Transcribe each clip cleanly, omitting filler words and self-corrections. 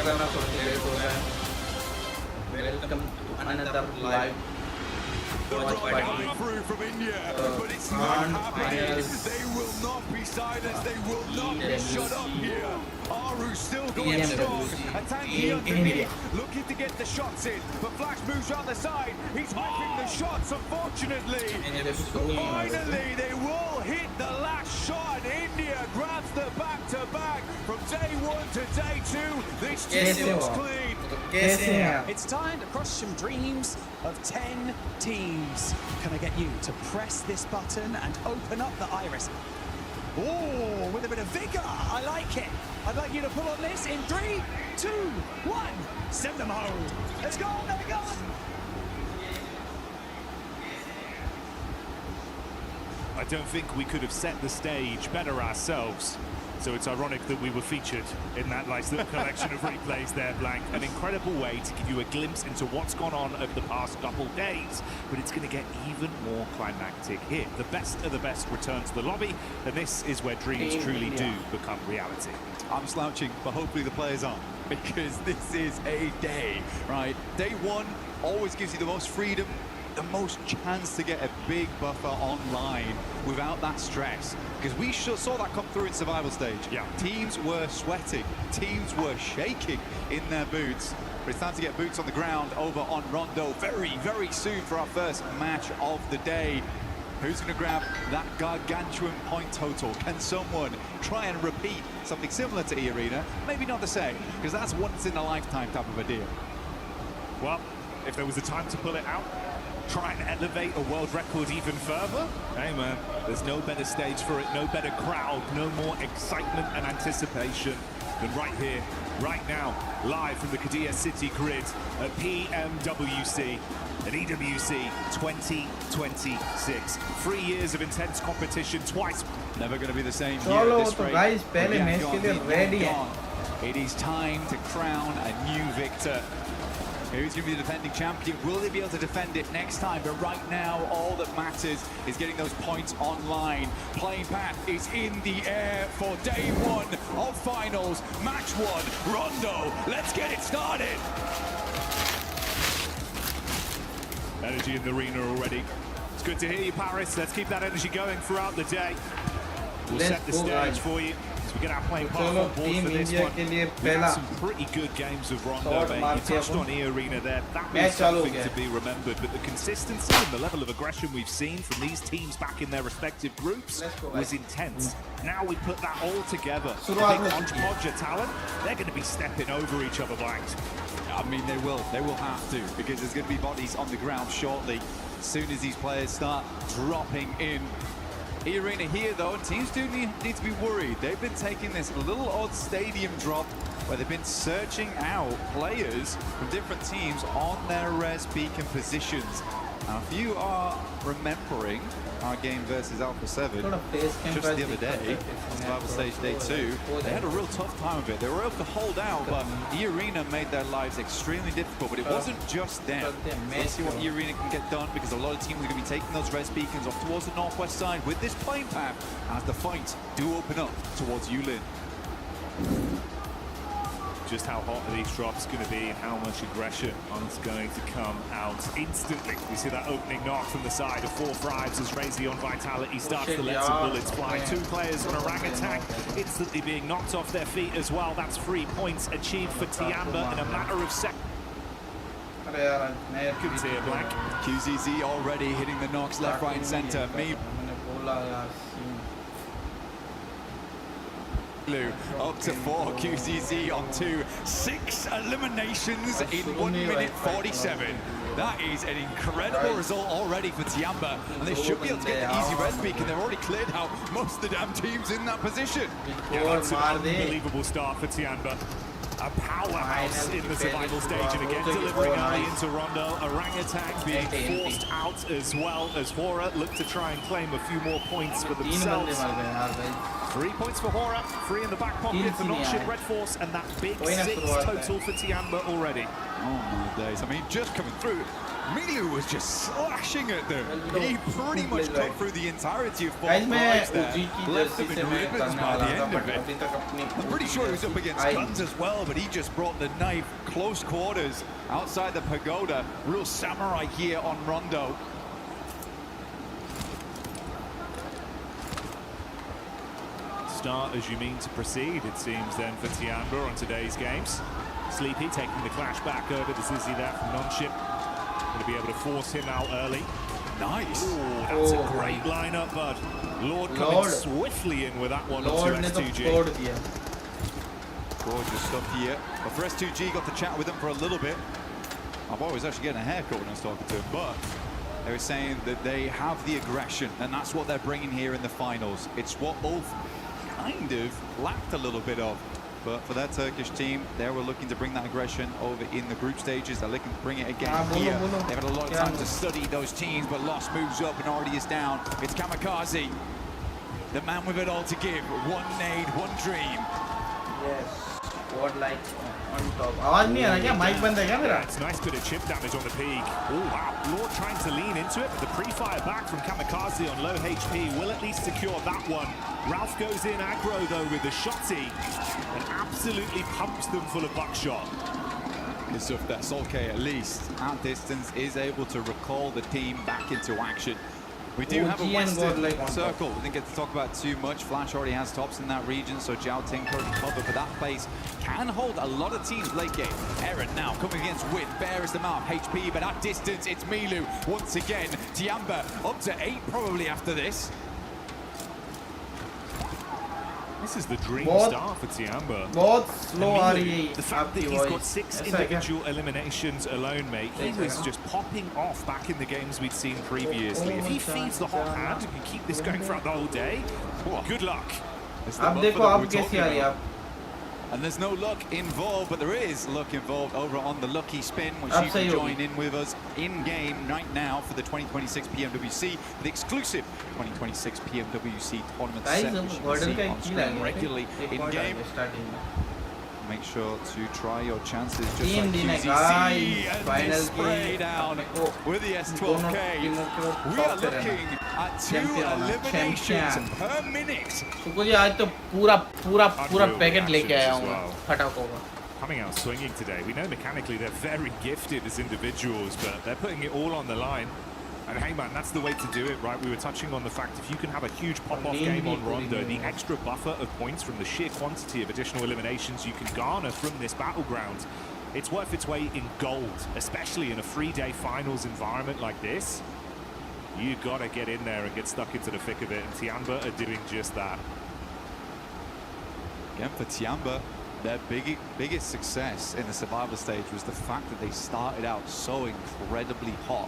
करना थोड़ा लेट हो रहा है। Welcome to another live watch party. Through from India, but it's not happening. They will not be silenced. They will not be shut up here. Aru still going strong. Attacking underneath, looking to get the shots in. But Flash moves on the side. He's wiping the shots, unfortunately. Finally, they will hit the last shot. India grabs the back-to-back from day 1 to day 2. This team looks clean. It's time to crush some dreams of 10 teams. Can I get you to press this button and open up the iris? Oh, with a bit of vigor. I like it. I'd like you to pull on this in 3, 2, 1. Send them home. Let's go. There we go. I don't think we could have set the stage better ourselves. So it's ironic that we were featured in that nice little collection of replays there, Blank. An incredible way to give you a glimpse into what's gone on over the past couple days. But it's going to get even more climactic here. The best of the best return to the lobby, and this is where dreams truly do become reality. I'm slouching, but hopefully the players aren't, because this is a day, right? Day 1 always gives you the most freedom, the most chance to get a big buffer online without that stress, because we saw that come through in survival stage. Yeah. Teams were sweating, teams were shaking in their boots, but it's time to get boots on the ground over on Rondo very, very soon for our first match of the day. Who's going to grab that gargantuan point total? Can someone try and repeat something similar to E-Arena? Maybe not the same, because that's once in a lifetime type of a deal. Well, if there was a time to pull it out, try and elevate a world record even further, hey man, there's no better stage for it, no better crowd, no more excitement and anticipation than right here, right now, live from the Qiddiya City grid at Pmwc, at EWC 2026. 3 years of intense competition, twice. Never going to be the same चलो year at this तो rate. guys पहले match के लिए ready हैं. It is time to crown a new victor. Who's going to be the defending champion? Will they be able to defend it next time? But right now, all that matters is getting those points online. Playing path is in the air for day 1 of finals. Match 1, Rondo. Let's get it started. Energy in the arena already. It's good to hear you, Paris. Let's keep that energy going throughout the day. We'll set the stage for you. We get our playing path on board for this one. We've had some pretty good games of Rondo, mate. You touched on E-Arena there. That is something to be remembered. But the consistency and the level of aggression we've seen from these teams back in their respective groups was intense. Now we put that all together. I think hodgepodge talent, they're going to be stepping over each other, Blanks. I mean, they will have to, because there's going to be bodies on the ground shortly, as soon as these players start dropping in. E-Arena here, though, and teams do need to be worried. They've been taking this little odd stadium drop where they've been searching out players from different teams on their res beacon positions. Now, if you are remembering our game versus Alpha 7 just the other day, survival stage day 2, they had a real tough time of it. They were able to hold out, but E-Arena made their lives extremely difficult. But it wasn't just them. Let's see what E-Arena can get done, because a lot of teams are going to be taking those res beacons off towards the northwest side with this playing path as the fights do open up towards Yulin. Just how hot are these drops going to be, and how much aggression is going to come out instantly. We see that opening knock from the side of 4 Thrives as Crazy on Vitality starts to let some bullets fly. 2 players on Orangutan instantly being knocked off their feet as well. That's 3 points achieved for Tiamba in a matter of seconds. Good to hear, Blank. QZZ already hitting the knocks left, right, and center. Up to 4, QZZ on 2, 6 eliminations in 1 minute 47. That is an incredible result already for Tiamba, and they should be able to get the easy res beacon. They've already cleared out most of the damn teams in that position. Yeah, that's an unbelievable start for Tiamba. A powerhouse in the survival stage, and again delivering early into Rondo. Orangutan being forced out as well as Hora look to try and claim a few more points for themselves. 3 points for Hora, 3 in the back pocket for Notchit Red Force, and that big 6 total for Tiamba already. Oh my days, I mean, just coming through. Milu was just slashing at them. He pretty much cut through the entirety of 4 Guys, fives मैं there. OG की Left Jersey them से in मैं ribbons करने by the वाला था, end of but it. अभी तक अपनी I'm pretty sure he was up against Guns as well, but he just brought the knife close quarters outside the pagoda. Real samurai here on Rondo. Start as you mean to proceed, it seems then for Tiamba on today's games. Sleepy taking the clash back over to Zizzy there from non-ship. Going to be able to force him out early. Nice. Ooh, that's a great lineup, bud. Lord coming swiftly in with that one Lord onto ने तो S2G. तोड़ दिया. Gorgeous stuff here. But for S2G, got to chat with him for a little bit. My boy was actually getting a haircut when I was talking to him, but they were saying that they have the aggression, and that's what they're bringing here in the finals. It's what both kind of lacked a little bit of. But for that Turkish team, they were looking to bring that aggression over in the group stages. They're looking to bring it again here. They've had a lot of time to study those teams, but Lost moves up and already is down. It's Kamikaze, the man with it all to give. One nade, one dream. Yes. Godlike on top. आवाज नहीं आ रहा क्या? Mic बंद है क्या मेरा? It's a nice bit of chip damage on the peak. Oh wow, Lord trying to lean into it, but the pre-fire back from Kamikaze on low HP will at least secure that one. Ralph goes in aggro though with the shotty and absolutely pumps them full of buckshot. Good stuff that Solkay at least at distance is able to recall the team back into action. We do have a Western circle. We didn't get to talk about too much. Flash already has tops in that region, so Jiao Ting currently covered, but that place can hold a lot of teams late game. Aaron now coming against Wit, bears them up, HP, but at distance it's Milu once again. Tiamba up to 8 probably after this. This is the dream start for Tiamba. बहुत slow आ रही है. The fact that he's got 6 individual eliminations alone, mate, he was just popping off back in the games we'd seen previously. If he feeds the hot hand and can keep this going throughout the whole day, good luck. अब देखो आप कैसी आ रही है आप. And there's no luck involved, but there is luck involved over on the Lucky Spin, which you can join in with us in-game right now for the 2026 Pmwc, the exclusive 2026 Pmwc tournament set, which you can see on screen regularly in-game. Make sure to try your chances just like QZC and spray down with the S12K. We are looking at 2 eliminations per minute. Sukul जी आज तो पूरा packet लेके आया हूँ फटाकों का. Coming out swinging today. We know mechanically they're very gifted as individuals, but they're putting it all on the line. And hey man, that's the way to do it, right? We were touching on the fact if you can have a huge pop-off game on Rondo, the extra buffer of points from the sheer quantity of additional eliminations you can garner from this battleground, it's worth its weight in gold, especially in a 3-day finals environment like this. You gotta get in there and get stuck into the thick of it, and Tiamba are doing just that. Again, for Tiamba, their biggest success in the survival stage was the fact that they started out so incredibly hot,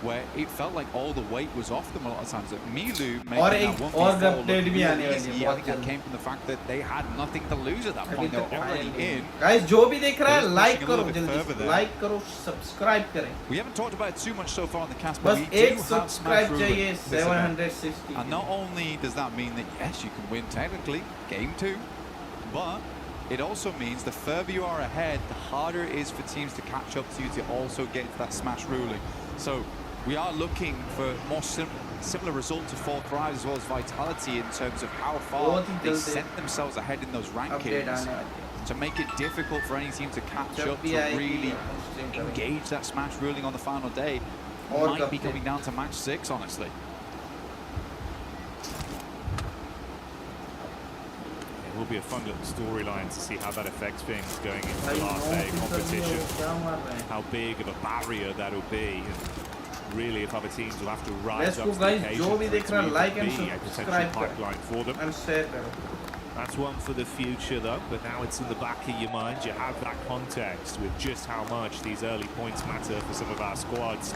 where it felt like all the weight was off them a lot of times. Milu making that 1v4 look really easy. I think that came from the fact that they had nothing to lose at that point. They were already in. Guys, जो भी देख रहा है like करो जल्दी, like करो, subscribe करें. We haven't talked about it too much so far on the cast, but बस we do एक have subscribe Smash चाहिए, Ruling. 760. And not only does that mean that yes, you can win technically game 2, but it also means the further you are ahead, the harder it is for teams to catch up to you to also get to that Smash Ruling. So we are looking for more similar result to 4 Thrives as well as Vitality in terms of how far they set themselves ahead in those rankings to make it difficult for any team to catch up, to really engage that Smash Ruling on the final day. Might be coming down to match 6, honestly. It will be a fun little storyline to see how that affects things going into the last day competition. How big of a barrier that'll be. Really, if other teams will have to rise up to the occasion for it to be a potential pipeline for them. That's one for the future, though. But now it's in the back of your mind. You have that context with just how much these early points matter for some of our squads.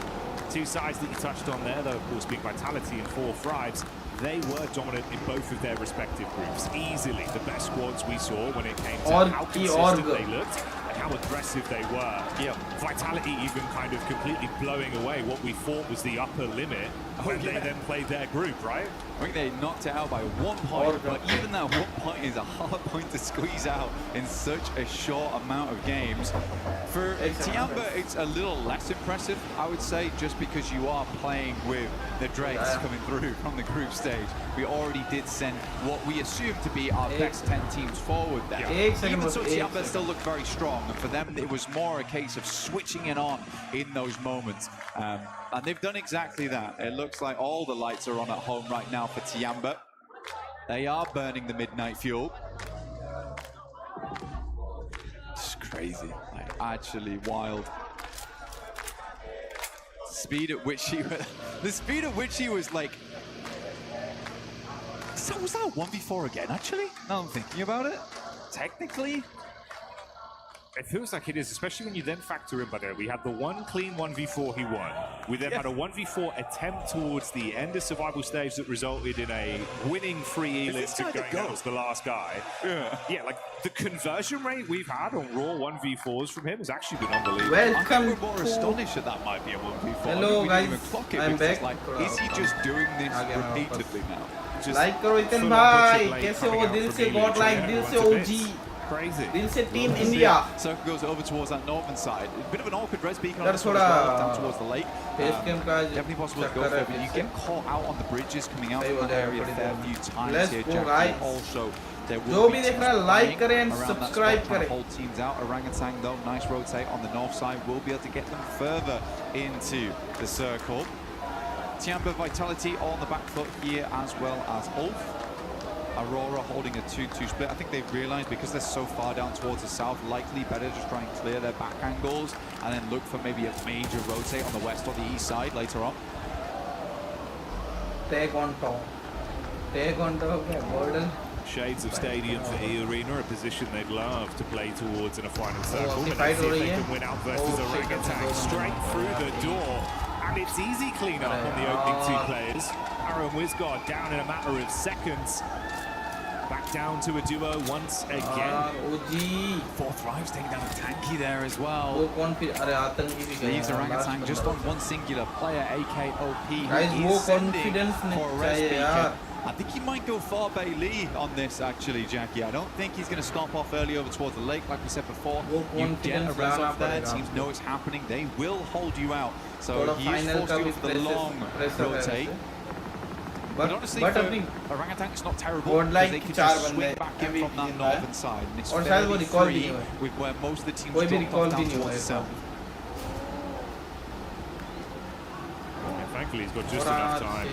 2 sides that you touched on there, though, of course, being Vitality and 4 Thrives. They were dominant in both of their respective groups. Easily the best squads we saw when it came to how consistent they looked and how aggressive they were. Yeah. Vitality even kind of completely blowing away what we thought was the upper limit when they then played their group, right? I think they knocked it out by 1 point, but even that 1 point is a hard point to squeeze out in such a short amount of games. For Tiamba, it's a little less impressive, I would say, just because you are playing with the Drakes coming through from the group stage. We already did send what we assumed to be our best 10 teams forward there. Even so, Tiamba still looked very strong, and for them, it was more a case of switching it on in those moments. And they've done exactly that. It looks like all the lights are on at home right now for Tiamba. They are burning the midnight fuel. It's crazy, like actually wild. The speed at which he was like. So was that 1v4 again? Actually, now I'm thinking about it. Technically. It feels like it is, especially when you then factor in, by the way, we had the one clean 1v4 he won. We then had a 1v4 attempt towards the end of survival stage that resulted in a winning free elix to going out as the last guy. Yeah, like the conversion rate we've had on raw 1v4s from him has actually been unbelievable. Welcome. I'm more astonished that might be a 1v4. Hello guys, I'm back. Like, is he just doing this repeatedly now? Like करो इतन भाई, कैसे हो दिल से Godlike, दिल से OG. Crazy. Dill se Team India. Circle goes over towards that northern side. A bit of an awkward res beacon on this one as well, down towards the lake. Definitely possible to go for it, but you get caught out on the bridges coming out from that area a fair few times here, Jack. Also, there will be teams like around and subscribe that spot, hold teams out. Orangutan though, nice rotate on the north side, will be able to get them further into the circle. Tiamba Vitality all on the back foot here, as well as Ulf. Aurora holding a 2-2 split. I think they've realized because they're so far down towards the south, likely better just try and clear their back angles and then look for maybe a major rotate on the west or the east side later on. Take on top. Burden. Shades of stadium for E Arena, a position they'd love to play towards in a final circle. And let's see if they can win out versus Orangutan straight through the door. And it's easy clean-up on the opening two players. Arrow and Wizgard down in a matter of seconds. Back down to a duo once again. Four Thrives taking down a Tanky there as well. Leaves Orangutan just on one singular player, AKOP. Guys, more confidence for a res beacon. I think he might go far Bailey on this actually, Jackie. I don't think he's going to stop off early over towards the lake, like we said before. You get a res off there, teams know it's happening, they will hold you out. So he is forced to go for the long rotate. But honestly, for Orangutan, it's not terrible because they can just swing back in from that northern side. And it's fairly free with where most of the teams dropped off down towards the south. Thankfully, he's got just enough time.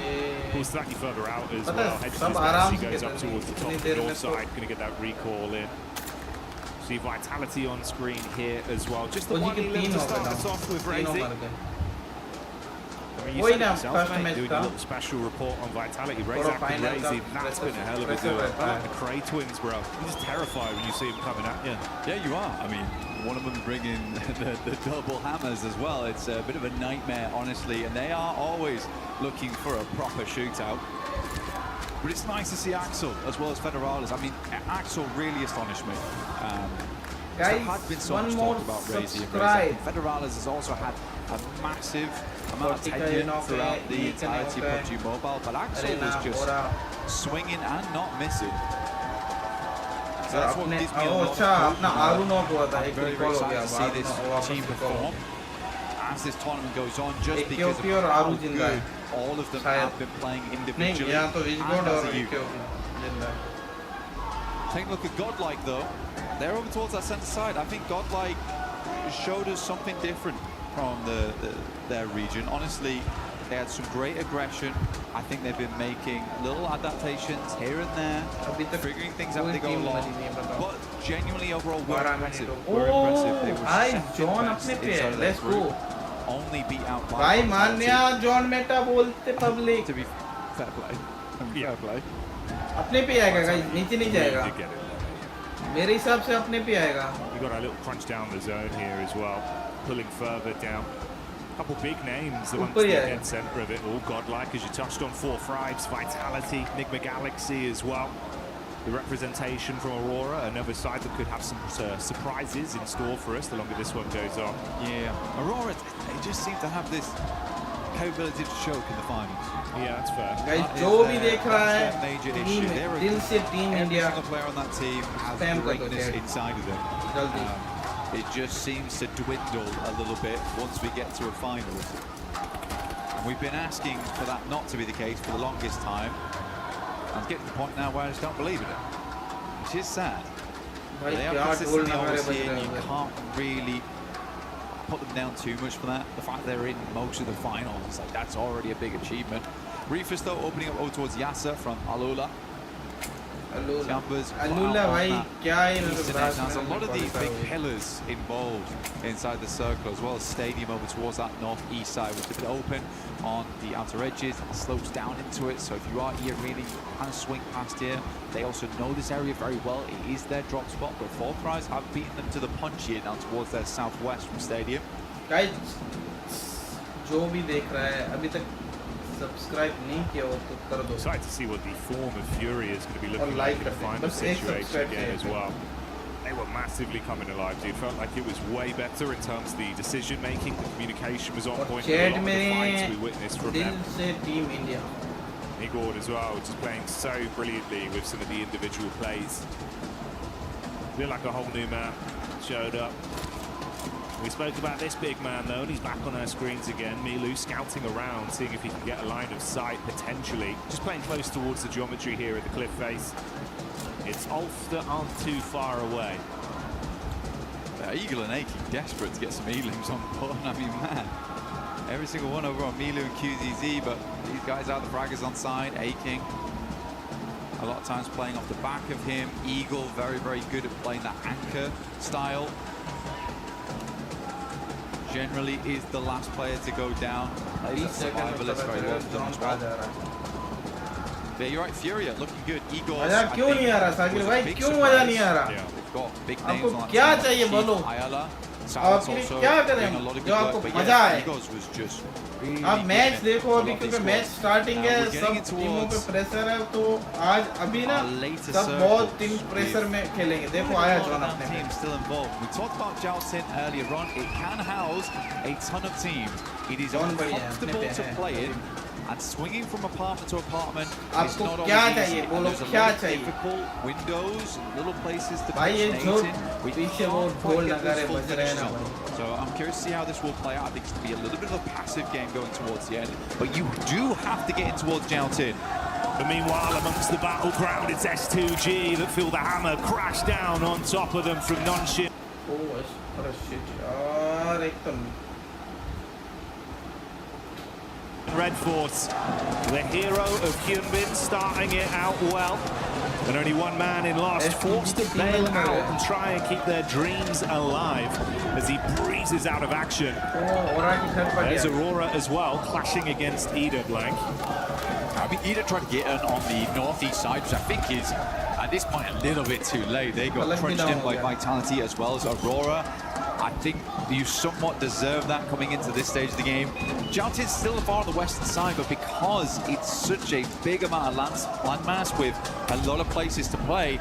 Pulls slightly further out as well. Hedges his bets, he goes up towards the top of the north side. Going to get that recall in. See Vitality on screen here as well. Just the one elix to start us off with Razy. I mean, you said it yourself, mate, doing a little special report on Vitality. Razak and Razy, that's been a hell of a duo. The Cray twins, bro. You're just terrified when you see them coming at you. Yeah, you are. I mean, one of them bringing the double hammers as well. It's a bit of a nightmare, honestly, and they are always looking for a proper shootout. But it's nice to see Axel as well as Federalis. I mean, Axel really astonished me. Guys, there had been so much talk about Razy and Razak. Federalis has also had a massive amount of tenure throughout the entirety of PUBG Mobile, but Axel was just swinging and not missing. So that's what gives me a lot of hope. I'm very, very excited to see this team perform as this tournament goes on, just because of how good all of them have been playing individually and as a unit. Take a look at Godlike though. They're over towards that centre side. I think Godlike showed us something different from their region. Honestly, they had some great aggression. I think they've been making little adaptations here and there, figuring things out as they go along. But genuinely overall, we're impressive. We're impressive. They were second best inside their group. Only beat out by John Meta bolte public. To be fair play. Fair play. अपने पे आएगा guys, नीचे नहीं जाएगा. मेरे हिसाब से अपने पे आएगा. We got a little crunch down the zone here as well, pulling further down. A couple big names amongst the dead centre of it all. Godlike, as you touched on, 4 Thrives, Vitality, Enigma Galaxy as well. the representation from Aurora, another side that could have some surprises in store for us the longer this one goes on. Yeah, Aurora, they just seem to have this capability to choke in the finals. Yeah, that's fair. Guys, जो भी देख रहा है major team issue. दिल से team Every India single player on that team has spam कर दो greatness chat. inside of them. जल्दी It just seems to dwindle a little bit once we get to a final. And we've been asking for that not to be the case for the longest time. And it's getting to the point now where I just don't believe in it, which is sad. भाई They are क्या consistently ढोल always नगाड़े here, बज and you रहे हैं can't really put them down too much for that. The fact they're in most of the finals, it's like that's already a big achievement. Reefus though opening up over towards Yasser from Alula. Chambers Alula भाई क्या ही there's a lot of the big pillars involved inside the circle, as well as stadium over towards that northeast side, which is open on the outer edges and slopes down into it. So if you are here really kind of swing past here, they also know this area very well. It is their drop spot, but Fourth Rise have beaten them to the punch here down towards their southwest from stadium. Guys, जो भी देख रहा है अभी तक subscribe नहीं किया हो तो कर दो. Excited to see what the form of Fury is going to be looking like like in the it. final Bas ek situation subscribe again as चाहिए. well. They were massively coming alive, dude. Felt like it was way better in terms of the decision making. The communication was on और point. A chat lot of the fights we में witnessed from दिल them. से team India. Igor as well, just playing so brilliantly with some of the individual plays. Feel like a whole new man showed up. We spoke about this big man though, and he's back on our screens again. Milu scouting around, seeing if he can get a line of sight potentially. Just playing close towards the geometry here at the cliff face. It's Ulf that aren't too far away. Eagle and Aching desperate to get some Elims on board. I mean, man, every single one over on Milu and QZZ, but these guys are the fraggers on side. Aching, a lot of times playing off the back of him. Eagle, very, very good at playing that anchor style. Generally is the last player to go down. Plays that survivalist very well for them as well. Yeah, you're right, Furia looking good. Igor. मजा क्यों नहीं आ रहा साकिब भाई क्यों मजा नहीं आ रहा? They've got big names आपको on that क्या team. चाहिए बोलो? Ayala, आप क्या करें जो आपको मजा आए? Igos was just really आप मैच getting देखो a अभी lot of क्योंकि this मैच squad. स्टार्टिंग है We're getting सब it टीमों पे towards प्रेशर है तो आज अभी ना our later सब बहुत circles टीम प्रेशर with में खेलेंगे देखो a आया lot जॉन of अपने that में team still involved. We talked about Jaltin earlier on. It can house a ton of teams. It is John बढ़िया है, अपने uncomfortable पे to है। play in, and swinging from apartment to apartment is आपको not क्या always चाहिए? easy. And बोलो there's a क्या lot of चाहिए? difficult windows and little places to भाई ये position जो in. We पीछे वो can't ढोल quite get नगाड़े those full बज रहे हैं ना finishes on. So I'm curious to see how this will play out. I think it's going to be a little bit of a passive game going towards the end, but you do have to get in towards Jaltin. But meanwhile, amongst the battleground, it's S2G that feel the hammer crash down on top of them from non-ship. ओह अरे shit यार एक तो Red Force, the hero of Hyunbin, starting it out well. And only one man in last, forced to bail out and try and keep their dreams alive as he breezes out of action. ओह और आगे घर पर There's गया Aurora as well, clashing against Ida Blank. I mean, Ida tried to get in on the northeast side, which I think is, at this point, a little bit too late. They got crunched in by Vitality as well as Aurora. I think you somewhat deserve that coming into this stage of the game. Jaltin's still far on the western side, but because it's such a big amount of landmass with a lot of places to play,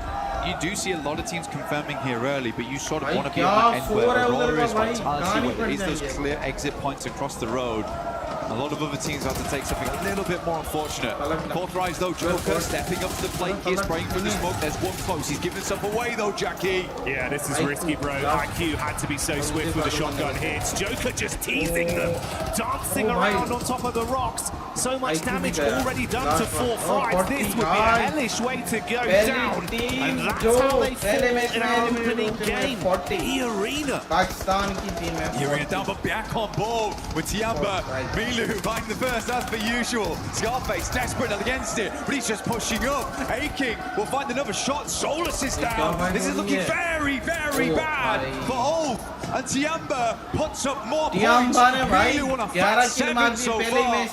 you do see a lot of teams confirming here early, but you sort of want to be on that end where Aurora is Vitality, where there is those clear exit points across the road. A lot of other teams have to take something a little bit more unfortunate. Fourth Rise though, Joker stepping up to the plate here, spraying through the smoke. There's one close. He's giving himself away though, Jackie. Yeah, this is risky, bro. IQ had to be so swift with the shotgun hits. Joker just teasing them, dancing around on top of the rocks. So much damage already done to Fourth Rise. This would be a hellish way to go down. And that's how they fall in our opening game. The Arena. Pakistan की team है The Arena down, but back on ball with Tiamba. Milu buying the first as per usual. Scarface desperate against it, but he's just pushing up. Aching will find another shot. Solus is down. This is looking very, very bad for Ulf. And Tiamba puts up more points. Milu on a fat 7 so far.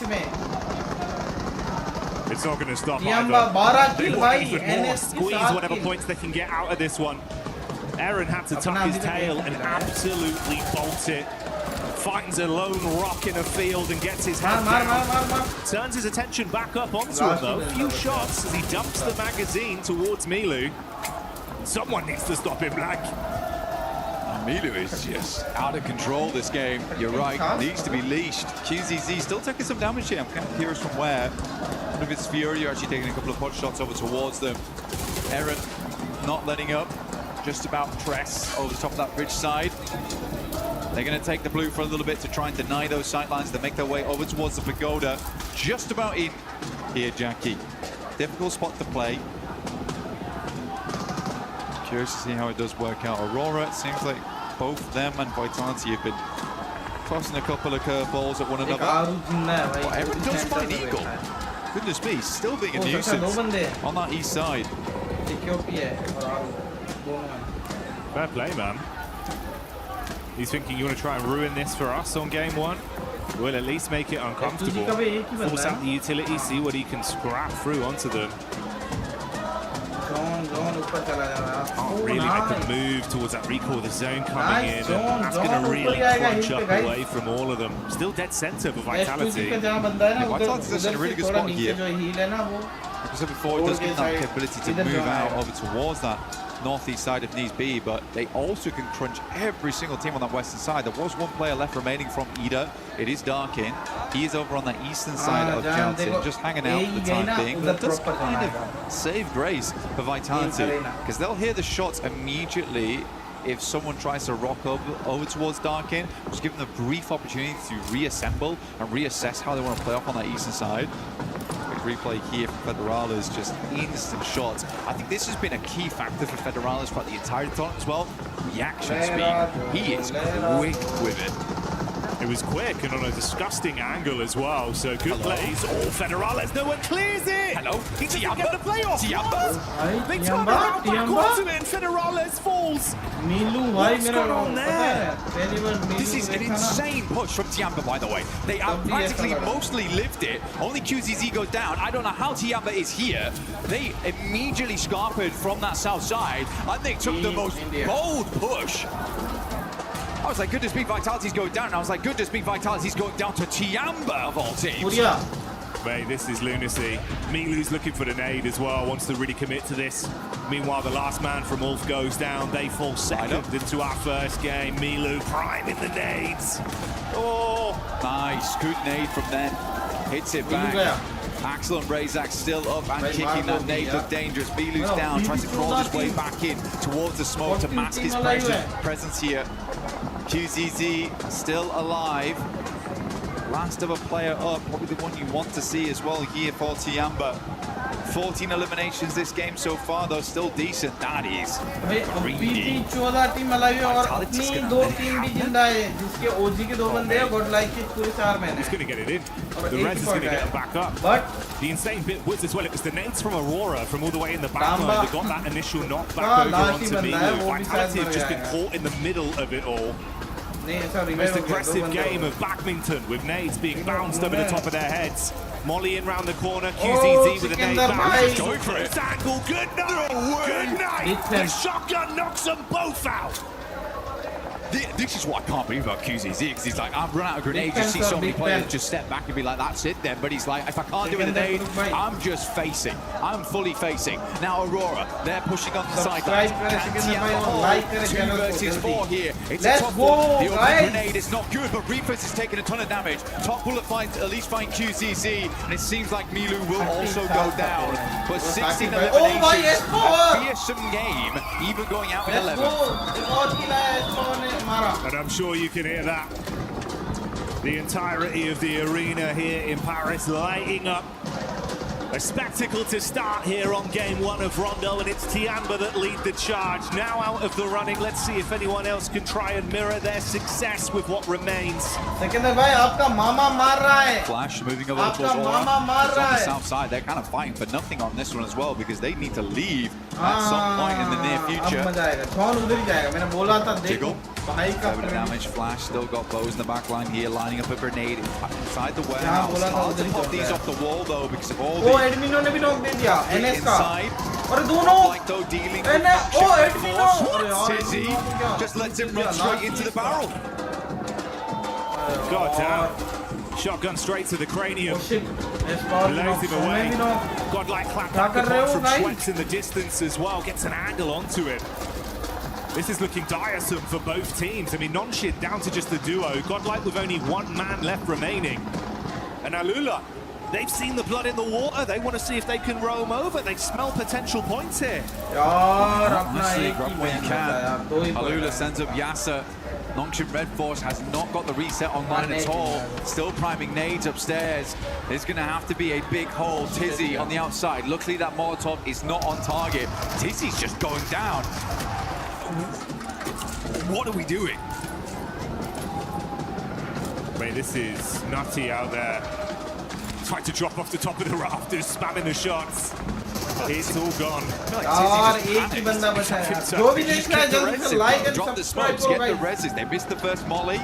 It's not going to stop Tiamba, either. 12 They kill want भाई, even more. NS Squeeze whatever points they can get out of this one. Aaron had to tuck his tail and absolutely bolt it. finds a lone rock in a field and gets his head मार down. Turns his attention back up onto him though. A few shots as he dumps the magazine towards Milu. Someone needs to stop him, Black. Milu is just out of control this game. You're right, needs to be leashed. QZZ still taking some damage here. I'm kind of curious from where. One of his Fury are actually taking a couple of pot shots over towards them. Eren not letting up. Just about press over the top of that bridge side. They're going to take the blue for a little bit to try and deny those sightlines. They make their way over towards the pagoda. Just about in here, Jackie. Difficult spot to play. Curious to see how it does work out. Aurora, it seems like both them and Vitality have been tossing a couple of curveballs at one another. Well, Eren does find Eagle. Goodness me, still being a nuisance on that east side. Fair play, man. He's thinking you want to try and ruin this for us on game one? We'll at least make it uncomfortable. Force out the utility, see what he can scrap through onto them. Can't really make a move towards that recall, the zone coming in, and that's going to really crunch up away from all of them. Still dead center for Vitality. Vitality's in a really good spot here. Like I said before, it does give them that capability to move out over towards that northeast side if needs be, but they also can crunch every single team on that western side. There was one player left remaining from Ida. It is Darkin. He is over on the eastern side of Jaltin, just hanging out for the time being. But that does kind of save grace for Vitality, because they'll hear the shots immediately if someone tries to rock over towards Darkin. Just give them a brief opportunity to reassemble and reassess how they want to play off on that eastern side. Replay here for Federales, just instant shots. I think this has been a key factor for Federales throughout the entire tournament as well. Reaction speed. He is quick with it. It was quick and on a disgusting angle as well, so good plays. Oh, Federales, no one clears it! Hello? He doesn't get the playoff! They turn around back onto it and Federales falls! What's going on there? This is an insane push from Tiamba, by the way. They have practically mostly lived it. Only QZZ goes down. I don't know how Tiamba is here. They immediately scarpered from that south side, and they took the most bold push. I was like, goodness me, Vitality's going down. And I was like, goodness me, Vitality's going down to Tiamba of all teams. Mate, this is lunacy. Milu's looking for the nade as well, wants to really commit to this. Meanwhile, the last man from Ulf goes down. They fall second into our first game. Milu priming the nades. Oh, nice, good nade from them. Hits it back. Axel and Razak still up and kicking. That nade looked dangerous. Milu's down, tries to crawl his way back in towards the smoke to mask his presence here. QZZ still alive. Last of a player up, probably the one you want to see as well here for Tiamba. 14 eliminations this game so far, though still decent. That is greedy. 14 team alive है और अपनी 2 team भी जिंदा है, जिसके OG के 2 बंदे हैं, Godlike के पूरे 4 मैन हैं. He's going to get it in. The Reds is going to get him back up. But the insane bit was as well, it was the nades from Aurora from all the way in the back line that got that initial knockback over onto Milu. Vitality have just been caught in the middle of it all. Most aggressive game of badminton with nades being bounced over the top of their heads. Molly in round the corner, QZZ with a nade back. Just going for it. Angle, good night! Good night! The shotgun knocks them both out! This is what I can't believe about QZZ, because he's like, I've run out of grenades. You see so many players just step back and be like, that's it then. But he's like, if I can't do it with a nade, I'm just facing. I'm fully facing. Now Aurora, they're pushing on the sidelines. Can 2 versus 4 here. It's a tough one. The open grenade is not good, but Reapers is taking a ton of damage. Top bullet finds at least find QZZ, and it seems like Milu will also go down. But 16 eliminations, a fearsome game, even going out with 11. And I'm sure you can hear that. The entirety of the arena here in Paris lighting up. A spectacle to start here on game 1 of Rondo, and it's Tiamba that lead the charge. Now out of the running, let's see if anyone else can try and mirror their success with what remains. Flash moving over towards Aura. On the south side, they're kind of fighting for nothing on this one as well, because they need to leave at some point in the near future. Jiggle. 7 damage. Flash still got bows in the back line here, lining up a grenade inside the warehouse. Hard to pop these off the wall though, because of all the एडमिनो ने भी knock दे दिया NS का और Godlike though dealing with एडमिनो Tizzy just lets him run straight into the barrel. God damn. Shotgun straight to the cranium. Oh shit. Yes, power. Lays him away. No. Godlike clapped क्या back कर the रहे ball हो from भाई? Schweppes in the distance as well. Gets an angle onto it. This is looking tiresome for both teams. I mean, non-shit down to just the duo. Godlike with only one man left remaining. And Alula, they've seen the blood in the water. They want to see if they can roam over. They smell potential points here. यार अपना Honestly, एक ही grab where you match बचा है यार, दो ही can. Alula पकड़ा है। sends up Yasser. Nongshin Red Force has not got the reset online at all. Still priming nades upstairs. There's going to have to be a big hole. Tizzy on the outside. Luckily that Molotov is not on target. Tizzy's just going down. What are we doing? Mate, this is nutty out there. Tried to drop off the top of the rafters, spamming the shots. It's all gone. यार एक ही बंदा बचा है यार। जो भी देख रहा है जल्दी से like and Drop the subscribe smokes, करो get the guys. reses. They missed the first molly.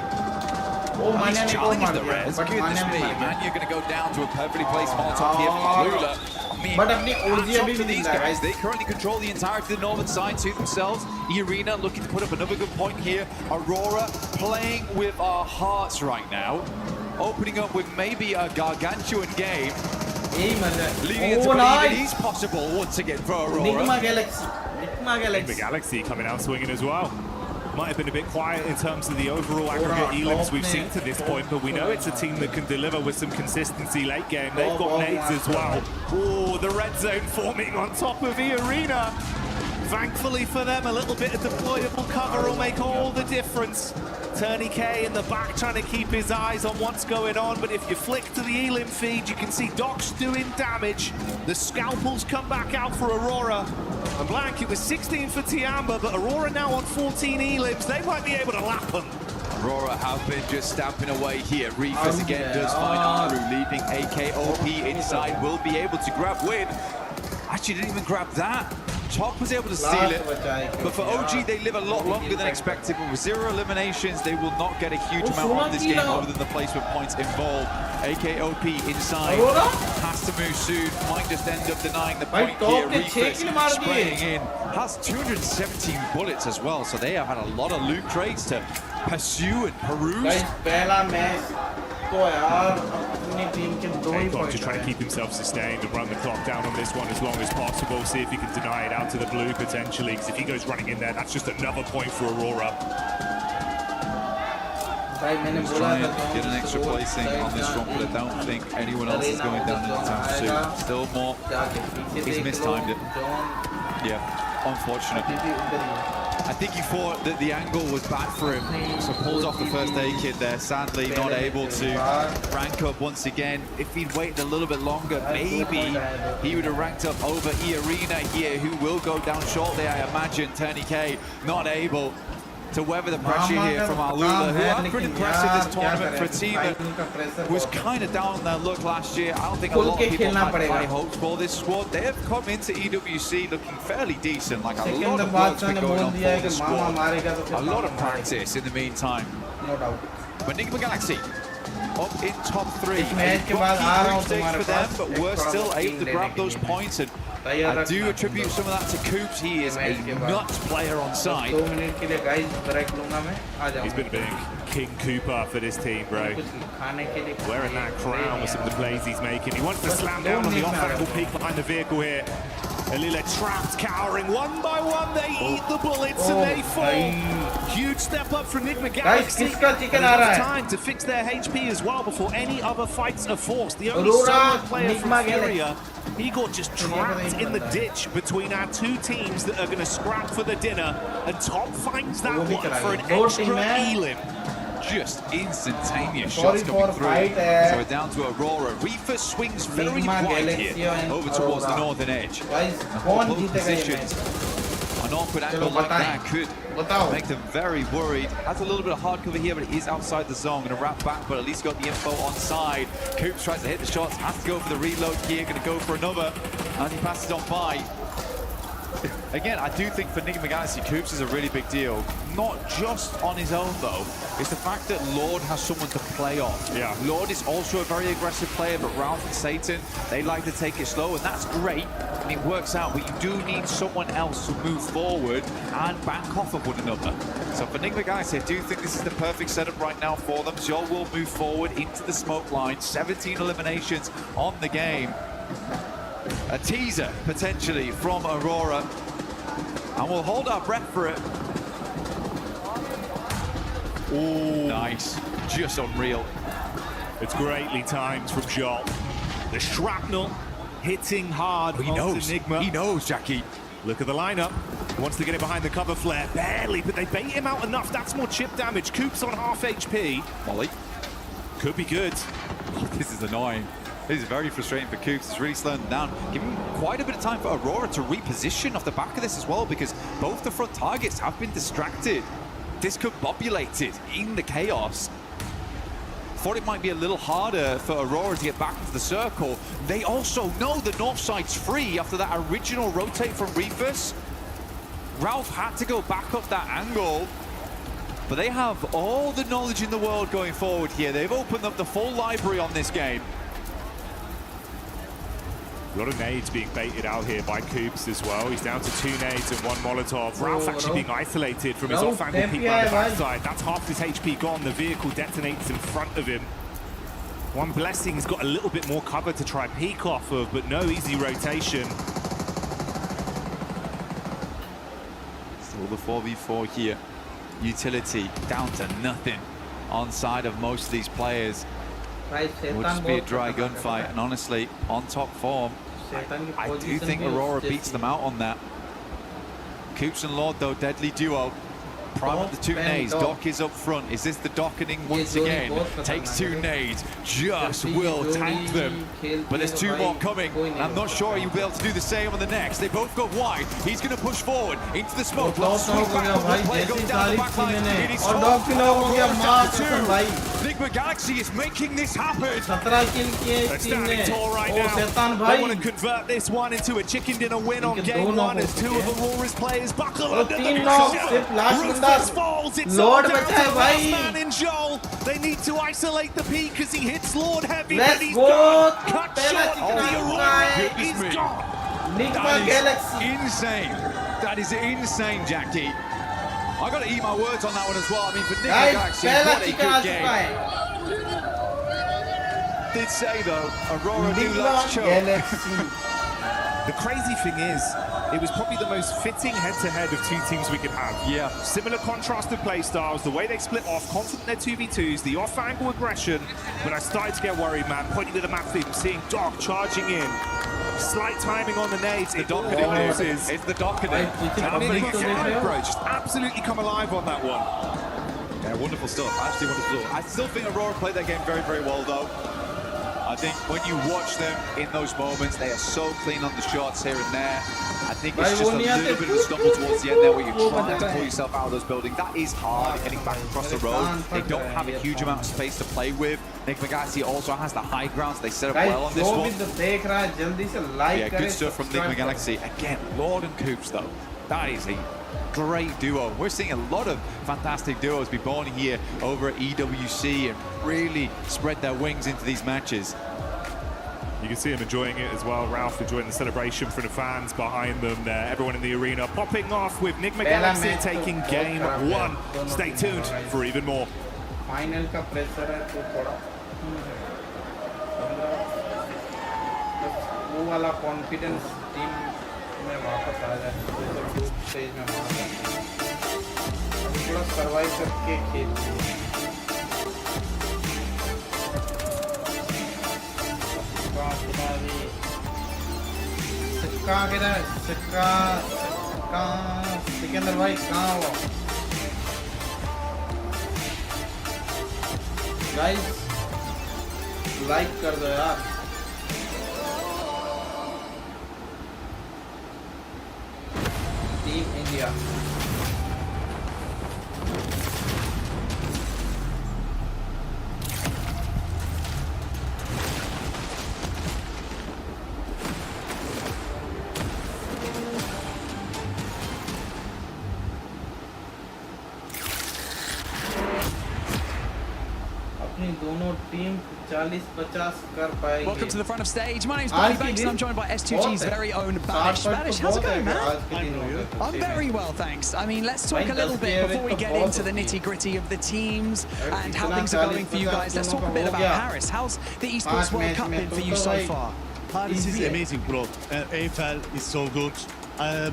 ओ मान्या ने को Challenge मार the दिया res. But Goodness Manya me, ने मार दिया। man, you're going to go down to a perfectly placed Molotov here from Alula. I mean, But अपनी OG hats off अभी to भी these जिंदा है guys. guys। They currently control the entirety of the northern side to themselves. Irina looking to put up another good point here. Aurora playing with our hearts right now. Opening up with maybe a gargantuan game. यही मजा है। Leading into Oh, believe it nice. is possible once again for Aurora. Enigma Galaxy. Enigma The Galaxy. Galaxy coming out swinging as well. Might have been a bit quiet in terms of the overall aggregate elims we've seen to this point, but we know it's a team that can deliver with some consistency late game. They've got nades as well. Oh, the red zone forming on top of the arena. Thankfully for them, a little bit of deployable cover will make all the difference. Turney K in the back trying to keep his eyes on what's going on, but if you flick to the elim feed, you can see Doc's doing damage. The scalpels come back out for Aurora. And blank, it was 16 for Tiamba, but Aurora now on 14 elims. They might be able to lap them. Aurora have been just stamping away here. Reefers again does find Aru, leaving AKOP inside, will be able to grab win. Actually didn't even grab that. Top was able to steal it, but for OG they live a lot longer than expected, but with 0 eliminations they will not get a huge amount of this game other than the placement points involved. AKOP inside, has to move soon, might just end up denying the point here. Reefers spraying in, has 217 bullets as well, so they have had a lot of loot crates to pursue and peruse. पहला match तो यार अपनी team के दो ही Akon point just trying to keep himself sustained and run the clock down on this one as long as possible. See if he can deny it out to the blue potentially, because if he goes running in there, that's just another point for Aurora. भाई मैंने He's बोला trying था to get an extra placing on this one, but I don't think anyone else is going down anytime soon. Still more. He's mistimed it. Yeah, unfortunate. I think he thought that the angle was bad for him, so pulls off the first aid kit there. Sadly, not able to rank up once again. If he'd waited a little bit longer, maybe he would have ranked up over E-Arena here, who will go down shortly, I imagine. Turney K not able to weather the pressure here from Alula, who have been impressive this tournament for a team that was kind of down on their look last year. I don't think a lot of people had high hopes for this squad. They have come into EWC looking fairly decent, like a lot of work's been going on for this squad. A lot of practice in the meantime. No doubt. But Enigma Galaxy up in top 3. इस match के बाद आ रहा हूं Stakes तुम्हारे for them, pass but एक we're थोड़ा still सा able to team grab लेने those के लिए। points, and तैयार I do रखना attribute some of that to Coops. He is a match के बाद। nuts player on side. 2 minute के लिए गाइस ब्रेक लूंगा मैं आ He's been a big King Cooper for this team, bro. कुछ खाने के लिए Wearing that crown with some of the plays he's making. He wants to slam down on the off-angle peak behind the vehicle here. Alila trapped, cowering. One by one, they eat the bullets and they fall. Huge step up from Enigma Galaxy. किसका chicken And आ रहा enough है? time to fix their HP as well before any other fights are forced. The only Aurora, solo player from Enigma Galaxy. Furia, he got just trapped in the ditch between our two teams that are going to scrap for the dinner. And Top finds that वो भी one चला for an गया। दो extra team है। elim. Just instantaneous Sorry shots coming for through. fight, So we're down to Aurora. Reefer swings very Enigma wide Galaxy here, and over towards the Aurora. northern edge. Guys Both कौन जीतेगा ये positions. Match An awkward चलो angle like बताएं that could बताओ make them very worried. Has a little bit of hard cover here, but it is outside the zone. Going to wrap back, but at least got the info on side. Coops tries to hit the shots, has to go for the reload here. Going to go for another as he passes on by. Again, I do think for Enigma Galaxy, Coops is a really big deal. Not just on his own, though. It's the fact that Lord has someone to play off. Yeah. Lord is also a very aggressive player, but Ralph and Satan, they like to take it slow, and that's great, and it works out, but you do need someone else to move forward and bank off of one another. So for Enigma Galaxy, I do think this is the perfect setup right now for them. Joel will move forward into the smoke line, 17 eliminations on the game. A teaser, potentially, from Aurora. And we'll hold our breath for it. Oh, nice. Just unreal. It's greatly timed from Joel. The shrapnel hitting hard. He knows. Enigma. He knows, Jackie. Look at the lineup. Wants to get it behind the cover flare. Barely, but they bait him out enough. That's more chip damage. Coop's on half HP. Molly. Could be good. Oh, this is annoying. This is very frustrating for Coops. It's really slowing them down. Giving quite a bit of time for Aurora to reposition off the back of this as well, because both the front targets have been distracted, discombobulated in the chaos. Thought it might be a little harder for Aurora to get back into the circle. They also know the north side's free after that original rotate from Reefus. Ralph had to go back up that angle. But they have all the knowledge in the world going forward here. They've opened up the full library on this game. A lot of nades being baited out here by Coops as well. He's down to 2 nades and 1 Molotov. Ralph actually being isolated from his off-angle peek by the backside. That's half his HP gone. The vehicle detonates in front of him. One Blessing's got a little bit more cover to try peek off of, but no easy rotation. Still the 4v4 here. Utility down to nothing on side of most of these players. It will just be a dry gunfight, and honestly, on top form, I do think Aurora beats them out on that. Coops and Lord, though, deadly duo. Prime of the 2 nades. Doc is up front. Is this the dockening once again? Takes 2 nades. Just will tank them. But there's 2 more coming. I'm not sure he'll be able to do the same on the next. They both go wide. He's going to push forward into the smoke. Play goes down the back line. It is Enigma Galaxy is making this happen. They're standing tall right now. They want to convert this one into a chicken dinner win on game 1 as 2 of Aurora's players buckle under the pressure. Rufus falls. It's all down to the last man in Joel. They need to isolate the peak as he hits Lord heavy, but he's gone. Cut short. The Aurora is gone. That is insane. That is insane, Jackie. I got to eat my words on that one as well. I mean, for Enigma Galaxy, what a good game. Did say though, Aurora do let's choke. The crazy thing is, it was probably the most fitting head-to-head of 2 teams we could have. Yeah. Similar contrasted play styles, the way they split off, confident in their 2v2s, the off-angle aggression. But I started to get worried, man. Pointing to the map feed, seeing Doc charging in. Slight timing on the nades. It's the docketing. It's the docketing. Just absolutely come alive on that one. Yeah, wonderful stuff. Actually wonderful stuff. I still think Aurora played that game very, very well, though. I think when you watch them in those moments, they are so clean on the shots here and there. I think it's just a little bit of a stumble towards the end there where you're trying to pull yourself out of those buildings. That is hard, getting back across the road. They don't have a huge amount of space to play with. Enigma Galaxy also has the high ground, so they set up well on this one. Yeah, good stuff from Enigma Galaxy. Again, Lord and Coops, though. That is a great duo. We're seeing a lot of fantastic duos be born here over at EWC and really spread their wings into these matches. You can see him enjoying it as well. Ralph enjoying the celebration from the fans behind them there. Everyone in the arena popping off with Enigma Galaxy taking game 1. Stay tuned for even more. Final का pressure है तो थोड़ा वो वाला confidence team में वापस आ जाए तो group stage में थोड़ा survive करके खेलते कहाँ गिरा सिक्का कहाँ सिकंदर भाई कहाँ हुआ गाइस लाइक कर दो यार टीम इंडिया अपनी दोनों टीम 40-50 कर पाएंगे. Welcome to the front of stage. My name's Barney Banks and I'm joined by S2G's very own Banish. Banish, how's it going, man? I'm very well, thanks. I mean, let's talk a little bit before we get into the nitty-gritty of the teams and how things are going for you guys. Let's talk a bit about Paris. How's the Esports World Cup been for you so far? Paris is amazing, bro. Eiffel is so good.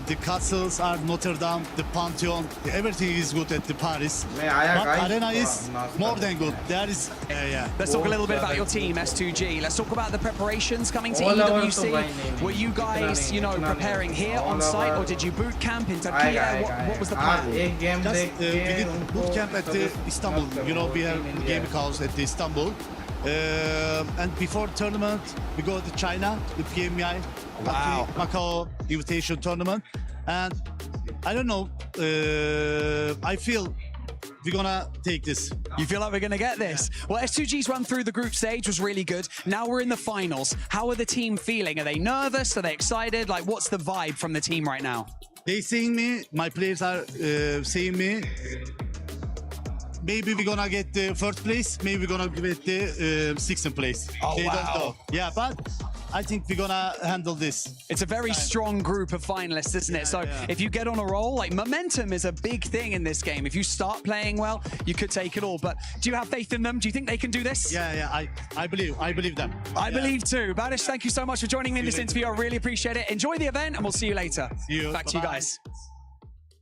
The castles are Notre Dame, the Pantheon, everything is good at the Paris. But Arena is more than good. There is, yeah. Let's talk a little bit about your team, S2G. Let's talk about the preparations coming to EWC. Were you guys, you know, preparing here on site, or did you boot camp in Turkey? What was the plan? We did boot camp at the Istanbul. You know, we have gaming house at the Istanbul. And before tournament, we go to China, the PMI, Macau invitation tournament. And I don't know, I feel we're gonna take this. You feel like we're gonna get this? Well, S2G's run through the group stage was really good. Now we're in the finals. How are the team feeling? Are they nervous? Are they excited? Like, what's the vibe from the team right now? They seeing me, my players are seeing me. Maybe we're gonna get the first place, maybe we're gonna get the sixth place. Oh, they wow. don't know. Yeah, but I think we're gonna handle this. It's a very strong group of finalists, isn't it? So if you get on a roll, like, momentum is a big thing in this game. If you start playing well, you could take it all. But do you have faith in them? Do you think they can do this? Yeah, I believe them. I believe too. Banish, thank you so much for joining me in this interview. I really appreciate it. Enjoy the event and we'll see you later. Back to you guys.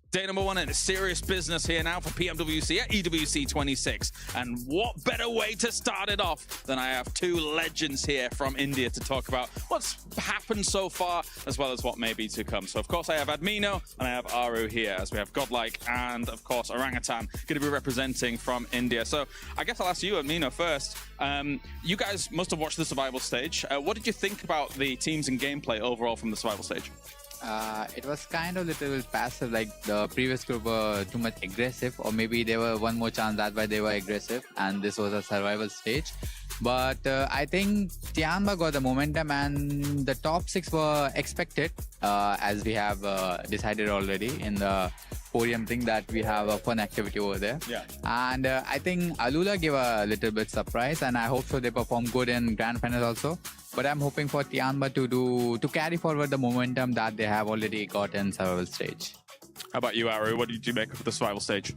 Day number one in serious business here now for Pmwc at EWC 26. And what better way to start it off than I have two legends here from India to talk about what's happened so far, as well as what may be to come. So, of course, I have Admino and I have Aru here, as we have Godlike and, of course, Orangutan going to be representing from India. So, I guess I'll ask you, Admino, first. You guys must have watched the survival stage. What did you think about the teams and gameplay overall from the survival stage? It was kind of little passive, like the previous group were too much aggressive, or maybe they were one more chance, that's why they were aggressive, and this was a survival stage. But I think Tianba got the momentum, and the top 6 were expected, as we have decided already in the podium thing that we have a fun activity over there. Yeah. And I think Alula gave a little bit surprise, and I hope so they perform good in grand finals also. But I'm hoping for Tianba to carry forward the momentum that they have already got in survival stage. How about you, Aru? What did you make of the survival stage?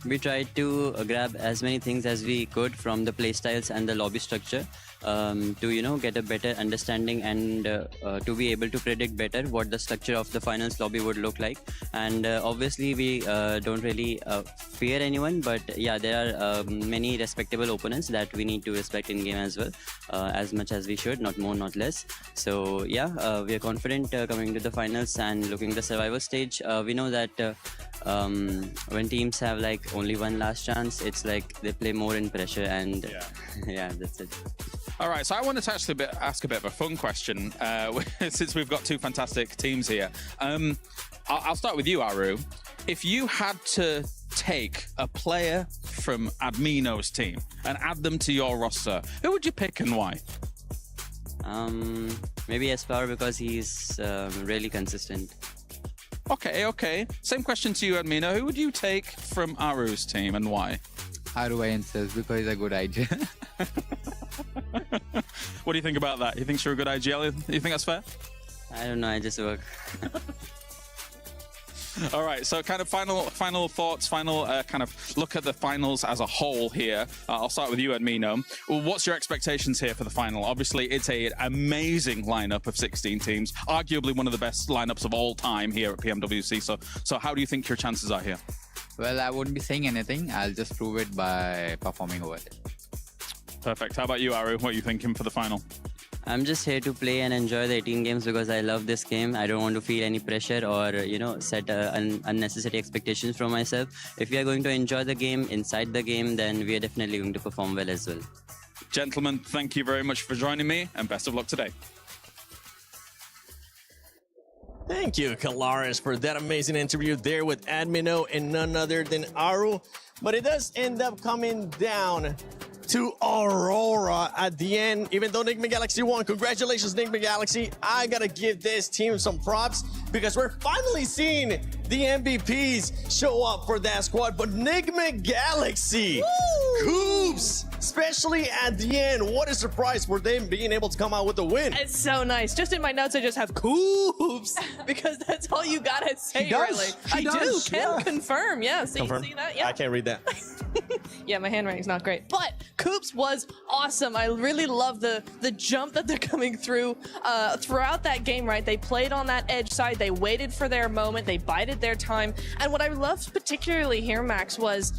We tried to grab as many things as we could from the playstyles and the lobby structure to, you know, get a better understanding and to be able to predict better what the structure of the finals lobby would look like. And obviously we don't really fear anyone, but yeah, there are many respectable opponents that we need to respect in game as well, as much as we should, not more, not less. So yeah, we are confident coming to the finals and looking at the survival stage. We know that when teams have like only one last chance, it's like they play more in pressure, and yeah, that's it. All right, so I wanted to actually ask a bit of a fun question since we've got two fantastic teams here. I'll start with you, Aru. If you had to take a player from Admino's team and add them to your roster, who would you pick and why? Maybe Espoir, because he's really consistent. Okay. Same question to you, Admino. Who would you take from Aru's team and why? Aru insists because he's a good idea. What do you think about that? You think you're a good IGL? You think that's fair? I don't know, I just work. All right, so kind of final thoughts, kind of look at the finals as a whole here. I'll start with you, Admino. Well, what's your expectations here for the final? Obviously, it's an amazing lineup of 16 teams, arguably one of the best lineups of all time here at PMWC. So how do you think your chances are here? Well, I wouldn't be saying anything. I'll just prove it by performing over it. Perfect. How about you, Aru? What are you thinking for the final? I'm just here to play and enjoy the 18 games because I love this game. I don't want to feel any pressure or, you know, set unnecessary expectations from myself. If we are going to enjoy the game, inside the game, then we are definitely going to perform well as well. Gentlemen, thank you very much for joining me, and best of luck today. Thank you, Kalaris, for that amazing interview there with Admino and none other than Aru. But it does end up coming down to Aurora at the end. Even though Enigma Galaxy won, congratulations, Enigma Galaxy. I gotta give this team some props because we're finally seeing the MVPs show up for that squad. But Enigma Galaxy, Coop, Coops, especially at the end. What a surprise for them being able to come out with a win. It's so nice. Just in my notes, I just have Coops because that's all you gotta say, He does. really. He does, do. Can confirm. Yeah. See, Confirm. see that? Yeah. I can't read that. Yeah, my handwriting's not great. But Coops was awesome. I really love the jump that they're coming through throughout that game, right? They played on that edge side. They waited for their moment. They bided their time. And what I loved particularly here, Max, was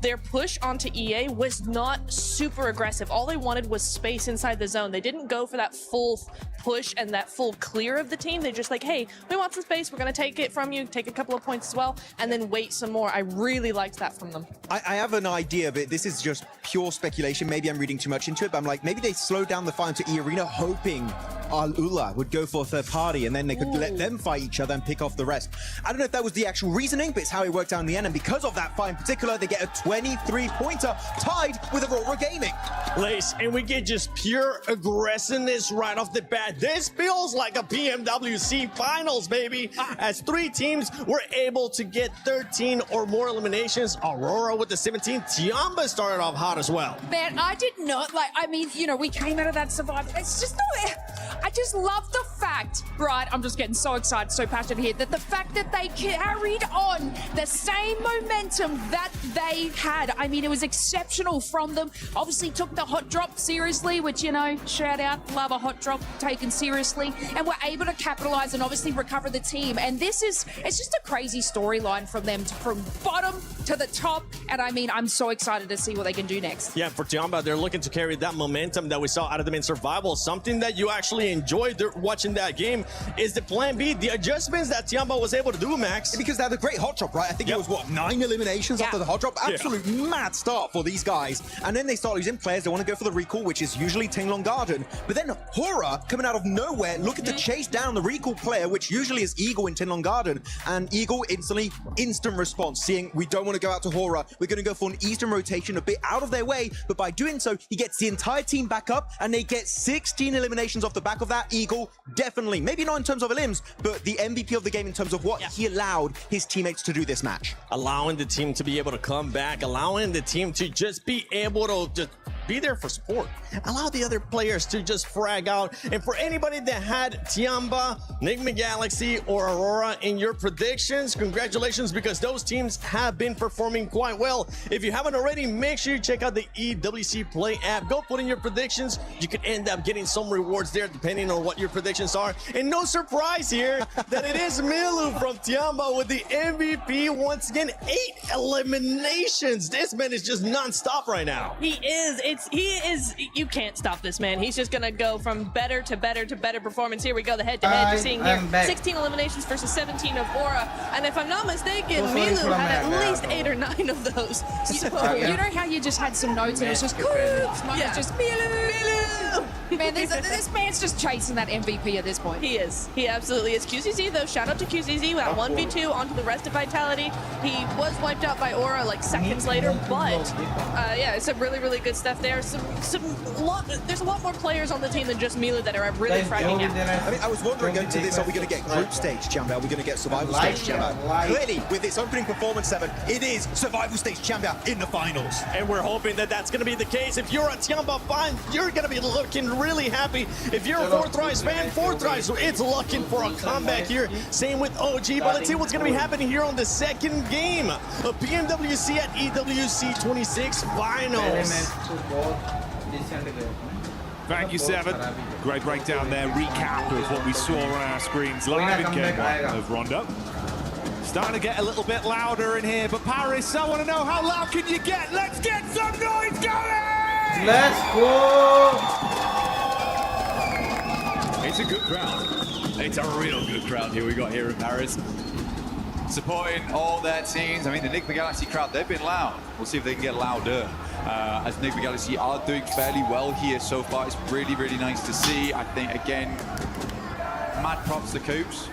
their push onto EA was not super aggressive. All they wanted was space inside the zone. They didn't go for that full push and that full clear of the team. They're just like, hey, we want some space. We're going to take it from you, take a couple of points as well, and then wait some more. I really liked that from them. I have an idea, but this is just pure speculation. Maybe I'm reading too much into it, but I'm like, maybe they slowed down the fight into E-Arena, hoping Al-Ula would go for a third party, and then they could let them fight each other and pick off the rest. I don't know if that was the actual reasoning, but it's how it worked out in the end, and because of that fight in particular, they get a 23-pointer tied with Aurora Gaming. Lace, and we get just pure aggressiveness right off the bat. This feels like a PMWC finals, baby. As 3 teams were able to get 13 or more eliminations. Aurora with the 17. Tiamba started off hot as well. Man, I did not like, I mean, you know, we came out of that survival. It's just not, I just love the fact, right? I'm just getting so excited, so passionate here, that the fact that they carried on the same momentum that they had. I mean, it was exceptional from them. Obviously took the hot drop seriously, which, you know, shout out, love a hot drop taken seriously, and were able to capitalize and obviously recover the team. And this is, it's just a crazy storyline from them, from bottom to the top. And I mean, I'm so excited to see what they can do next. Yeah, for Tiamba, they're looking to carry that momentum that we saw out of them in survival. Something that you actually enjoyed watching that game is the plan B, the adjustments that Tiamba was able to do, Max. Because they had a great hot drop, right? I think it was, what, 9 eliminations after the hot drop? Absolute mad start for these guys. And then they start losing players. They want to go for the recall, which is usually Tinglong Garden. But then Hora, coming out of nowhere, looking to chase down the recall player, which usually is Eagle in Tinglong Garden. And Eagle instantly, instant response, seeing we don't want to go out to Hora. We're going to go for an Eastern rotation, a bit out of their way. But by doing so, he gets the entire team back up, and they get 16 eliminations off the back of that. Eagle, definitely, maybe not in terms of elims, but the MVP of the game in terms of what he allowed his teammates to do this match. Allowing the team to be able to come back, allowing the team to just be able to just be there for support. Allow the other players to just frag out. And for anybody that had Tiamba, Enigma Galaxy, or Aurora in your predictions, congratulations, because those teams have been performing quite well. If you haven't already, make sure you check out the EWC Play app. Go put in your predictions. You could end up getting some rewards there depending on what your predictions are. And no surprise here that it is Milu from Tiamba with the MVP once again. 8 eliminations. This man is just non-stop right now. He is. You can't stop this man. He's just gonna go from better to better to better performance. Here we go, the head-to-head you're seeing here. 16 eliminations versus 17 of Aura. And if I'm not mistaken, Milu had at least 8 or 9 of those. So, you know how you just had some notes and it was just Coops, mine was just Milu. Man, this man's just chasing that MVP at this point. He is. He absolutely is. QZZ though, shout out to QZZ. That 1v2 onto the rest of Vitality. He was wiped out by Aura like seconds later, but yeah, some really, really good stuff there. There's a lot more players on the team than just Milu that are really fragging out. I mean, I was wondering going to this, are we going to get group stage, Chamber? Are we going to get survival stage, Chamber? Clearly, with its opening performance, 7, it is survival stage, Chamber, in the finals. And we're hoping that that's going to be the case. If you're a Tiamba fan, you're going to be looking really happy. If you're a Fourth Rise fan, Fourth Rise, it's looking for a comeback here. Same with OG, but let's see what's going to be happening here on the second game of PMWC at EWC 26 Finals. Thank you, Seven. Great breakdown there, recap of what we saw on our screens live in Game 1 of Rondo. Starting to get a little bit louder in here, but Paris, I want to know, how loud can you get? Let's get some noise going! Let's go! It's a good crowd. It's a real good crowd here we got here in Paris. Supporting all their teams. I mean, the Enigma Galaxy crowd, they've been loud. We'll see if they can get louder. As Enigma Galaxy are doing fairly well here so far. It's really, really nice to see. I think, again, mad props to Coops.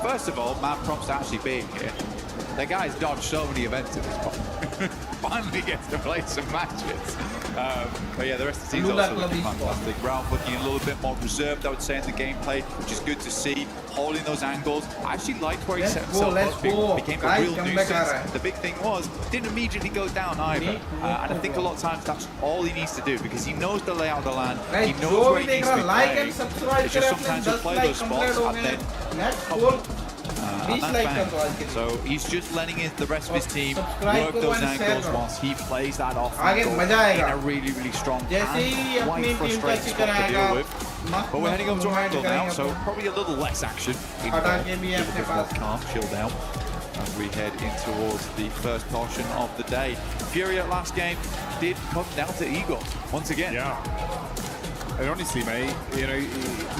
First of all, mad props to actually being here. The guy's dodged so many events at this point. Finally gets to play some matches. But yeah, the rest of the team's also looking fantastic. Round looking a little bit more reserved, I would say, in the gameplay, which is good to see. Holding those angles. I actually liked where he set himself up. Became a real nuisance. The big thing was, didn't immediately go down either. And I think a lot of times that's all he needs to do, because he knows the layout of the land. He knows where he needs to be playing. It's just sometimes he'll play those spots and then and that's fine. So he's just letting the rest of his team work those angles whilst he plays that off angle in a really, really strong and quite frustrating spot to deal with. But we're heading up to our angle now, so probably a little less action. A little bit more calm, chilled out as we head in towards the first portion of the day. Fury at last game did come down to Igor once again. Yeah. And honestly, mate, you know,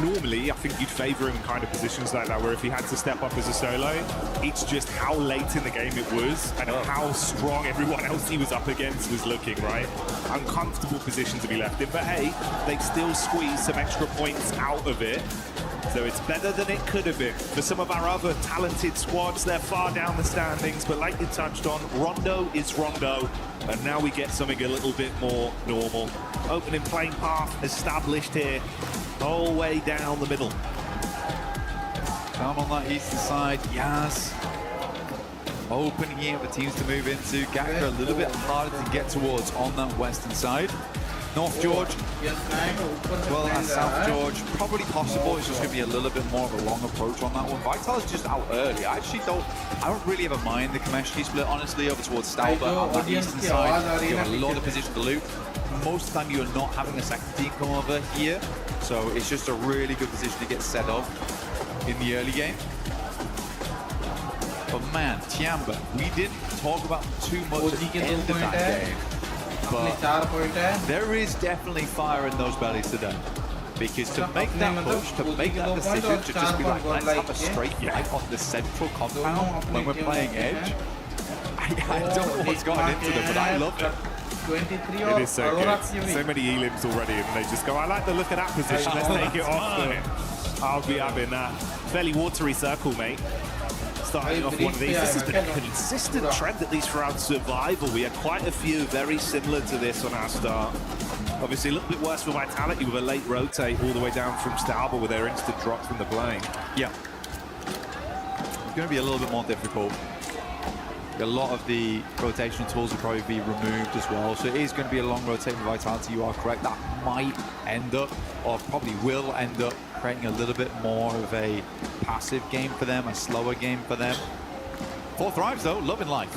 normally I think you'd favour him in kind of positions like that, where if he had to step up as a solo, it's just how late in the game it was and how strong everyone else he was up against was looking, right? Uncomfortable position to be left in, but hey, they still squeeze some extra points out of it. So it's better than it could have been. For some of our other talented squads, they're far down the standings, but like you touched on, Rondo is Rondo, and now we get something a little bit more normal. Opening playing path established here, all the way down the middle. Down on that eastern side, Yaz. Opening here for teams to move into. Gakra a little bit harder to get towards on that western side. North George, as well as South George, probably possible. It's just going to be a little bit more of a long approach on that one. Vital is just out early. I don't really ever mind the Kameshki split, honestly, over towards Stalber on that eastern side. You have a lot of position to loot. Most of the time you're not having a second team come over here, so it's just a really good position to get set up in the early game. But man, Tiamba, we didn't talk about too much at the end of that game. But there is definitely fire in those bellies today. Because to make that push, to make that decision, to just be like, let's have a straight fight on the central compound when we're playing Edge, I don't know what's gotten into them, but I love it. It is so good. So many elims already, and they just go, I like the look of that position, let's take it off. I'll be having that. Fairly watery circle, mate. Starting off one of these. This has been a consistent trend, at least throughout Survival. We had quite a few very similar to this on our start. Obviously a little bit worse for Vitality with a late rotate all the way down from Stalber with their instant drop from the plane. Yeah. It's going to be a little bit more difficult. A lot of the rotational tools will probably be removed as well, so it is going to be a long rotate for Vitality. You are correct. That might end up, or probably will end up, creating a little bit more of a passive game for them, a slower game for them. 4 Thrives though, loving life.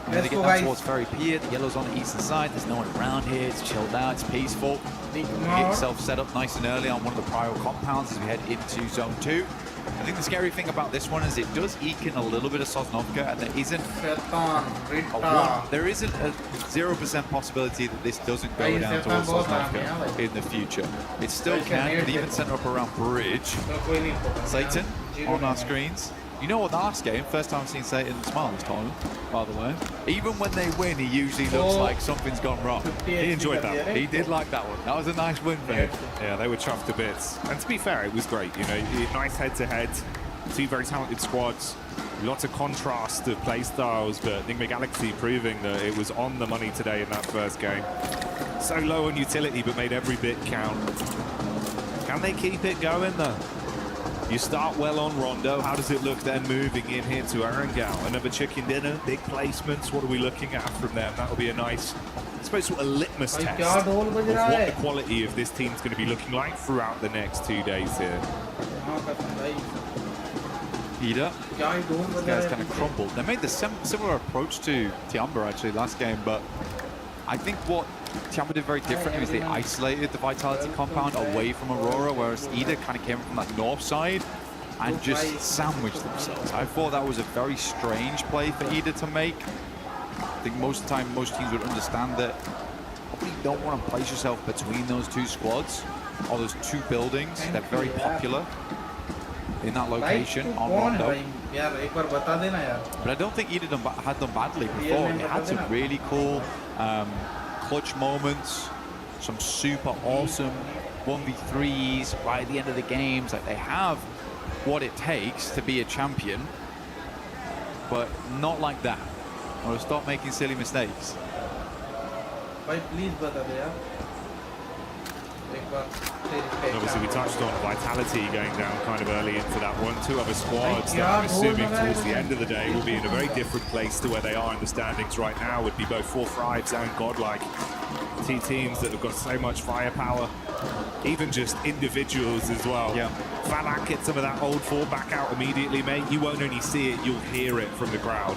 And then they get down towards Ferry Pier. The yellow's on the eastern side. There's no one around here. It's chilled out. It's peaceful. You get yourself set up nice and early on one of the prior compounds as we head into Zone 2. I think the scary thing about this one is it does eke in a little bit of Sosnovka, and there isn't a 0% possibility that this doesn't go down towards Sosnovka in the future. It still can, but even set up around Bridge. Satan on our screens. You know what, the last game, first time I've seen Satan smile this tournament, by the way. Even when they win, he usually looks like something's gone wrong. He enjoyed that. He did like that one. That was a nice win for him. Yeah, they were chuffed to bits. And to be fair, it was great. You know, nice head-to-head. 2 very talented squads. Lots of contrast of play styles, but Nigma Galaxy proving that it was on the money today in that first game. So low on utility, but made every bit count. Can they keep it going, though? You start well on Rondo. How does it look then moving in here to Arangao? Another chicken dinner, big placements. What are we looking at from them? That'll be a nice, I suppose, sort of litmus test of what the quality of this team's going to be looking like throughout the next 2 days here. Ida, these guys kind of crumbled. They made the similar approach to Tiamba actually last game, but I think what Tiamba did very differently is they isolated the Vitality compound away from Aurora, whereas Ida kind of came from that north side and just sandwiched themselves. I thought that was a very strange play for Ida to make. I think most of the time, most teams would understand that probably don't want to place yourself between those 2 squads or those 2 buildings. They're very popular in that location on Rondo. But I don't think Ida had done badly before. They had some really cool clutch moments, some super awesome 1v3s right at the end of the games. Like, they have what it takes to be a champion. but not like that. Or stop making silly mistakes. भाई please बता दे यार एक बार Obviously, we touched on Vitality going down kind of early into that one. Two other squads that I'm assuming towards the end of the day will be in a very different place to where they are in the standings right now, would be both 4-5s and Godlike. Two teams that have got so much firepower, even just individuals as well. Yeah. Falak gets some of that old 4 back out immediately, mate. You won't only see it, you'll hear it from the crowd.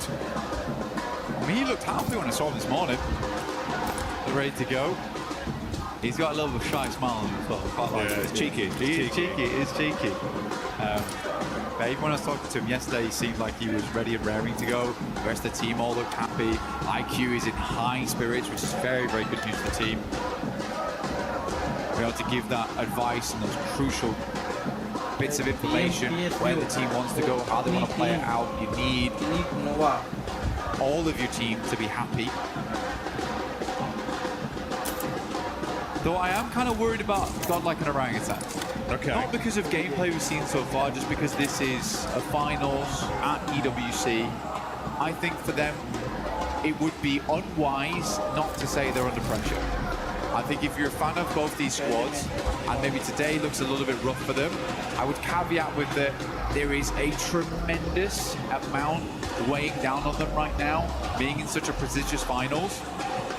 I mean, he looked happy when I saw him this morning. Ready to go. He's got a little bit of a shy smile on him as well. Quite like it's cheeky. It's cheeky. But even when I was talking to him yesterday, he seemed like he was ready and raring to go. The rest of the team all looked happy. IQ is in high spirits, which is very, very good news for the team. Be able to give that advice and those crucial bits of information, where the team wants to go, how they want to play it out. You need all of your team to be happy. Though I am kind of worried about Godlike and Orangutan. Okay. Not because of gameplay we've seen so far, just because this is a finals at EWC. I think for them, it would be unwise not to say they're under pressure. I think if you're a fan of both these squads, and maybe today looks a little bit rough for them, I would caveat with that there is a tremendous amount weighing down on them right now, being in such a prestigious finals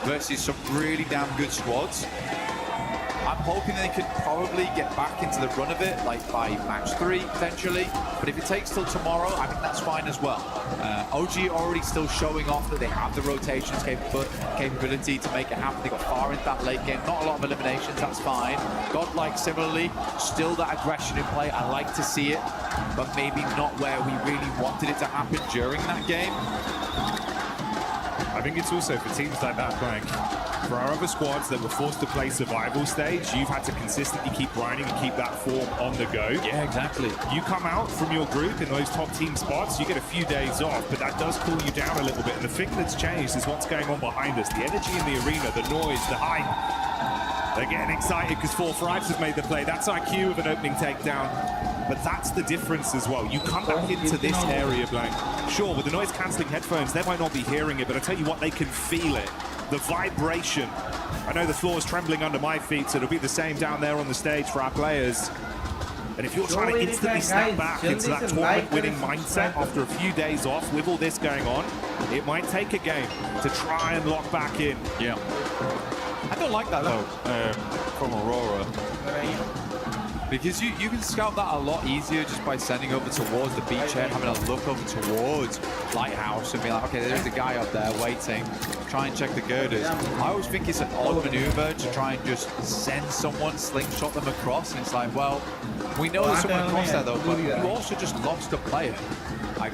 versus some really damn good squads. I'm hoping they could probably get back into the run of it, like by match 3 potentially. But if it takes till tomorrow, I think that's fine as well. OG already still showing off that they have the rotations capability to make it happen. They got far into that late game. Not a lot of eliminations, that's fine. Godlike similarly, still that aggression in play. I like to see it, but maybe not where we really wanted it to happen during that game. I think it's also for teams like that, Blank. For our other squads that were forced to play survival stage, you've had to consistently keep grinding and keep that form on the go. Yeah, exactly. You come out from your group in those top team spots, you get a few days off, but that does cool you down a little bit. And the thing that's changed is what's going on behind us. The energy in the arena, the noise, the hype. They're getting excited because 4-5s have made the play. That's IQ with an opening takedown. But that's the difference as well. You come back into this area, Blank. Sure, with the noise-cancelling headphones, they might not be hearing it, but I tell you what, they can feel it. The vibration. I know the floor is trembling under my feet, so it'll be the same down there on the stage for our players. And if you're trying to instantly snap back into that tournament-winning mindset after a few days off with all this going on, it might take a game to try and lock back in. Yeah. I don't like that, though, from Aurora. Because you can scout that a lot easier just by sending over towards the beachhead, having a look over towards Lighthouse and being like, okay, there's a guy up there waiting, try and check the girders. I always think it's an odd maneuver to try and just send someone, slingshot them across, and it's like, well, we know there's someone across there though, but you also just lost a player. Like,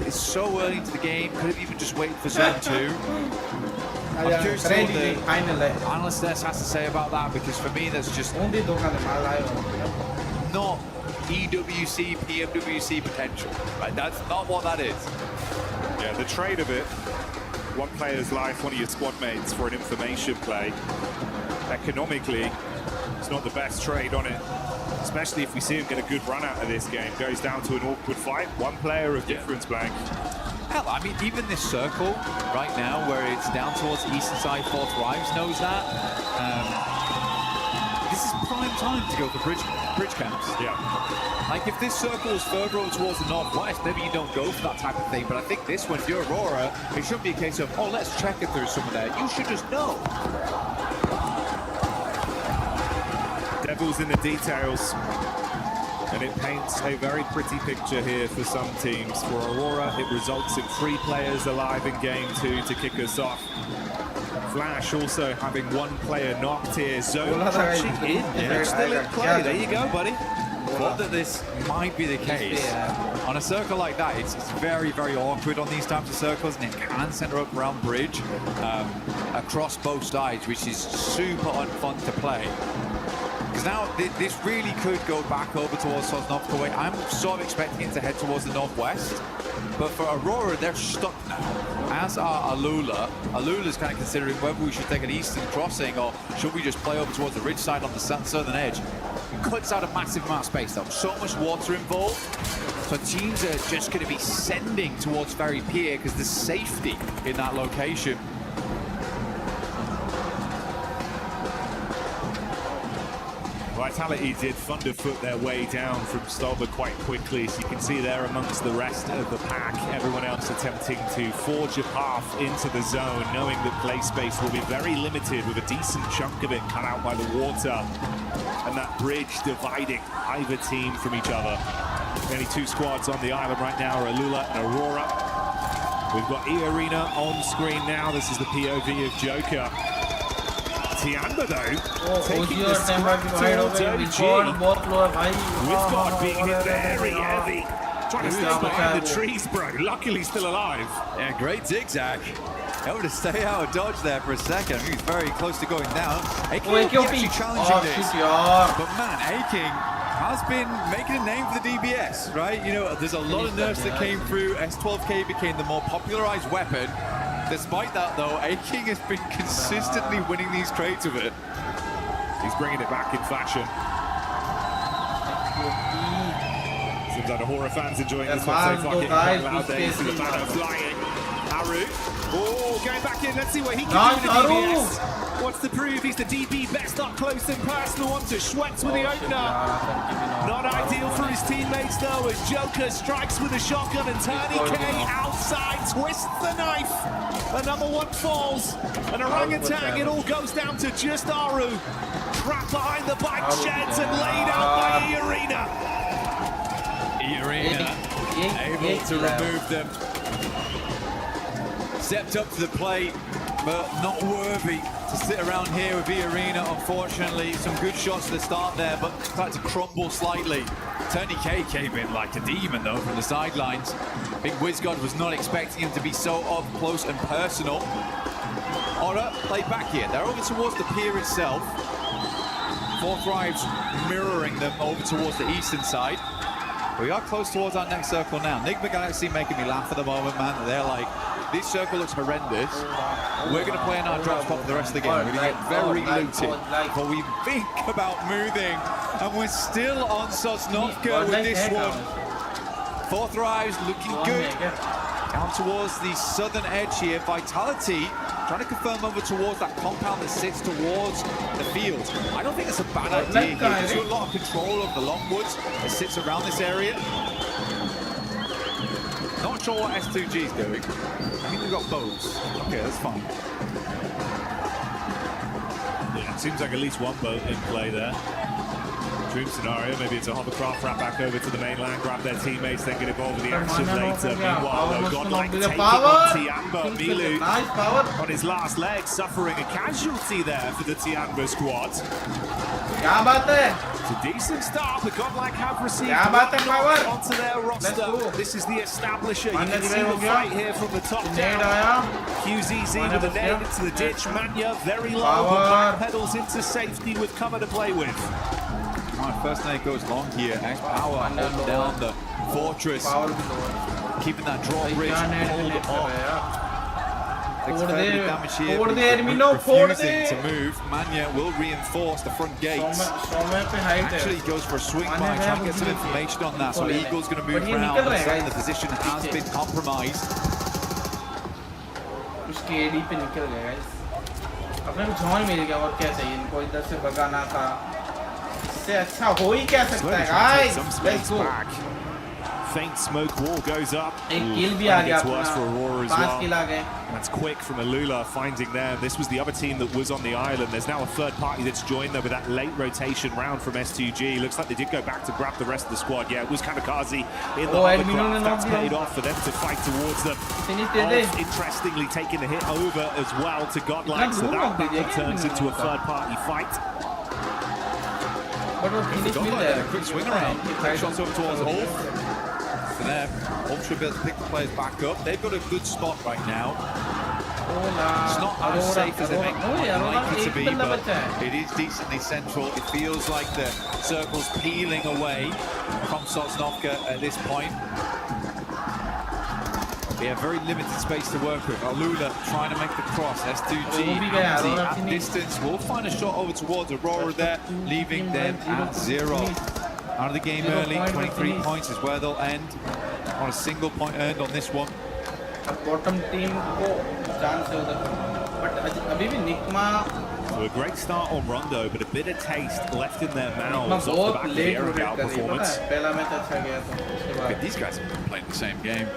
it's so early into the game, could have even just waited for zone 2. I'm curious to know what the analyst has to say about that, because for me that's just not EWC, Pmwc potential. Right? That's not what that is. Yeah, the trade of it, one player's life, one of your squad mates for an information play, economically, it's not the best trade on it. Especially if we see him get a good run out of this game. Goes down to an awkward fight. One player of difference, Blank. Hell, I mean, even this circle right now, where it's down towards the eastern side, 4-5s knows that. This is prime time to go for bridge camps. Yeah. Like, if this circle is further over towards the northwest, maybe you don't go for that type of thing. But I think this one, if you're Aurora, it shouldn't be a case of, oh, let's check if there's someone there. You should just know. Devil's in the details. And it paints a very pretty picture here for some teams. For Aurora, it results in 3 players alive in game 2 to kick us off. Flash also having 1 player knocked here. Zone crashing in. Yeah. Still in play. There you go, buddy. Thought that this might be the case. On a circle like that, it's very, very awkward on these types of circles, and it can center up around bridge across both sides, which is super unfun to play. Because now this really could go back over towards Sosnovka way. I'm sort of expecting it to head towards the northwest. But for Aurora, they're stuck now. As are Alula. Alula's kind of considering whether we should take an eastern crossing or should we just play over towards the ridge side on the southern edge. cuts out a massive amount of space though. So much water involved. So teams are just going to be sending towards Ferry Pier because there's safety in that location. Vitality did thunderfoot their way down from Stolber quite quickly, so you can see there amongst the rest of the pack, everyone else attempting to forge a path into the zone, knowing that play space will be very limited with a decent chunk of it cut out by the water and that bridge dividing either team from each other. Only two squads on the island right now are Alula and Aurora. We've got E-Arena on screen now. This is the POV of Joker. Tianba though, taking the scrap towards OG. With God being hit very heavy. Trying to stay behind the trees, bro. Luckily still alive. Yeah, great zigzag. Able to stay out of dodge there for a second. He's very close to going down. Aking will be actually challenging this. But man, Aking has been making a name for the DBS, right? You know, there's a lot of nerfs that came through. S12K became the more popularized weapon. Despite that, though, Aking has been consistently winning these crates with it. He's bringing it back in fashion. Seems like the horror fans enjoying this one so far. Getting quite loud there. You see the banner flying. Aru. Oh, going back in. Let's see what he can do with the DBS. What's to prove? He's the DB best up close and personal onto Schweitz with the opener. Not ideal for his teammates though, as Joker strikes with a shotgun and Turney K outside twists the knife. Another one falls. An orangutan, it all goes down to just Aru. Trapped behind the bike sheds and laid out by E-Arena. E-Arena able to remove them. Stepped up to the plate, but not worthy to sit around here with E-Arena, unfortunately. Some good shots at the start there, but started to crumble slightly. Turney K came in like a demon, though, from the sidelines. Big WizGod was not expecting him to be so up close and personal. Aura played back here. They're over towards the pier itself. Four Thrives mirroring them over towards the eastern side. We are close towards our next circle now. Nigma Galaxy making me laugh at the moment, man. They're like, this circle looks horrendous. We're going to play in our drop spot for the rest of the game. We're going to get very looted. But we think about moving. And we're still on Sosnovka with this one. Four Thrives looking good. Down towards the southern edge here. Vitality trying to confirm over towards that compound that sits towards the field. I don't think it's a bad idea here. There's a lot of control of the Longwoods that sits around this area. Not sure what S2G is doing. I think they've got boats. Okay, that's fine. Yeah, it seems like at least one boat in play there. Dream scenario, maybe it's a hovercraft wrap back over to the mainland, grab their teammates, then get involved with the action later. Meanwhile, though, Godlike taking on Tianba. Milu on his last leg, suffering a casualty there for the Tianba squad. It's a decent start, but Godlike have received onto their roster. This is the establisher. You can see the fight here from the top down. QZZ with a nail into the ditch. Manya very low, but back pedals into safety with cover to play with. Right, first nade goes long here. Power on down the fortress. Keeping that draw bridge pulled up. Damage here, refusing to move. Manya will reinforce the front gates. Actually goes for a swing by, trying to get some information on that. So Eagle's going to move around, and the position has been compromised. Let's go. Faint smoke wall goes up. It's worse for Aurora as well. That's quick from Alula finding them. This was the other team that was on the island. There's now a third party that's joined them with that late rotation round from S2G. Looks like they did go back to grab the rest of the squad. Yeah, it was Kamikaze in the hovercraft. That's paid off for them to fight towards them. Interestingly, taking the hit over as well to Godlike. So that battle turns into a third party fight. A quick swing around. Take shots over towards Ulf. For them, Ulf should be able to pick the players back up. They've got a good spot right now. It's not as safe as they make it likely to be, but it is decently central. It feels like the circle's peeling away from Sosnovka at this point. Yeah, very limited space to work with. Alula trying to make the cross. S2G at distance. Will find a shot over towards Aurora there, leaving them at 0. Out of the game early, 23 points is where they'll end. On a single point earned on this one. Bottom team को chance है उधर, but अभी भी निकमा. So a great start on Rondo, but a bit of taste left in their mouths off the back of the Arrow performance. These guys have been playing the same game.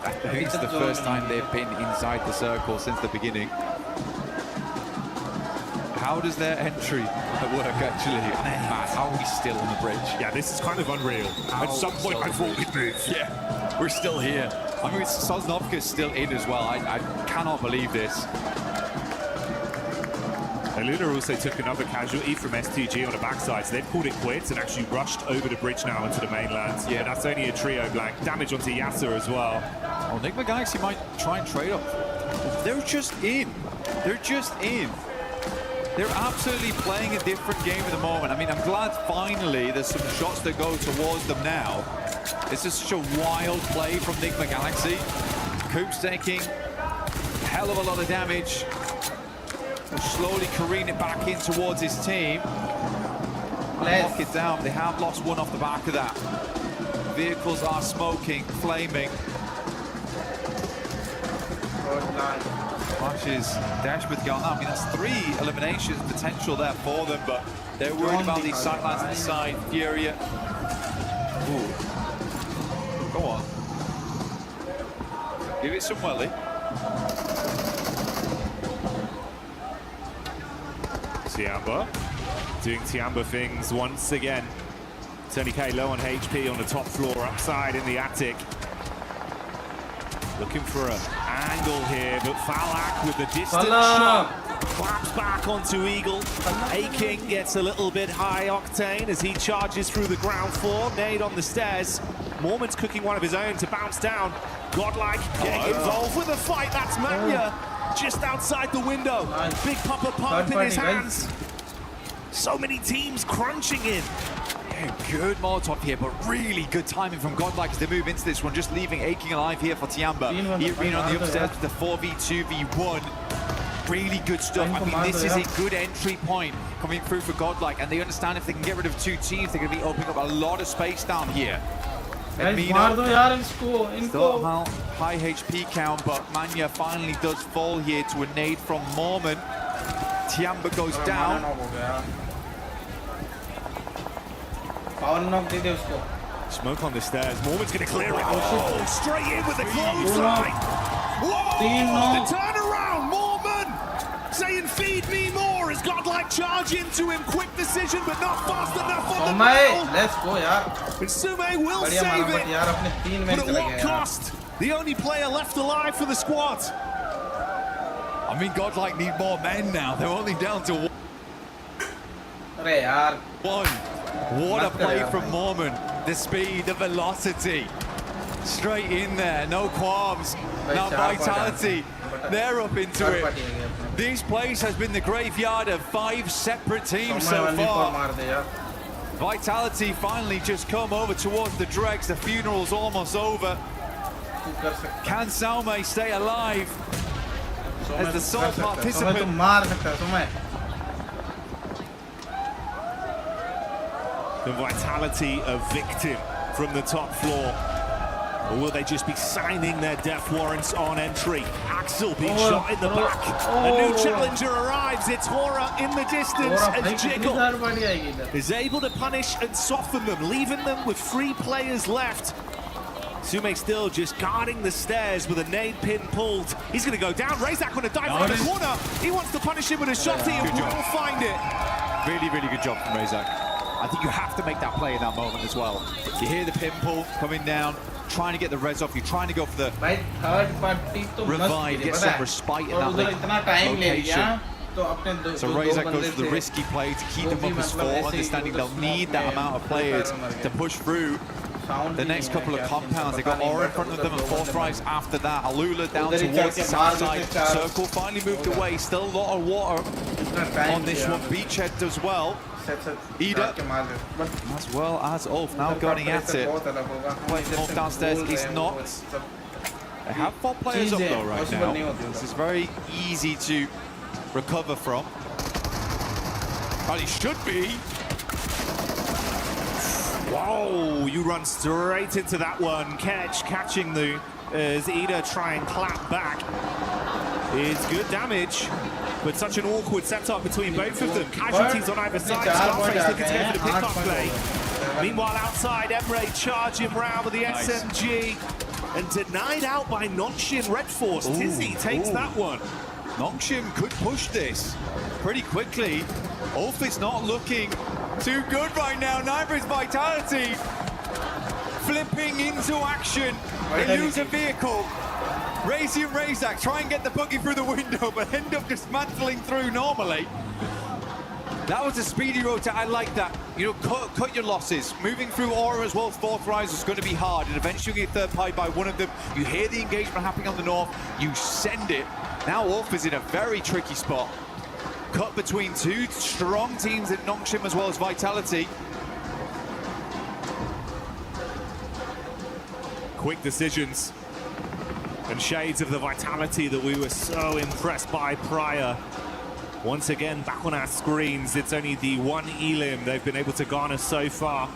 I think it's the first time they've been inside the circle since the beginning. How does their entry work, actually? Matt, how are we still on the bridge? Yeah, this is kind of unreal. At some point, I thought we'd move. Yeah, we're still here. I mean, Sosnovka's still in as well. I cannot believe this. Luna also took another casualty from S2G on the backside, so they've called it quits and actually rushed over the bridge now into the mainland. Yeah, but that's only a trio blank. Damage onto Yasser as well. Well, Enigma Galaxy might try and trade up. They're just in. They're just in. They're absolutely playing a different game at the moment. I mean, I'm glad finally there's some shots that go towards them now. This is such a wild play from Enigma Galaxy. Coop's taking a hell of a lot of damage. Slowly careen it back in towards his team. Lock it down. They have lost one off the back of that. Vehicles are smoking, flaming. Flashes dash with Gal. I mean, that's 3 eliminations potential there for them, but they're worried about these sidelines to the side. Furia. Ooh. Go on. Give it some welly. Tiamba doing Tiamba things once again. Tony K low on HP on the top floor, upside in the attic. Looking for an angle here, but Falak with the distance shot. Claps back onto Eagle. A-King gets a little bit high octane as he charges through the ground floor. Nade on the stairs. Mormon's cooking one of his own to bounce down. Godlike getting involved with the fight. That's Manya. Just outside the window. Big Papa pump in his hands. So many teams crunching in. Yeah, good Molotov here, but really good timing from Godlike as they move into this one, just leaving A-King alive here for Tiamba. Irina on the upstairs with the 4v2v1. Really good stuff. I mean, this is a good entry point coming through for Godlike, and they understand if they can get rid of 2 teams, they're going to be opening up a lot of space down here. Still high HP count, but Manya finally does fall here to a nade from Mormon. Tiamba goes down. Smoke on the stairs. Mormon's going to clear it. Oh, straight in with the clothesline. Whoa! The turnaround. Mormon saying, "Feed me more." As Godlike charge into him. Quick decision, but not fast enough on the bell. Let's go, yaar. But Sume will save it. But at what cost? The only player left alive for the squad. I mean, Godlike need more men now. They're only down to 1. What a play from Mormon. The speed, the velocity. Straight in there, no qualms. Now Vitality, they're up into it. This place has been the graveyard of 5 separate teams so far. Vitality finally just come over towards the dregs. The funeral's almost over. Can Saume stay alive as the sole participant? The Vitality a victim from the top floor. Or will they just be signing their death warrants on entry? Axel being shot in the back. A new challenger arrives. It's Hora in the distance as Jiggle is able to punish and soften them, leaving them with 3 players left. Sume still just guarding the stairs with a nade pin pulled. He's going to go down. Razak going to dive around the corner. He wants to punish him with a shotty and will find it. Really, really good job from Razak. I think you have to make that play in that moment as well. You hear the pin pull coming down, trying to get the res off. You're trying to go for the revive, get some respite in that location. So Razak goes for the risky play to keep them up as 4, understanding they'll need that amount of players to push through the next couple of compounds. They got Aura in front of them and 4 tries after that. Alula down towards the south side. Circle finally moved away. Still a lot of water on this one. Beachhead does well. Ida, as well as Ulf, now going at it. Playing Ulf downstairs is not. They have 4 players up though right now. This is very easy to recover from. Well, he should be. Whoa, you run straight into that one. Catching the as Ida try and clap back. It's good damage, but such an awkward setup between both of them. Casualties on either side. Scarface looking to go for the pickup play. Meanwhile, outside, Emre charging round with the SMG and denied out by Nongshim Red Force. Tizzy takes that one. Nongshim could push this pretty quickly. Ulf is not looking too good right now. Neither is Vitality. Flipping into action. They lose a vehicle. Razy and Razak try and get the buggy through the window, but end up dismantling through normally. That was a speedy rotate. I like that. You know, cut your losses. Moving through Aura as well as 4th Rise is going to be hard, and eventually you get third pied by one of them. You hear the engagement happening on the north, you send it. Now Ulf is in a very tricky spot. Cut between 2 strong teams in Nongshim as well as Vitality. Quick decisions and shades of the Vitality that we were so impressed by prior. Once again, back on our screens, it's only the 1 elim they've been able to garner so far.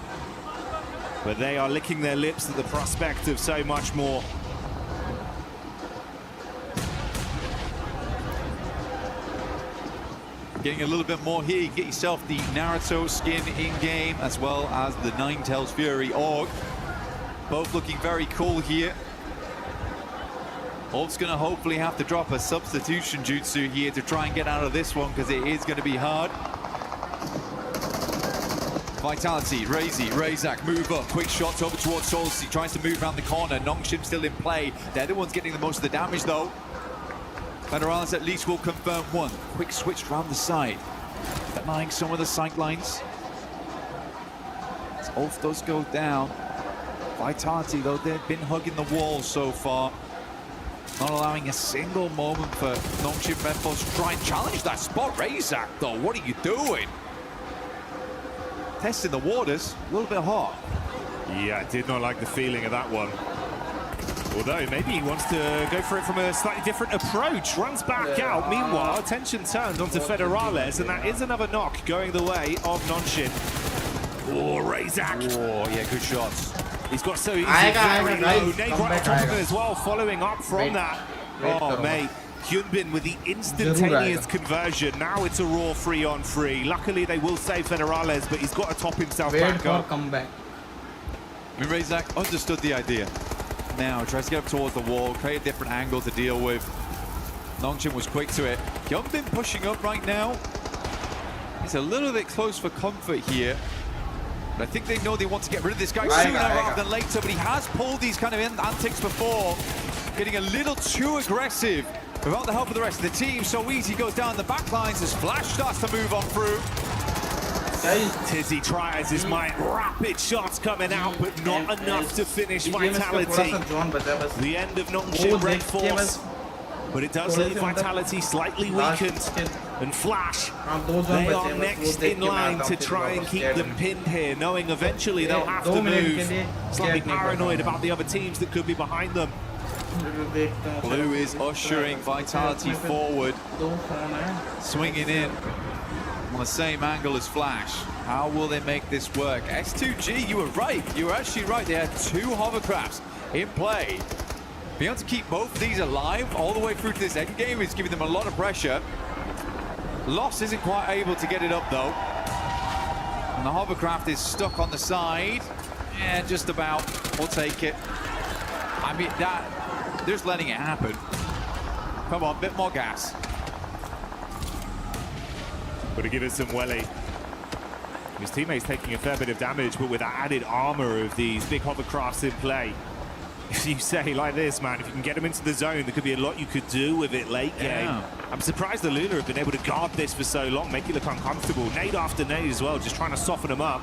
But they are licking their lips at the prospect of so much more. Getting a little bit more here, you get yourself the Naruto skin in-game, as well as the Ninetales Fury Org. Both looking very cool here. Ulf's going to hopefully have to drop a substitution jutsu here to try and get out of this one, because it is going to be hard. Vitality, Razy, Razak move up, quick shots over towards Souls. He tries to move around the corner. Nongshim still in play. They're the ones getting the most of the damage though. Federales at least will confirm one. Quick switch around the side, denying some of the sight lines. As Ulf does go down. Vitality though, they've been hugging the wall so far. Not allowing a single moment for Nongshim Red Force to try and challenge that spot. Razak though, what are you doing? Testing the waters, a little bit hot. Yeah, I did not like the feeling of that one. Although maybe he wants to go for it from a slightly different approach. Runs back out. Meanwhile, attention turned onto Federales, and that is another knock going the way of Nongshim. Oh, Razak. Oh, yeah, good shots. He's got so easy, very low. Nate right on top of him as well, following up from that. Oh, mate. Hyunbin with the instantaneous conversion. Now it's a raw 3-on-3. Luckily, they will save Federales, but he's got to top himself back up. Comeback. I mean, Razak understood the idea. Now tries to get up towards the wall, create a different angle to deal with. Nongshim was quick to it. Hyunbin pushing up right now. He's a little bit close for comfort here. But I think they know they want to get rid of this guy sooner rather than later, but he has pulled these kind of antics before. Getting a little too aggressive without the help of the rest of the team. So easy goes down the back lines as Flash starts to move on through. Tizzy tries his might. Rapid shots coming out, but not enough to finish Vitality. The end of Nongshim Red Force. But it does leave Vitality slightly weakened. And Flash, they are next in line to try and keep them pinned here, knowing eventually they'll have to move. Slightly paranoid about the other teams that could be behind them. Blue is ushering Vitality forward. Swinging in on the same angle as Flash. How will they make this work? S2G, you were right. You were actually right. They had 2 hovercrafts in play. Being able to keep both of these alive all the way through to this end game is giving them a lot of pressure. Loss isn't quite able to get it up though. And the hovercraft is stuck on the side. Yeah, just about. We'll take it. I mean, that, they're just letting it happen. Come on, bit more gas. Got to give it some welly. His teammate's taking a fair bit of damage, but with that added armor of these big hovercrafts in play. If you say like this, man, if you can get them into the zone, there could be a lot you could do with it late game. I'm surprised the Luna have been able to guard this for so long, make it look uncomfortable. Nade after nade as well, just trying to soften them up.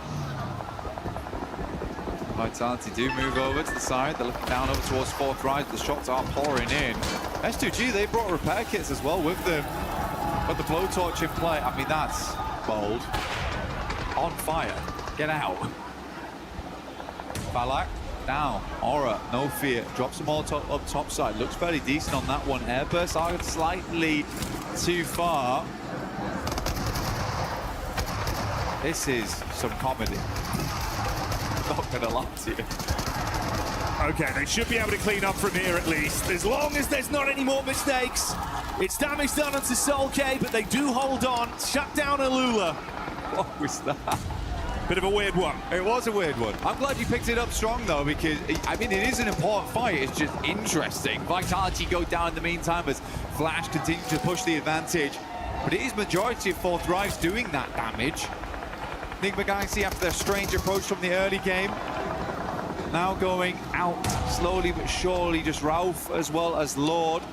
Vitality do move over to the side. They're looking down over towards 4th Rise. The shots are pouring in. S2G, they brought repair kits as well with them. But the blowtorch in play, I mean, that's bold. On fire. Get out. Balak Now, Aura, no fear, drops them all up top side. Looks fairly decent on that one. Airburst are slightly too far. This is some comedy. Not gonna lie to you. Okay, they should be able to clean up from here at least, as long as there's not any more mistakes. It's damage done onto Solkay, but they do hold on. Shut down Alula. What was that? Bit of a weird one. It was a weird one. I'm glad you picked it up strong, though, because, I mean, it is an important fight. It's just interesting. Vitality go down in the meantime as Flash continues to push the advantage. But it is majority of Fourth Rise doing that damage. Enigma Galaxy, after their strange approach from the early game, now going out slowly but surely, just Ralph as well as Lord.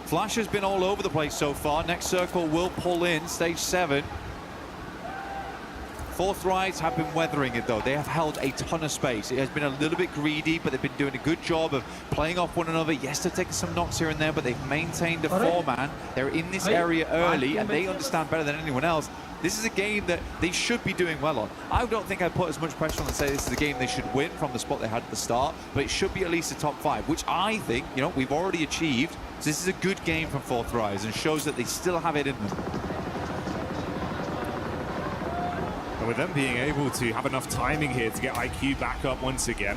Flash has been all over the place so far. Next circle will pull in, stage 7. Fourth Rise have been weathering it, though. They have held a ton of space. It has been a little bit greedy, but they've been doing a good job of playing off one another. Yes, they're taking some knocks here and there, but they've maintained a 4-man. They're in this area early, and they understand better than anyone else. This is a game that they should be doing well on. I don't think I'd put as much pressure on and say this is a game they should win from the spot they had at the start, but it should be at least a top 5, which I think, you know, we've already achieved. So this is a good game from Fourth Rise and shows that they still have it in them. And with them being able to have enough timing here to get IQ back up once again,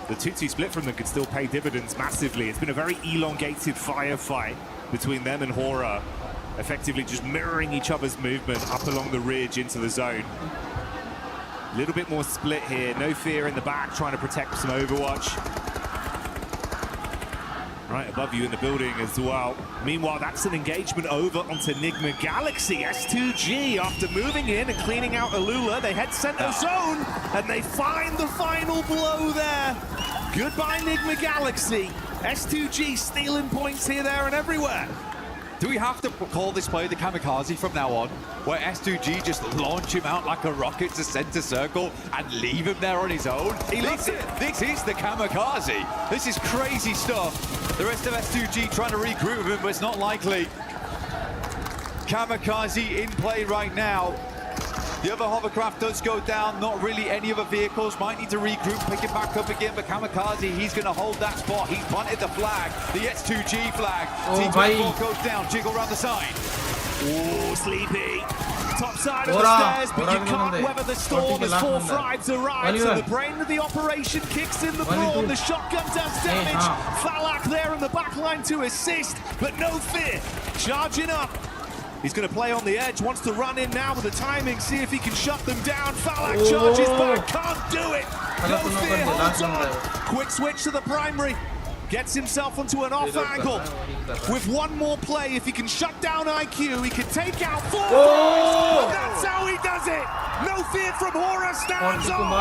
the 2-2 split from them could still pay dividends massively. It's been a very elongated firefight between them and Hora, effectively just mirroring each other's movement up along the ridge into the zone. A little bit more split here. No fear in the back, trying to protect some Overwatch. Right above you in the building as well. Meanwhile, that's an engagement over onto Enigma Galaxy. S2G, after moving in and cleaning out Alula, they head center zone, and they find the final blow there. Goodbye, Enigma Galaxy. S2G stealing points here, there, and everywhere. Do we have to call this play the kamikaze from now on, where S2G just launch him out like a rocket to center circle and leave him there on his own? This is the kamikaze. This is crazy stuff. The rest of S2G trying to regroup with him, but it's not likely. Kamikaze in play right now. The other hovercraft does go down, not really any other vehicles. Might need to regroup, pick it back up again, but Kamikaze, he's going to hold that spot. He's planted the flag, the S2G flag. T24 goes down, jiggle around the side. Oh, Sleepy. Top side of the stairs, but you can't weather the storm as Fourth Rise arrives, and the brain of the operation kicks in the brawn. The shotgun does damage. Falak there in the back line to assist, but no fear. Charging up. He's going to play on the edge, wants to run in now with the timing, see if he can shut them down. Falak charges back, can't do it. No fear, holds on. Quick switch to the primary. Gets himself onto an off angle. With one more play, if he can shut down IQ, he can take out Fourth Rise. That's how he does it. No fear from Hora, stands on.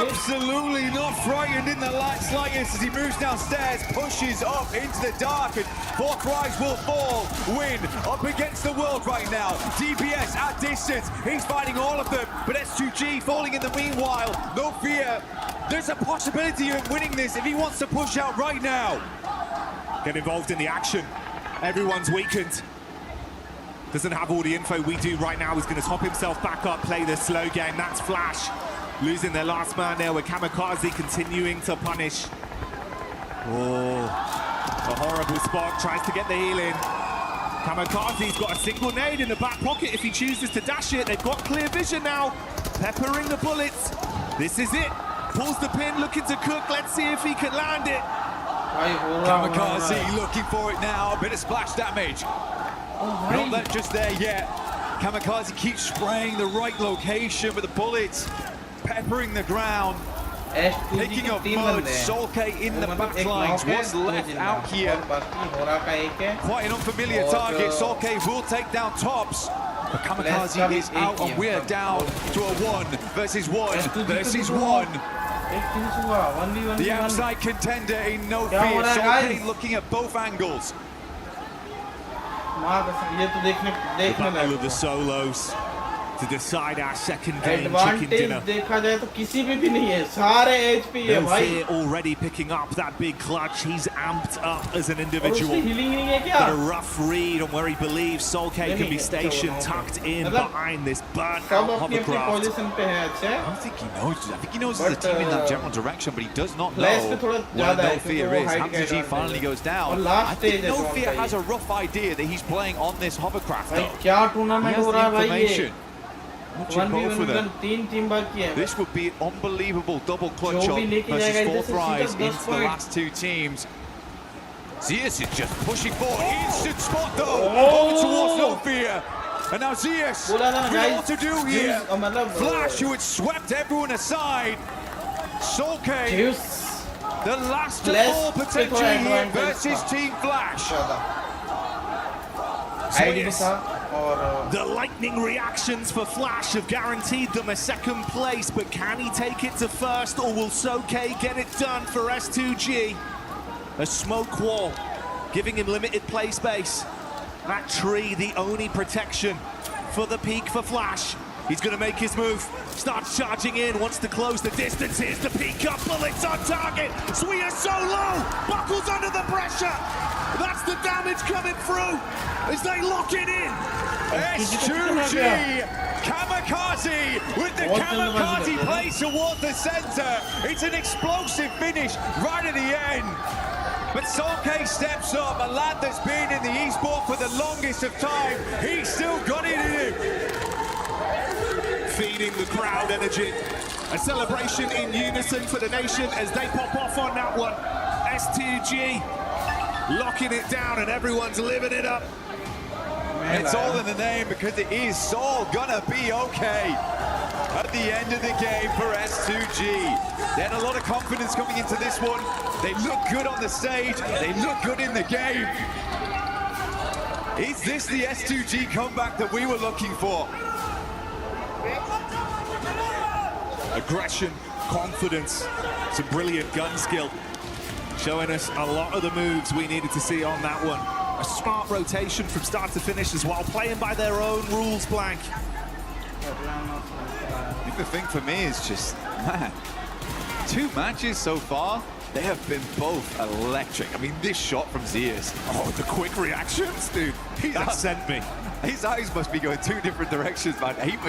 Absolutely not frightened in the slightest as he moves downstairs, pushes up into the dark, and Fourth Rise will fall. Win up against the world right now. DPS at distance, he's fighting all of them, but S2G falling in the meanwhile. No fear. There's a possibility of winning this if he wants to push out right now. Get involved in the action. Everyone's weakened. Doesn't have all the info we do right now. He's going to top himself back up, play the slow game. That's Flash. Losing their last man there with Kamikaze continuing to punish. Oh, a horrible spot. Tries to get the heal in. Kamikaze's got a single nade in the back pocket if he chooses to dash it. They've got clear vision now. Peppering the bullets. This is it. Pulls the pin, looking to cook. Let's see if he can land it. Kamikaze looking for it now. A bit of splash damage. Not that just there yet. Kamikaze keeps spraying the right location with the bullets, peppering the ground, picking up mud. Solkay in the back lines. What's left out here? Quite an unfamiliar target. Solkay will take down tops. But Kamikaze is out, and we're down to a 1 versus 1 versus 1. The outside contender in no fear. Solkay looking at both angles. The battle of the solos. to decide our second game chicken advantage dinner. देखा जाए तो किसी पे भी नहीं है, सारे as पे है No भाई। Fear already picking up that big clutch. He's amped up as an और individual. उसकी healing नहीं है क्या? Got a rough read on where he believes Soul K can be stationed, tucked in behind this burnt सब out अपनी अपनी hovercraft. Position पे है अच्छे। I don't think he knows. I think he knows there's a team in that general direction, but he does not know Flash पे थोड़ा where ज़्यादा है, No क्योंकि Fear वो is. height Hamza का G advantage finally है। goes down. और last I think stage है No John Fear का has ये। a rough idea that he's playing on this hovercraft. भाई Though. क्या He टूर्नामेंट has हो the रहा है भाई ये? information. Watching both of them. 1v1 तीन बाकी है। This would be an unbelievable double clutch जो up भी लेके versus जाएगा इधर fourth से rise सीधा 10 into the point। last two teams. Zeus is just pushing forward. Instant spot though. Over towards No Fear. And now Zeus with all to do here. Flash, who had swept everyone aside. Soul K, the last of all potential here versus Team Flash. So yes, the lightning reactions for Flash have guaranteed them a second place, but can he take it to first, or will Soul K get it done for S2G? A smoke wall, giving him limited play space. That tree, the only protection for the peak for Flash. He's going to make his move. Starts charging in, wants to close the distance. Here's the peak up, bullets on target. Sweet is so low, buckles under the pressure. That's the damage coming through as they lock it in. S2G Kamikaze with the Kamikaze play towards the center. It's an explosive finish right at the end. But Soul K steps up, a lad that's been in the esport for the longest of time. He's still got it in him. Feeding the crowd energy. A celebration in unison for the nation as they pop off on that one. S2G locking it down and everyone's living it up. It's all in the name because it is all gonna be okay at the end of the game for S2G. They had a lot of confidence coming into this one. They look good on the stage. They look good in the game. Is this the S2G comeback that we were looking for? Aggression, confidence, some brilliant gun skill. Showing us a lot of the moves we needed to see on that one. A smart rotation from start to finish as well, playing by their own rules, Blank. I think the thing for me is just, man, 2 matches so far, they have been both electric. I mean, this shot from Zeus. Oh, the quick reactions, dude. That sent me. His eyes must be going 2 different directions, man. He'd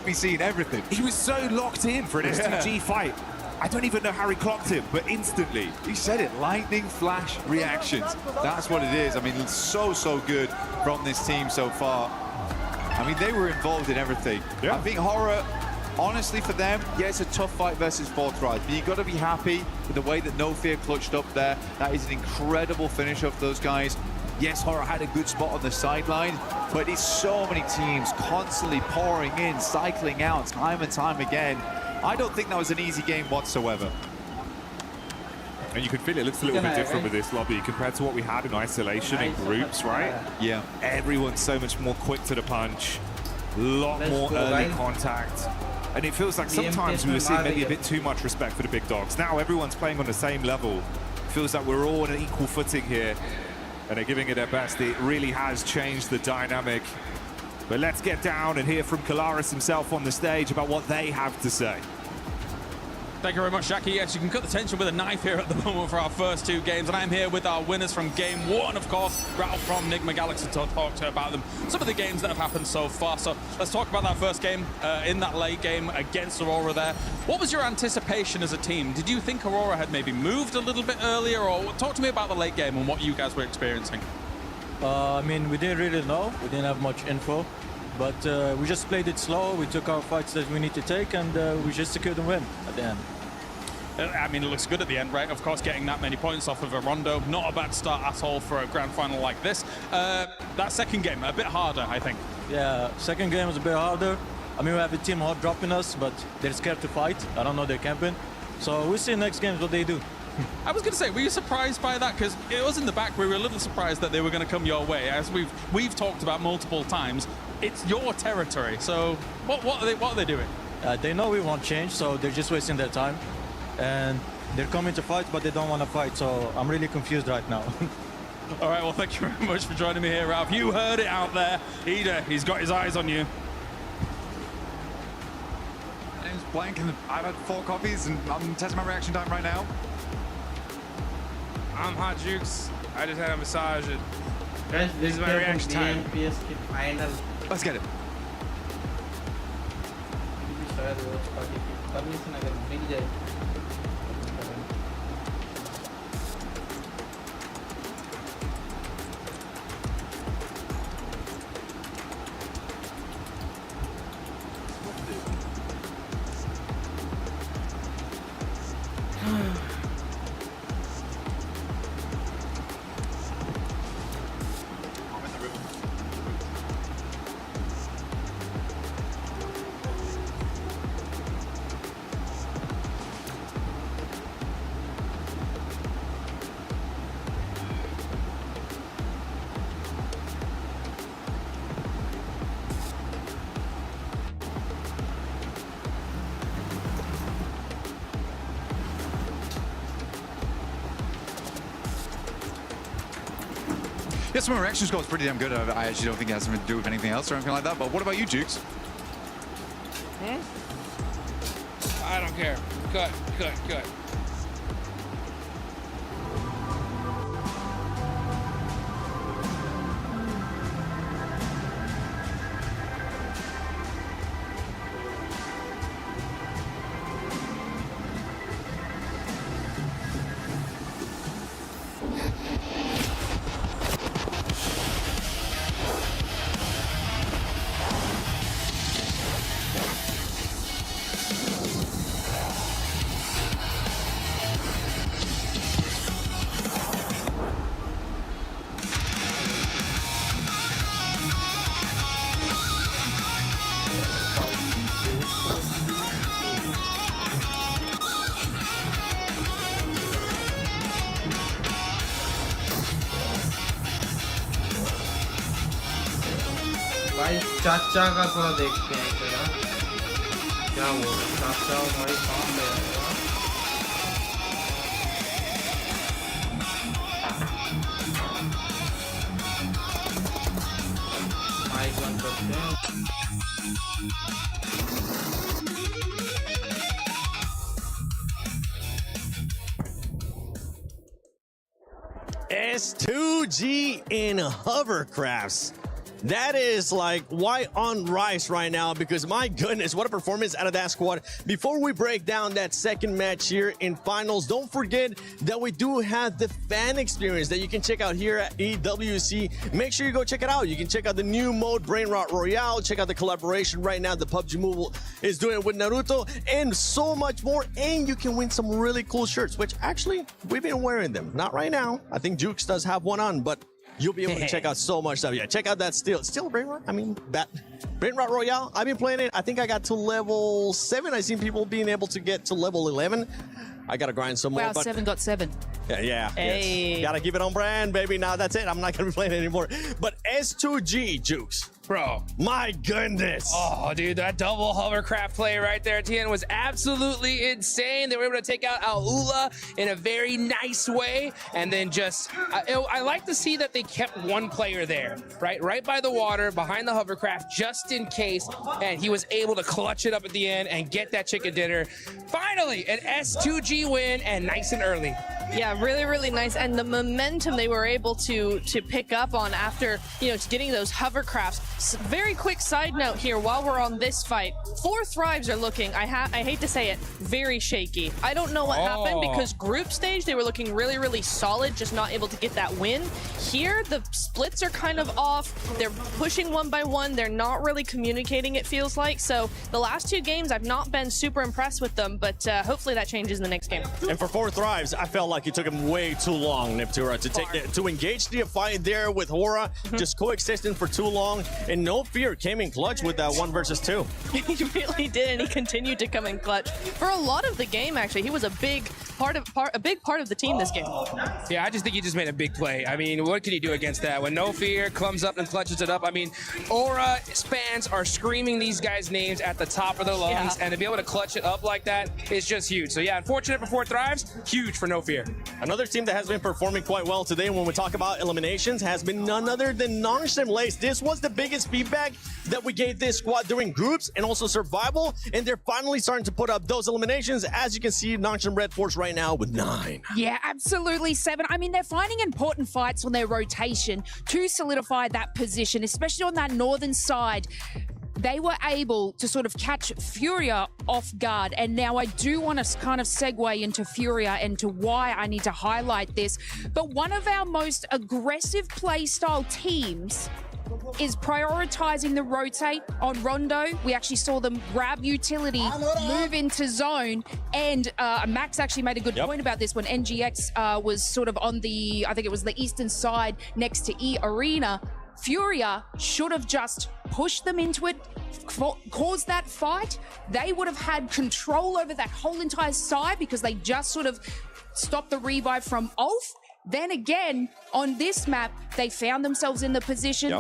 be seeing everything. He was so locked in for an STG fight. I don't even know how he clocked him, but instantly. He said it, lightning flash reactions. That's what it is. I mean, it's so good from this team so far. I mean, they were involved in everything. Yeah. I think Horror, honestly for them, yeah, it's a tough fight versus fourth rise, but you've got to be happy with the way that No Fear clutched up there. That is an incredible finish of those guys. Yes, Horror had a good spot on the sideline, but it's so many teams constantly pouring in, cycling out time and time again. I don't think that was an easy game whatsoever. And you can feel it looks a little bit different with this lobby compared to what we had in isolation in groups, right? Yeah. Everyone's so much more quick to the punch, a lot more early contact. And it feels like sometimes we were seeing maybe a bit too much respect for the big dogs. Now everyone's playing on the same level. It feels like we're all on an equal footing here. And they're giving it their best. It really has changed the dynamic. But let's get down and hear from Kalaris himself on the stage about what they have to say. Thank you very much, Jackie. Yes, you can cut the tension with a knife here at the moment for our first 2 games. And I'm here with our winners from game 1, of course, Ralph from Enigma Galaxy, to talk to about them. Some of the games that have happened so far. So let's talk about that first game, in that late game against Aurora there. What was your anticipation as a team? Did you think Aurora had maybe moved a little bit earlier? Or talk to me about the late game and what you guys were experiencing. I mean, we didn't really know. We didn't have much info. But we just played it slow. We took our fights that we need to take, and we just secured the win at the end. I mean, it looks good at the end, right? Of course, getting that many points off of a rondo. Not a bad start at all for a grand final like this. That second game, a bit harder, I think. Yeah, second game was a bit harder. I mean, we have a team hot dropping us, but they're scared to fight. I don't know, they're camping. So we'll see next game what they do. I was going to say, were you surprised by that? Because it was in the back, we were a little surprised that they were going to come your way. As we've talked about multiple times, it's your territory. So what are they doing? They know we won't change, so they're just wasting their time. And they're coming to fight, but they don't want to fight. So I'm really confused right now. All right, well, thank you very much for joining me here, Ralph. You heard it out there. He's got his eyes on you. name's Blank, and I've had 4 coffees, and I'm testing my reaction time right now. I'm Hot Jukes. I just had a massage. And Guys, this is my reaction time. PSG final. Let's get it. शायद watch party की permission अगर मिल जाए Yes, my reaction score is pretty damn good. I actually don't think it has something to do with anything else or anything like that. But what about you, Jukes? I don't care. Cut. भाई चाचा का थोड़ा देखते हैं क्या क्या हो रहा है चाचा भाई काम ले रहे हैं माइक बंद करते हैं S2G in hovercrafts. That is like white on rice right now, because my goodness, what a performance out of that squad. Before we break down that second match here in finals, don't forget that we do have the fan experience that you can check out here at EWC. Make sure you go check it out. You can check out the new mode, Brain Rot Royale. Check out the collaboration right now the PUBG Mobile is doing with Naruto, and so much more. And you can win some really cool shirts, which actually we've been wearing them. Not right now. I think Jukes does have one on, but you'll be able to check out so much stuff. Yeah, check out that still Brain Rot. I mean, Brain Rot Royale. I've been playing it. I think I got to level 7. I've seen people being able to get to level 11. I gotta grind some more. Wow, 7.7. Yeah. Hey. Yes. Gotta keep it on brand, baby. Now that's it. I'm not gonna be playing it anymore. But S2G, Jukes. Bro. My goodness. Oh, dude, that double hovercraft play right there at the end was absolutely insane. They were able to take out Aula in a very nice way. And then just, I like to see that they kept one player there, right by the water, behind the hovercraft, just in case. And he was able to clutch it up at the end and get that chicken dinner. Finally, an S2G win, and nice and early. Yeah, really, really nice. And the momentum they were able to pick up on after, getting those hovercrafts. Very quick side note here while we're on this fight. 4 Thrives are looking, I hate to say it, very shaky. I don't know what happened, because group stage, they were looking really, really solid, just not able to get that win. Here, the splits are kind of off. They're pushing one by one. They're not really communicating, it feels like. So the last 2 games, I've not been super impressed with them, but hopefully that changes in the next game. And for 4 Thrives, I felt like it took him way too long, Neptura, to engage the fight there with Hora, just coexisting for too long, and no fear came in clutch with that 1 versus 2. He really did, and he continued to come in clutch for a lot of the game. Actually, he was a big a big part of the team this game. Yeah, I just think he just made a big play. I mean, what can he do against that? When No Fear comes up and clutches it up, I mean, Aura fans are screaming these guys' names at the top of their lungs, and to be able to clutch it up like that is just huge. So yeah, unfortunate for Four Thrives, huge for No Fear. Another team that has been performing quite well today when we talk about eliminations has been none other than Nongshim Lace. This was the biggest feedback that we gave this squad during groups and also survival, and they're finally starting to put up those eliminations. As you can see, Nongshim Red Force right now with 9. Yeah, absolutely, 7. I mean, they're finding important fights on their rotation to solidify that position, especially on that northern side. They were able to sort of catch Furia off guard. And now I do want to kind of segue into Furia and to why I need to highlight this. But one of our most aggressive playstyle teams is prioritizing the rotate on Rondo. We actually saw them grab utility, move into zone, and Max actually made a good point about this when NGX was sort of on the, I think it was the eastern side next to E Arena. Furia should have just pushed them into it, caused that fight. They would have had control over that whole entire side because they just sort of stopped the revive from Ulf. Then again, on this map, they found themselves in the position,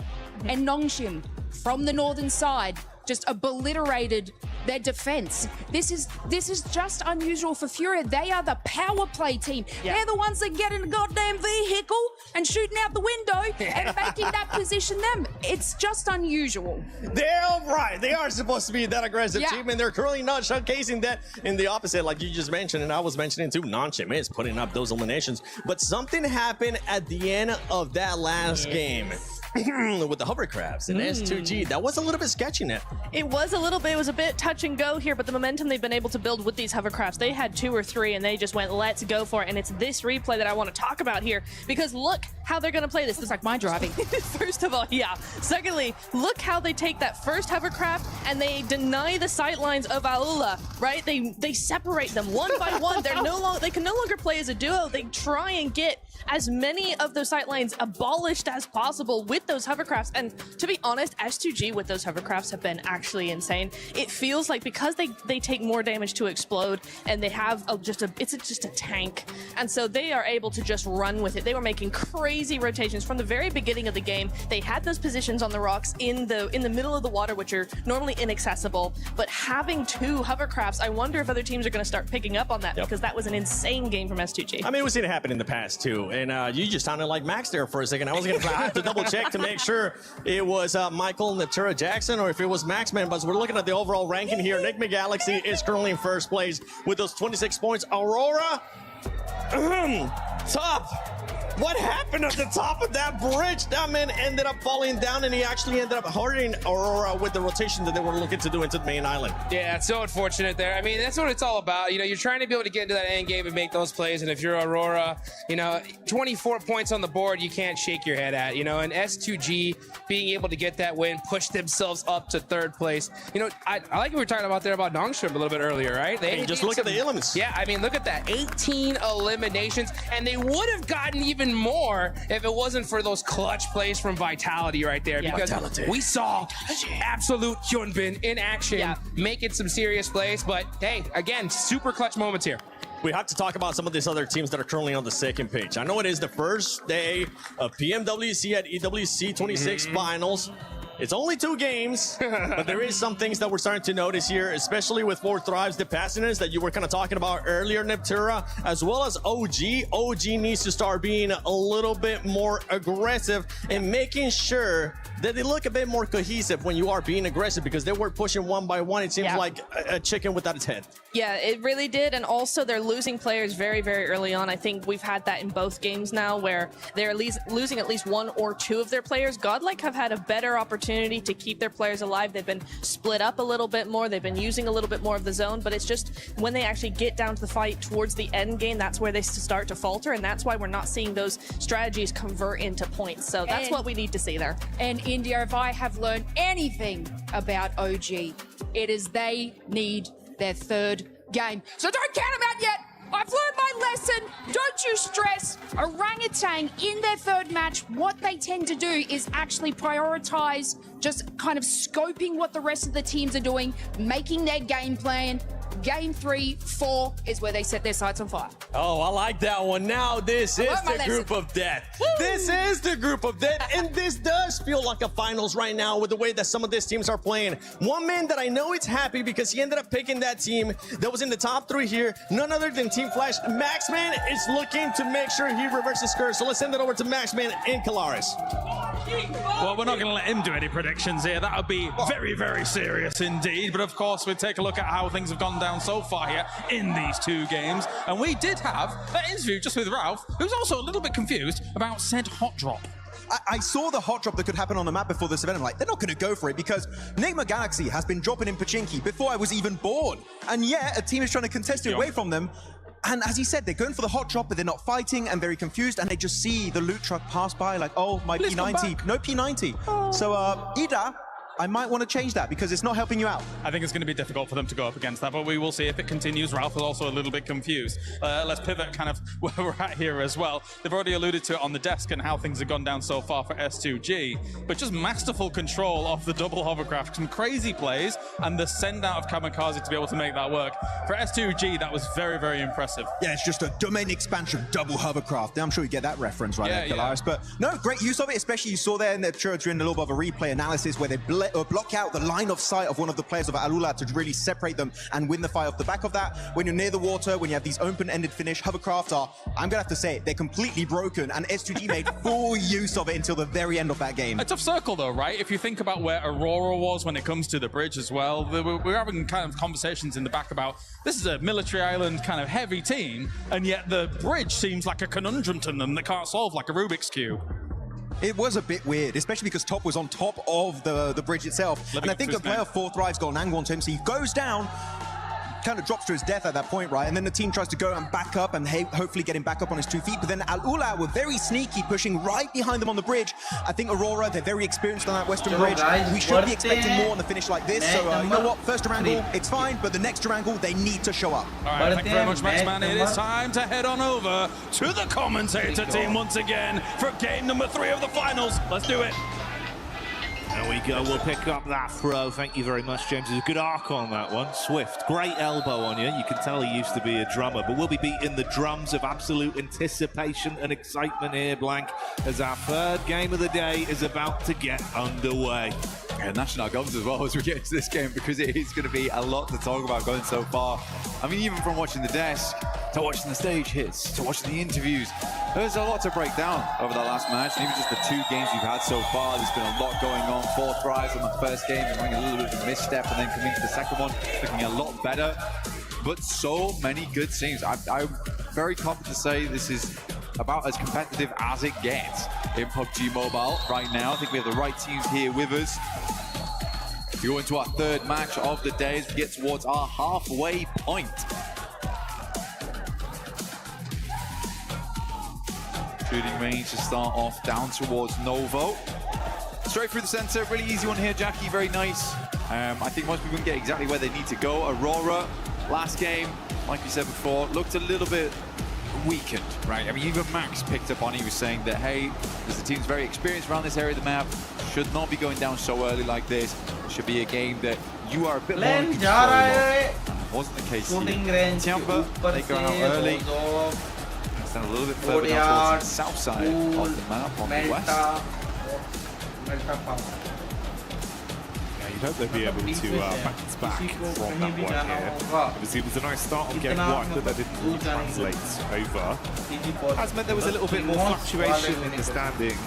and Nongshim, from the northern side, just obliterated their defense. This is just unusual for Furia. They are the power play team. They're the ones that get in a goddamn vehicle and shooting out the window and making that position them. It's just unusual. They're right. They are supposed to be that aggressive team, and they're currently not showcasing that in the opposite, like you just mentioned, and I was mentioning too. Nongshim is putting up those eliminations, but something happened at the end of that last game. With the hovercrafts and S2G, that was a little bit sketchy net. It was a little bit, it was a bit touch and go here, but the momentum they've been able to build with these hovercrafts, they had 2 or 3 and they just went, let's go for it. And it's this replay that I want to talk about here, because look how they're going to play this. It's like my driving. First of all, Secondly, look how they take that first hovercraft and they deny the sightlines of Aula, right? They separate them one by one. They can no longer play as a duo. They try and get as many of those sightlines abolished as possible with those hovercrafts. And to be honest, S2G with those hovercrafts have been actually insane. It feels like because they take more damage to explode and they have just a tank, and so they are able to just run with it. They were making crazy rotations from the very beginning of the game. They had those positions on the rocks in the middle of the water, which are normally inaccessible, but having 2 hovercrafts, I wonder if other teams are going to start picking up on that, because that was an insane game from S2G. I mean, we've seen it happen in the past too, and you just sounded like Max there for a second. I was going to have to double check to make sure it was Michael Natura Jackson or if it was Maxman, but we're looking at the overall ranking here. Nick McGalaxy is currently in first place with those 26 points. Aurora, top. What happened at the top of that bridge? That man ended up falling down, and he actually ended up hurting Aurora with the rotation that they were looking to do into the main island. Yeah, it's so unfortunate there. I mean, that's what it's all about. You know, you're trying to be able to get into that end game and make those plays, and if you're Aurora, 24 points on the board, you can't shake your head at. And S2G being able to get that win, push themselves up to 3rd place. I like what we were talking about there about Nongshim a little bit earlier, right? They just look at the elements. Yeah, I mean, look at that. 18 eliminations, and they would have gotten even more if it wasn't for those clutch plays from Vitality right there, because we saw absolute Hyunbin in action making some serious plays. But hey, again, super clutch moments here. We have to talk about some of these other teams that are currently on the second page. I know it is the first day of PMWC at EWC 26 finals. It's only 2 games, but there is some things that we're starting to notice here, especially with Four Thrives, the passionate that you were kind of talking about earlier, Neptura, as well as OG. OG needs to start being a little bit more aggressive and making sure that they look a bit more cohesive when you are being aggressive, because they were pushing one by one. It seems like a chicken without its head. Yeah, it really did. And also they're losing players very, very early on. I think we've had that in both games now, where they're losing at least 1 or 2 of their players. Godlike have had a better opportunity to keep their players alive. They've been split up a little bit more. They've been using a little bit more of the zone, but it's just when they actually get down to the fight towards the end game, that's where they start to falter, and that's why we're not seeing those strategies convert into points. So that's what we need to see there. And India, if I have learned anything about OG, it is they need their 3rd game. So don't count them out yet. I've learned my lesson. Don't you stress. Orangutan in their 3rd match, what they tend to do is actually prioritize just kind of scoping what the rest of the teams are doing, making their game plan, Game 3, 4 is where they set their sights on fire. Oh, I like that one. Now this is learned my the group lesson. of death. This is the group of death, and this does feel like a finals right now with the way that some of these teams are playing. One man that I know is happy because he ended up picking that team that was in the top 3 here, none other than Team Flash. Maxman is looking to make sure he reverses curse. So let's send it over to Maxman and Kalaris. Well, we're not going to let him do any predictions here. That would be very, very serious indeed. But of course, we take a look at how things have gone down so far here in these 2 games. And we did have an interview just with Ralph, who's also a little bit confused about said hot drop. I saw the hot drop that could happen on the map before this event. I'm like, they're not going to go for it because Nigma Galaxy has been dropping in Pachinki before I was even born. And yet, a team is trying to contest it away from them. And as he said, they're going for the hot drop, but they're not fighting and very confused. And they just see the loot truck pass by like, oh, my P90. No P90. Oh. So, Ida, I might want to change that because it's not helping you out. I think it's going to be difficult for them to go up against that, but we will see if it continues. Ralph is also a little bit confused. Let's pivot kind of where we're at here as well. They've already alluded to it on the desk and how things have gone down so far for S2G, but just masterful control of the double hovercraft, some crazy plays, and the send out of Kamikaze to be able to make that work. For S2G, that was very, very impressive. Yeah, it's just a domain expansion double hovercraft. I'm sure you get that reference right there, Kalaris. But no, great use of it, especially you saw there in the during a little bit of a replay analysis where they block out the line of sight of one of the players of Alula to really separate them and win the fight off the back of that. When you're near the water, when you have these open-ended finish, hovercraft are, I'm gonna have to say it, they're completely broken, and S2G made full use of it until the very end of that game. A tough circle though, right? If you think about where Aurora was when it comes to the bridge as well, we're having kind of conversations in the back about this is a military island kind of heavy team, and yet the bridge seems like a conundrum to them that can't solve like a Rubik's Cube. It was a bit weird, especially because Top was on top of the bridge itself. And I think the player 4 Thrive's got an angle onto him, so he goes down, kind of drops to his death at that point, right? And then the team tries to go and back up and hopefully get him back up on his 2 feet. But then Al-Ula were very sneaky, pushing right behind them on the bridge. I think Aurora, they're very experienced on that western bridge. We should be expecting more on the finish like this. So you know what? First Durangle, it's fine. But the next Durangle, they need to show up. All right, thank you very much, Maxman. It is time to head on over to the commentator team once again for game number 3 of the finals. Let's do it. There we go, we'll pick up that throw. Thank you very much, James. There's a good arc on that one. Swift, great elbow on you. You can tell he used to be a drummer, but we'll be beating the drums of absolute anticipation and excitement here, Blank, as our 3rd game of the day is about to get underway. Yeah, national guns as well as we get into this game, because it is going to be a lot to talk about going so far. I mean, even from watching the desk, to watching the stage hits, to watching the interviews, there's a lot to break down over the last match, and even just the 2 games we've had so far. There's been a lot going on. 4 tries on the first game, having a little bit of a misstep, and then coming to the second one, looking a lot better. But so many good teams. I'm very confident to say this is about as competitive as it gets in PUBG Mobile right now. I think we have the right teams here with us. We go into our 3rd match of the day as we get towards our halfway point. Shooting range to start off down towards Novo. Straight through the center, really easy one here, Jackie, very nice. I think most people can get exactly where they need to go. Aurora, last game, like we said before, looked a little bit weakened, right? I mean, even Max picked up on it. He was saying that, hey, the team's very experienced around this area of the map, should not be going down so early like this. It should be a game that you are a bit more in control of. Wasn't the case here. Tiampa, they go out early. Stand a little bit further down towards the south side of the map on the west. Yeah, you'd hope they'd be able to bounce back from that one here. Obviously, it was a nice start on game 1, but that didn't really translate over. Has meant there was a little bit more fluctuation in the standings.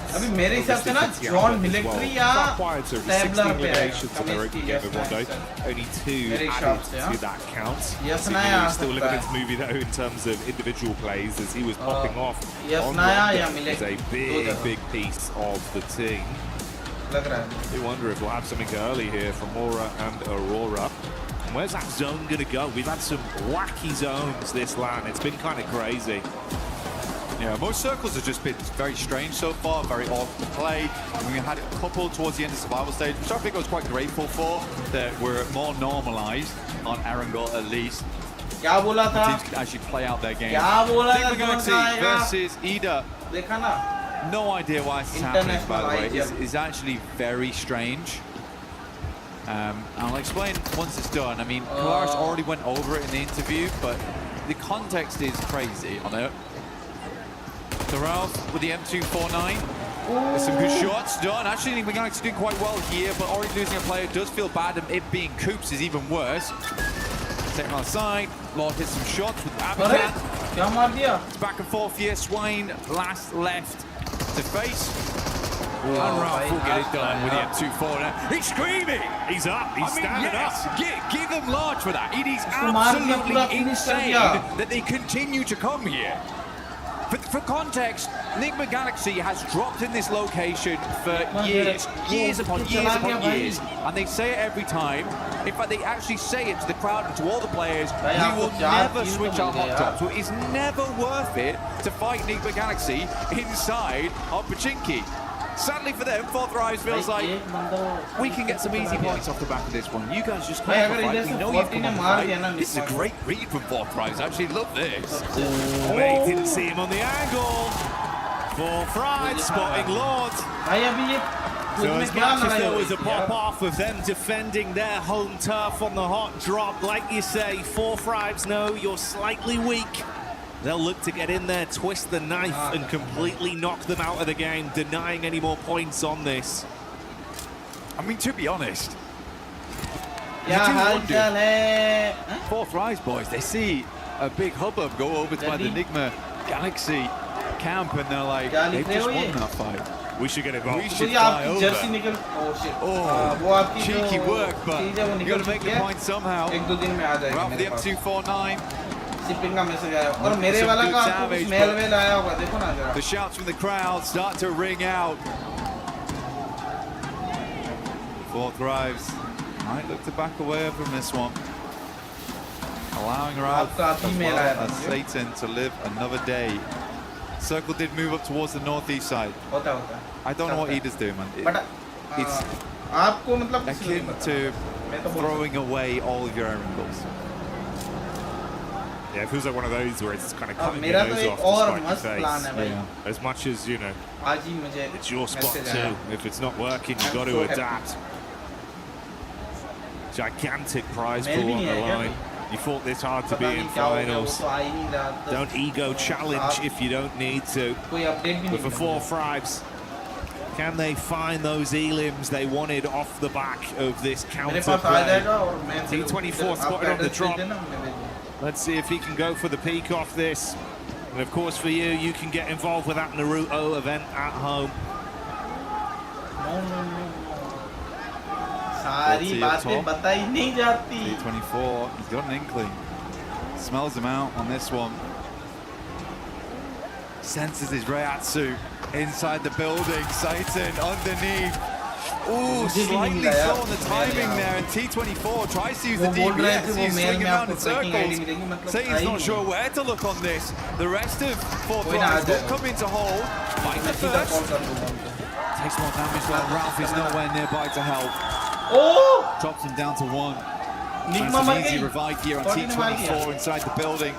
John Military quieter, 16 eliminations on their opening game of Rondo. Only 2 added to that count. Still living his movie though in terms of individual plays as he was popping off on Rondo. Is a big piece of the team. I wonder if we'll have something early here from Mora and Aurora. And where's that zone going to go? We've had some wacky zones this LAN. It's been kind of crazy. Yeah, most circles have just been very strange so far, very odd to play. And we had a couple towards the end of the survival stage, which I think I was quite grateful for, that were more normalized on Erangel at least. The teams can actually play out their game. Nigma Galaxy versus Ida. No idea why this is happening, by the way. It's actually very strange. I'll explain once it's done. I mean, Kalaris already went over it in the interview, but the context is crazy on it. So Ralph with the M249. There's some good shots done. Actually, I think Meganic's doing quite well here, but already losing a player does feel bad, and it being Coops is even worse. Take him outside. Lord hits some shots with Abican. It's back and forth here. Swine last left to face. And Ralph will get it done with the M249. He's screaming! He's up. He's standing up. Give them large for that. It is absolutely insane that they continue to come here. For context, Enigma Galaxy has dropped in this location for years upon years, and they say it every time. In fact, they actually say it to the crowd and to all the players, we will never switch our hot drops. So it is never worth it to fight Enigma Galaxy inside our Pachinki. Sadly for them, Fourth Rise feels like we can get some easy points off the back of this one. You guys just come for fight. We know you've come on fight. This is a great read from Fourth Rise. I actually love this. They didn't see him on the angle. Fourth Rise spotting Lord. So as much as there was a pop-off of them defending their home turf on the hot drop, like you say, Fourth Rise know you're slightly weak. They'll look to get in there, twist the knife, and completely knock them out of the game, denying any more points on this. I mean, to be honest, Fourth Rise boys, they see a big hubbub go over to the Enigma Galaxy camp, and they're like, they've just won that fight. We should get involved. We should fly over. Oh, cheeky work, but you got to make the point somehow. Ralph the M249. The shouts from the crowd start to ring out. Fourth Rise might look to back away from this one, allowing Ralph as well as Satan to live another day. Circle did move up towards the northeast side. I don't know what Ida's doing, man. It's akin to throwing away all of your angles. Yeah, it feels like one of those where it's kind of cutting your nose off to spite your face. Yeah. As much as, you know, it's your spot too. If it's not working, you've got to adapt. Gigantic prize pool on the line. You fought this hard to be in finals. Don't ego challenge if you don't need to. But for Fourth Rise, can they find those elims they wanted off the back of this counter play? T24 spotted on the drop. Let's see if he can go for the peak off this. And of course for you, you can get involved with that Naruto event at home. T24, he's got an inkling. Smells him out on this one. Senses his Reiatsu inside the building. Satan underneath. Ooh, slightly slow on the timing there, and T24 tries to use the DBS. He's swinging around in circles. Satan's not sure where to look on this. The rest of Fourth Rise will come into hold. Fight the first. Takes more damage though. Ralph is nowhere nearby to help. Drops him down to one. Nice easy revive here on T24 inside the building.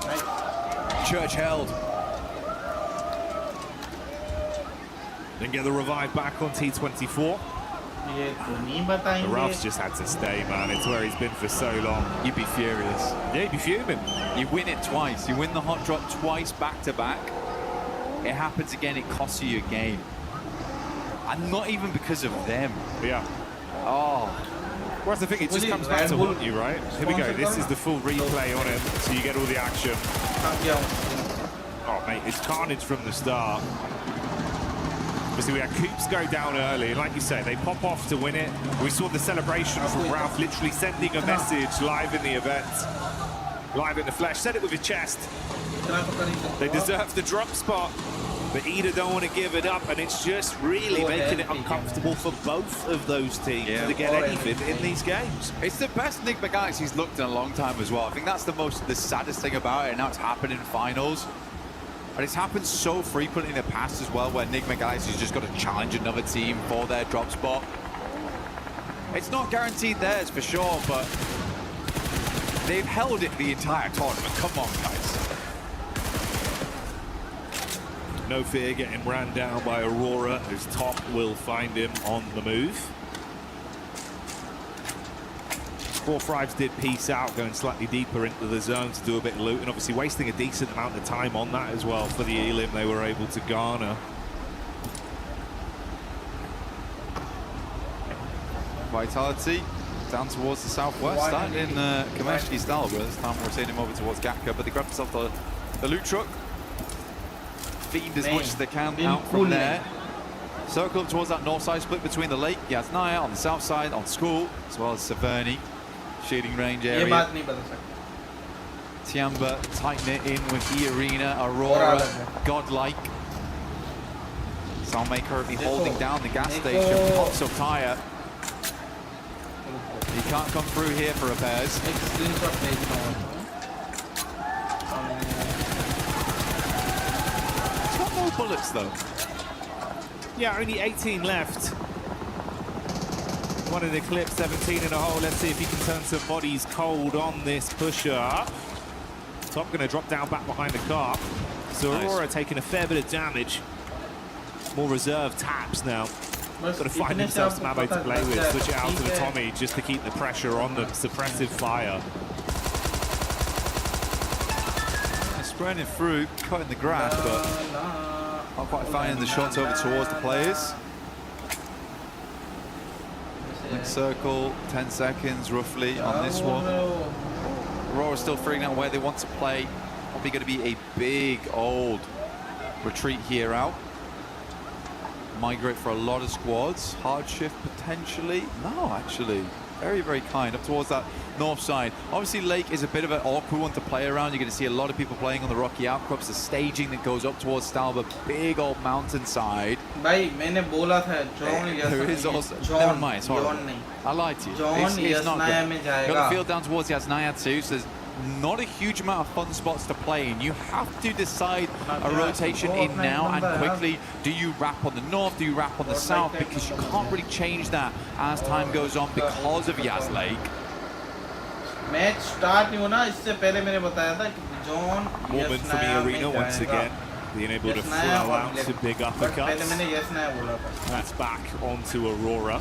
Church held. Then get the revive back on T24. Ralph's just had to stay, man. It's where he's been for so long. You'd be furious. Yeah, you'd be fuming. You win it twice. You win the hot drop twice back to back. It happens again, it costs you your game. And not even because of them. Yeah. Oh. Well, that's the thing, it just comes back to haunt you, right? Here we go, this is the full replay on it, so you get all the action. Oh, mate, it's carnage from the start. Obviously, we had Coops go down early, and like you say, they pop off to win it. We saw the celebration from Ralph literally sending a message live in the event. Live in the flesh, said it with his chest. They deserve the drop spot, but Ida don't want to give it up, and it's just really making it uncomfortable for both of those teams to get anything in these games. It's the best Enigma Galaxy's looked in a long time as well. I think that's the saddest thing about it, and now it's happened in finals. And it's happened so frequently in the past as well, where Enigma Galaxy's just got to challenge another team for their drop spot. It's not guaranteed theirs for sure, but they've held it the entire tournament. Come on, guys. No fear getting ran down by Aurora, as Top will find him on the move. 4 Thrives did piece out, going slightly deeper into the zone to do a bit of loot, and obviously wasting a decent amount of time on that as well for the elim they were able to garner. Vitality down towards the southwest, starting in Kameshki style, but this time we're seeing him over towards Gatka, but they grab themselves the loot truck, feed as much as they can out from there. Circle up towards that north side, split between the lake, Yasnaya on the south side, on school, as well as Severny, shooting range area. Tiamba tighten it in with the arena, Aurora, Godlike. Salme currently holding down the gas station, pops up tire. He can't come through here for repairs. He's got no bullets though. Yeah, only 18 left. One in the clip, 17 in a hole. Let's see if he can turn some bodies cold on this pusher. Top going to drop down back behind the car. So Aurora taking a fair bit of damage. More reserve taps now. Got to find themselves some ammo to play with. Switch it out to the Tommy just to keep the pressure on the suppressive fire. They're spraying through, cutting the grass, but not quite finding the shots over towards the players. Next circle, 10 seconds roughly on this one. Aurora still figuring out where they want to play. Probably going to be a big old retreat here out. Migrate for a lot of squads. Hard shift potentially. No, actually. Very, very kind. Up towards that north side. Obviously, Lake is a bit of an awkward one to play around. You're going to see a lot of people playing on the rocky outcrops. The staging that goes up towards Stalba. Big old mountainside. There is also... Never mind, it's horrible. I lied to you. It's not good. Got the field down towards Yasnaya too, so there's not a huge amount of fun spots to play in. You have to decide a rotation in now and quickly. Do you wrap on the north? Do you wrap on the south? Because you can't really change that as time goes on because of Yas Lake. Match start नहीं होना इससे पहले मैंने बताया था कि John Mormon from the arena once again being able to throw out some big uppercuts. That's back onto Aurora.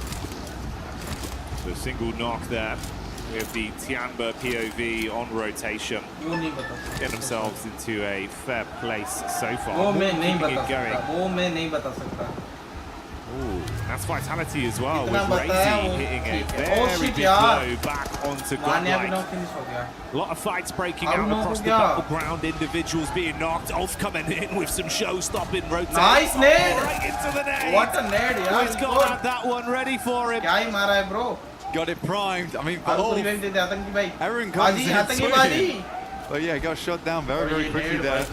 So a single knock there. With the Tiamba POV on rotation, get themselves into a fair place so far. Keeping it going. Ooh, that's Vitality as well, with Razy hitting a very big blow back onto Godlike. A lot of fights breaking out across the battleground, individuals being knocked off, coming in with some show-stopping rotation. Nice nade! Right into the nade! What a nade, yeah. He's got that one ready for him. क्या ही मारा है, bro? Got it primed. I mean, everyone comes in swinging. But yeah, got shot down very, very quickly there.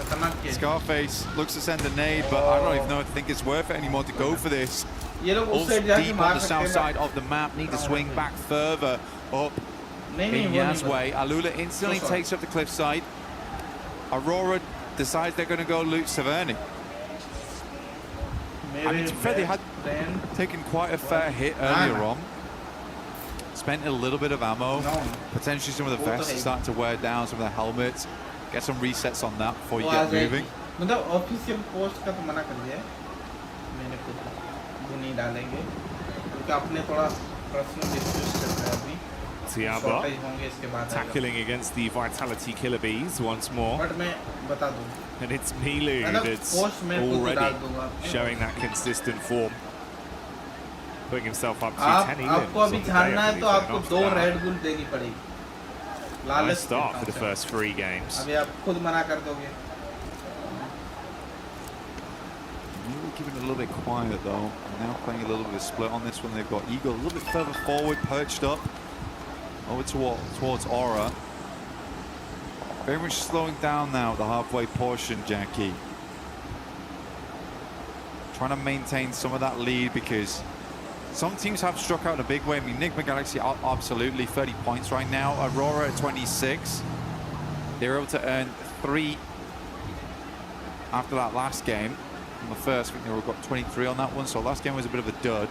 Scarface looks to send a nade, but I don't even know if I think it's worth it anymore to go for this. Also deep on the south side of the map, need to swing back further up in Yas way. Alula instantly takes up the cliffside. Aurora decides they're going to go loot Severny. I mean, to be fair, they had taken quite a fair hit earlier on. Spent a little bit of ammo. Potentially some of the vests are starting to wear down, some of the helmets. Get some resets on that before you get moving. मतलब official post का तो मना कर दिया मैंने खुद वो नहीं डालेंगे क्योंकि अपने थोड़ा पर्सनल डिस्कस चल रहा है अभी Tiamba tackling against the Vitality Killer Bees once more. But मैं बता दूं and it's Milu that's already showing that consistent form. Putting himself up to 10 elims. आपको अभी जानना है तो आपको 2 रेड बुल देनी पड़ेगी. Nice start for the first 3 games. अभी आप खुद मना कर दोगे. Keeping it a little bit quiet though. Now playing a little bit of split on this one. They've got Eagle a little bit further forward, perched up over towards Aura. Very much slowing down now at the halfway portion, Jackie. Trying to maintain some of that lead because some teams have struck out in a big way. I mean, Enigma Galaxy are absolutely 30 points right now. Aurora at 26. They were able to earn 3 after that last game. On the first, I think they got 23 on that one. So last game was a bit of a dud.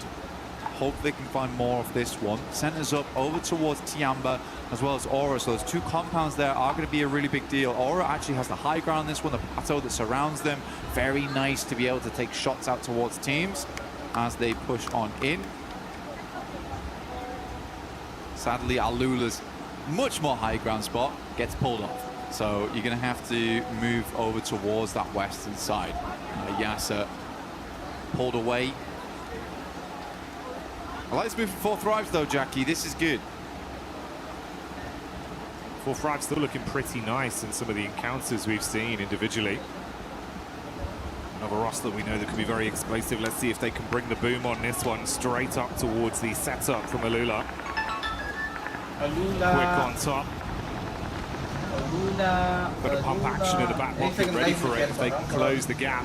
Hope they can find more of this one. Centers up over towards Tiamba as well as Aura. So those 2 compounds there are going to be a really big deal. Aura actually has the high ground on this one, the plateau that surrounds them. Very nice to be able to take shots out towards teams as they push on in. Sadly, Alula's much more high ground spot gets pulled off. So you're going to have to move over towards that western side. Yasser pulled away. I like this move from Four Thrives though, Jackie. This is good. Four Thrives still looking pretty nice in some of the encounters we've seen individually. Another roster that we know that can be very explosive. Let's see if they can bring the boom on this one straight up towards the setup from Alula. Quick on top. Bit of pump action in the back pocket, ready for it if they can close the gap.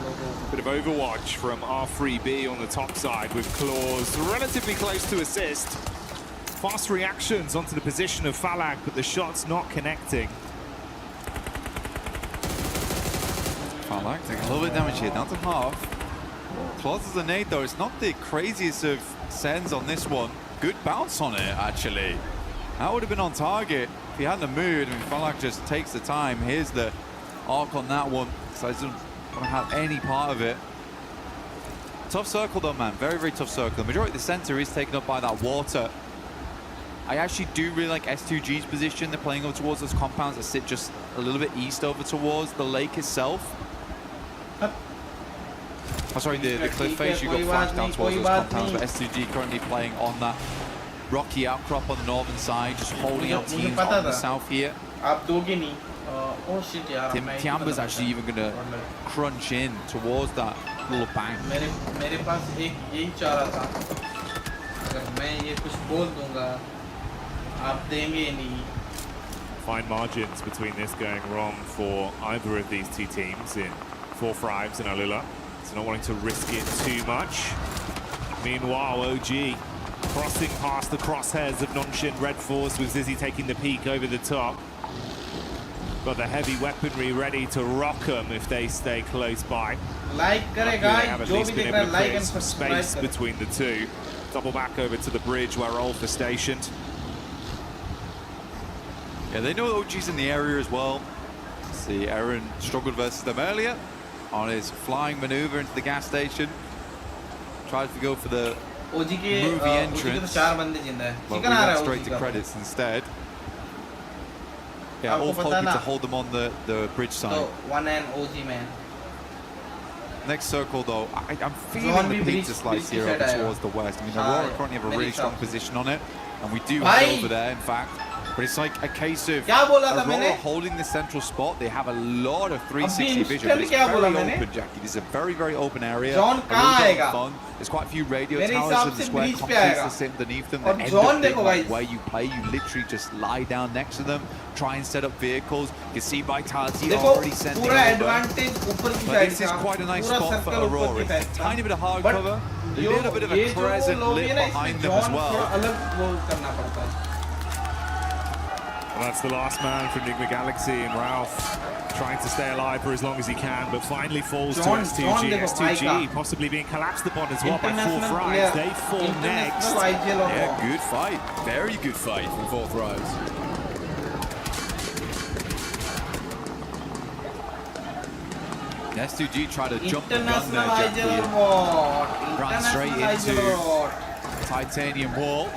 Bit of overwatch from R3B on the top side with Claws relatively close to assist. Fast reactions onto the position of Falag, but the shot's not connecting. Falag taking a little bit of damage here, down to half. Claws as a nade though, it's not the craziest of sends on this one. Good bounce on it, actually. That would have been on target if he hadn't moved. I mean, Falag just takes the time. Here's the arc on that one. So he doesn't want to have any part of it. Tough circle though, man. Very, very tough circle. The majority of the center is taken up by that water. I actually do really like S2G's position. They're playing over towards those compounds that sit just a little bit east over towards the lake itself. Oh, sorry, the cliff face. You got flashed down towards those compounds, but S2G currently playing on that rocky outcrop on the northern side, just holding out teams on the south here. Tiamba's actually even going to crunch in towards that little bank. Fine margins between this going wrong for either of these two teams in Four Thrives and Alula. So not wanting to risk it too much. Meanwhile, OG crossing past the crosshairs of Nongshim Red Force with Zizzy taking the peak over the top. Got the heavy weaponry ready to rock them if they stay close by. They have at least been able to create some space between the two. Double back over to the bridge where Rolf is stationed. Yeah, they know OG's in the area as well. See, Aaron struggled versus them earlier on his flying maneuver into the gas station. Tries to go for the movie entrance, but we went straight to credits instead. Yeah, all hoping to hold them on the bridge side. So, one and OG man. Next circle though, I'm feeling the pizza slice here over towards the west. I mean, Aurora currently have a really strong position on it, and we do have it over there, in fact. But it's like a case of Aurora holding the central spot. They have a lot of 360 vision, but it's very open, Jackie. This is a very, very open area. Fun. There's quite a few radio towers in the square complexes that sit underneath them that end up being like where you play. You literally just lie down next to them, try and set up vehicles. You can see Vitality already sending over. But this is quite a nice spot for Aurora. It's a tiny bit of hard cover, a little bit of a crescent lit behind them as well. Well, that's the last man for Enigma Galaxy, and Ralph trying to stay alive for as long as he can, but finally falls to S2G. S2G possibly being collapsed upon as well by Four Thrives. They fall next. Yeah, good fight. Very good fight from Four Thrives. S2G tried to jump the gun there, Jackie. Ran straight into titanium wall.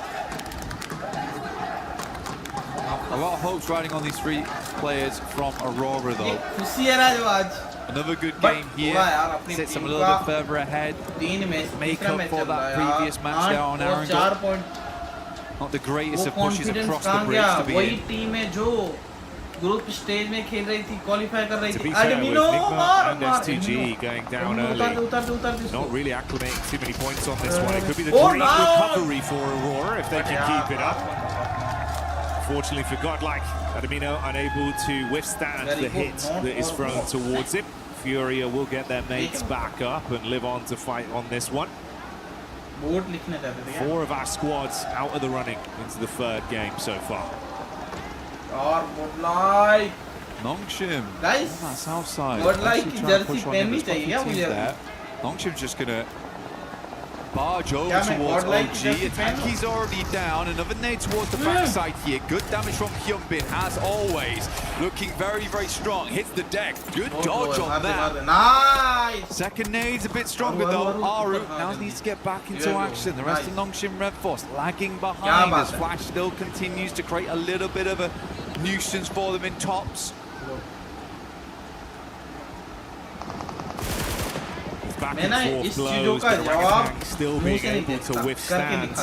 A lot of hopes riding on these three players from Aurora though. Another good game here. Sets them a little bit further ahead. Make up for that previous match there on Arangel. Not the greatest of pushes across the bridge to be in. Group stage में खेल रही थी, qualify कर रही To थी. be fair, with Enigma and S2G going down early, not really acclimating too many points on this one. It could be the great recovery for Aurora if they can keep it up. Fortunately for Godlike, Adamino unable to withstand the hit that is thrown towards him. Furia will get their mates back up and live on to fight on this one. 4 of our squads out of the running into the 3rd game so far. Nongshim Guys, on that south side. Godlike की jersey पहननी चाहिए क्या मुझे? Nongshim's just gonna barge over Yeah, man, towards Godlike OG. just defend. He's already down. Another nade towards the backside here. Good damage from Hyunbin, as always. Looking very, very strong. Hits the deck. Good dodge on that. Nice. Second nade's a bit stronger though. Aru now needs to get back into action. The rest of Nongshim Red Force lagging behind as Flash still continues to create a little bit of a nuisance for them in tops. Back and forth blows, but Orangutan still being able to withstand.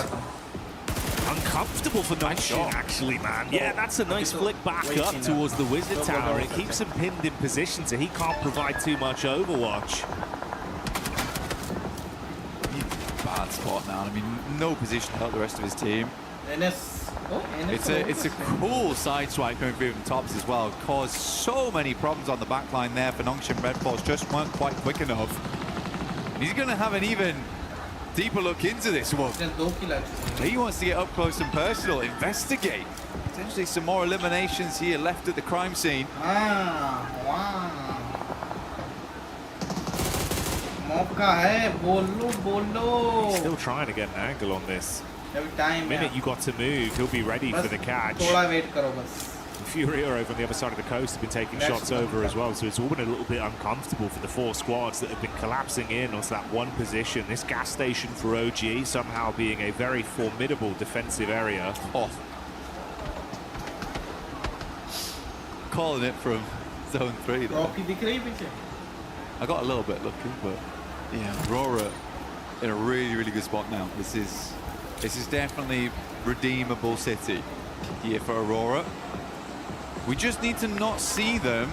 Uncomfortable for Nongshim, actually, man. Yeah, that's a nice flick back up towards the Wizard Tower. It keeps him pinned in position so he can't provide too much Overwatch. Bad spot now. I mean, no position to help the rest of his team. It's a cool side swipe coming through from tops as well. Caused so many problems on the back line there for Nongshim Red Force. Just weren't quite quick enough. He's going to have an even deeper look into this one. He wants to get up close and personal, investigate. Potentially some more eliminations here left at the crime scene. He's still trying to get an angle on this. Every time, the minute you got to move, he'll be ready for the catch. Furio over on the other side of the coast have been taking shots over as well, so it's all been a little bit uncomfortable for the four squads that have been collapsing in onto that one position. This gas station for OG somehow being a very formidable defensive area. Calling it from zone 3 though. I got a little bit lucky, but yeah, Aurora in a really, really good spot now. This is definitely redeemable city here for Aurora. We just need to not see them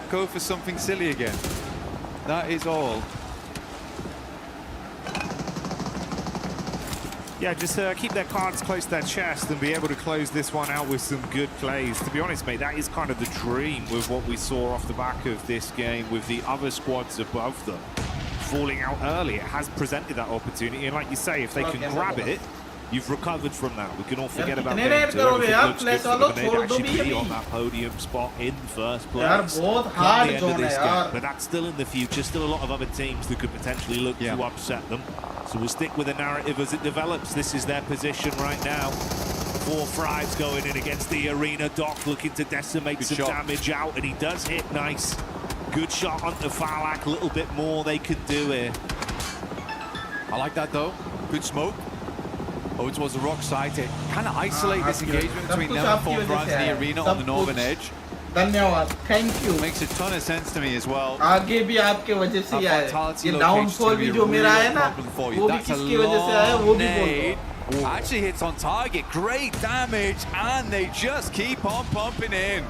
go for something silly again. That is all. Yeah, just keep their cards close to their chest and be able to close this one out with some good plays. To be honest, mate, that is kind of the dream with what we saw off the back of this game with the other squads above them falling out early. It has presented that opportunity, and like you say, if they can grab it, you've recovered from that. We can all forget about games. Actually be on that podium spot in first place. Come the end of this game. But that's still in the future. Still a lot of other teams that could potentially look to upset them. So we'll stick with the narrative as it develops. This is their position right now. 4 Thrives going in against the arena. Doc looking to decimate some damage out, and he does hit. Nice. Good shot onto Falak. A little bit more they could do here. I like that though. Good smoke. Over towards the rock side to kind of isolate this engagement between them and 4 Thrives in the arena on the northern edge. Thank you. Makes a ton of sense to me as well. आगे भी आपके वजह से ही आया है। ये downfall भी जो मेरा है ना, वो भी किसकी वजह से आया, वो भी बोल दो। Actually hits on target, great damage, and they just keep on pumping in.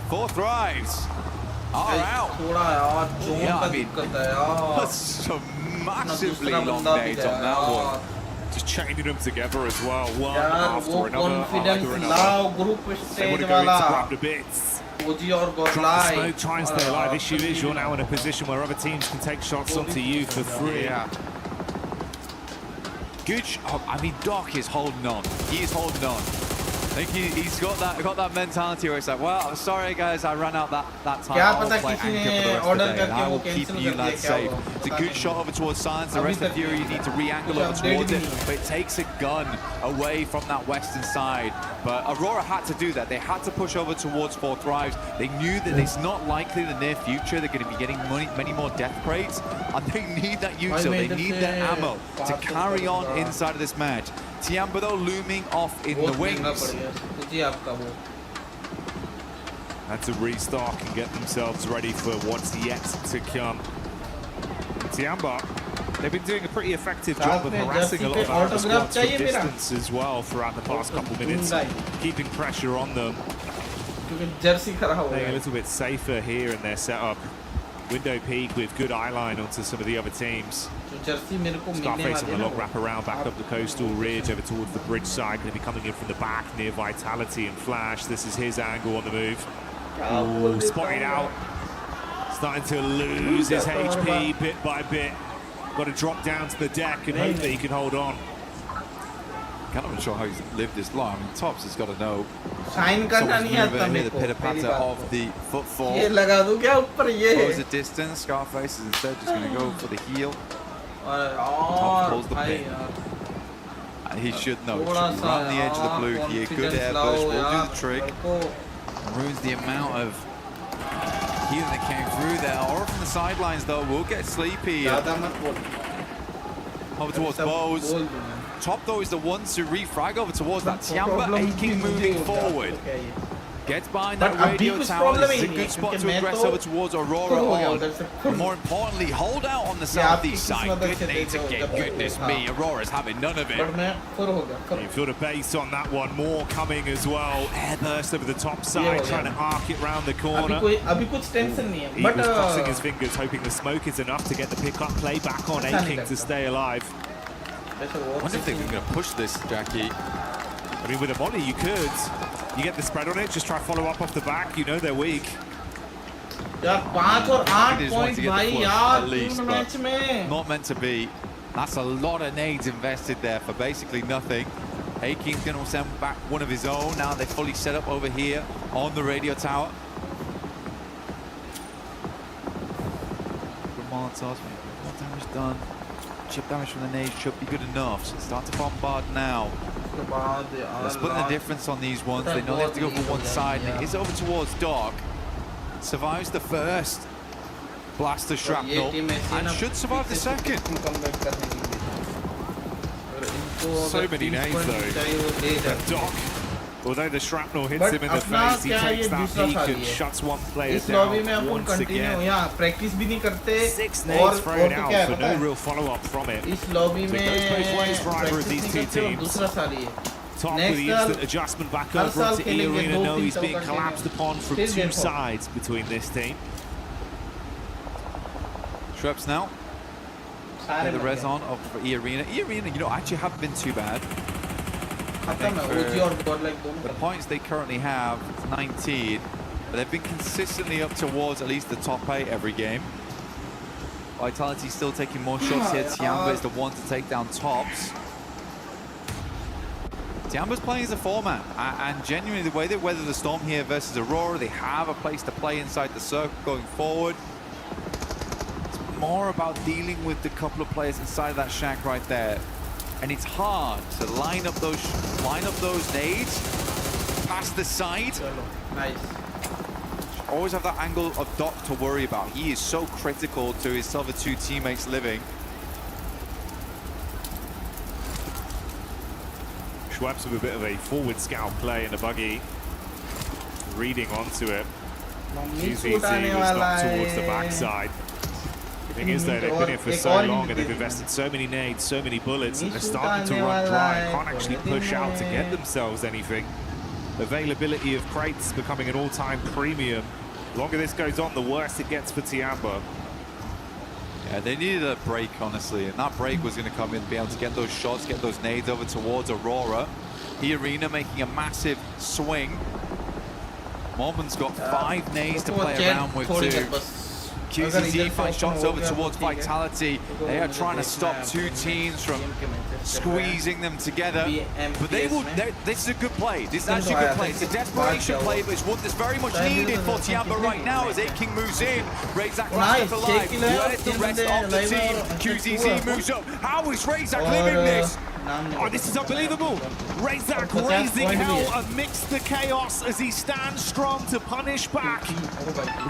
4 Thrives are out. Yeah, I mean, that's some massively long nades on that one. Just chaining them together as well, one after another, They want to go into grab the bits. Drop the smoke, try and stay alive. Issue is you're now in a position where other teams can take shots onto you for free. Yeah. Good. I mean, Doc is holding on. He is holding on. I think he's got that mentality where it's like, well, I'm sorry guys, I ran out that time. I'll play anchor for the rest of the day, and I will keep you lads safe. It's a good shot over towards Silence. The rest of Fury, you need to re-angle over towards it, but it takes a gun away from that western side. But Aurora had to do that. They had to push over towards 4 Thrives. They knew that it's not likely in the near future they're going to be getting many more death crates, and they need that util. They need that ammo to carry on inside of this match. Tiamba though looming off in the wings. Had to restart and get themselves ready for what's yet to come. Tiamba, they've been doing a pretty effective job of harassing a lot of our squads from distance as well throughout the past couple minutes, keeping pressure on them. Playing a little bit safer here in their setup. Window peek with good eye line onto some of the other teams. Scarface on the long wrap around back up the coastal ridge over towards the bridge side. Going to be coming in from the back near Vitality and Flash. This is his angle on the move. Ooh, spotted out. Starting to lose his HP bit by bit. Got to drop down to the deck and hope that he can hold on. Kind of unsure how he's lived this long. I mean, Tops has got to know. Shine Someone's moving near the pitter-patter of the footfall. Close the distance. Scarface is instead just going to go for the heel. Top pulls the pin. He should know. Around the edge of the blue here. Good air burst. Will do the trick. Ruins the amount of healing that came through there. Aura from the sidelines, though, will get sleepy. Over towards Bose. Top, though, is the one to refrag over towards that Tiamba. Aching moving forward. Gets behind that radio tower. This is a good spot to aggress over towards Aurora on. And more importantly, hold out on the southeast side. Good nades again. Goodness me, Aurora's having none of it. You feel the base on that one. More coming as well. Air burst over the top side, trying to arc it round the corner. He was crossing his fingers, hoping the smoke is enough to get the pick-up play back on Aching to stay alive. I wonder if they're going to push this, Jackie. I mean, with a molly, you could. You get the spread on it, just try follow up off the back. You know they're weak. Yeah, 5 or 8 points, at least, but not meant to be. That's a lot of nades invested there for basically nothing. Aching's going to send back one of his own. Now they're fully set up over here on the radio tower. Good Molotovs, more damage done. Chip damage from the nades should be good enough. So start to bombard now. They're splitting the difference on these ones. They know they have to go for one side, and it is over towards Doc. Survives the first blaster shrapnel and should survive the second. So many names though. Doc, although the shrapnel hits him in the face, he takes that peek and shuts one player down once again. 6 nades thrown out for no real follow-up from it. So it goes both ways for either of these two teams. Top with the instant adjustment back over into E-Arena. No, he's being collapsed upon from two sides between this team. Shreps now. The res on for E-Arena. E-Arena, you know, actually haven't been too bad. The points they currently have, 19, but they've been consistently up towards at least the top 8 every game. Vitality still taking more shots here. Tiamba is the one to take down Tops. Tiamba's playing as a format, and genuinely the way they weather the storm here versus Aurora, they have a place to play inside the circle going forward. It's more about dealing with the couple of players inside that shack right there. And it's hard to line up those nades past the side. Nice. Always have that angle of Doc to worry about. He is so critical to his other two teammates living. Schweppes with a bit of a forward scout play in the buggy. Reading onto it. GZZ was knocked towards the backside. The thing is, though, they've been here for so long and they've invested so many nades, so many bullets, and they're starting to run dry and can't actually push out to get themselves anything. Availability of crates becoming an all-time premium. The longer this goes on, the worse it gets for Tiamba. Yeah, they needed a break, honestly, and that break was going to come in, be able to get those shots, get those nades over towards Aurora. E-Arena making a massive swing. Mormon's got 5 nades to play around with too. QZZ finds shots over towards Vitality. They are trying to stop two teams from squeezing them together. But this is a good play. This is actually a good play. It's a desperation play, but it's one that's very much needed for Tiamba right now as Aching moves in. Razak last alive. Where's the rest of the team? QZZ moves up. How is Razak living this? Oh, this is unbelievable. Razak raising hell amidst the chaos as he stands strong to punish back.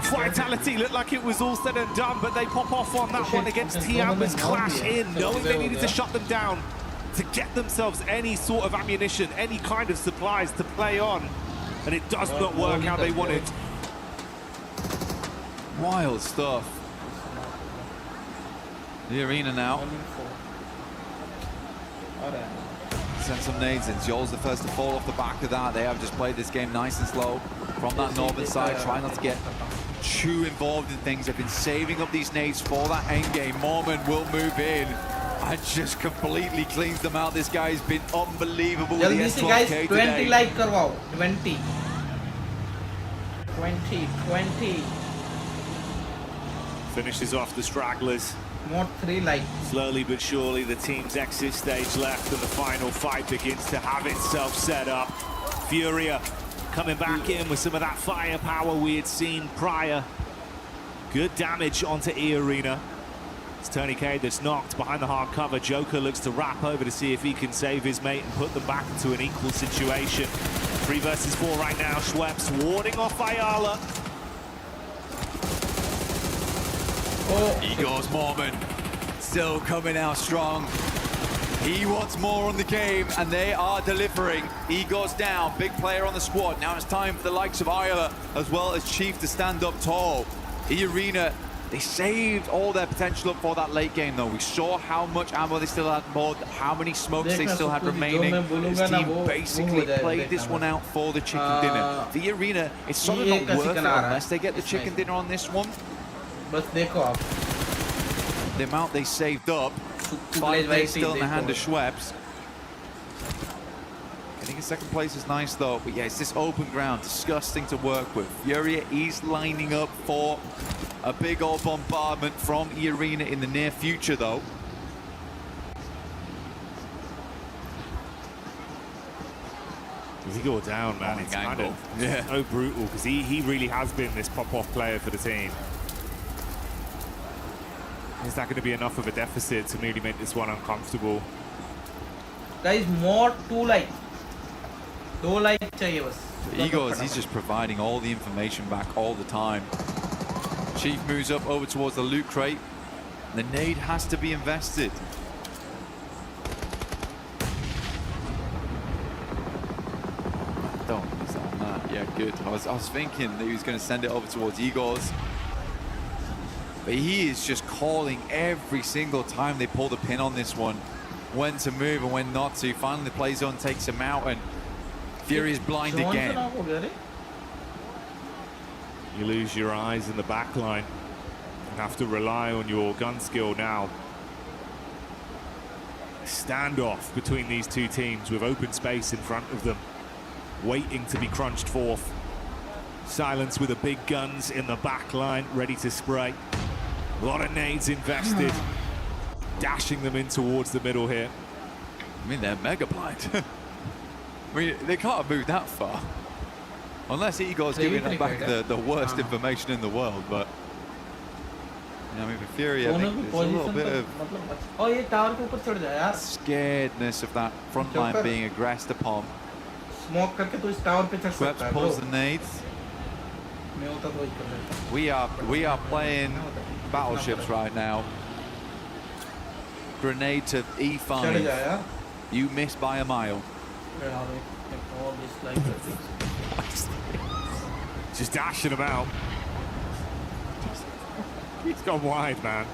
Vitality looked like it was all said and done, but they pop off on that one against Tiamba's clash in, knowing they needed to shut them down to get themselves any sort of ammunition, any kind of supplies to play on. And it does not work how they wanted. Wild stuff. The arena now. Send some nades in. Joel's the first to fall off the back of that. They have just played this game nice and slow from that northern side, trying not to get too involved in things. They've been saving up these nades for that end game. Mormon will move in and just completely cleans them out. This guy's been unbelievable with the S12K 20 like karwao. 20. 20. Finishes off the stragglers. More 3 like. Slowly but surely, the team's exit stage left and the final fight begins to have itself set up. Furia coming back in with some of that firepower we had seen prior. Good damage onto E-Arena. It's Tony K that's knocked behind the hard cover. Joker looks to wrap over to see if he can save his mate and put them back into an equal situation. 3 versus 4 right now. Schweppes warding off Ayala. Igor's Mormon still coming out strong. He wants more on the game, and they are delivering. Igor's down, big player on the squad. Now it's time for the likes of Ayala as well as Chief to stand up tall. E-Arena, they saved all their potential up for that late game, though. We saw how much ammo they still had, more, how many smokes they still had remaining. This team basically played this one out for the chicken dinner. The Arena, it's sort of not worth it unless they get the chicken dinner on this one. The amount they saved up, 5 days still in the hand of Schweppes. Getting a second place is nice though, but yeah, it's this open ground, disgusting to work with. Furia is lining up for a big old bombardment from E-Arena in the near future though. Does he go down, man? It's kind of so brutal because he really has been this pop-off player for the team. Is that going to be enough of a deficit to really make this one uncomfortable? Guys, more 2 like. 2 like chahiye bas. Igor, he's just providing all the information back all the time. Chief moves up over towards the loot crate. The nade has to be invested. Don't miss on that. Yeah, good. I was thinking that he was going to send it over towards Igor's. But he is just calling every single time they pull the pin on this one. When to move and when not to. Finally the play zone takes him out and Fury is blind again. You lose your eyes in the back line and have to rely on your gun skill now. A standoff between these two teams with open space in front of them, waiting to be crunched forth. Silence with the big guns in the back line, ready to spray. A lot of nades invested, dashing them in towards the middle here. I mean, they're mega blind. I mean, they can't have moved that far. Unless Igor's giving them back the worst information in the world, but... I mean, for Fury, I think there's a little bit of scaredness of that front line being aggressed upon. Schweppes pulls the nades. We are playing battleships right now. Grenade to E5. You missed by a mile. Just dashing them out. He's gone wide, man.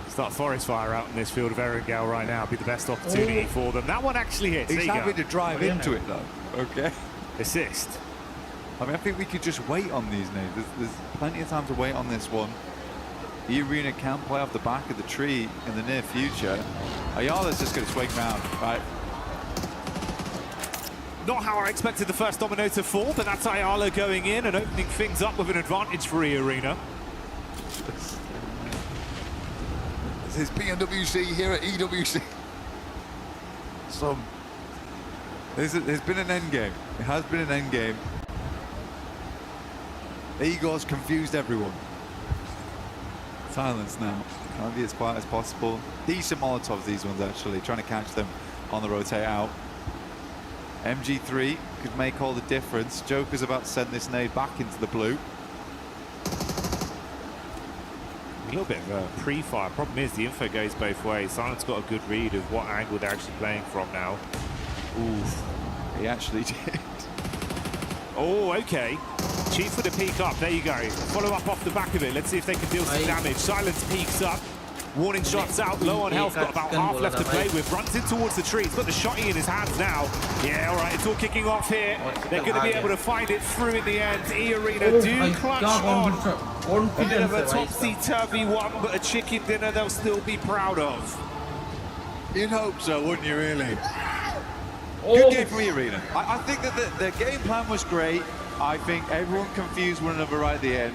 Start forest fire out in this field of Erangel right now. Be the best opportunity for them. That one actually hits. He's happy to drive into it, though. Okay. Assist. I mean, I think we could just wait on these nades. There's plenty of time to wait on this one. E-Arena can play off the back of the tree in the near future. Ayala's just going to swing round, right? Not how I expected the first domino to fall, but that's Ayala going in and opening things up with an advantage for E-Arena. This is Pmwc here at EWC. There's been an end game. It has been an end game. Igor's confused everyone. Silence now. Trying to be as quiet as possible. Decent Molotovs, these ones, actually. Trying to catch them on the rotate out. MG3 could make all the difference. Joker's about to send this nade back into the blue. A little bit of a pre-fire. Problem is, the info goes both ways. Silence got a good read of what angle they're actually playing from now. Oof. He actually did. Oh, okay. Chief with a peek up. There you go. Follow up off the back of it. Let's see if they can deal some damage. Silence peeks up. Warning shots out. Low on health. Got about half left to play with. Runs in towards the tree. He's got the shotty in his hands now. Yeah, all right. It's all kicking off here. They're going to be able to find it through in the end. E-Arena do clutch on. A bit of a topsy-turvy one, but a chicken dinner they'll still be proud of. You'd hope so, wouldn't you, really? Good game from E-Arena. I think that the game plan was great. I think everyone confused one another right at the end.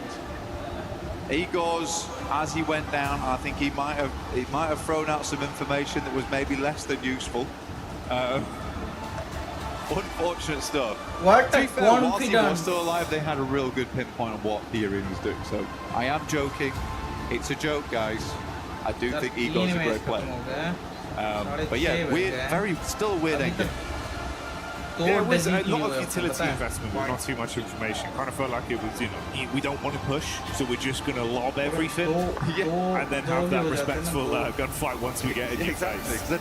Igor's, as he went down, I think he might have thrown out some information that was maybe less than useful. Unfortunate stuff. What to be fair, whilst he was still alive, they had a real good pinpoint on what E-Arena was doing. So I am joking. It's a joke, guys. I do think Ego's a great player. But yeah, still a weird ending. Yeah, it was a lot of utility investment with not too much information. Kind of felt like it was, we don't want to push, so we're just going to lob everything, and then have that respectful gunfight once we get in your face. Because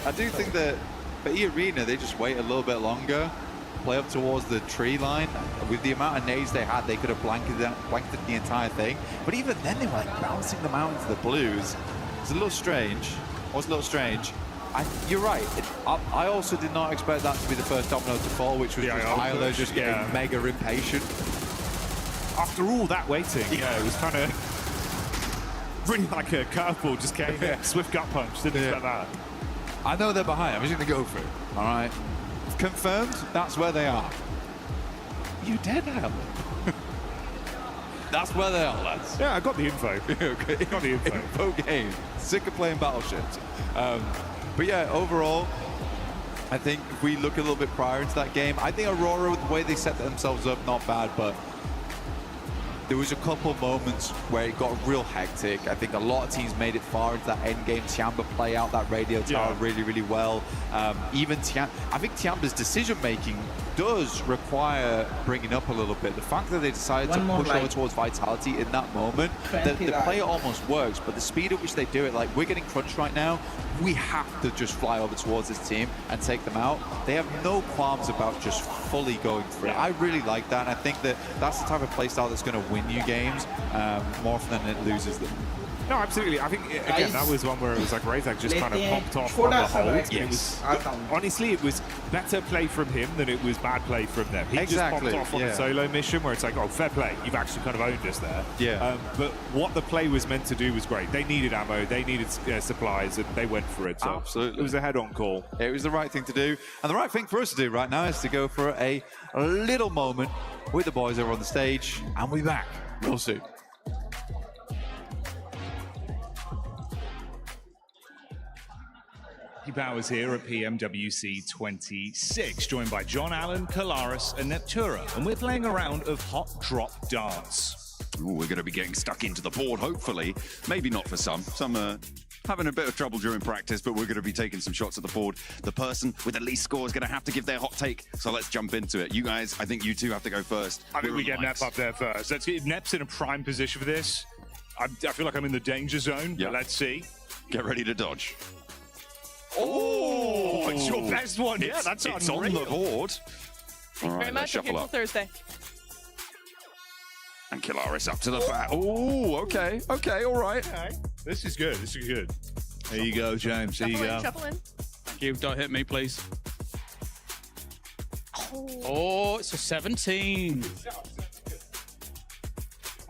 I do think that for E-Arena, they just wait a little bit longer, play up towards the tree line. With the amount of nades they had, they could have blanketed the entire thing. But even then, they were like bouncing them out into the blues. It's a little strange. It was a little strange. You're right. I also did not expect that to be the first domino to fall, which was just Tyler just getting mega impatient. After all that waiting, it was kind of really like a curveball just came in. Swift gut punch. Didn't expect that. I know they're behind. I'm just going to go for it. All right. Confirmed, that's where they are. You dead, Alan? That's where they are, lads. Yeah, I got the info. Okay. Got the info. Info game. Sick of playing battleships. But yeah, overall, I think if we look a little bit prior into that game, I think Aurora, the way they set themselves up, not bad, but there was a couple moments where it got real hectic. I think a lot of teams made it far into that end game. Tiamba play out that radio tower really, really well. Even I think Tiamba's decision-making does require bringing up a little bit. The fact that they decided to push over towards Vitality in that moment, the play almost works, but the speed at which they do it, like we're getting crunched right now, we have to just fly over towards this team and take them out. They have no qualms about just fully going for it. I really like that, and I think that that's the type of playstyle that's going to win you games more often than it loses them. No, absolutely. I think, again, that was one where it was like Razak just kind of popped off on the hold. Yes. Honestly, it was better play from him than it was bad play from them. He just popped off on a solo mission where it's like, oh, fair play. You've actually kind of owned us there. Yeah. But what the play was meant to do was great. They needed ammo, they needed supplies, and they went for it. So absolutely. It was a head-on call. It was the right thing to do. And the right thing for us to do right now is to go for a little moment with the boys over on the stage. And we'll be back real soon. Powers here at Pmwc 26, joined by John Allen, Kalaris, and Neptura, and we're playing a round of Hot Drop Darts. Ooh, we're going to be getting stuck into the board, hopefully. Maybe not for some. Some are having a bit of trouble during practice, but we're going to be taking some shots at the board. The person with the least score is going to have to give their hot take, so let's jump into it. You guys, I think you two have to go first. I think we get Nep up there first. Let's get Nep's in a prime position for this. I feel like I'm in the danger zone, but let's see. Get ready to dodge. Oh, it's your best one. Yeah, that's it's on the board. Thank you very much. I'm here till Thursday. And Kalaris up to the bat. Oh, okay. Okay, all right. Okay. This is good. This is good. There you go, James. There you go. Shuffle in. Thank you. Don't hit me, please. Oh, it's a 17.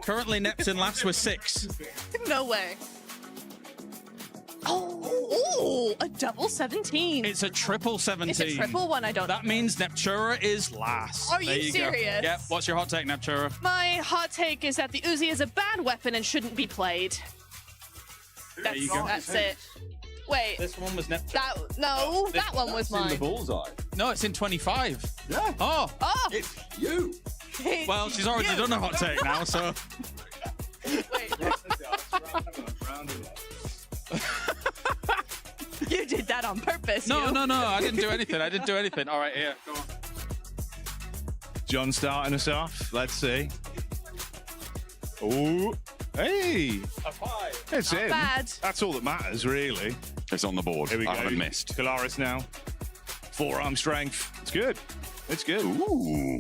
Currently, Nep's in last with 6. No way. Oh, a double 17. It's a triple 17. It's a triple one, I don't know. That means Neptura is last. Are you serious? Yep. What's your hot take, Neptura? My hot take is that the Uzi is a bad weapon and shouldn't be played. That's it. Wait. This one was Neptura. That one was mine. In the bullseye. No, it's in 25. Yeah. Oh. It's you. Well, she's already done a hot take now, so. Wait. You did that on purpose. No, I didn't do anything. All right, here. Go on. John starting us off. Let's see. Oh, hey. A 5. It's Not in. bad. That's all that matters, really. It's on the board. Here we go. I haven't missed. Kalaris now. Forearm strength. It's good. It's good. Ooh.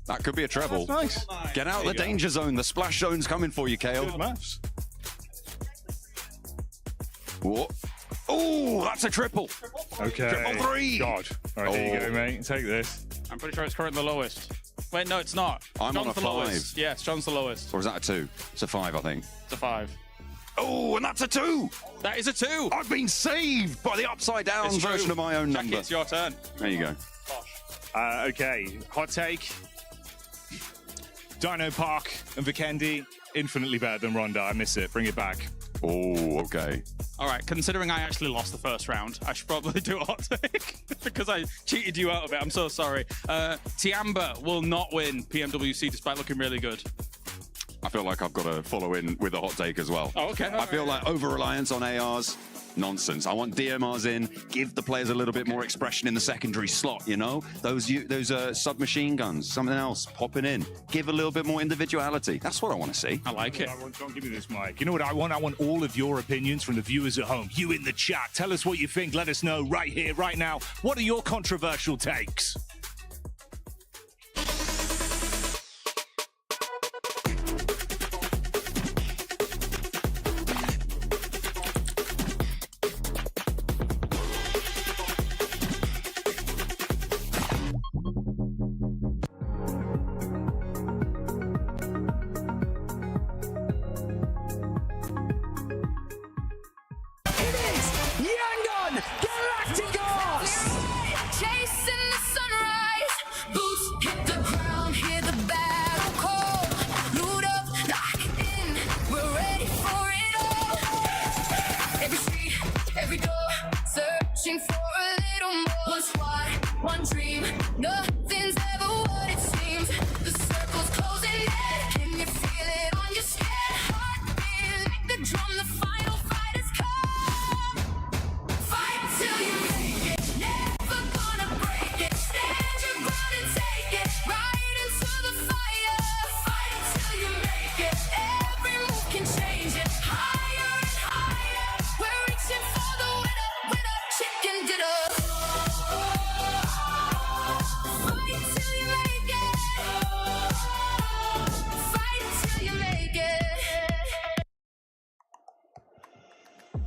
That could be a treble. That's nice. Get out of the danger zone. The splash zone's coming for you, Kale. Good maths. Whoa. Oh, that's a triple. Okay. Triple 3. God. All right, here you go, mate. Take this. I'm pretty sure it's currently the lowest. Wait, no, it's not. I'm John's on a the 5. lowest. Yes, John's the lowest. Or is that a 2? It's a 5, I think. It's a 5. Oh, and that's a 2. That is a 2. I've been saved by the upside down It's version true. of my own Jackie, number. it's your turn. There you go. Okay. Hot take. Dino Park and Vikendi, infinitely better than Ronda. I miss it. Bring it back. Oh, okay. All right, considering I actually lost the first round, I should probably do a hot take because I cheated you out of it. I'm so sorry. Tiamba will not win PMWC despite looking really good. I feel like I've got to follow in with a hot take as well. Oh, okay. I feel like over-reliance on ARs, nonsense. I want DMRs in, give the players a little bit more expression in the secondary slot, you know? Those submachine guns, something else, popping in. Give a little bit more individuality. That's what I want to see. I like it. Don't give me this, Mike. You know what I want? I want all of your opinions from the viewers at home. You in the chat. Tell us what you think. Let us know right here, right now. What are your controversial takes?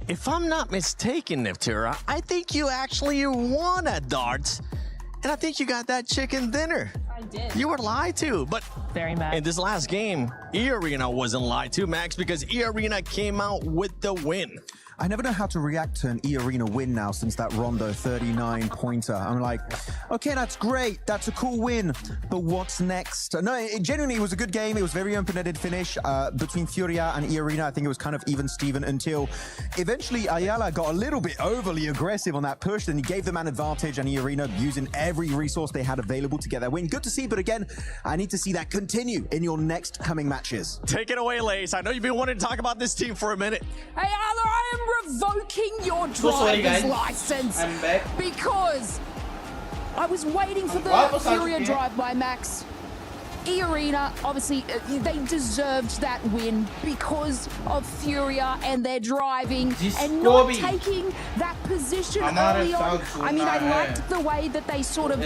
If I'm not mistaken, Neftira, I think you actually won at darts, and I think you got that chicken dinner. I did. You were lied to, but very mad. In this last game, E-Arena wasn't lied to, Max, because E-Arena came out with the win. I never know how to react to an E-Arena win now since that Rondo 39-pointer. I'm like, okay, that's great. That's a cool win. But what's next? No, it genuinely was a good game. It was very open-ended finish between Furia and E-Arena. I think it was kind of even-Steven until eventually Ayala got a little bit overly aggressive on that push. Then he gave them an advantage, and E-Arena using every resource they had available to get that win. Good to see, but again, I need to see that continue in your next coming matches. Take it away, Lace. I know you've been wanting to talk about this team for a minute. Hey, Ayala, I am revoking your driver's license because I was waiting for the Furia drive by Max. E-Arena, obviously, they deserved that win because of Furia and their driving and not taking that position early on. I mean, I liked the way that they sort of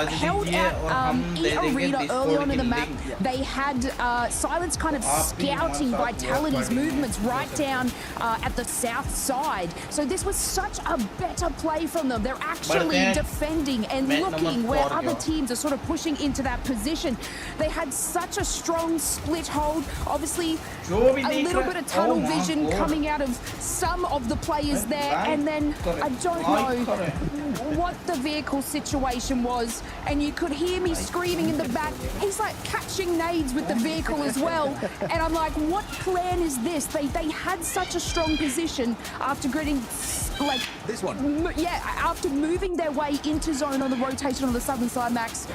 held out E-Arena early on in the map. They had Silence kind of scouting Vitality's movements right down at the south side. So this was such a better play from them. They're actually defending and looking where other teams are sort of pushing into that position. They had such a strong split hold. Obviously, a little bit of tunnel vision coming out of some of the players there. And then I don't know what the vehicle situation was. And you could hear me screaming in the back. He's like catching nades with the vehicle as well. And I'm like, what plan is this? They had such a strong position after getting like this one. Yeah, after moving their way into zone on the rotation on the southern side, Max.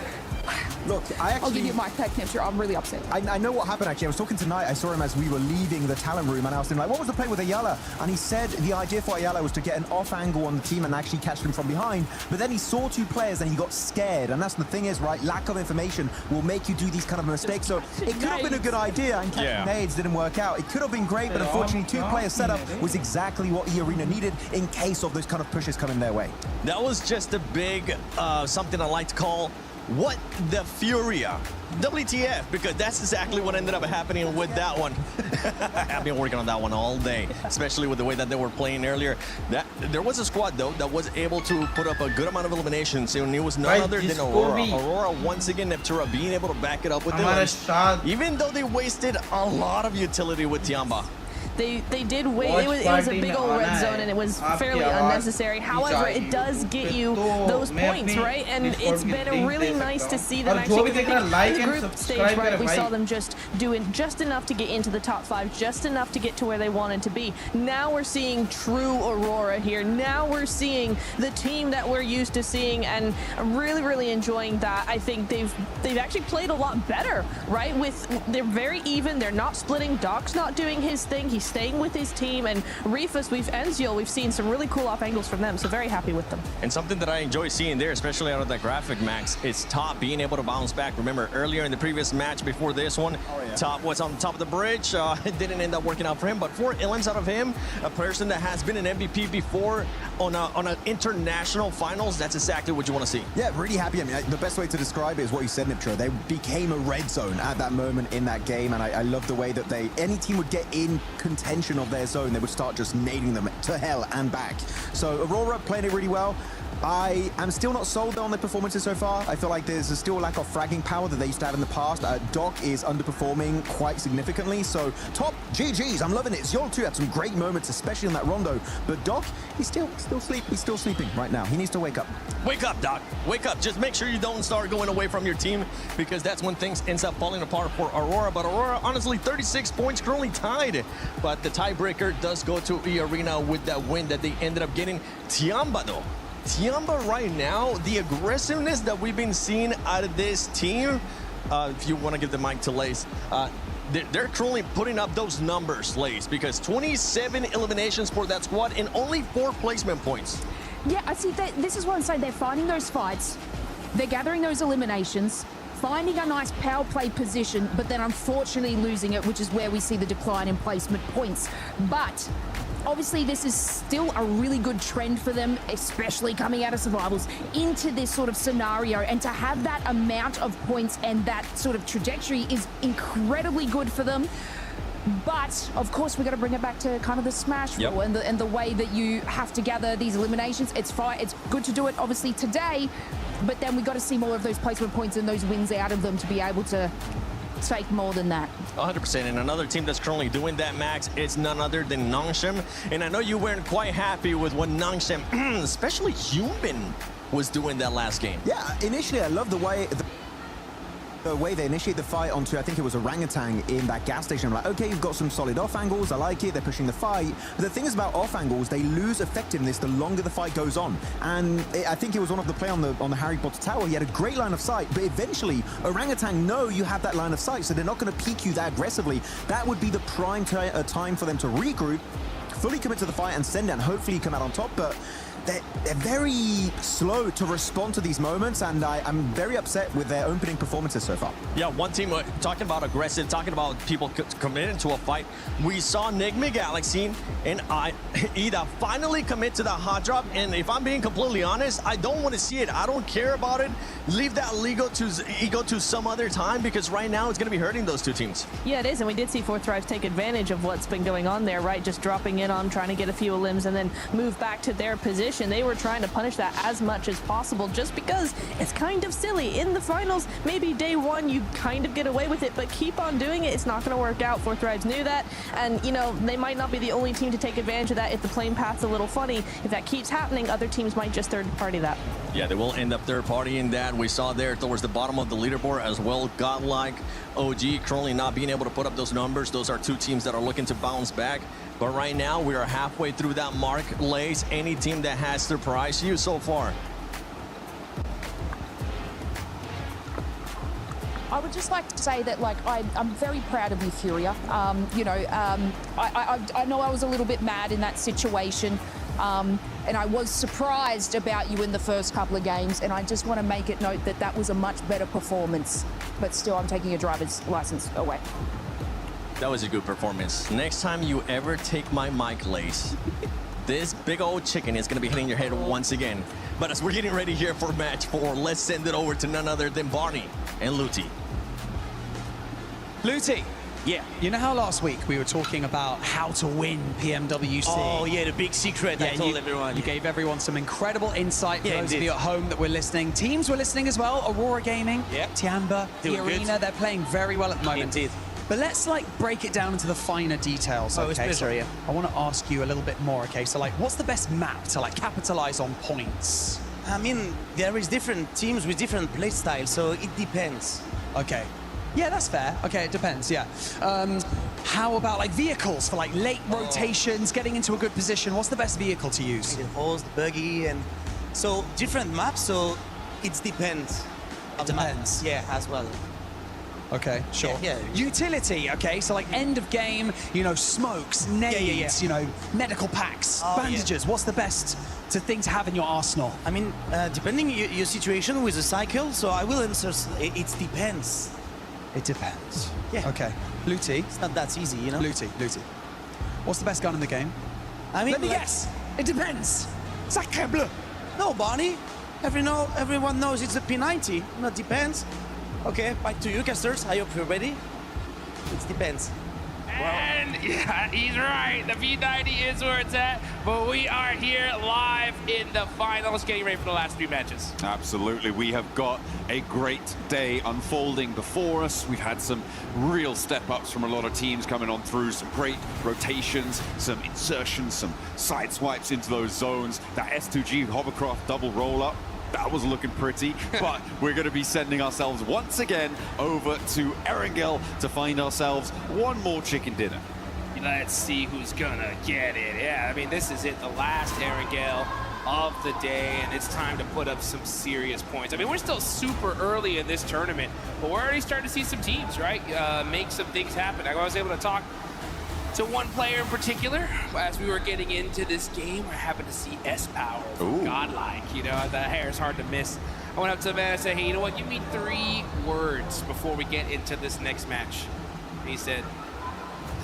Look, I'll give you my tech next year. I'm really upset. I know what happened, actually. I was talking tonight. I saw him as we were leaving the talent room, and I asked him, like, what was the play with Ayala? And he said the idea for Ayala was to get an off angle on the team and actually catch them from behind. But then he saw two players and he got scared. And that's the thing is, right, lack of information will make you do these kind of mistakes. So it could have been a good idea, and catching nades didn't work out. It could have been great, but unfortunately, two-player setup was exactly what E-Arena needed in case of those kind of pushes coming their way. That was just a big, something I like to call what the Furia. WTF, because that's exactly what ended up happening with that one. I've been working on that one all day, especially with the way that they were playing earlier. There was a squad, though, that was able to put up a good amount of eliminations, and it was none other than Aurora. Aurora, once again, Neptura being able to back it up with the runs, even though they wasted a lot of utility with Tiamba. they did wait. It was a big old red zone, and it was fairly unnecessary. However, it does get you those points, right? And it's been really nice to see them actually. In the group stage, right, we saw them just doing just enough to get into the top 5, just enough to get to where they wanted to be. Now we're seeing true Aurora here. Now we're seeing the team that we're used to seeing, and I'm really enjoying that. I think they've actually played a lot better, right? They're very even. They're not splitting. Doc's not doing his thing. He's staying with his team. And Rifus, we've seen some really cool off angles from them. So very happy with them. And something that I enjoy seeing there, especially out of that graphic, Max, is Top being able to bounce back. Remember earlier in the previous match before this one, Top was on top of the bridge. It didn't end up working out for him, but 4 elims out of him, a person that has been an MVP before on an international finals, that's exactly what you want to see. Yeah, really happy. I mean, the best way to describe it is what you said, Niptra. They became a red zone at that moment in that game, and I love the way that any team would get in contention of their zone, they would start just nailing them to hell and back. So Aurora playing it really well. I am still not sold on their performances so far. I feel like there's still a lack of fragging power that they used to have in the past. Doc is underperforming quite significantly. So Top, GG's, I'm loving it. Zol too had some great moments, especially on that rondo. But Doc, he's still sleeping right now. He needs to wake up. Wake up, Doc. Wake up. Just make sure you don't start going away from your team, because that's when things ends up falling apart for Aurora. But Aurora, honestly, 36 points, currently tied. But the tiebreaker does go to E-Arena with that win that they ended up getting. Tiamba, though. Tiamba right now, the aggressiveness that we've been seeing out of this team, if you want to give the mic to Lace, they're currently putting up those numbers, Lace, because 27 eliminations for that squad and only 4 placement points. Yeah, I see that. This is what I'm saying. They're finding those fights, they're gathering those eliminations, finding a nice power play position, but then unfortunately losing it, which is where we see the decline in placement points. But obviously, this is still a really good trend for them, especially coming out of survivals into this sort of scenario. And to have that amount of points and that sort of trajectory is incredibly good for them. But of course, we've got to bring it back to kind of the smash rule and the way that you have to gather these eliminations. It's fine. It's good to do it, obviously, today. But then we've got to see more of those placement points and those wins out of them to be able to take more than that. 100%. And another team that's currently doing that, Max, it's none other than Nongshim. And I know you weren't quite happy with what Nongshim, especially Human, was doing that last game. Yeah, initially I love the way they initiate the fight onto, I think it was Orangutan in that gas station. I'm like, okay, you've got some solid off angles, I like it, they're pushing the fight. But the thing is about off angles, they lose effectiveness the longer the fight goes on. And I think it was one of the play on the Harry Potter tower, he had a great line of sight, but eventually Orangutan know you have that line of sight, so they're not going to peek you that aggressively. That would be the prime time for them to regroup, fully commit to the fight and send it, and hopefully come out on top. But they're very slow to respond to these moments, and I'm very upset with their opening performances so far. Yeah, one team talking about aggressive, talking about people committing to a fight. We saw Nigma Galaxy and Ida finally commit to the hot drop, and if I'm being completely honest, I don't want to see it. I don't care about it. Leave that ego to some other time, because right now it's going to be hurting those two teams. Yeah, it is, and we did see Fourth Thrives take advantage of what's been going on there, right? Just dropping in on, trying to get a few limbs and then move back to their position. They were trying to punish that as much as possible, just because it's kind of silly. In the finals, maybe day one you kind of get away with it, but keep on doing it, it's not going to work out. Fourth Thrives knew that, and you know, they might not be the only team to take advantage of that. If the playing path's a little funny, if that keeps happening, other teams might just third party that. Yeah, they will end up third partying that. We saw there towards the bottom of the leaderboard as well. Godlike, OG currently not being able to put up those numbers. Those are two teams that are looking to bounce back. But right now, we are halfway through that mark. Lace, any team that has surprised you so far? I would just like to say that, like, I'm very proud of you, Furia. You know, I know I was a little bit mad in that situation, and I was surprised about you in the first couple of games, and I just want to make it note that that was a much better performance. But still, I'm taking your driver's license away. That was a good performance. Next time you ever take my mic, Lace, this big old chicken is going to be hitting your head once again. But as we're getting ready here for match 4, let's send it over to none other than Barney and Luti. Luti, yeah, you know how last week we were talking about how to win PMWC? Oh, yeah, the big secret I told everyone. You gave everyone some incredible insight for those indeed. of you at home that were listening. Teams were listening as well. Aurora Gaming, Tiamba, the Arena, they're playing very well at the moment. Indeed. But let's like break it down into the finer details. Oh, it's Okay, pleasure, so yeah. I want to ask you a little bit more. Okay, so like, what's the best map to like capitalize on points? I mean, there is different teams with different play styles, so it depends. Okay. Yeah, that's fair. Okay, it depends, yeah. How about like vehicles for like late rotations, getting into a good position? What's the best vehicle to use? The horse, the buggy, and so different maps, so it depends. It depends. Yeah, as well. Okay, sure. Yeah. Utility, okay, so like end of game, you know, smokes, nades, you know, medical packs, bandages. What's the best thing to have in your arsenal? I mean, depending your situation with the cycle, so I will answer, it depends. It depends. Yeah. Okay. Blue tea. It's not that easy, you know? Blue tea, blue tea. What's the best gun in the game? I mean, let me guess. It depends. Sacre bleu. No, Barney. Everyone knows it's a P90. No, it depends. Okay, back to you, casters. I hope you're ready. It depends. And yeah, he's right. The P90 is where it's at, but we are here live in the finals, getting ready for the last 3 matches. Absolutely. We have got a great day unfolding before us. We've had some real step-ups from a lot of teams coming on through, some great rotations, some insertions, some side swipes into those zones. That S2G hovercraft double roll-up, that was looking pretty, but we're going to be sending ourselves once again over to Erangel to find ourselves one more chicken dinner. Let's see who's gonna get it. Yeah, I mean, this is it, the last Erangel of the day, and it's time to put up some serious points. I mean, we're still super early in this tournament, but we're already starting to see some teams, right, make some things happen. I was able to talk to one player in particular as we were getting into this game. I happened to see S-Power from Godlike. You know, the hair is hard to miss. I went up to the man and said, hey, you know what? Give me 3 words before we get into this next match. And he said,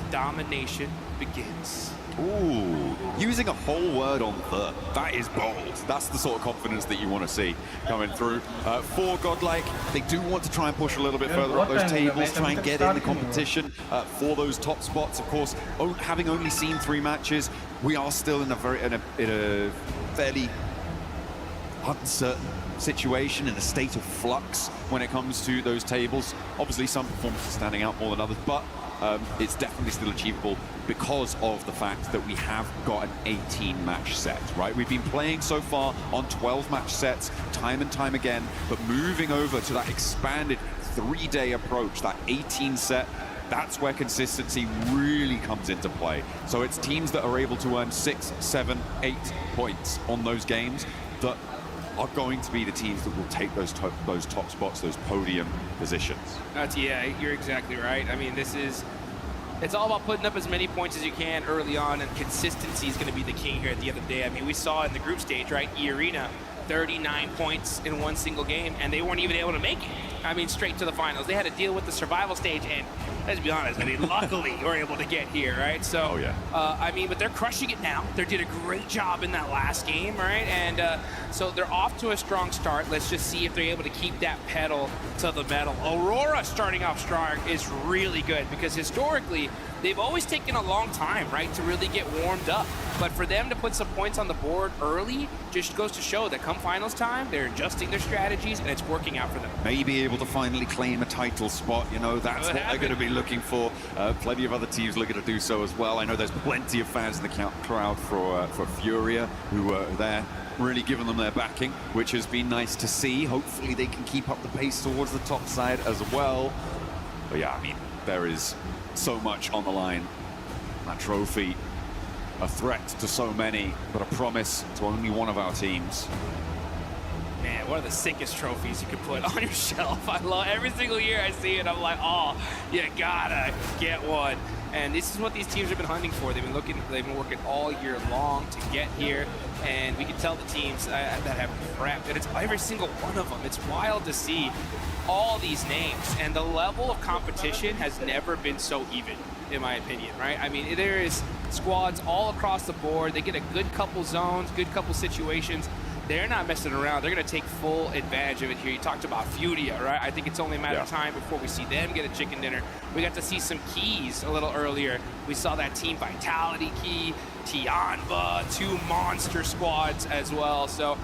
domination begins. Ooh, using a whole word on the. That is bold. That's the sort of confidence that you want to see coming through. For Godlike, they do want to try and push a little bit further up those tables, try and get in the competition for those top spots. Of course, having only seen 3 matches, we are still in a fairly uncertain situation, in a state of flux when it comes to those tables. Obviously, some performances standing out more than others, but it's definitely still achievable because of the fact that we have got an 18-match set, right? We've been playing so far on 12-match sets time and time again, but moving over to that expanded 3-day approach, that 18 set, that's where consistency really comes into play. So it's teams that are able to earn 6, 7, 8 points on those games that are going to be the teams that will take those top spots, those podium positions. Yeah, you're exactly right. I mean, it's all about putting up as many points as you can early on, and consistency is going to be the king here at the end of the day. I mean, we saw in the group stage, right, E-Arena, 39 points in one single game, and they weren't even able to make it. I mean, straight to the finals. They had to deal with the survival stage, and let's be honest, I mean, luckily we're able to get here, right? So, I mean, but they're crushing it now. They did a great job in that last game, right? And so they're off to a strong start. Let's just see if they're able to keep that pedal to the metal. Aurora starting off strong is really good because historically, they've always taken a long time, right, to really get warmed up. But for them to put some points on the board early just goes to show that come finals time, they're adjusting their strategies and it's working out for them. Maybe able to finally claim a title spot, you know, that's what they're going to be looking for. Plenty of other teams looking to do so as well. I know there's plenty of fans in the crowd for Furia who were there, really giving them their backing, which has been nice to see. Hopefully they can keep up the pace towards the top side as well. But yeah, I mean, there is so much on the line. That trophy, a threat to so many, but a promise to only one of our teams. Man, one of the sickest trophies you could put on your shelf. I love every single year I see it. I'm like, oh, you gotta get one. And this is what these teams have been hunting for. They've been working all year long to get here. And we can tell the teams that have prepped, and it's every single one of them. It's wild to see all these names, and the level of competition has never been so even, in my opinion, right? I mean, there is squads all across the board. They get a good couple zones, good couple situations. They're not messing around. They're going to take full advantage of it here. You talked about Furia, right? I think it's only a matter of time before we see them get a chicken dinner. We got to see some keys a little earlier. We saw that Team Vitality key, Tianva, 2 monster squads as well. So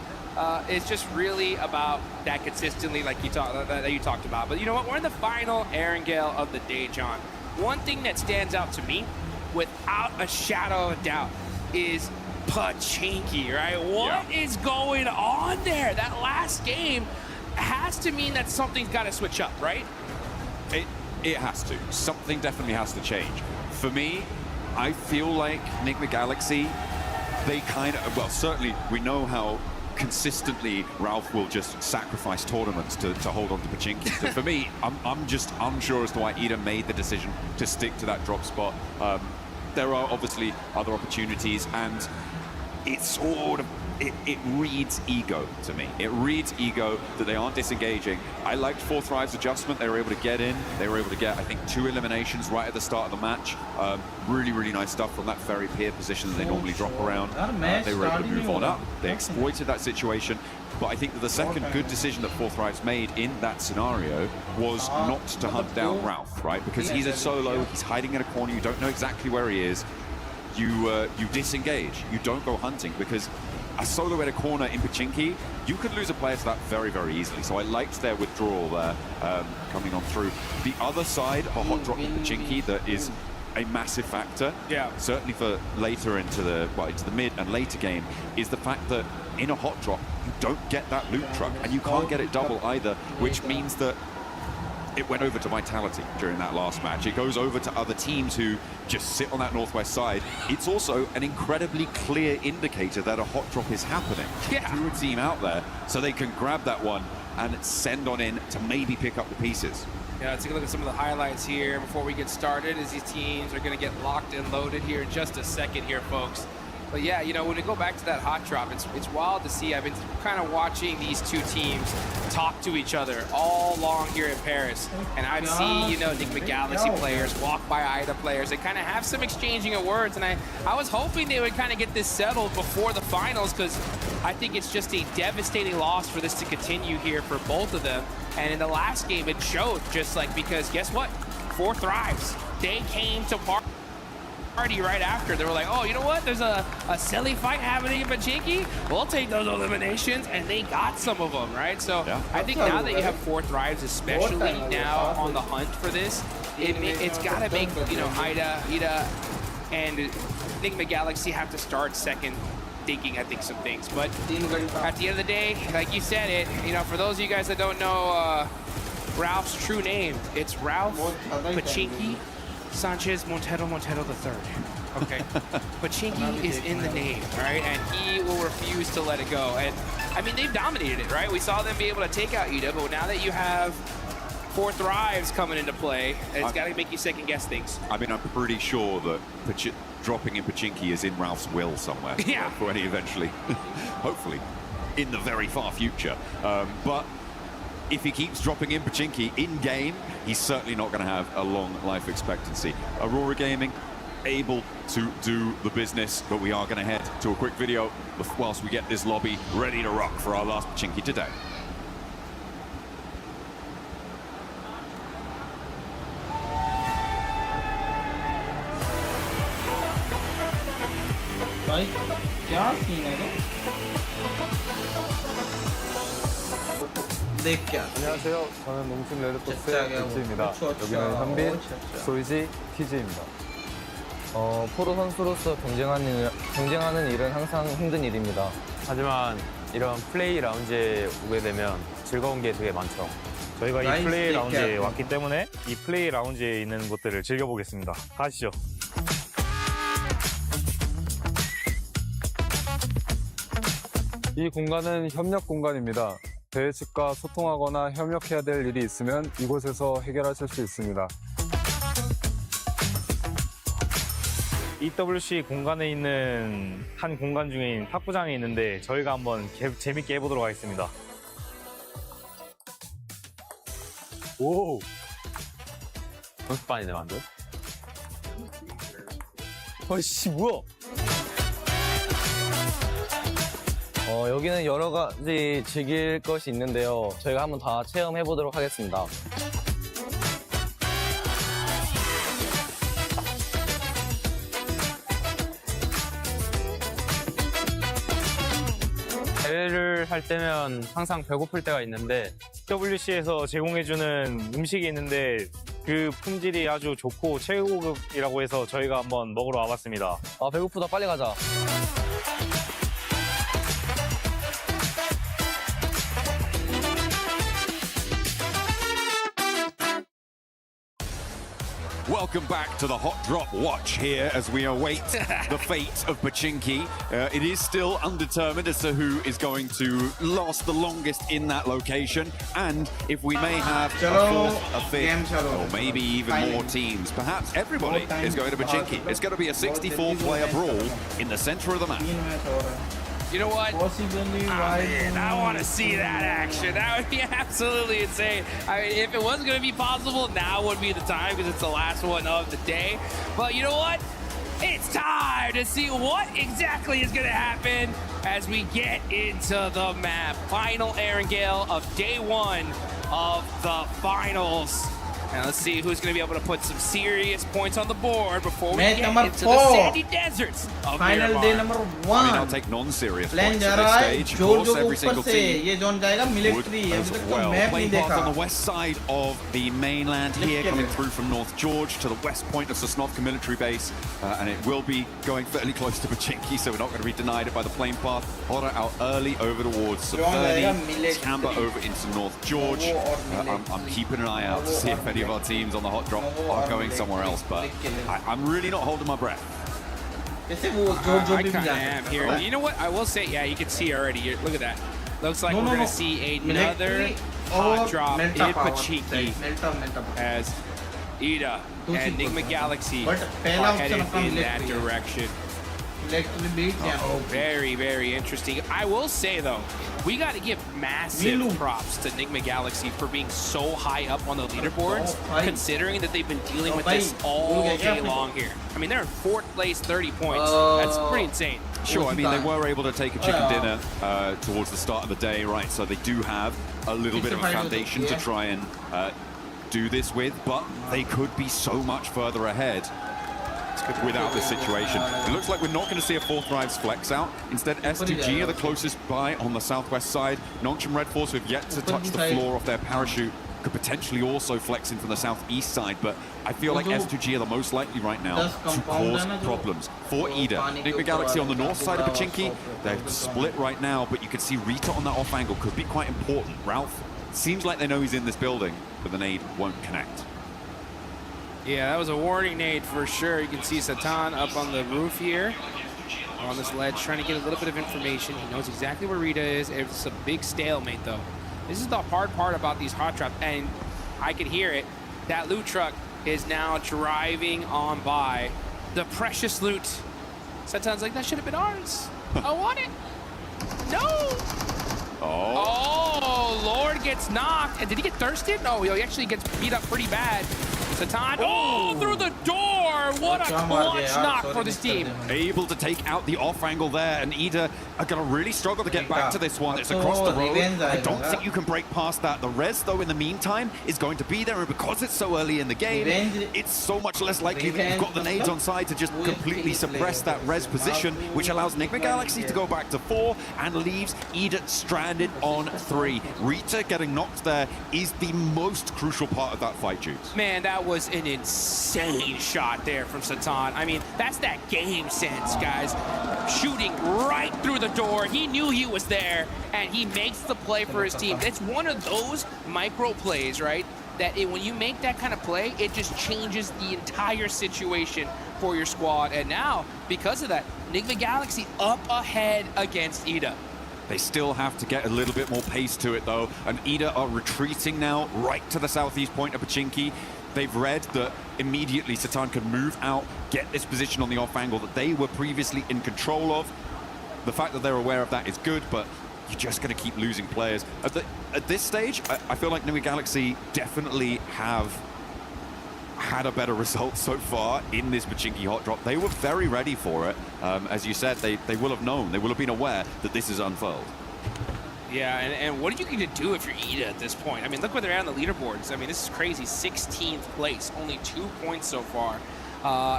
it's just really about that consistently, like that you talked about. But you know what? We're in the final Erangel of the day, John. one thing that stands out to me, without a shadow of a doubt, is Pachinki, right? What is going on there? That last game has to mean that something's got to switch up, right? It has to. Something definitely has to change. For me, I feel like Enigma Galaxy, they kind of, well, certainly we know how consistently Ralph will just sacrifice tournaments to hold on to Pachinki. So for me, I'm just unsure as to why Ida made the decision to stick to that drop spot. There are obviously other opportunities, and it's sort of, it reads ego to me. It reads ego that they aren't disengaging. I liked 4thrive's adjustment. They were able to get in. They were able to get, I think, 2 eliminations right at the start of the match. Really, really nice stuff from that very peer position that they normally drop around. They were able to move on up. They exploited that situation. But I think that the second good decision that 4thrive's made in that scenario was not to hunt down Ralph, right? Because he's a solo, he's hiding in a corner, you don't know exactly where he is. You disengage, you don't go hunting, because a solo in a corner in Pachinki, you could lose a player to that very, very easily. So I liked their withdrawal there, coming on through. The other side, a hot drop in Pachinki that is a massive factor, certainly for later into the mid and later game, is the fact that in a hot drop, you don't get that loot truck, and you can't get it double either, which means that it went over to Vitality during that last match. It goes over to other teams who just sit on that northwest side. It's also an incredibly clear indicator that a hot drop is happening to a team out there, so they can grab that one and send on in to maybe pick up the pieces. Yeah, let's take a look at some of the highlights here before we get started, as these teams are going to get locked and loaded here in just a second here, folks. But yeah, you know, when we go back to that hot drop, it's wild to see. I've been kind of watching these two teams talk to each other all along here in Paris. And I've seen, you know, Enigma Galaxy players walk by Ida players and kind of have some exchanging of words. And I was hoping they would kind of get this settled before the finals, because I think it's just a devastating loss for this to continue here for both of them. And in the last game, it showed, just like, because guess what? 4thrives, they came to party right after. They were like, oh, you know what? There's a silly fight happening in Pachinki. We'll take those eliminations, and they got some of them, right? So I think now that you have 4thrives, especially now on the hunt for this, it's got to make, you know, Ida and Enigma Galaxy have to start second thinking, I think, some things. But at the end of the day, like you said it, you know, for those of you guys that don't know Ralph's true name, it's Ralph Pachinki Sanchez Montero III. Okay. Pachinki is in the name, right? And he will refuse to let it go. And I mean, they've dominated it, right? We saw them be able to take out Ida, but now that you have 4thrives coming into play, it's got to make you second guess things. I mean, I'm pretty sure that dropping in Pachinki is in Ralph's will somewhere. Yeah. For when he eventually, hopefully, in the very far future. But if he keeps dropping in Pachinki in-game, he's certainly not going to have a long life expectancy. Aurora Gaming, able to do the business, but we are going to head to a quick video whilst we get this lobby ready to rock for our last Pachinki today. भाई क्या scene है देख क्या 안녕하세요. 저는 농심 레드포스의 벤츠입니다. 여기는 현빈, 소이지, 티즈입니다. 프로 선수로서 경쟁하는 일은 항상 힘든 일입니다. 하지만 이런 플레이 라운지에 오게 되면 즐거운 게 되게 많죠. 저희가 이 플레이 라운지에 왔기 때문에 이 플레이 라운지에 있는 것들을 즐겨보겠습니다. 가시죠. 이 공간은 협력 공간입니다. 대회 측과 소통하거나 협력해야 될 일이 있으면 이곳에서 해결하실 수 있습니다. EWC 공간에 있는 한 공간 중인 탁구장이 있는데 저희가 한번 재밌게 해보도록 하겠습니다. 오! 연습반이네 완전. 어이씨 뭐야? 여기는 여러 가지 즐길 것이 있는데요. 저희가 한번 다 체험해 보도록 하겠습니다. 대회를 할 때면 항상 배고플 때가 있는데 WC에서 제공해주는 음식이 있는데 그 품질이 아주 좋고 최고급이라고 해서 저희가 한번 먹으러 와봤습니다. 아, 배고프다. 빨리 가자. Welcome back to the Hot Drop Watch here as we await the fate of Pachinki. It is still undetermined as to who is going to last the longest in that location, and if we may have a fourth, a fifth, or maybe even more teams. Perhaps everybody is going to Pachinki. It's going to be a 64-player brawl in the center of the map. You know what? Man, I want to see that action. That would be absolutely insane. I mean, if it wasn't going to be possible, now would be the time because it's the last one of the day. But you know what? It's time to see what exactly is going to happen as we get into the map. Final Aaron Gale of day one of the finals. And let's see who's going to be able to put some serious points on the board before we get into the sandy deserts of Final day number 1. I mean, I'll take non-serious points at this stage. Of course, every single team would as well. Play path on the west side of the mainland here, coming through from North George to the west point of Sosnovka military base. And it will be going fairly close to Pachinki, so we're not going to be denied it by the plane path. Hora out early over towards Saverny, Camber over into North George. I'm keeping an eye out to see if any of our teams on the Hot Drop are going somewhere else, but I'm really not holding my breath. I kind of am here. You know what? I will say, yeah, you can see already. Look at that. Looks like we're going to see another Hot Drop in Pachinki as Ida and Enigma Galaxy are headed in that direction. Very, very interesting. I will say, though, we got to give massive props to Enigma Galaxy for being so high up on the leaderboards, considering that they've been dealing with this all day long here. I mean, they're in 4th place, 30 points. That's pretty insane. Sure, I mean, they were able to take a chicken dinner towards the start of the day, right? So they do have a little bit of a foundation to try and do this with, but they could be so much further ahead without this situation. It looks like we're not going to see a 4th Drives flex out. Instead, S2G are the closest by on the southwest side. Nongshim Red Force, who have yet to touch the floor of their parachute, could potentially also flex in from the southeast side, but I feel like S2G are the most likely right now to cause problems for Ida. Enigma Galaxy on the north side of Pachinki, they're split right now, but you can see Rita on that off angle could be quite important. Ralph seems like they know he's in this building, but the nade won't connect. Yeah, that was a warning nade for sure. You can see Satan up on the roof here, on this ledge, trying to get a little bit of information. He knows exactly where Rita is. It's a big stalemate, though. This is the hard part about these Hot Drops, and I can hear it. That loot truck is now driving on by. The precious loot. Satan's like, that should have been ours. I want it. No. Oh, Lord gets knocked. And did he get thirsted? No, he actually gets beat up pretty bad. Satan, through the door! What a clutch knock for this team. Able to take out the off angle there, and Ida are going to really struggle to get back to this one. It's across the road. I don't think you can break past that. The res, though, in the meantime, is going to be there, and because it's so early in the game, it's so much less likely that you've got the nades on side to just completely suppress that res position, which allows Enigma Galaxy to go back to 4 and leaves Ida stranded on 3. Rita getting knocked there is the most crucial part of that fight, Juice. Man, that was an insane shot there from Satan. I mean, that's that game sense, guys. Shooting right through the door. He knew he was there, and he makes the play for his team. It's one of those micro plays, right? That when you make that kind of play, it just changes the entire situation for your squad. And now, because of that, Enigma Galaxy up ahead against Ida. They still have to get a little bit more pace to it, though, and Ida are retreating now right to the southeast point of Pachinki. They've read that immediately Satan can move out, get this position on the off angle that they were previously in control of. The fact that they're aware of that is good, but you're just going to keep losing players. At this stage, I feel like Enigma Galaxy definitely have had a better result so far in this Pachinki Hot Drop. They were very ready for it. As you said, they will have known, they will have been aware that this is unfurled. Yeah, and what are you going to do if you're Ida at this point? I mean, look where they're at on the leaderboards. I mean, this is crazy. 16th place, only 2 points so far.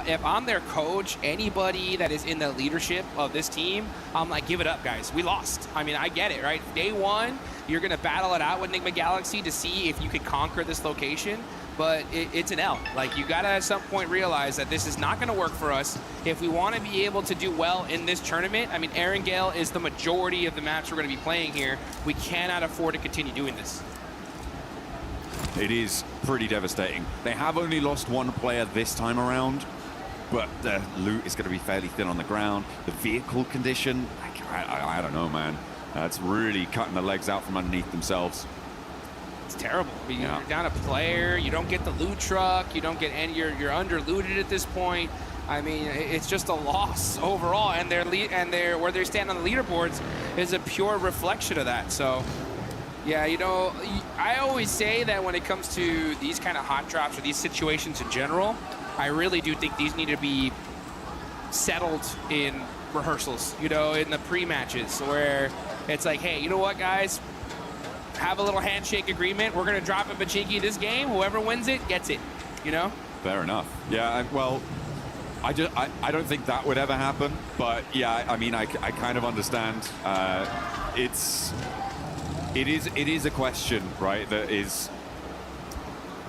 If I'm their coach, anybody that is in the leadership of this team, I'm like, give it up, guys. We lost. I mean, I get it, right? Day one, you're going to battle it out with Enigma Galaxy to see if you can conquer this location, but it's an L. Like, you got to at some point realize that this is not going to work for us. If we want to be able to do well in this tournament, I mean, Aaron Gale is the majority of the maps we're going to be playing here. We cannot afford to continue doing this. It is pretty devastating. They have only lost one player this time around, but the loot is going to be fairly thin on the ground. The vehicle condition, I don't know, man. It's really cutting the legs out from underneath themselves. It's terrible. I mean, you're down a player, you don't get the loot truck, you don't get any, you're under looted at this point. I mean, it's just a loss overall, and where they stand on the leaderboards is a pure reflection of that. So, yeah, you know, I always say that when it comes to these kind of hot drops or these situations in general, I really do think these need to be settled in rehearsals, you know, in the pre-matches, where it's like, hey, you know what, guys? Have a little handshake agreement. We're going to drop a Pachinki this game. Whoever wins it gets it, you know? Fair enough. Yeah, well, I don't think that would ever happen, but yeah, I mean, I kind of understand. It is a question, right, that is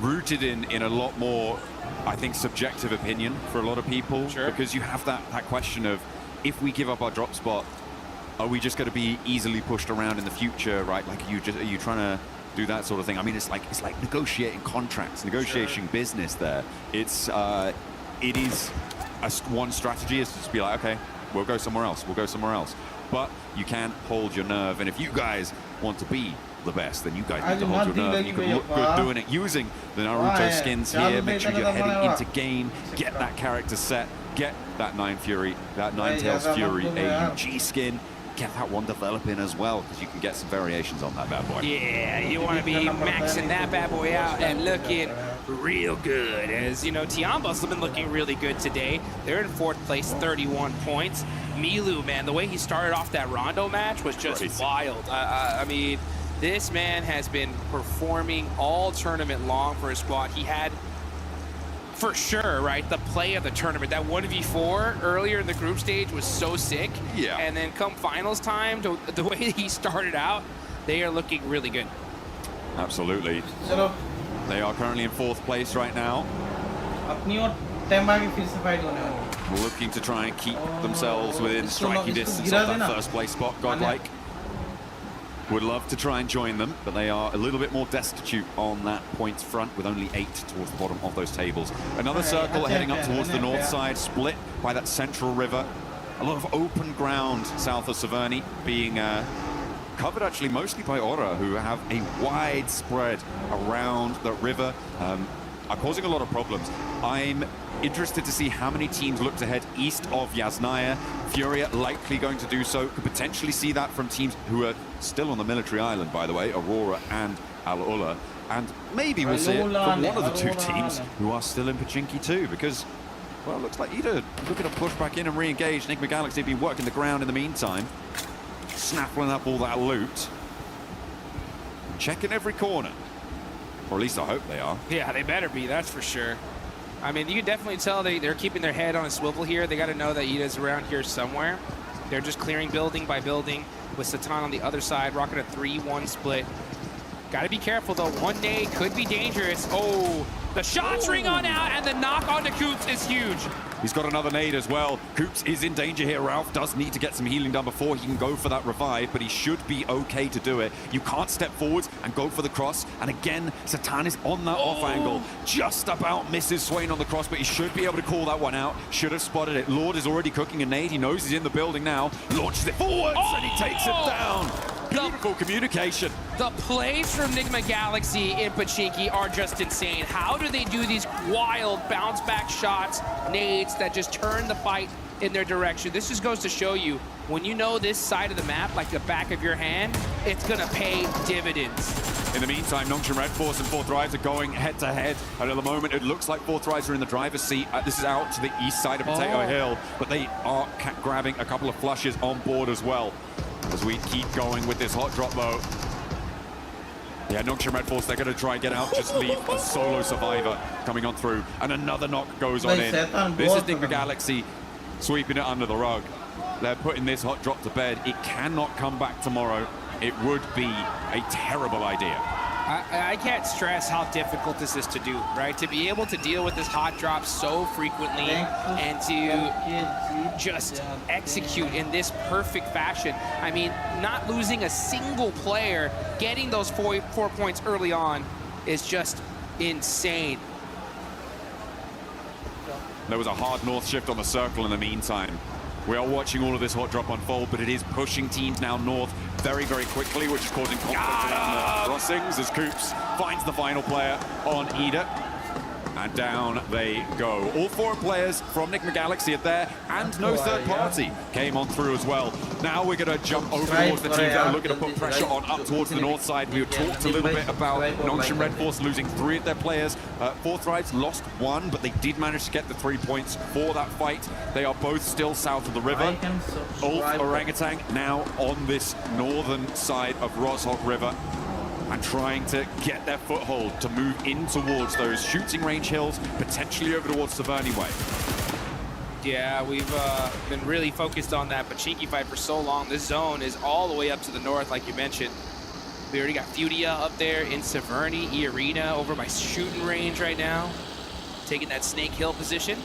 rooted in a lot more, I think, subjective opinion for a lot of people. Sure. Because you have that question of, if we give up our drop spot, are we just going to be easily pushed around in the future, right? Like, are you trying to do that sort of thing? I mean, it's like negotiating contracts, negotiating business there. It is one strategy is to just be like, okay, we'll go somewhere else. We'll go somewhere else. But you can't hold your nerve. And if you guys want to be the best, then you guys need to hold your nerve. You can look good doing it using the Naruto skins here. Make sure you're heading into game. Get that character set. Get that Ninetales Fury AUG skin. Get that one developing as well, because you can get some variations on that bad boy. Yeah, you want to be maxing that bad boy out and looking real good. As you know, Tiambos have been looking really good today. They're in 4th place, 31 points. Milu, man, the way he started off that Rondo match was just wild. I mean, this man has been performing all tournament long for his squad. He had, for sure, right, the play of the tournament. That 1v4 earlier in the group stage was so sick. Yeah. And then come finals time, the way he started out, they are looking really good. Absolutely. They are currently in 4th place right now. Looking to try and keep themselves within striking distance of that 1st place spot. Godlike would love to try and join them, but they are a little bit more destitute on that points front, with only 8 towards the bottom of those tables. Another circle heading up towards the north side, split by that central river. A lot of open ground south of Severny, being covered actually mostly by Aura, who have a wide spread around the river, are causing a lot of problems. I'm interested to see how many teams look to head east of Yasnaya. Furia likely going to do so. Could potentially see that from teams who are still on the military island, by the way, Aurora and Al-Ula. And maybe we'll see it from one of the 2 teams who are still in Pachinki too, because, well, it looks like either looking to push back in and re-engage. Enigma Galaxy have been working the ground in the meantime, snaffling up all that loot, checking every corner. Or at least I hope they are. Yeah, they better be, that's for sure. I mean, you can definitely tell they're keeping their head on a swivel here. They got to know that Ida's around here somewhere. They're just clearing building by building, with Satan on the other side, rocking a 3-1 split. Got to be careful, though. One day could be dangerous. Oh, the shots ring on out, and the knock onto Coops is huge. He's got another nade as well. Coops is in danger here. Ralph does need to get some healing done before he can go for that revive, but he should be okay to do it. You can't step forwards and go for the cross. And again, Satan is on that off angle. Just about misses Swain on the cross, but he should be able to call that one out. Should have spotted it. Lord is already cooking a nade. He knows he's in the building now. Launches it forwards, and he takes it down. Beautiful communication. The plays from Enigma Galaxy in Pachinki are just insane. How do they do these wild bounce back shots, nades that just turn the fight in their direction? This just goes to show you, when you know this side of the map like the back of your hand, it's gonna pay dividends. In the meantime, Nongshim Red Force and 4th Rise are going head to head. And at the moment, it looks like 4th Rise are in the driver's seat. This is out to the east side of Potato Hill, but they are grabbing a couple of flushes on board as well. As we keep going with this hot drop, though. Yeah, Nongshim Red Force, they're going to try and get out, just leave a solo survivor coming on through. And another knock goes on in. This is Enigma Galaxy sweeping it under the rug. They're putting this hot drop to bed. It cannot come back tomorrow. It would be a terrible idea. I can't stress how difficult this is to do, right? To be able to deal with this hot drop so frequently and to just execute in this perfect fashion. I mean, not losing a single player, getting those four points early on is just insane. There was a hard north shift on the circle in the meantime. We are watching all of this hot drop unfold, but it is pushing teams now north very, very quickly, which is causing conflict around the crossings as Coops finds the final player on Ida. And down they go. All 4 players from Enigma Galaxy are there, and no third party came on through as well. Now we're going to jump over towards the teams that are looking to put pressure on up towards the north side. We talked a little bit about Nongshim Red Force losing 3 of their players. Forthrights lost 1, but they did manage to get the 3 points for that fight. They are both still south of the river. Ulf Orangutan now on this northern side of Roshok River, and trying to get their foothold to move in towards those shooting range hills, potentially over towards Taverny Way. Yeah, we've been really focused on that Pachinki fight for so long. This zone is all the way up to the north, like you mentioned. We already got Fudia up there in Taverny, E-Arena over by shooting range right now, taking that Snake Hill position.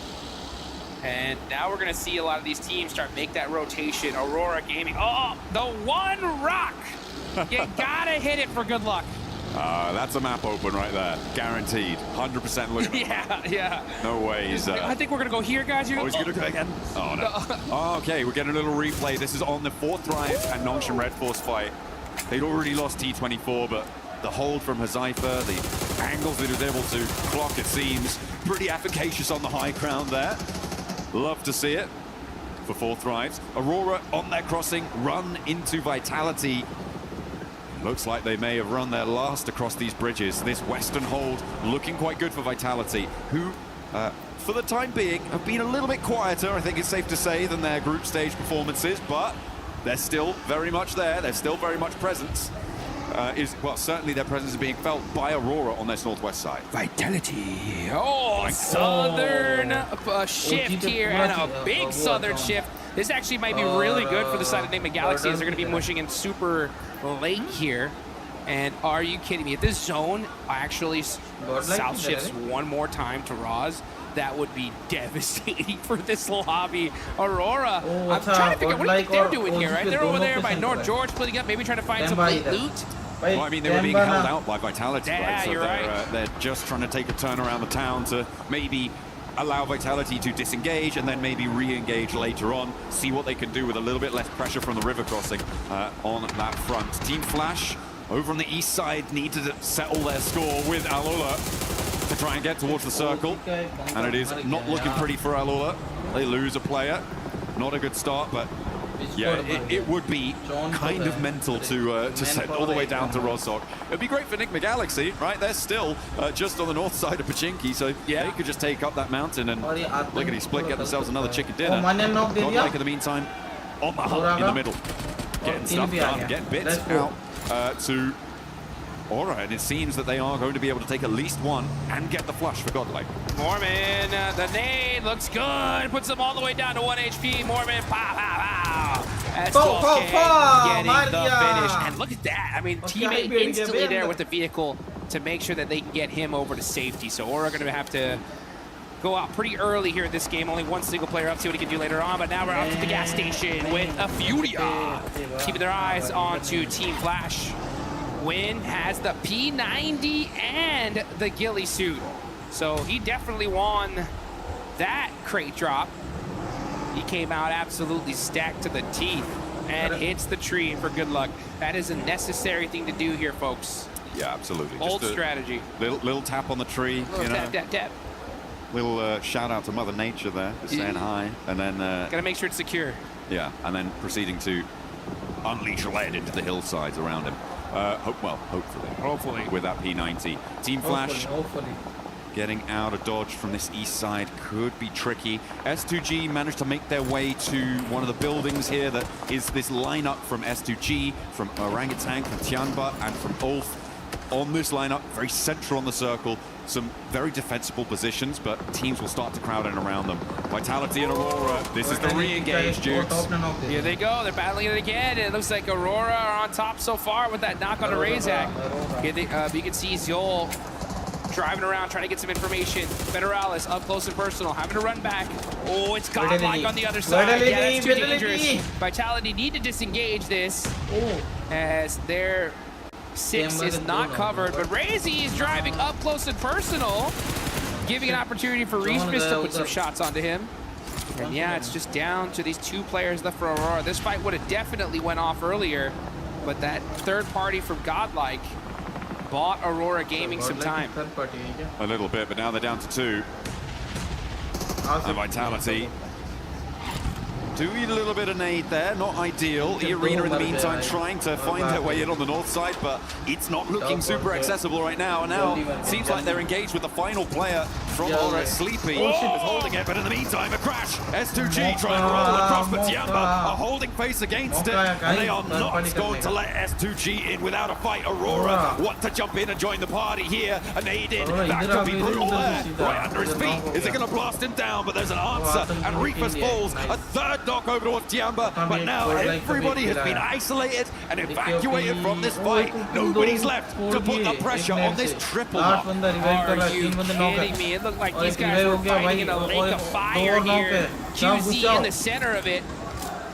And now we're gonna see a lot of these teams start make that rotation. Aurora Gaming, oh, the one rock! You gotta hit it for good luck. That's a map open right there. Guaranteed. 100% looking. Yeah. No ways. I think we're gonna go here, guys. Oh, he's gonna go again. Oh, no. Oh, okay, we're getting a little replay. This is on the Forthright and Nongshim Red Force fight. They'd already lost T24, but the hold from Hazaifa, the angles that he was able to clock, it seems, pretty efficacious on the high ground there. Love to see it for Forthright. Aurora on their crossing, run into Vitality. Looks like they may have run their last across these bridges. This western hold looking quite good for Vitality, who, for the time being, have been a little bit quieter, I think it's safe to say, than their group stage performances, but they're still very much there. They're still very much present. Well, certainly their presence is being felt by Aurora on this northwest side. Vitality. Oh, southern shift here, and a big southern shift. This actually might be really good for the side of Enigma Galaxy, as they're going to be mushing in super late here. And are you kidding me? If this zone actually south shifts one more time to Roz, that would be devastating for this lobby. Aurora, I'm trying to figure out what they're doing here, right? They're over there by North George, splitting up, maybe trying to find some late loot. Well, I mean, they were being held out by Vitality, yeah, right? So you're right. They're just trying to take a turn around the town to maybe allow Vitality to disengage and then maybe re-engage later on, see what they can do with a little bit less pressure from the river crossing on that front. Team Flash over on the east side need to settle their score with Alula to try and get towards the circle, and it is not looking pretty for Alula. They lose a player. Not a good start, but yeah, it would be kind of mental to send all the way down to Roshok. It'd be great for Enigma Galaxy, right? They're still just on the north side of Pachinki, so they could just take up that mountain and lickety-split, get themselves another chicken dinner. Godlike in the meantime on the hunt in the middle, getting stuff done, getting bits out to Aura, and it seems that they are going to be able to take at least one and get the flush for Godlike. Mormon, the nade looks good, puts them all the way down to 1 HP. Mormon, pow, pow, pow. That's 12K getting the finish. And look at that. I mean, teammate instantly there with the vehicle to make sure that they can get him over to safety. So Aura going to have to go out pretty early here in this game. Only one single player up, see what he can do later on. But now we're out to the gas station with a Furia. Keeping their eyes onto Team Flash. Win has the P90 and the ghillie suit. So he definitely won that crate drop. He came out absolutely stacked to the teeth and hits the tree for good luck. That is a necessary thing to do here, folks. Yeah, absolutely. Old Just a strategy. Little tap on the tree. Little tap, tap, tap. Little shout out to Mother Nature there, just saying hi, and then gotta make sure it's secure. Yeah, and then proceeding to unleash lead into the hillsides around him. Hopefully. With that P90. Team Flash getting out of dodge from this east side could be tricky. S2G managed to make their way to one of the buildings here that is this lineup from S2G, from Orangutan, from Tianba, and from Ulf. on this lineup, very central on the circle. Some very defensible positions, but teams will start to crowd in around them. Vitality and Aurora, this is the re-engage, Dukes. Here they go, they're battling it again. It looks like Aurora are on top so far with that knock on the Razak. You can see Zol driving around, trying to get some information. Federalis up close and personal, having to run back. Oh, it's Godlike on the other side. Yeah, that's too dangerous. Vitality need to disengage this as their 6 is not covered, but Razy is driving up close and personal, giving an opportunity for Respis to put some shots onto him. And yeah, it's just down to these 2 players left for Aurora. This fight would have definitely went off earlier, but that third party from Godlike bought Aurora Gaming some time. A little bit, but now they're down to 2. And Vitality do eat a little bit of nade there, not ideal. Arena in the meantime trying to find their way in on the north side, but it's not looking super accessible right now. And now it seems like they're engaged with the final player from Aurora. Sleepy is holding it, but in the meantime a crash. S2G trying to roll across, but Tiamba a holding face against it, and they are not going to let S2G in without a fight. Aurora want to jump in and join the party here. A nade in, that could be brutal there, right under his feet. Is it going to blast him down? But there's an answer, and Reapers falls. A third knock over towards Tiamba, but now everybody has been isolated and evacuated from this fight. Nobody's left to put the pressure on this triple knock. Are you kidding me? It looked like these guys were fighting in a lake of fire here. QZ in the center of it.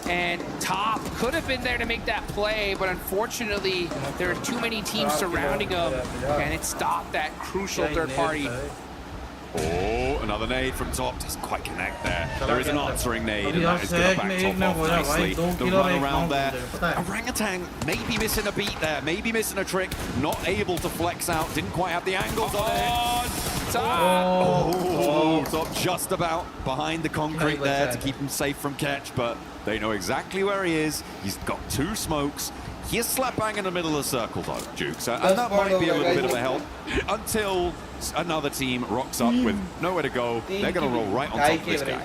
And Top could have been there to make that play, but unfortunately, there are too many teams surrounding him, and it stopped that crucial third party. Oh, another nade from Top. Doesn't quite connect there. There is an answering nade, and that is going to back Top off nicely. The run around there. Orangutan maybe missing a beat there, maybe missing a trick. Not able to flex out. Didn't quite have the angles on it. Top just about behind the concrete there to keep him safe from catch, but they know exactly where he is. He's got 2 smokes. He is slap bang in the middle of the circle though, Jukes, and that might be a little bit of a help until another team rocks up with nowhere to go. They're going to roll right on top of this guy.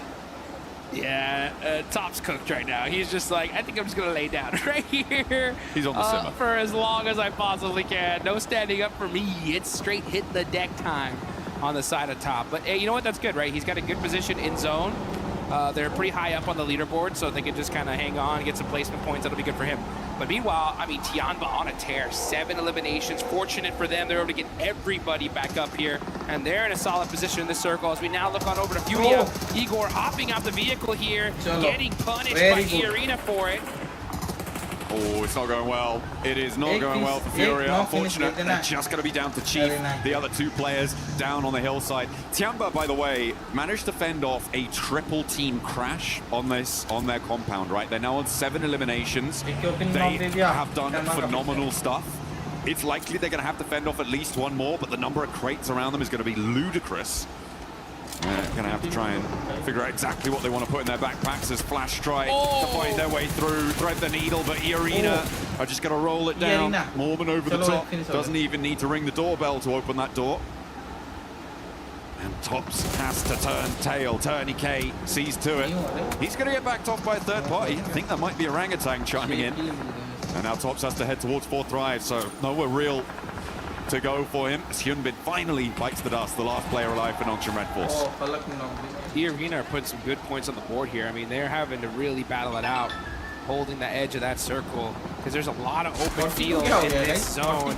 Yeah, Top's cooked right now. He's just like, I think I'm just going to lay down right here. He's on the simmer. For as long as I possibly can. No standing up for me. It's straight hit the deck time on the side of Top. But hey, you know what? That's good, right? He's got a good position in zone. They're pretty high up on the leaderboard, so they can just kind of hang on and get some placement points. That'll be good for him. But meanwhile, I mean, Tiamba on a tear. 7 eliminations. Fortunate for them. They're able to get everybody back up here. And they're in a solid position in this circle as we now look on over to Furia. Igor hopping out the vehicle here, getting punished by Arena for it. Oh, it's not going well. It is not going well for Furia. Unfortunate. They're just going to be down to Chief. The other 2 players down on the hillside. Tiamba, by the way, managed to fend off a triple team crash on their compound, right? They're now on 7 eliminations. They have done phenomenal stuff. It's likely they're going to have to fend off at least 1 more, but the number of crates around them is going to be ludicrous. They're going to have to try and figure out exactly what they want to put in their backpacks as Flash try to find their way through, thread the needle, but Arena are just going to roll it down. Mormon over the top, doesn't even need to ring the doorbell to open that door. And Tops has to turn tail. Turney K sees to it. He's going to get backed off by a third party. I think that might be Orangutan chiming in. And now Tops has to head towards 4th Thrive, so nowhere real to go for him. Hyunbin finally bites the dust, the last player alive for Nongshim Red Force. The Arena are putting some good points on the board here. I mean, they're having to really battle it out, holding the edge of that circle, because there's a lot of open field in this zone.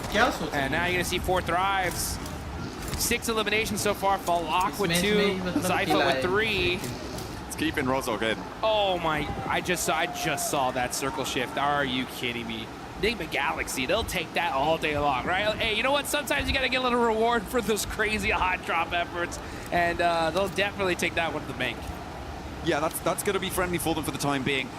And now you're going to see 4 Thrives. 6 eliminations so far. Falak with 2, Zypha with 3. It's keeping Rozog in. Oh my, I just saw that circle shift. Are you kidding me? Enigma Galaxy, they'll take that all day long, right? Hey, you know what? Sometimes you got to get a little reward for those crazy hot drop efforts, and they'll definitely take that one to the bank. Yeah, that's going to be friendly for them for the time being.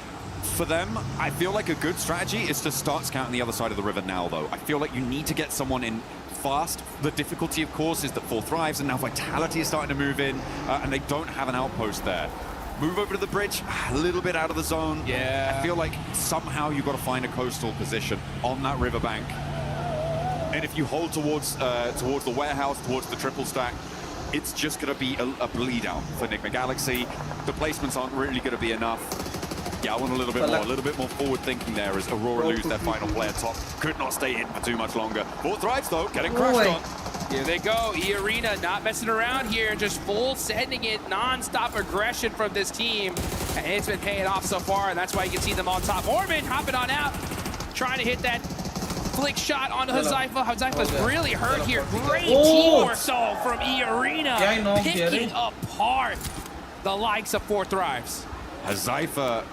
For them, I feel like a good strategy is to start scouting the other side of the river now, though. I feel like you need to get someone in fast. The difficulty, of course, is that 4 Thrives, and now Vitality is starting to move in, and they don't have an outpost there. Move over to the bridge, a little bit out of the zone. Yeah. I feel like somehow you've got to find a coastal position on that riverbank. And if you hold towards the warehouse, towards the triple stack, it's just going to be a bleed out for Enigma Galaxy. The placements aren't really going to be enough. Yeah, I want a little bit more forward thinking there as Aurora lose their final player top. Could not stay in for too much longer. 4 thrives though, getting crashed on. Here they go. E-Arena not messing around here, just full sending it, non-stop aggression from this team. And it's been paying off so far, and that's why you can see them on top. Mormon hopping on out, trying to hit that flick shot onto Huzaifa. Huzaifa's really hurt here. Great teamwork though from E-Arena, picking apart the likes of 4 thrives. Huzaifa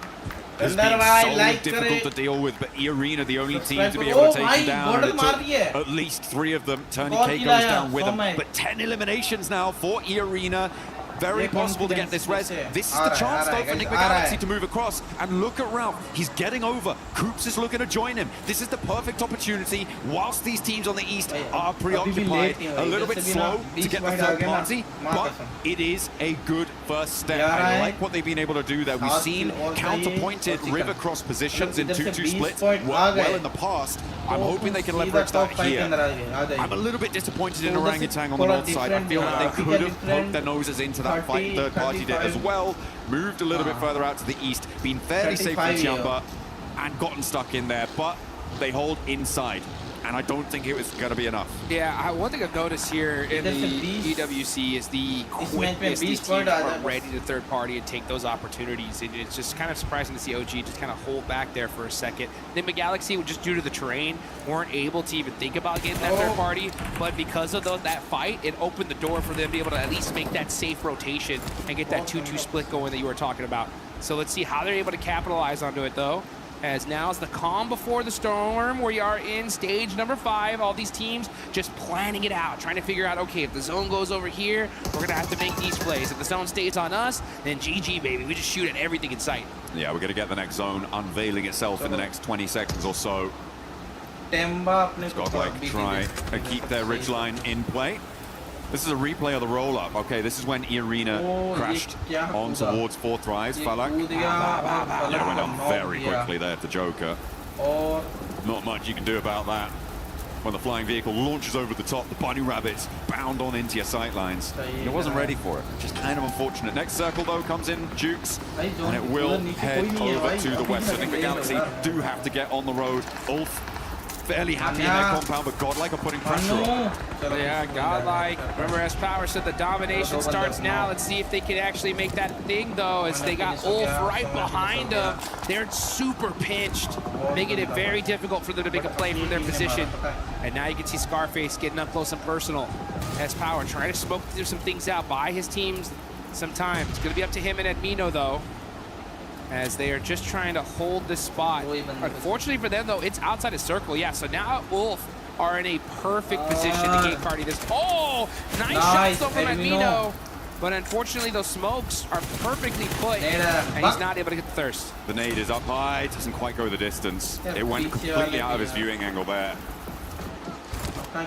has been so difficult to deal with, but E-Arena the only team to be able to take him down. And it took at least 3 of them. Tony K goes down with him. But 10 eliminations now for E-Arena. Very possible to get this res. This is the chance though for Pmwc to move across. And look at Ralph, he's getting over. Coops is looking to join him. This is the perfect opportunity whilst these teams on the east are preoccupied, a little bit slow to get the third party, but it is a good first step. I like what they've been able to do there. We've seen counter-pointed river cross positions in 2-2 splits work well in the past. I'm hoping they can leverage that here. I'm a little bit disappointed in Orangutan on the north side. I feel like they could have poked their noses into that fight. Third party did as well. Moved a little bit further out to the east. Been fairly safe from Chiamba and gotten stuck in there. But they hold inside. And I don't think it was going to be enough. Yeah, one thing I've noticed here in the EWC is the quickness these teams are ready to third party and take those opportunities. And it's just kind of surprising to see OG just kind of hold back there for a second. Then Galaxy, just due to the terrain, weren't able to even think about getting that third party. But because of that fight, it opened the door for them to be able to at least make that safe rotation and get that 2-2 split going that you were talking about. So let's see how they're able to capitalize onto it, though. As now is the calm before the storm. We are in stage number 5. All these teams just planning it out, trying to figure out, okay, if the zone goes over here, we're going to have to make these plays. If the zone stays on us, then GG, baby. We just shoot at everything in sight. Yeah, we're going to get the next zone unveiling itself in the next 20 seconds or so. Godlike try to keep their ridgeline in play. This is a replay of the roll-up. Okay, this is when E-Arena crashed on towards 4 thrives. Falak went down very quickly there to Joker. Not much you can do about that. When the flying vehicle launches over the top, the bunny rabbits bound on into your sightlines. It wasn't ready for it. Just kind of unfortunate. Next circle, though, comes in Jukes, and it will head over to the west. I think the Galaxy do have to get on the road. Ulf fairly happy in their compound, but Godlike are putting pressure on. Yeah, Godlike. Remember, as Power said, the domination starts now. Let's see if they can actually make that thing, though, as they got Ulf right behind them. They're super pinched, making it very difficult for them to make a play from their position. And now you can see Scarface getting up close and personal as Power trying to smoke some things out, buy his teams some time. It's going to be up to him and Admino, though, as they are just trying to hold this spot. Unfortunately for them, though, it's outside of circle. Yeah, so now Ulf are in a perfect position to gate party this. Oh, nice shots though from Admino. But unfortunately, those smokes are perfectly put, and he's not able to get the thirst. The nade is up high, doesn't quite go the distance. It went completely out of his viewing angle there.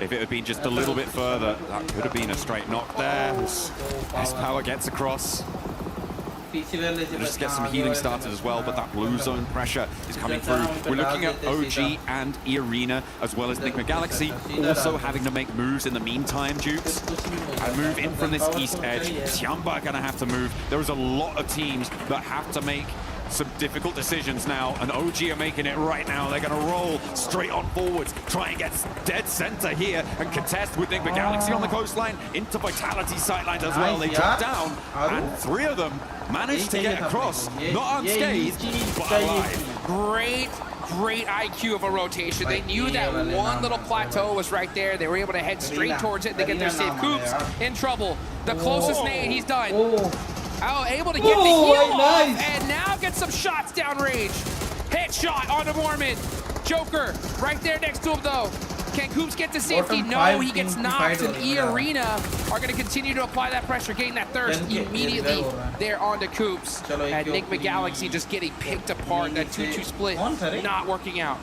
If it had been just a little bit further, that could have been a straight knock there. As Power gets across. Just get some healing started as well, but that blue zone pressure is coming through. We're looking at OG and E-Arena, as well as Pmwc, also having to make moves in the meantime, Dukes. And move in from this east edge. Chiamba are going to have to move. There is a lot of teams that have to make some difficult decisions now, and OG are making it right now. They're going to roll straight on forwards, try and get dead center here and contest with Pmwc on the coastline into Vitality sightlines as well. They drop down, and 3 of them managed to get across, not unscathed, but alive. Great IQ of a rotation. They knew that one little plateau was right there. They were able to head straight towards it. They get their safe. Coops in trouble. The closest nade, he's done. Able to get the heal off, and now get some shots downrange. Headshot onto Mormon. Joker right there next to him, though. Can Coops get to safety? No, he gets knocked, and E-Arena are going to continue to apply that pressure, getting that thirst immediately there onto Coops. And Pmwc just getting picked apart. That 2-2 split not working out.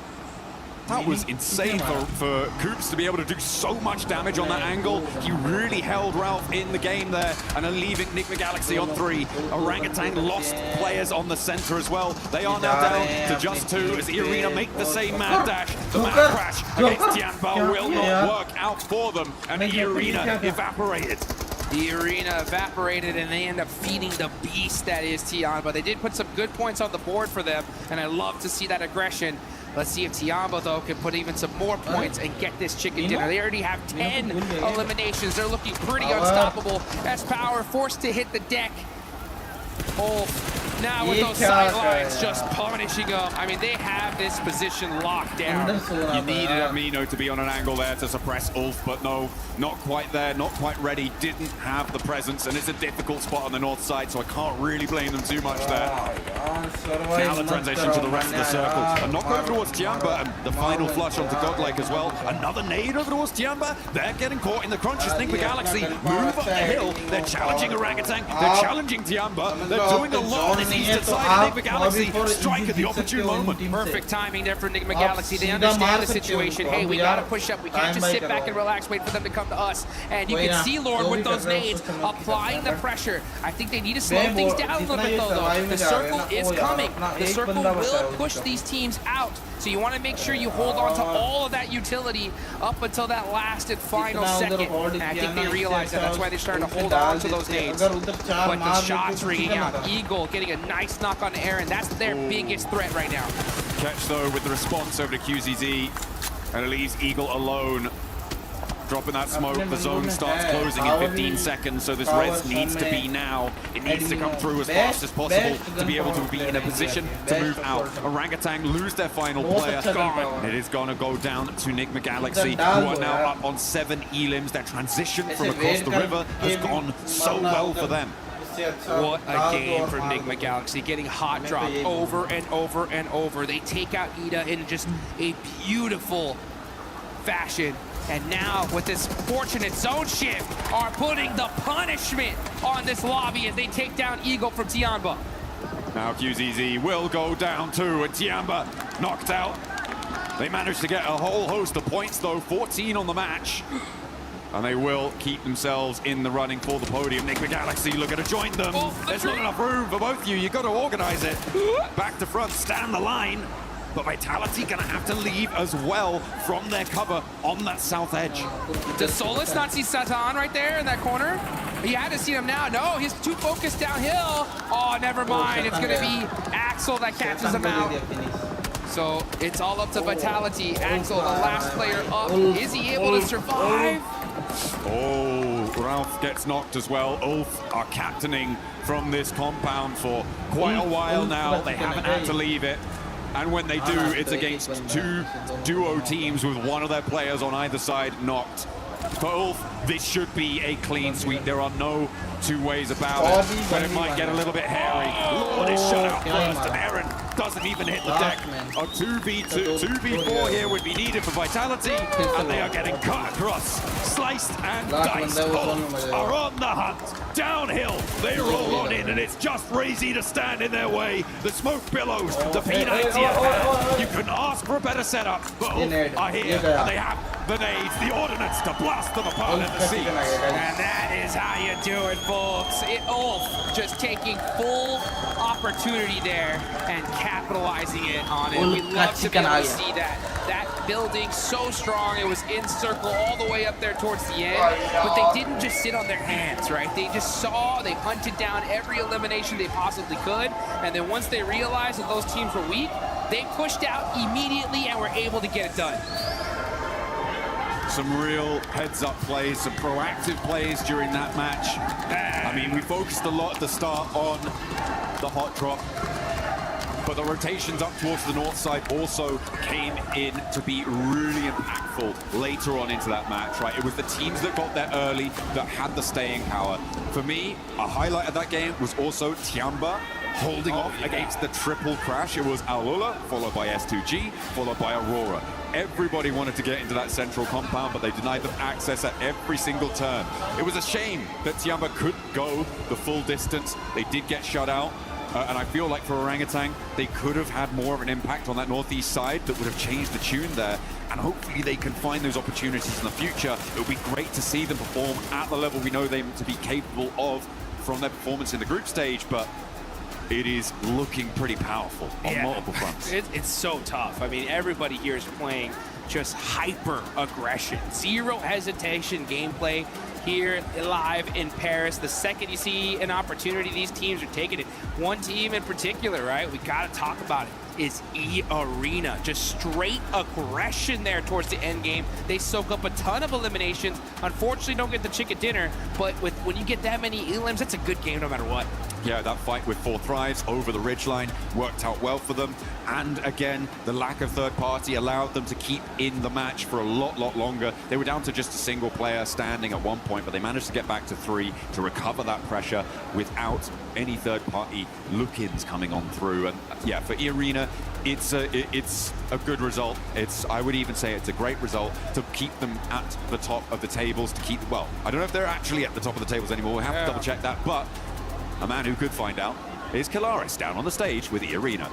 That was insane for Coops to be able to do so much damage on that angle. He really held Ralph in the game there, and are leaving Pmwc on 3. Orangutan lost players on the center as well. They are now down to just 2 as E-Arena make the same mad dash. The mad crash against Tianba will not work out for them, and E-Arena evaporated. The arena evaporated and they end up feeding the beast that is Tiamba. They did put some good points on the board for them, and I love to see that aggression. Let's see if Tiamba, though, can put even some more points and get this chicken dinner. They already have 10 eliminations. They're looking pretty unstoppable. As Power forced to hit the deck. Oh, now with those sidelines just punishing them. I mean, they have this position locked down. You needed Amino to be on an angle there to suppress Ulf, but no, not quite there, not quite ready, didn't have the presence, and it's a difficult spot on the north side, so I can't really blame them too much there. Now the transition to the rest of the circle. A knock over towards Tiamba, and the final flush onto Godlike as well. Another nade over towards Tiamba. They're getting caught in the crunch as Enigma Galaxy move up the hill. They're challenging Orangutan, they're challenging Tiamba, they're doing a lot on this eastern side. Enigma Galaxy strike at the opportune moment. Perfect timing there for Enigma Galaxy. They understand the situation. Hey, we gotta push up. We can't just sit back and relax, wait for them to come to us. And you can see Lord with those nades applying the pressure. I think they need to slow things down a little bit though. The circle is coming. The circle will push these teams out. So you want to make sure you hold on to all of that utility up until that last and final second. And I think they realize that. That's why they're starting to hold on to those nades. But the shots ringing out. Eagle getting a nice knock on the air, and that's their biggest threat right now. Catch though with the response over to QZZ, and it leaves Eagle alone. Dropping that smoke, the zone starts closing in 15 seconds, so this res needs to be now. It needs to come through as fast as possible to be able to be in a position to move out. Orangutan lose their final player. It is going to go down to Enigma Galaxy, who are now up on 7 elims. Their transition from across the river has gone so well for them. What a game for Enigma Galaxy, getting hot dropped over and over and over. They take out Ida in just a beautiful fashion. And now, with this fortunate zone shift, are putting the punishment on this lobby as they take down Eagle from Tiamba. Now QZZ will go down too, and Tiamba knocked out. They managed to get a whole host of points though, 14 on the match. And they will keep themselves in the running for the podium. Enigma Galaxy looking to join them. There's not enough room for both of you. You've got to organize it. Back to front, stand the line. But Vitality gonna have to leave as well from their cover on that south edge. Does Solus not see Satan right there in that corner? He had to see him now. No, he's too focused downhill. Oh, never mind. It's gonna be Axel that catches him out. So it's all up to Vitality. Axel, the last player up. Is he able to survive? Oh, Ralph gets knocked as well. Ulf are captaining from this compound for quite a while now. They haven't had to leave it. And when they do, it's against 2 duo teams with one of their players on either side knocked. For Ulf, this should be a clean sweep. There are no two ways about it, but it might get a little bit hairy. Lord is shut out first, and Aaron doesn't even hit the deck. A 2v2, 2v4 here would be needed for Vitality, and they are getting cut across, sliced and diced. Ulf are on the hunt, downhill, they roll on in, and it's just Razy to stand in their way. The smoke billows, the P90 you couldn't ask for a better setup, but Ulf are here, and they have the nades, the ordnance to blast them apart at the seams. And that is how you do it, folks. Ulf just taking full opportunity there and capitalizing it on it. We love to be able to see that. That building so strong, it was in circle all the way up there towards the end, but they didn't just sit on their hands, right? They just saw, they hunted down every elimination they possibly could, and then once they realized that those teams were weak, they pushed out immediately and were able to get it done. Some real heads-up plays, some proactive plays during that match. I mean, we focused a lot at the start on the hot drop, but the rotations up towards the north side also came in to be really impactful later on into that match, right? It was the teams that got there early that had the staying power. For me, a highlight of that game was also Tiamba holding off against the triple crash. It was Alula, followed by S2G, followed by Aurora. Everybody wanted to get into that central compound, but they denied them access at every single turn. It was a shame that Tiamba couldn't go the full distance. They did get shut out. And I feel like for Orangutan, they could have had more of an impact on that northeast side that would have changed the tune there. And hopefully they can find those opportunities in the future. It would be great to see them perform at the level we know them to be capable of from their performance in the group stage. But it is looking pretty powerful on multiple fronts. It's so tough. I mean, everybody here is playing just hyper aggression. Zero hesitation gameplay. here live in Paris. The second you see an opportunity, these teams are taking it. One team in particular, right, we got to talk about it, is E-Arena. Just straight aggression there towards the end game. They soak up a ton of eliminations. Unfortunately, don't get the chicken dinner, but when you get that many elims, that's a good game no matter what. Yeah, that fight with 4 Thrives over the ridgeline worked out well for them. And again, the lack of third party allowed them to keep in the match for a lot longer. They were down to just a single player standing at one point, but they managed to get back to 3 to recover that pressure without any third party look-ins coming on through. And yeah, for E-Arena, it's a good result. I would even say it's a great result to keep them at the top of the tables, to keep, well, I don't know if they're actually at the top of the tables anymore. We have to double check that, but a man who could find out is Kalaris down on the stage with E-Arena.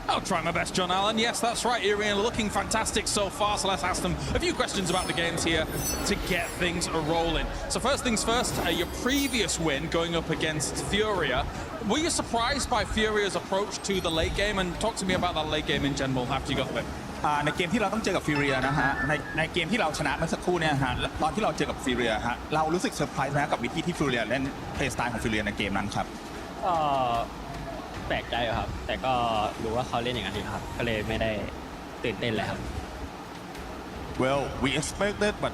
I'll try my best, John Allen. Yes, that's right. E-Arena looking fantastic so far, so let's ask them a few questions about the games here to get things rolling. So first things first, your previous win going up against Furia. Were you surprised by Furia's approach to the late game? And talk to me about that late game in general after you got the win. ในเกมที่เราต้องเจอกับฟิเรียนะฮะในเกมที่เราชนะเมื่อสักครู่เนี่ยฮะตอนที่เราเจอกับฟิเรียฮะเรารู้สึกเซอร์ไพรส์นะกับวิธีที่ฟิเรียเล่นเพลย์สไตล์ของฟิเรียในเกมนั้นครับแปลกใจครับแต่ก็รู้ว่าเขาเล่นอย่างนั้นดีครับก็เลยไม่ได้ตื่นเต้นเลยครับ Well, we expected, but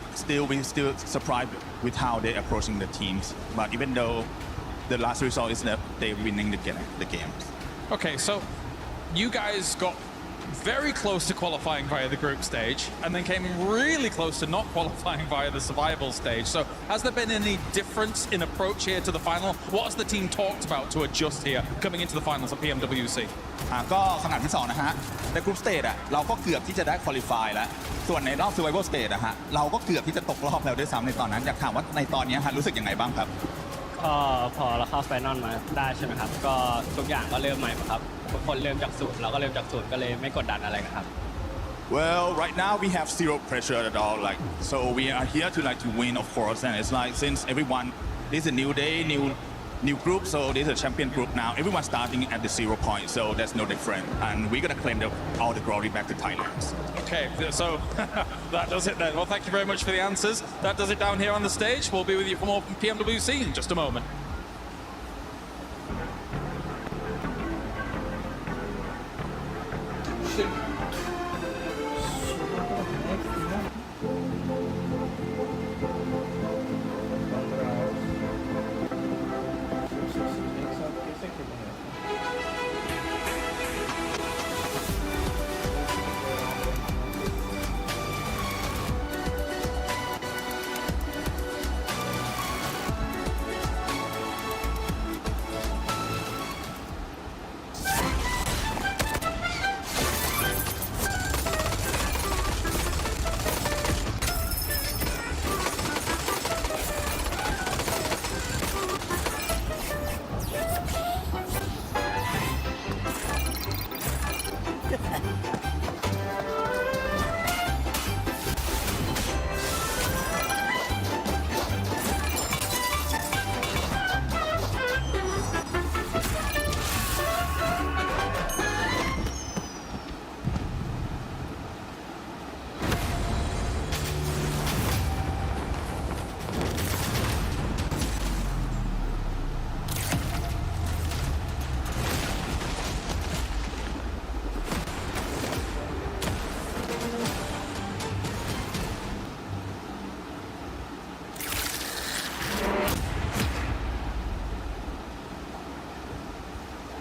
we still surprised with how they approaching the teams. But even though the last result is that they winning the game. Okay, so you guys got very close to qualifying via the group stage and then came really close to not qualifying via the survival stage. So has there been any difference in approach here to the final? What has the team talked about to adjust here coming into the finals of PMWC? ก็ขนาดที่2นะฮะในกรุ๊ปสเตจเราก็เกือบที่จะได้ควอลิฟายแล้วส่วนในรอบ survival stage ฮะเราก็เกือบที่จะตกรอบแล้วด้วยซ้ำในตอนนั้นอยากถามว่าในตอนนี้ฮะรู้สึกยังไงบ้างครับก็พอเราเข้าไฟนอลมาได้ใช่ไหมครับก็ทุกอย่างก็เริ่มใหม่ครับทุกคนเริ่มจากศูนย์เราก็เริ่มจากศูนย์ก็เลยไม่กดดันอะไรกันครับ Well, right now we have zero pressure at all. So we are here to win, of course. And it's since everyone, this is a new day, new group. So this is a champion group now. Everyone's starting at the 0 point. So there's no different. And we're gonna claim all the glory back to Thailand. Okay, so that does it then. Well, thank you very much for the answers. That does it down here on the stage. We'll be with you for more from PMWC in just a moment.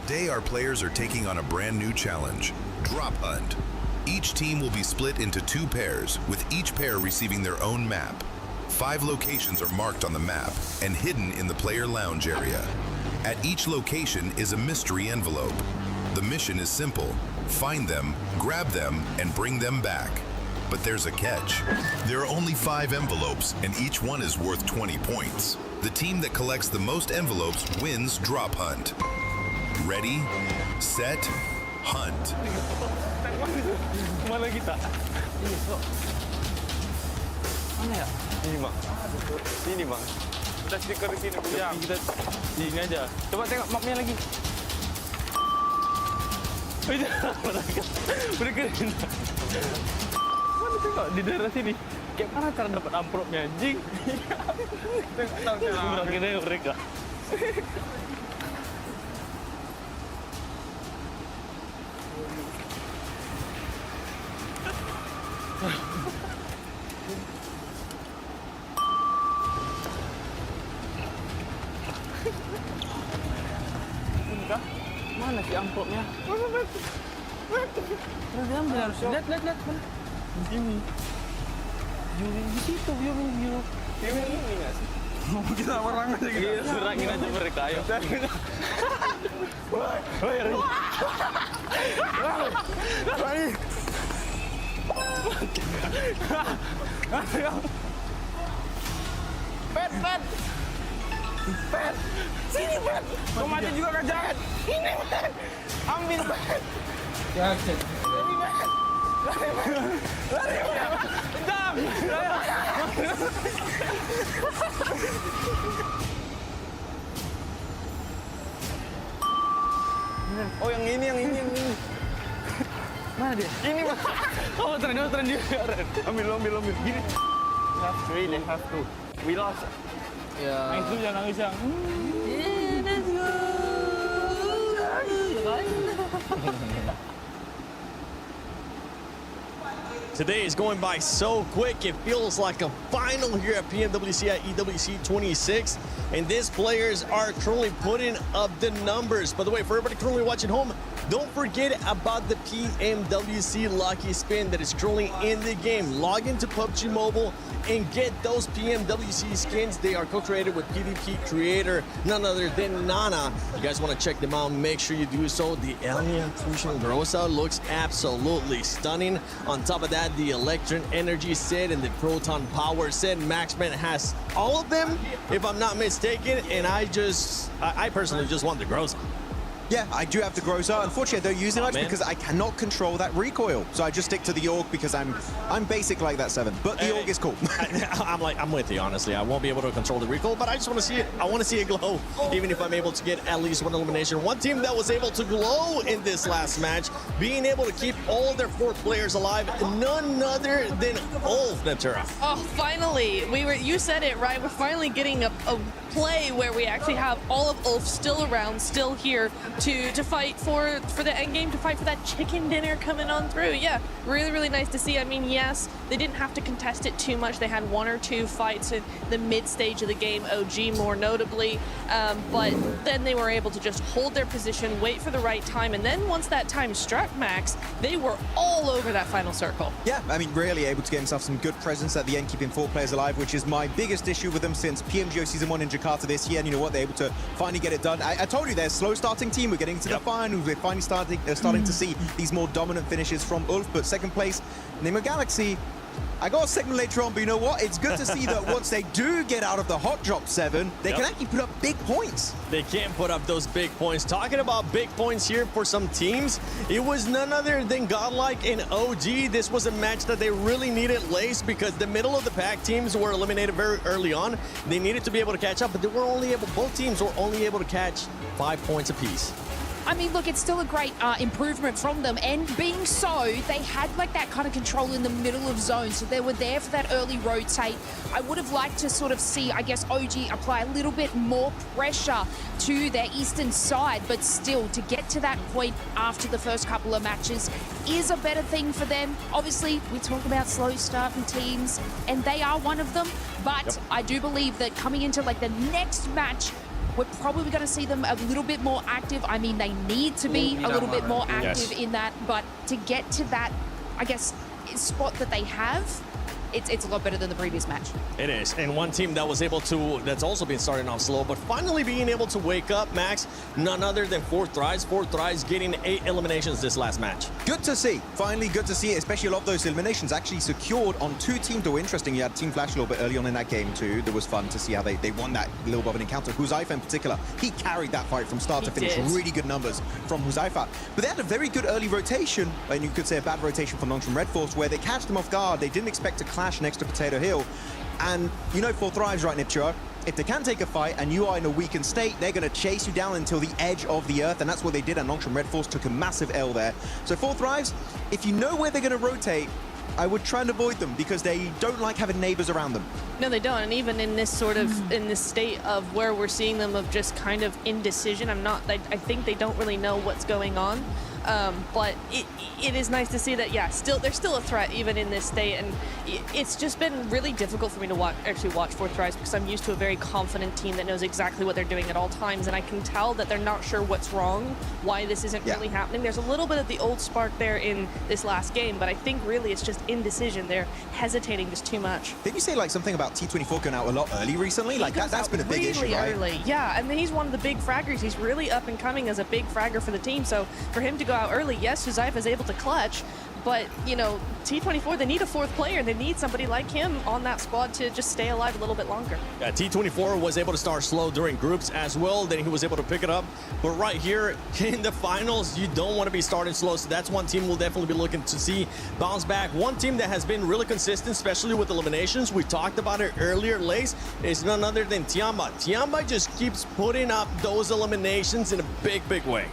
Today, our players are taking on a brand new challenge, Drop Hunt. Each team will be split into 2 pairs, with each pair receiving their own map. 5 locations are marked on the map and hidden in the player lounge area. At each location is a mystery envelope. The mission is simple: find them, grab them, and bring them back. But there's a catch. There are only 5 envelopes, and each one is worth 20 points. The team that collects the most envelopes wins Drop Hunt. Ready, set, hunt. Mana kita? Mana ya? Ini bang. Ini bang. Kita stiker di sini punya. Kita di sini aja. Coba tengok mapnya lagi. Udah keren. Mana tengok di daerah sini. Gimana cara dapat amplopnya anjing? Akhirnya mereka. Mana sih amplopnya? Udah diambil harusnya. Lihat. Di sini. Di situ, view. Ini nggak sih? Kita orang aja gitu. Iya, serangin aja mereka, ayo. Pet. Sini, Pet. Kau mati juga kan jangan. Ini, Pet. Ambil, Pet. Ya, Pet. Ini, Pet. Lari, Pet. Jam. Oh, yang ini. Mana dia? Ini, Mas. Oh, tren juga. Ambil. Gini. Have to. We lost. Ya. Nangis dulu, jangan nangis, Yang. Let's go. Today is going by so quick, it feels like a final here at PMWC at EWC 26. And these players are currently putting up the numbers. By the way, for everybody currently watching home, don't forget about the PMWC Lucky Spin that is currently in the game. Log into PUBG Mobile and get those PMWC skins. They are co-created with PvP creator, none other than Nana. You guys want to check them out, make sure you do so. The Alien Fusion Grossa looks absolutely stunning. On top of that, the Electron Energy set and the Proton Power set. Maxman has all of them, if I'm not mistaken, and I personally just want the Grossa. Yeah, I do have the Groza. Unfortunately, I don't use it much because I cannot control that recoil. So I just stick to the AUG because I'm basic like that 7. But the AUG is cool. I'm with you, honestly. I won't be able to control the recoil, but I just want to see it. I want to see it glow, even if I'm able to get at least one elimination. One team that was able to glow in this last match, being able to keep all their 4 players alive, none other than Ulf, Natura. Oh, finally. You said it, right? We're finally getting a play where we actually have all of Ulf still around, still here to fight for the end game, to fight for that chicken dinner coming on through. Yeah, really nice to see. I mean, yes, they didn't have to contest it too much. They had 1 or 2 fights in the mid stage of the game, OG more notably, but then they were able to just hold their position, wait for the right time, and then once that time struck, Max, they were all over that final circle. Yeah, I mean, really able to get himself some good presence at the end, keeping 4 players alive, which is my biggest issue with them since PMGO Season 1 in Jakarta this year. And you know what? They're able to finally get it done. I told you, they're a slow starting team. We're getting to the finals. We're finally starting to see these more dominant finishes from Ulf. But second place, Nemo Galaxy. I got a segment later on, but you know what? It's good to see that once they do get out of the hot drop 7, they can actually put up big points. They can put up those big points. Talking about big points here for some teams, it was none other than Godlike and OG. This was a match that they really needed laced because the middle of the pack teams were eliminated very early on. They needed to be able to catch up, but both teams were only able to catch 5 points apiece. I mean, look, it's still a great improvement from them. And being so, they had like that kind of control in the middle of zone. So they were there for that early rotate. I would have liked to sort of see, I guess, OG apply a little bit more pressure to their eastern side. But still, to get to that point after the first couple of matches is a better thing for them. Obviously, we talk about slow starting teams, and they are one of them. But I do believe that coming into like the next match, we're probably going to see them a little bit more active. I mean, they need to be a little bit more active in that, but to get to that, I guess, spot that they have, it's a lot better than the previous match. It is. And one team that was able to, that's also been starting off slow, but finally being able to wake up, Max, none other than 4thRives. 4thRives getting 8 eliminations this last match. Good to see. Finally, good to see it, especially a lot of those eliminations actually secured on 2 teams that were interesting. You had Team Flash a little bit early on in that game too. That was fun to see how they won that little bit of an encounter. Huzaifa in particular, he carried that fight from start to finish. Really good numbers from Huzaifa. But they had a very good early rotation, and you could say a bad rotation from Long-Term Red Force, where they catched them off guard. They didn't expect to clash next to Potato Hill. And you know 4thRives, right, Nipchua? If they can take a fight and you are in a weakened state, they're going to chase you down until the edge of the earth, and that's what they did, and Long-Term Red Force took a massive L there. So 4thRives, if you know where they're going to rotate, I would try and avoid them because they don't like having neighbors around them. No, they don't. And even in this sort of, in this state of where we're seeing them of just kind of indecision, I think they don't really know what's going on. But it is nice to see that, yeah, they're still a threat even in this state, and it's just been really difficult for me to actually watch Fourth Rise because I'm used to a very confident team that knows exactly what they're doing at all times, and I can tell that they're not sure what's wrong, why this isn't really happening. There's a little bit of the old spark there in this last game, but I think really it's just indecision. They're hesitating just too much. Did you say like something about T24 going out a lot early recently? Like that's been a big issue, right? Early. Yeah, and he's one of the big fraggers. He's really up and coming as a big fragger for the team, so for him to go out early, yes, Josiah is able to clutch, but, you know, T24, they need a fourth player. They need somebody like him on that squad to just stay alive a little bit longer. Yeah, T24 was able to start slow during groups as well. Then he was able to pick it up. But right here in the finals, you don't want to be starting slow. So that's one team we'll definitely be looking to see bounce back. One team that has been really consistent, especially with eliminations, we talked about it earlier, Lace, is none other than Tiamba. Tiamba just keeps putting up those eliminations in a big, big way.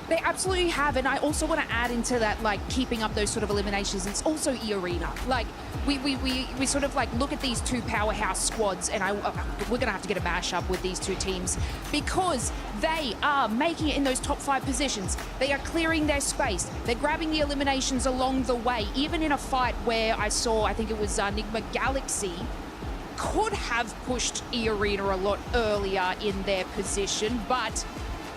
They absolutely have, and I also want to add into that, like, keeping up those sort of eliminations. It's also E-Arena. Like, we sort of, like, look at these two powerhouse squads, and we're going to have to get a mashup with these two teams because they are making it in those top 5 positions. They are clearing their space. They're grabbing the eliminations along the way, even in a fight where I think it was Nigma Galaxy could have pushed E-Arena a lot earlier in their position, but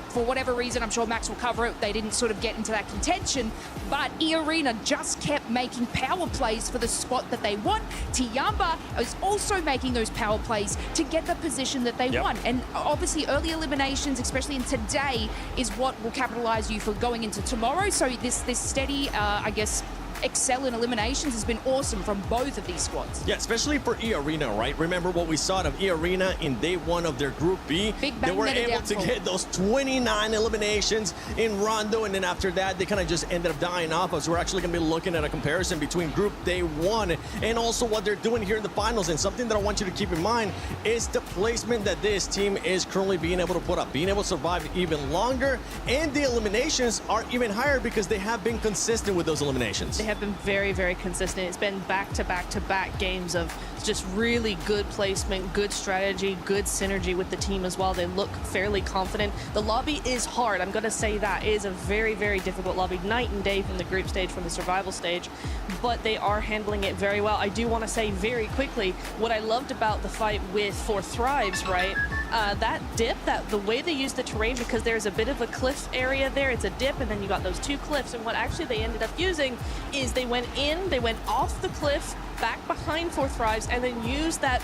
for whatever reason, I'm sure Max will cover it, they didn't sort of get into that contention, but E-Arena just kept making power plays for the spot that they want. Tiamba is also making those power plays to get the position that they want. And obviously early eliminations, especially in today, is what will capitalize you for going into tomorrow. So this steady, I guess, excel in eliminations has been awesome from both of these squads. Yeah, especially for E-Arena, right? Remember what we saw of E-Arena in day 1 of their Group B? They were able to get those 29 eliminations in Rondo, and then after that, they kind of just ended up dying off us. We're actually going to be looking at a comparison between Group Day 1 and also what they're doing here in the finals. And something that I want you to keep in mind is the placement that this team is currently being able to put up, being able to survive even longer, and the eliminations are even higher because they have been consistent with those eliminations. They have been very, very consistent. It's been back-to-back-to-back games of just really good placement, good strategy, good synergy with the team as well. They look fairly confident. The lobby is hard. I'm going to say that. It is a very, very difficult lobby, night and day from the group stage, from the survival stage, but they are handling it very well. I do want to say very quickly, what I loved about the fight with Four Thrives, right? That dip, the way they use the terrain, because there's a bit of a cliff area there, it's a dip, and then you got those 2 cliffs, and what actually they ended up using is they went off the cliff, back behind Four Thrives, and then used that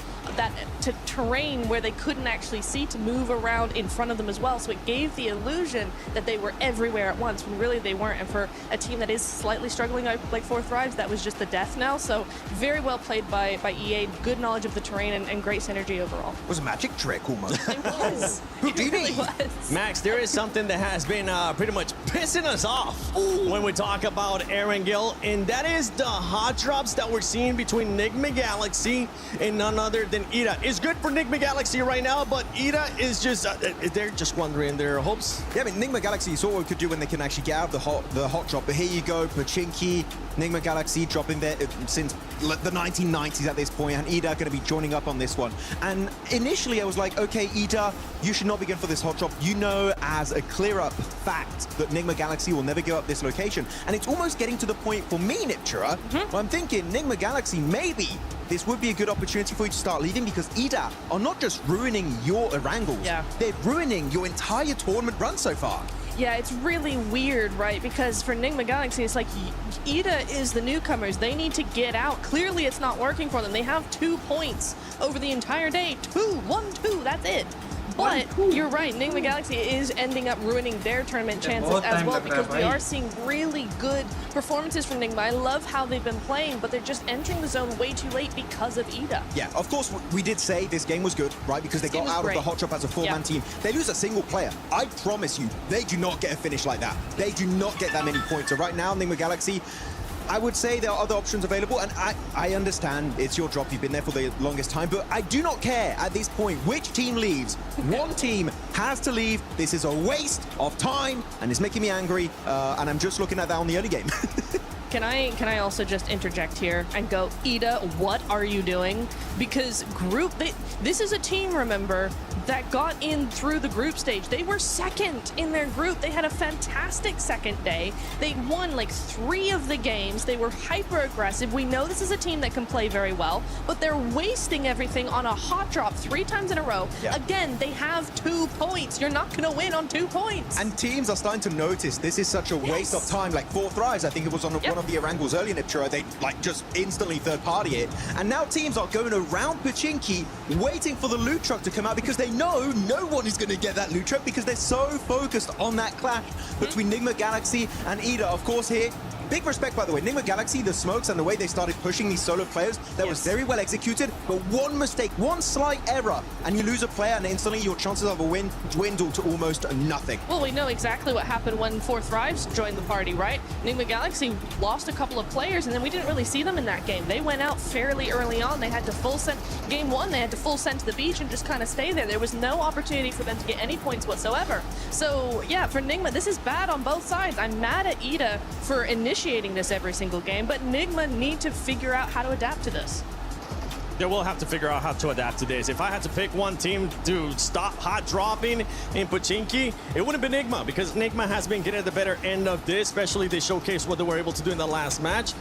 terrain where they couldn't actually see to move around in front of them as well. So it gave the illusion that they were everywhere at once when really they weren't. And for a team that is slightly struggling like Four Thrives, that was just the death knell. So very well played by EA. Good knowledge of the terrain and great synergy overall. It was a magic trick almost. It was. It really was. Max, there is something that has been pretty much pissing us off when we talk about Erangel, and that is the hot drops that we're seeing between Nigma Galaxy and none other than Ida. It's good for Nigma Galaxy right now, but Ida is just, they're just wondering their hopes. Yeah, I mean, Nigma Galaxy, you saw what we could do when they can actually get out of the hot drop, but here you go, Pachinki, Nigma Galaxy dropping there since the 1990s at this point, and Ida going to be joining up on this one. And initially I was like, okay, Ida, you should not be going for this hot drop. You know as a clear-up fact that Nigma Galaxy will never go up this location. And it's almost getting to the point for me, Niptura, where I'm thinking, Nigma Galaxy, maybe this would be a good opportunity for you to start leading, because Ida are not just ruining your Erangels, they're ruining your entire tournament run so far. Yeah, it's really weird, right? Because for Nigma Galaxy, it's like Ida is the newcomers. They need to get out. Clearly, it's not working for them. They have 2 points over the entire day. 1, 2, that's it. But you're right, Nigma Galaxy is ending up ruining their tournament chances as well, because we are seeing really good performances from Nigma. I love how they've been playing, but they're just entering the zone way too late because of Ida. Yeah, of course, we did say this game was good, right? Because they got out of the hot drop as a 4-man team. They lose a single player. I promise you, they do not get a finish like that. They do not get that many points. So right now, Nigma Galaxy, I would say there are other options available, and I understand it's your drop, you've been there for the longest time, but I do not care at this point which team leaves. One team has to leave. This is a waste of time, and it's making me angry, and I'm just looking at that on the early game. Can I also just interject here and go, Ida, what are you doing? Because this is a team, remember, that got in through the group stage. They were second in their group. They had a fantastic second day. They won like 3 of the games. They were hyper aggressive. We know this is a team that can play very well, but they're wasting everything on a hot drop 3 times in a row. Yeah. Again, they have 2 points. You're not going to win on 2 points. And teams are starting to notice this is such a waste of time. Like 4 thrives, I think it was on one of the Erangels earlier in Ipchira, they like just instantly third party it. And now teams are going around Pachinki waiting for the loot truck to come out because they know no one is going to get that loot truck because they're so focused on that clash between Nigma Galaxy and Ida. Of course here, big respect, by the way. Nigma Galaxy, the smokes and the way they started pushing these solo players, that was very well executed, but one mistake, one slight error, and you lose a player and instantly your chances of a win dwindle to almost nothing. Well, we know exactly what happened when 4 Thrives joined the party, right? Nigma Galaxy lost a couple of players and then we didn't really see them in that game. They went out fairly early on. They had to full send, game 1, they had to full send to the beach and just kind of stay there. There was no opportunity for them to get any points whatsoever. So yeah, for Nigma, this is bad on both sides. I'm mad at Ida for initiating this every single game, but Nigma need to figure out how to adapt to this. They will have to figure out how to adapt to this. If I had to pick one team to stop hot dropping in Pachinki, it wouldn't be Nigma, because Nigma has been getting the better end of this, especially they showcased what they were able to do in the last match.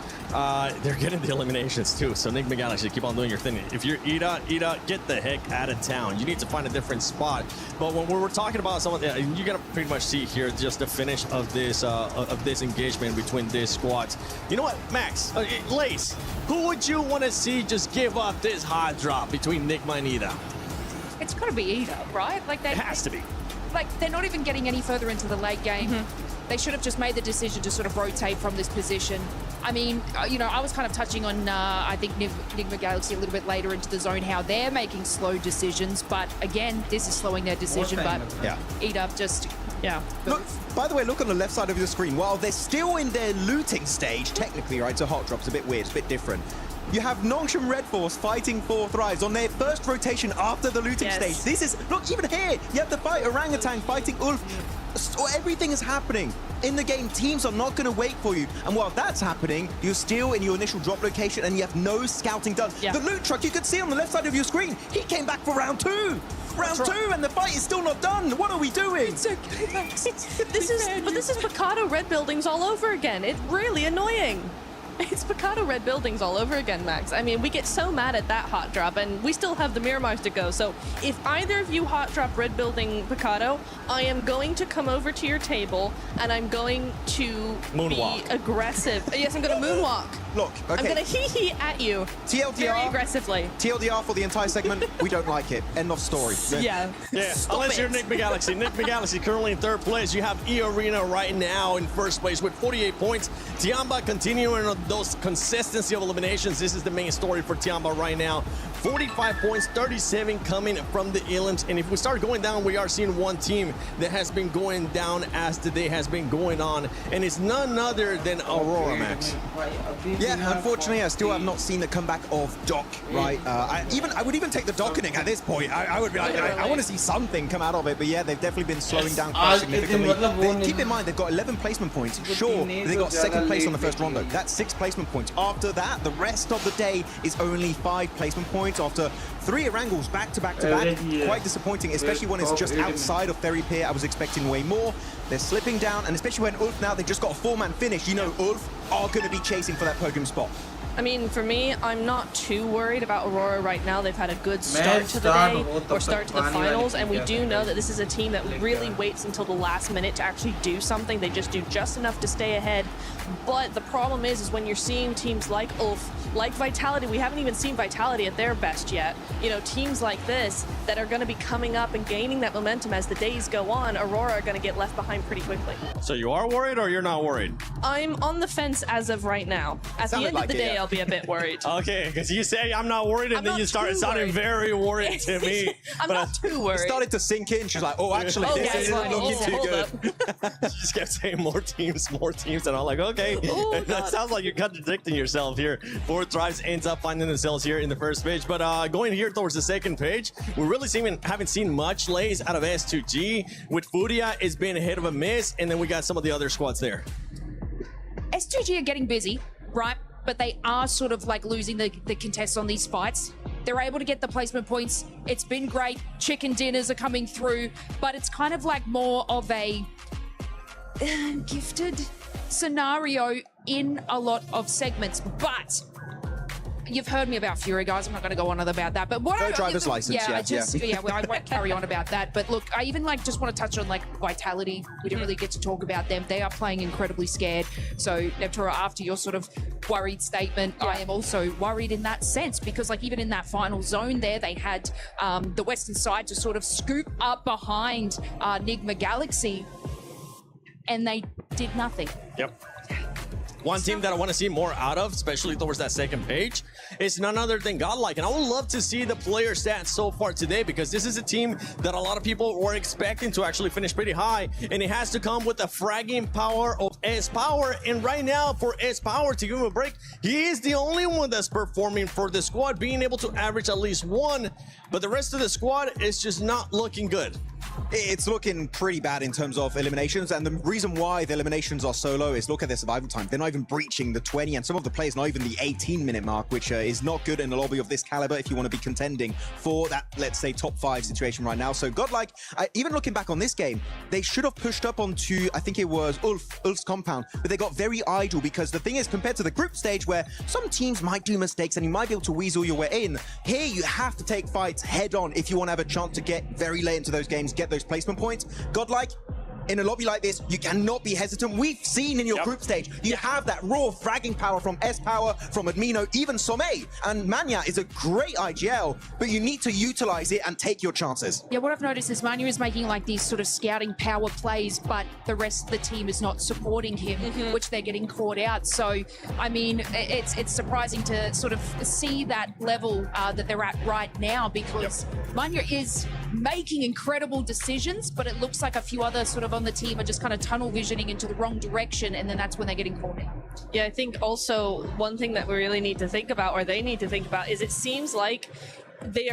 They're getting the eliminations too, so Nigma Galaxy, keep on doing your thing. If you're Ida, get the heck out of town. You need to find a different spot. But when we're talking about someone, you gotta pretty much see here just the finish of this engagement between these squads. You know what, Max, Lace, who would you want to see just give up this hard drop between Nigma and Ida? It's got to be Ida, right? Like it has to be. Like they're not even getting any further into the late game. They should have just made the decision to sort of rotate from this position. I mean, you know, I was kind of touching on, I think, Nigma Galaxy a little bit later into the zone, how they're making slow decisions. But again, this is slowing their decision. But Ida just, Look, by the way, look on the left side of your screen. While they're still in their looting stage, technically, right? So hot drop's a bit weird, it's a bit different. You have Nongshim Red Force fighting 4 Thrives on their first rotation after the looting stage. This is, look, even here, you have to fight Orangutan fighting Ulf. So everything is happening in the game. Teams are not going to wait for you. And while that's happening, you're still in your initial drop location and you have no scouting done. The loot truck, you could see on the left side of your screen, he came back for round 2. Round 2 and the fight is still not done. What are we doing? It's okay, Max. This is Picado red buildings all over again. It's really annoying. It's Picado red buildings all over again, Max. I mean, we get so mad at that hot drop, and we still have the Miramars to go. So if either of you hot drop red building Picado, I am going to come over to your table, and I'm going to be aggressive. Yes, I'm going to moonwalk. Look, okay. I'm going to hee-hee at you very aggressively. TLDR for the entire segment, we don't like it. End of story. Yeah. Unless you're Nigma Galaxy. Nigma Galaxy currently in 3rd place. You have E-Arena right now in 1st place with 48 points. Tiamba continuing on those consistency of eliminations. This is the main story for Tiamba right now. 45 points, 37 coming from the elims. And if we start going down, we are seeing one team that has been going down as the day has been going on. And it's none other than Aurora, Max. Yeah, unfortunately, I still have not seen the comeback of Doc, right? I would even take the dockening at this point. I would be like, I want to see something come out of it. But yeah, they've definitely been slowing down quite significantly. Keep in mind, they've got 11 placement points. Sure, they got 2nd place on the first rondo. That's 6 placement points. After that, the rest of the day is only 5 placement points after 3 Erangels back to back to back. Quite disappointing, especially when it's just outside of Ferry Pier. I was expecting way more. They're slipping down, and especially when Ulf now, they just got a 4-man finish. You know, Ulf are going to be chasing for that podium spot. I mean, for me, I'm not too worried about Aurora right now. They've had a good start to the day, or start to the finals, and we do know that this is a team that really waits until the last minute to actually do something. They just do just enough to stay ahead. But the problem is when you're seeing teams like Ulf, like Vitality, we haven't even seen Vitality at their best yet. You know, teams like this that are going to be coming up and gaining that momentum as the days go on, Aurora are going to get left behind pretty quickly. So you are worried or you're not worried? I'm on the fence as of right now. At the end of the day, I'll be a bit worried. Okay, because you say I'm not worried, and then you start sounding very worried to me. I'm not too worried. It started to sink in. She's like, oh, actually, this isn't looking too good. She just kept saying more teams, and I'm like, okay. That sounds like you're contradicting yourself here. 4 Thrives ends up finding themselves here in the first page, but going here towards the second page, we really haven't seen much lays out of S2G. With Furia, it's been a hit of a miss, and then we got some of the other squads there. SGG are getting busy, right? But they are sort of like losing the contests on these fights. They're able to get the placement points. It's been great. Chicken dinners are coming through, but it's kind of like more of a gifted scenario in a lot of segments. But you've heard me about Fury, guys. I'm not going to go on about that. But what no driver's license. I won't carry on about that. But look, I even just want to touch on Vitality. We didn't really get to talk about them. They are playing incredibly scared. So Neptura, after your sort of worried statement, I am also worried in that sense because even in that final zone there, they had the Western side to sort of scoop up behind Nigma Galaxy, and they did nothing. Yep. One team that I want to see more out of, especially towards that second page, is none other than Godlike. And I would love to see the player stats so far today because this is a team that a lot of people were expecting to actually finish pretty high. And it has to come with the fragging power of S-Power. And right now, for S-Power, to give him a break, he is the only one that's performing for the squad, being able to average at least one. But the rest of the squad is just not looking good. It's looking pretty bad in terms of eliminations, and the reason why the eliminations are so low is look at their survival time. They're not even breaching the 20, and some of the players not even the 18-minute mark, which is not good in a lobby of this caliber if you want to be contending for that, let's say, top 5 situation right now. So Godlike, even looking back on this game, they should have pushed up onto, I think it was Ulf's compound, but they got very idle because the thing is, compared to the group stage where some teams might do mistakes and you might be able to weasel your way in, here you have to take fights head on if you want to have a chance to get very late into those games, get those placement points. Godlike, in a lobby like this, you cannot be hesitant. We've seen in your group stage, you have that raw fragging power from S-Power, from Admino, even Somei. And Manya is a great IGL, but you need to utilize it and take your chances. Yeah, what I've noticed is Manya is making these sort of scouting power plays, but the rest of the team is not supporting him, which they're getting caught out. So, I mean, it's surprising to sort of see that level that they're at right now because Manya is making incredible decisions, but it looks like a few other sort of on the team are just kind of tunnel visioning into the wrong direction, and then that's when they're getting caught out. Yeah, I think also one thing that we really need to think about, or they need to think about, is it seems like they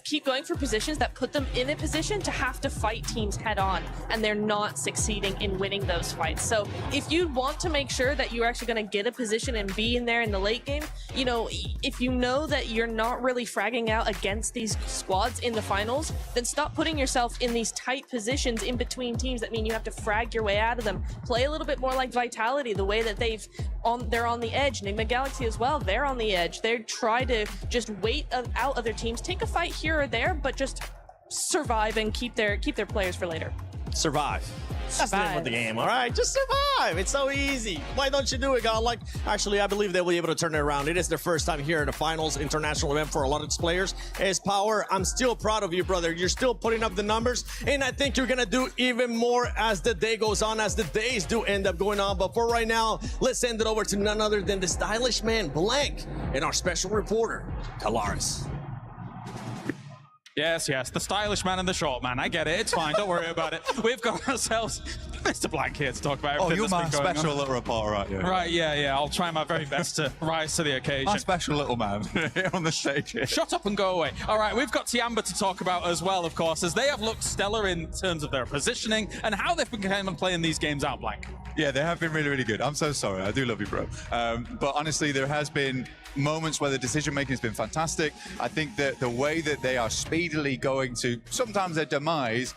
keep going for positions that put them in a position to have to fight teams head on, and they're not succeeding in winning those fights. So if you want to make sure that you're actually going to get a position and be in there in the late game, you know, if you know that you're not really fragging out against these squads in the finals, then stop putting yourself in these tight positions in between teams that mean you have to frag your way out of them. Play a little bit more like Vitality, the way that they're on the edge. Nigma Galaxy as well, they're on the edge. They try to just wait out other teams, take a fight here or there, but just survive and keep their players for later. Survive. That's the name of the game, all right? Just survive. It's so easy. Why don't you do it, Godlike? Actually, I believe they'll be able to turn it around. It is their first time here at the finals international event for a lot of these players. S-Power, I'm still proud of you, brother. You're still putting up the numbers, and I think you're going to do even more as the day goes on, as the days do end up going on. But for right now, let's send it over to none other than the stylish man, Blank, and our special reporter, Kalaris. Yes, the stylish man and the short man. I get it. It's fine. Don't worry about it. We've got ourselves Mr. Blank here to talk about everything you're that's been my going special on. little reporter, aren't you? Right, yeah. I'll try my very best to rise to the occasion. My special little man here on the stage here. Shut up and go away. All right, we've got Tiamba to talk about as well, of course, as they have looked stellar in terms of their positioning and how they've been playing these games out, Blank. Yeah, they have been really, really good. I'm so sorry. I do love you, bro. But honestly, there has been moments where the decision-making has been fantastic. I think that the way that they are speedily going to sometimes their demise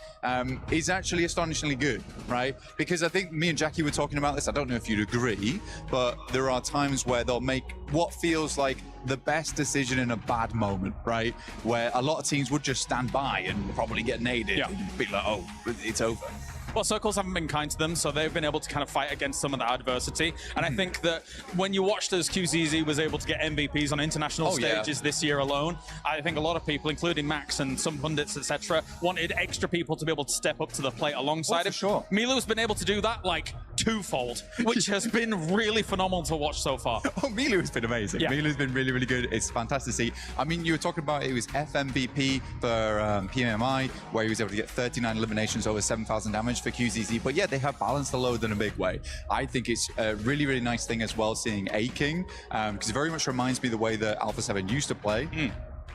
is actually astonishingly good, right? Because I think me and Jackie were talking about this. I don't know if you'd agree, but there are times where they'll make what feels like the best decision in a bad moment, right? Where a lot of teams would just stand by and probably get naded and be like, oh, it's over. Well, Circles haven't been kind to them, so they've been able to kind of fight against some of that adversity. And I think that when you watched as QZZ was able to get MVPs on international stages this year alone, I think a lot of people, including Max and some pundits, etc., wanted extra people to be able to step up to the plate alongside him. Sure. Milu's been able to do that like twofold, which has been really phenomenal to watch so far. Oh, Milu has been amazing. Yeah. Milu's been really, really good. It's fantastic to see. I mean, you were talking about it was FMVP for PMI, where he was able to get 39 eliminations over 7,000 damage for QZZ. But yeah, they have balanced the load in a big way. I think it's a really, really nice thing as well seeing A-King, because it very much reminds me of the way that Alpha 7 used to play.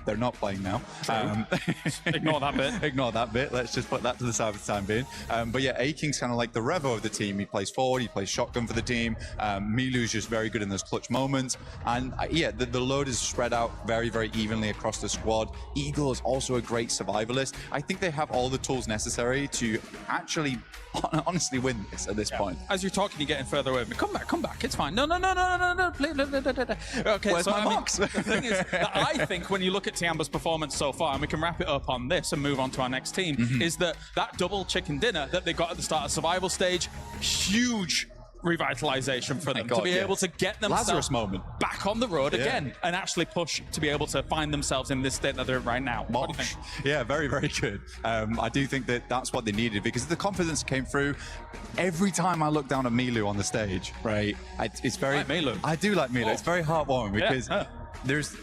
they're not playing now. Ignore that bit. Ignore that bit. Let's just put that to the side for the time being. But yeah, A-King's kind of like the Revo of the team. He plays forward, he plays shotgun for the team. Milu's just very good in those clutch moments. And yeah, the load is spread out very, very evenly across the squad. Eagle is also a great survivalist. I think they have all the tools necessary to actually honestly win this at this point. As you're talking, you're getting further away. Come back. It's fine. No. Okay, where's so my box? The thing is that I think when you look at Tiamba's performance so far, and we can wrap it up on this and move on to our next team, is that double chicken dinner that they got at the start of survival stage, huge revitalization for them to be able to get themselves back on the road again and actually push to be able to find themselves in this state that they're in right now. What do you think? Yeah, very, very good. I do think that that's what they needed, because the confidence came through. Every time I look down at Milu on the stage, right, it's very... I like Milu. I do like Milu. It's very heartwarming because there's...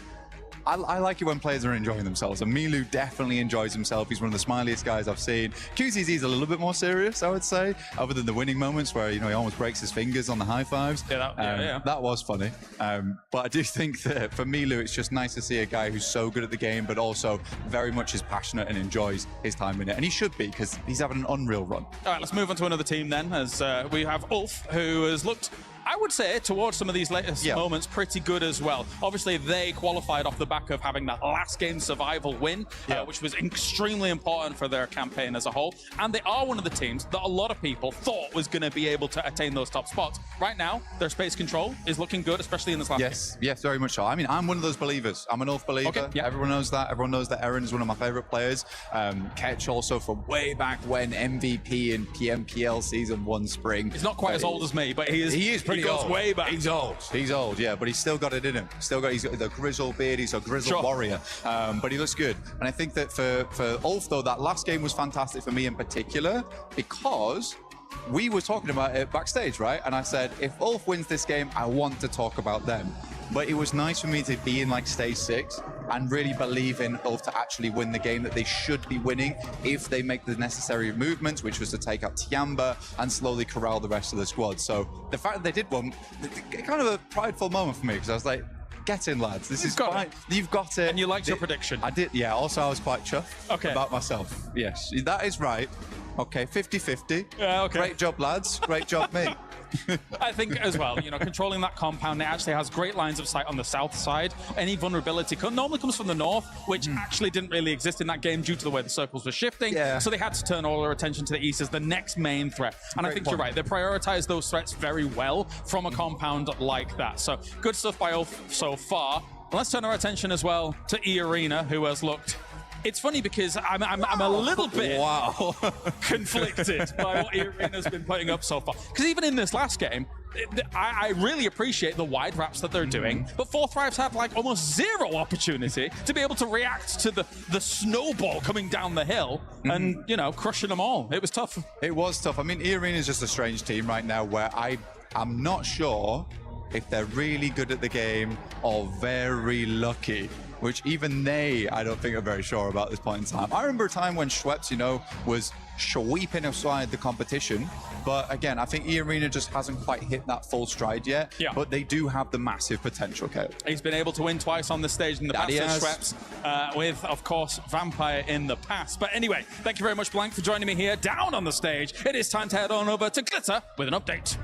I like it when players are enjoying themselves, and Milu definitely enjoys himself. He's one of the smiliest guys I've seen. QCZ is a little bit more serious, I would say, other than the winning moments where, you know, he almost breaks his fingers on the high fives. That was funny. But I do think that for Milu, it's just nice to see a guy who's so good at the game, but also very much is passionate and enjoys his time in it. And he should be, because he's having an unreal run. All right, let's move on to another team then, as we have Ulf, who has looked, I would say, towards some of these latest moments, pretty good as well. Obviously, they qualified off the back of having that last game survival win, which was extremely important for their campaign as a whole. And they are one of the teams that a lot of people thought was going to be able to attain those top spots. Right now, their space control is looking good, especially in this last game. Yes, very much so. I mean, I'm one of those believers. I'm an Ulf believer. Everyone knows that. Everyone knows that Eren is one of my favorite players. Ketch also from way back when, MVP in PMPL Season 1 Spring. He's not quite as old as me, but he is pretty old. He goes way back. He's old, yeah, but he's still got it in him. He's got the grizzled beard. He's a grizzled warrior, but he looks good. And I think that for Ulf, though, that last game was fantastic for me in particular, because we were talking about it backstage, right? And I said, if Ulf wins this game, I want to talk about them. But it was nice for me to be in like stage 6 and really believe in Ulf to actually win the game that they should be winning if they make the necessary movements, which was to take out Tiamba and slowly corral the rest of the squad. So the fact that they did one, kind of a prideful moment for me, because I was like, get in, lads. This is fine. You've got it. And you liked your prediction. I did, yeah. Also, I was quite chuffed about myself. Yes, that is right. Okay, 50-50. Yeah, okay. Great job, lads. Great job, me. I think as well, you know, controlling that compound, it actually has great lines of sight on the south side. Any vulnerability normally comes from the north, which actually didn't really exist in that game due to the way the circles were shifting. So they had to turn all their attention to the east as the next main threat. And I think you're right. They prioritize those threats very well from a compound like that. So good stuff by Ulf so far. And let's turn our attention as well to E-Arena, who has looked... It's funny because I'm a little bit conflicted by what E-Arena's been putting up so far. Because even in this last game, I really appreciate the wide wraps that they're doing, but Four Thrives had like almost zero opportunity to be able to react to the snowball coming down the hill and, you know, crushing them all. It was tough. It was tough. I mean, E-Arena is just a strange team right now where I'm not sure if they're really good at the game or very lucky, which even they, I don't think, are very sure about this point in time. I remember a time when Schweppes, you know, was sweeping aside the competition. But again, I think E-Arena just hasn't quite hit that full stride yet. But they do have the massive potential, Kale. He's been able to win twice on the stage in the past with Schweppes, with, of course, Vampire in the past. But anyway, thank you very much, Blank, for joining me here down on the stage. It is time to head on over to Glitter with an update.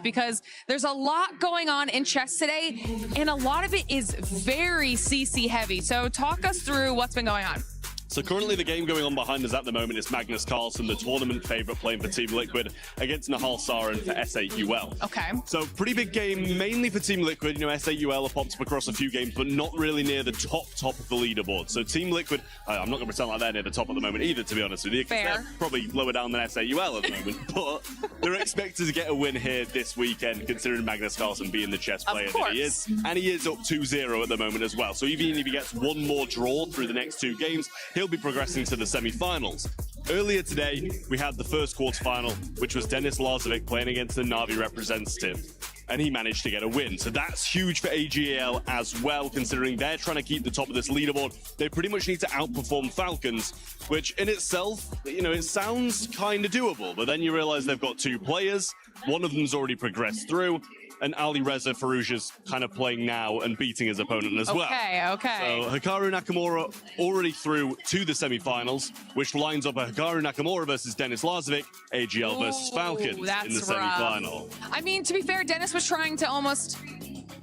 Because there's a lot going on in chess today, and a lot of it is very CC heavy. So talk us through what's been going on. So currently the game going on behind us at the moment is Magnus Carlsen, the tournament favourite, playing for Team Liquid against Nahal Sarin for SAUL. Okay. So pretty big game, mainly for Team Liquid. You know, SAUL have popped up across a few games, but not really near the top of the leaderboard. So Team Liquid, I'm not going to pretend like they're near the top at the moment either, to be honest with you. Fair. They're probably lower down than SAUL at the moment, but they're expected to get a win here this weekend, considering Magnus Carlsen being the chess player that he is. And he is up 2-0 at the moment as well. So even if he gets one more draw through the next 2 games, he'll be progressing to the semi-finals. Earlier today, we had the first quarterfinal, which was Denis Lazovic playing against the Na'Vi representative, and he managed to get a win. So that's huge for AGL as well, considering they're trying to keep the top of this leaderboard. They pretty much need to outperform Falcons, which in itself, you know, it sounds kind of doable, but then you realize they've got 2 players. One of them's already progressed through. and Ali Reza Farouja's kind of playing now and beating his opponent as well. Okay. So Hikaru Nakamura already through to the semifinals, which lines up a Hikaru Nakamura versus Dennis Lazovic, AGL versus Falcons in the semifinal. I mean, to be fair, Dennis was trying to almost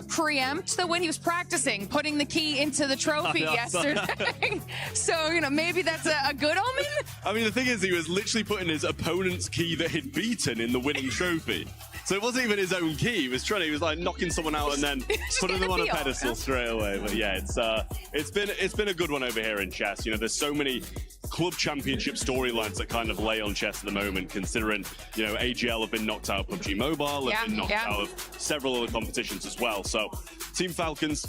preempt the win. He was practicing putting the key into the trophy yesterday. So, you know, maybe that's a good omen? I mean, the thing is, he was literally putting his opponent's key that he'd beaten in the winning trophy. So it wasn't even his own key. He was like knocking someone out and then putting them on a pedestal straight away. But yeah, it's been a good one over here in chess. You know, there's so many club championship storylines that kind of lay on chess at the moment, considering, you know, AGL have been knocked out of PUBG Mobile, have been knocked out of several other competitions as well. So Team Falcons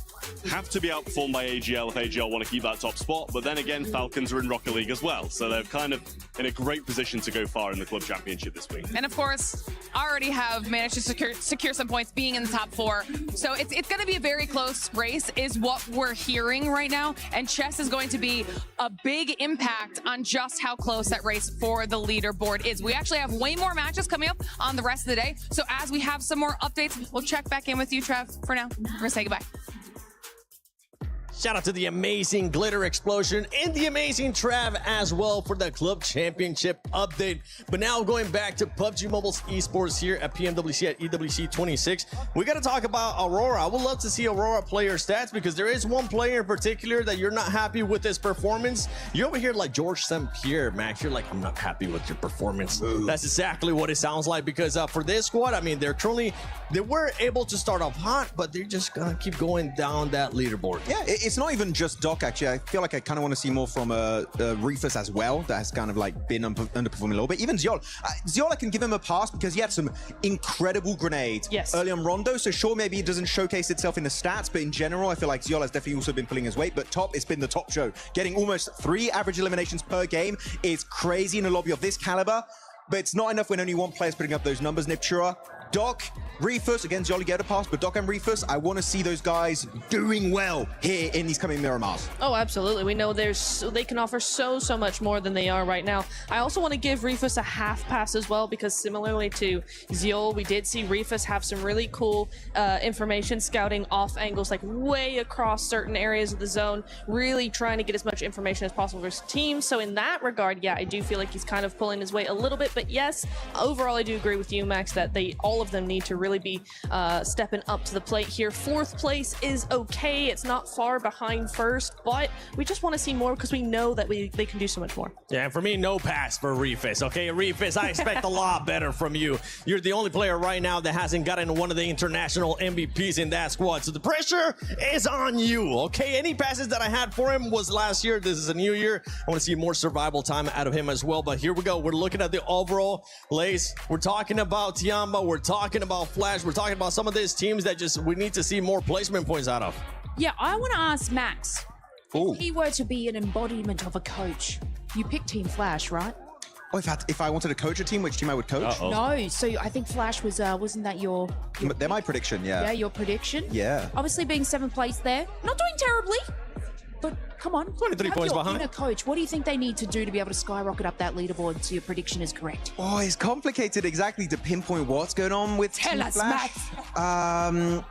have to be outperformed by AGL if AGL want to keep that top spot. But then again, Falcons are in Rocket League as well. So they're kind of in a great position to go far in the club championship this week. And of course, already have managed to secure some points being in the top 4. So it's going to be a very close race is what we're hearing right now. And chess is going to be a big impact on just how close that race for the leaderboard is. We actually have way more matches coming up on the rest of the day. So as we have some more updates, we'll check back in with you, Trev. For now, we're going to say goodbye. Shout out to the amazing Glitter Explosion and the amazing Trav as well for the Club Championship update. But now going back to PUBG Mobile's esports here at PMWC at EWC 26, we got to talk about Aurora. I would love to see Aurora play her stats because there is one player in particular that you're not happy with his performance. You're over here like George St. Pierre, Max. You're like, I'm not happy with your performance. That's exactly what it sounds like because for this squad, I mean, they were able to start off hot, but they're just going to keep going down that leaderboard. Yeah, it's not even just Doc, actually. I feel like I kind of want to see more from Reefus as well. That has kind of like been underperforming a little bit. Even Ziol. Ziol, I can give him a pass because he had some incredible grenades early on Rondo. So sure, maybe it doesn't showcase itself in the stats, but in general, I feel like Ziol has definitely also been pulling his weight. But top, it's been the top show. Getting almost 3 average eliminations per game is crazy in a lobby of this caliber. But it's not enough when only one player's putting up those numbers, Niptura. Doc, Reefus, again, Jolly get a pass, but Doc and Reefus, I want to see those guys doing well here in these coming Miramars. Oh, absolutely. We know they can offer so much more than they are right now. I also want to give Reefus a half pass as well, because similarly to Ziol, we did see Reefus have some really cool information scouting off angles, like way across certain areas of the zone, really trying to get as much information as possible for his team. So in that regard, yeah, I do feel like he's kind of pulling his weight a little bit, but yes, overall, I do agree with you, Max, that all of them need to really be stepping up to the plate here. 4th place is okay. It's not far behind 1st, but we just want to see more because we know that they can do so much more. Yeah, and for me, no pass for Reefus. Okay, Reefus, I expect a lot better from you. You're the only player right now that hasn't gotten one of the international MVPs in that squad, so the pressure is on you. Okay, any passes that I had for him was last year. This is a new year. I want to see more survival time out of him as well, but here we go. We're looking at the overall place. We're talking about Tiamba. We're talking about Flash. We're talking about some of these teams that we need to see more placement points out of. Yeah, I want to ask Max, if he were to be an embodiment of a coach, you pick Team Flash, right? Oh, if I wanted to coach a team, which team I would coach? No, so I think Flash was, wasn't that your... They're my prediction, yeah. Yeah, your prediction? Yeah. Obviously being 7th place there, not doing terribly, but come on. 23 points behind. Inner coach, what do you think they need to do to be able to skyrocket up that leaderboard so your prediction is correct? Oh, it's complicated exactly to pinpoint what's going on with Tell Team us, Flash. Max.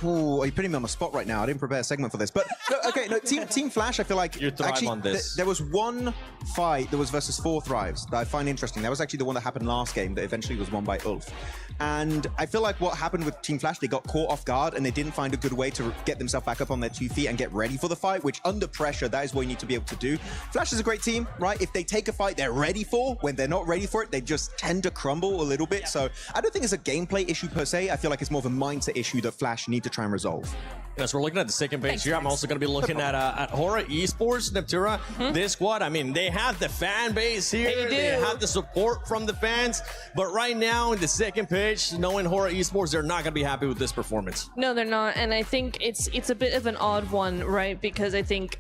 You're putting me on the spot right now. I didn't prepare a segment for this, but no, Team Flash. I feel like you thrive on this. There was one fight that was versus 4 Thrives that I find interesting. That was actually the one that happened last game that eventually was won by Ulf. And I feel like what happened with Team Flash, they got caught off guard and they didn't find a good way to get themselves back up on their 2 feet and get ready for the fight, which under pressure, that is what you need to be able to do. Flash is a great team, right? If they take a fight they're ready for, when they're not ready for it, they just tend to crumble a little bit. So I don't think it's a gameplay issue per se. I feel like it's more of a mindset issue that Flash need to try and resolve. Yes, we're looking at the second page here. I'm also going to be looking at Hora Esports, Neptura. This squad, I mean, they have the fan base here. They have the support from the fans. But right now, in the second page, knowing Hora Esports, they're not going to be happy with this performance. No, they're not. And I think it's a bit of an odd one, right? Because I think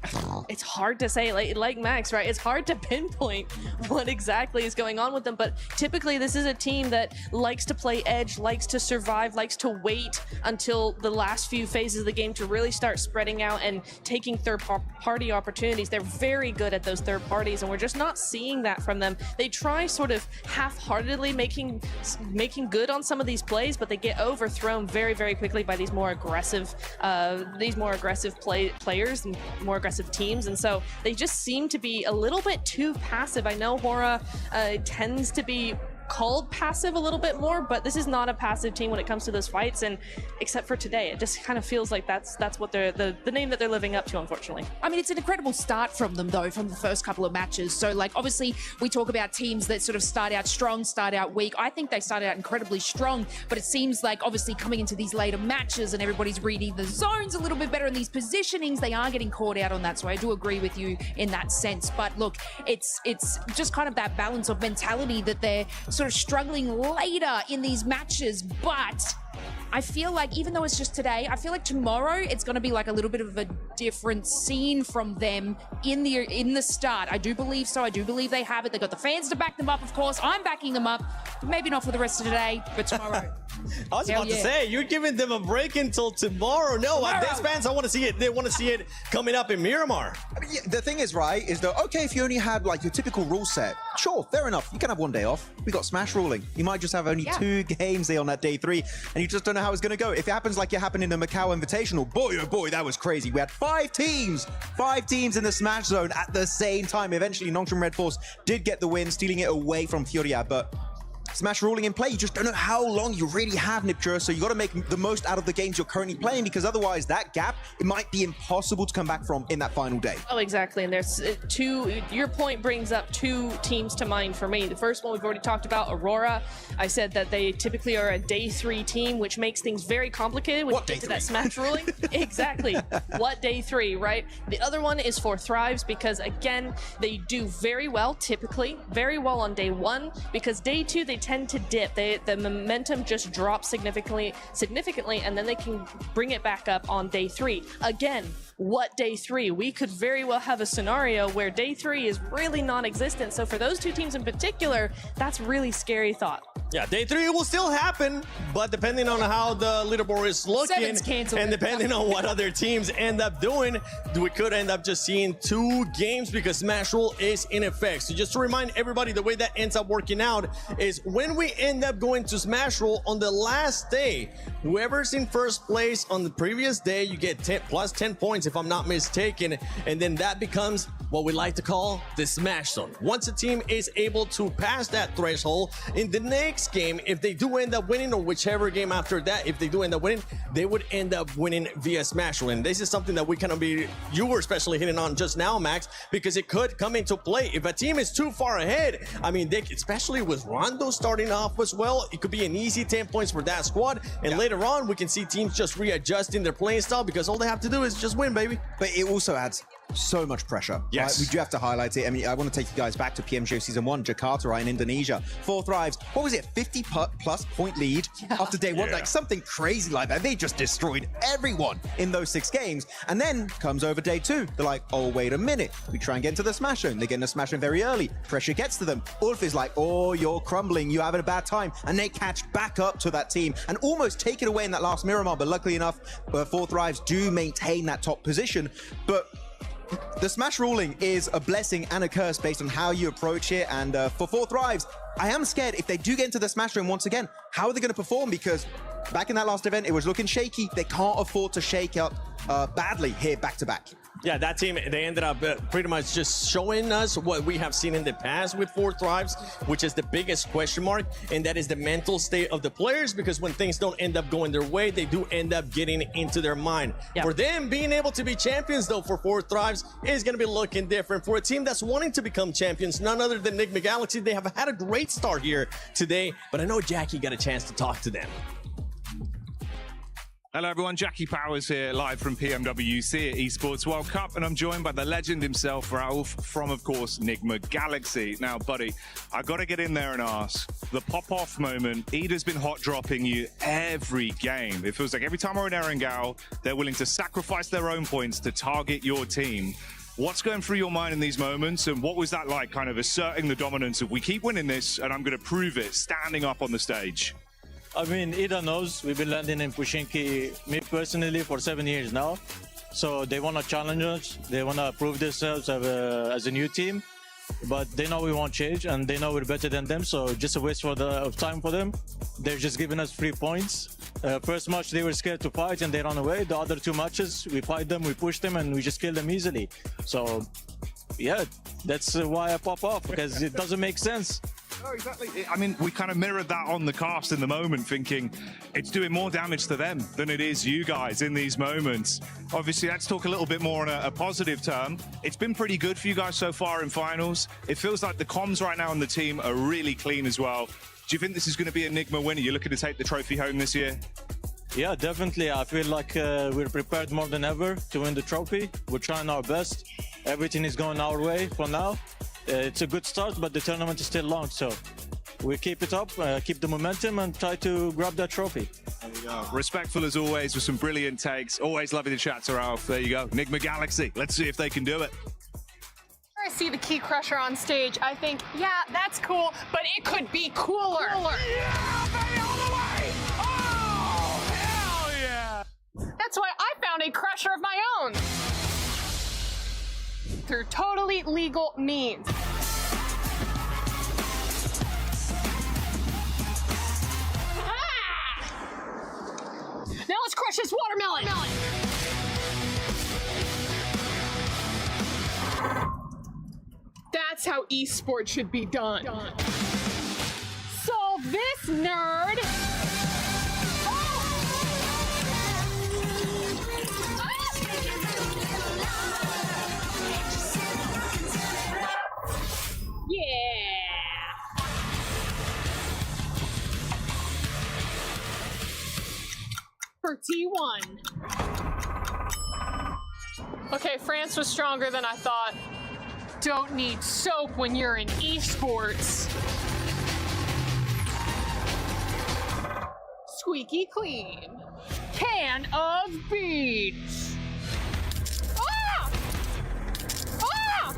it's hard to say, like Max, right? It's hard to pinpoint what exactly is going on with them. But typically, this is a team that likes to play edge, likes to survive, likes to wait until the last few phases of the game game to really start spreading out and taking third-party opportunities. They're very good at those third parties, and we're just not seeing that from them. They try sort of half-heartedly making good on some of these plays, but they get overthrown very, very quickly by these more aggressive players and more aggressive teams, and so they just seem to be a little bit too passive. I know Hora tends to be called passive a little bit more, but this is not a passive team when it comes to those fights, and except for today, it just kind of feels like that's what they're the name that they're living up to, unfortunately. I mean, it's an incredible start from them, though, from the first couple of matches. So, like, obviously, we talk about teams that sort of start out strong, start out weak. I think they started out incredibly strong, but it seems like, obviously, coming into these later matches and everybody's reading the zones a little bit better in these positionings, they are getting caught out on that. So I do agree with you in that sense. But look, it's just kind of that balance of mentality that they're sort of struggling later in these matches, but I feel like even though it's just today, I feel like tomorrow it's going to be like a little bit of a different scene from them in the start. I do believe so. I do believe they have it. They got the fans to back them up, of course. I'm backing them up. Maybe not for the rest of today, but tomorrow. I was about to say, you're giving them a break until tomorrow. No, these fans, I want to see it. They want to see it coming up in Miramar. I mean, the thing is, right, is that, okay, if you only had like your typical rule set, sure, fair enough. You can have one day off. We got Smash ruling. You might just have only 2 games there on that day 3, and you just don't know how it's going to go. If it happens like it happened in the Macau Invitational, boy, oh boy, that was crazy. We had 5 teams in the Smash zone at the same time. Eventually, Nongshim Red Force did get the win, stealing it away from Furia, but Smash ruling in play, you just don't know how long you really have, Nipture, so you got to make the most out of the games you're currently playing, because otherwise that gap, it might be impossible to come back from in that final day. Oh, exactly, and there's your point brings up 2 teams to mind for me. The first one we've already talked about, Aurora. I said that they typically are a day 3 team, which makes things very complicated when you get to that Smash ruling. Exactly. What day 3, right? The other one is for Thrives, because again, they do very well, typically, very well on day 1, because day 2, they tend to dip. The momentum just drops significantly, and then they can bring it back up on day 3. Again, what day 3? We could very well have a scenario where day 3 is really non-existent. So for those 2 teams in particular, that's really scary thought. Yeah, day 3 will still happen, but depending on how the leaderboard is looking, and depending on what other teams end up doing, we could end up just seeing 2 games because Smash Rule is in effect. So just to remind everybody, the way that ends up working out is when we end up going to Smash Rule on the last day, whoever's in first place on the previous day, you get plus 10 points if I'm not mistaken, and then that becomes what we like to call the Smash Zone. Once a team is able to pass that threshold, in the next game, if they do end up winning, or whichever game after that, if they do end up winning, they would end up winning via Smash Rule. And this is something that we kind of you were especially hitting on just now, Max, because it could come into play. If a team is too far ahead, I mean, especially with Rondo starting off as well, it could be an easy 10 points for that squad. And later on, we can see teams just readjusting their playing style because all they have to do is just win, baby. But it also adds so much pressure. Yes. Right? We do have to highlight it. I mean, I want to take you guys back to PMGO Season 1, Jakarta, right, in Indonesia. 4 Thrives. What was it? 50+ point lead after day 1? Like something crazy like that. They just destroyed everyone in those 6 games. And then comes over day 2. They're like, oh, wait a minute. We try and get into the Smash Zone. They get in the Smash Zone very early. Pressure gets to them. Ulf is like, oh, you're crumbling. You're having a bad time. And they catch back up to that team and almost take it away in that last Miramar. But luckily enough, 4 Thrives do maintain that top position. But the Smash ruling is a blessing and a curse based on how you approach it. And for 4 Thrives, I am scared if they do get into the Smash Zone once again, how are they going to perform? Because back in that last event, it was looking shaky. They can't afford to shake up badly here back to back. Yeah, that team, they ended up pretty much just showing us what we have seen in the past with 4 Thrives, which is the biggest question mark, and that is the mental state of the players, because when things don't end up going their way, they do end up getting into their mind. Yeah. For them, being able to be champions, though, for 4 Thrives is going to be looking different. For a team that's wanting to become champions, none other than Enigma Galaxy, they have had a great start here today, but I know Jackie got a chance to talk to them. Hello everyone, Jackie Powers here, live from Pmwc at Esports World Cup, and I'm joined by the legend himself, Rauf, from, of course, Enigma Galaxy. Now, buddy, I gotta get in there and ask, the pop-off moment, Ida's been hot-dropping you every game. It feels like every time we're in Erangel, they're willing to sacrifice their own points to target your team. What's going through your mind in these moments, and what was that like, kind of asserting the dominance of, we keep winning this, and I'm gonna prove it, standing up on the stage? I mean, Ida knows we've been landing in Pushinki, me personally, for 7 years now. So they want to challenge us. They want to prove themselves as a new team. But they know we won't change, and they know we're better than them. So just a waste of time for them. They're just giving us 3 points. First match, they were scared to fight, and they ran away. The other 2 matches, we fight them, we push them, and we just kill them easily. So, yeah, that's why I pop off, because it doesn't make sense. Oh, exactly. I mean, we kind of mirrored that on the cast in the moment, thinking it's doing more damage to them than it is you guys in these moments. Obviously, let's talk a little bit more on a positive term. It's been pretty good for you guys so far in finals. It feels like the comms right now on the team are really clean as well. Do you think this is going to be a Enigma winner? You're looking to take the trophy home this year? Yeah, definitely. I feel like we're prepared more than ever to win the trophy. We're trying our best. Everything is going our way for now. It's a good start, but the tournament is still long, so we keep it up, keep the momentum, and try to grab that trophy. There you go. Respectful as always, with some brilliant takes. Always loving the chat to Ralph. There you go. Enigma Galaxy. Let's see if they can do it. I see the Key Crusher on stage. I think, yeah, that's cool, but it could be cooler. Yeah, baby, all the way! Oh, hell yeah! That's why I found a crusher of my own. Through totally legal means. Now let's crush this watermelon. That's how esports should be done. So this nerd. Yeah. For T1. Okay, France was stronger than I thought. Don't need soap when you're in esports. Squeaky clean. Can of beans. Ah! Ah!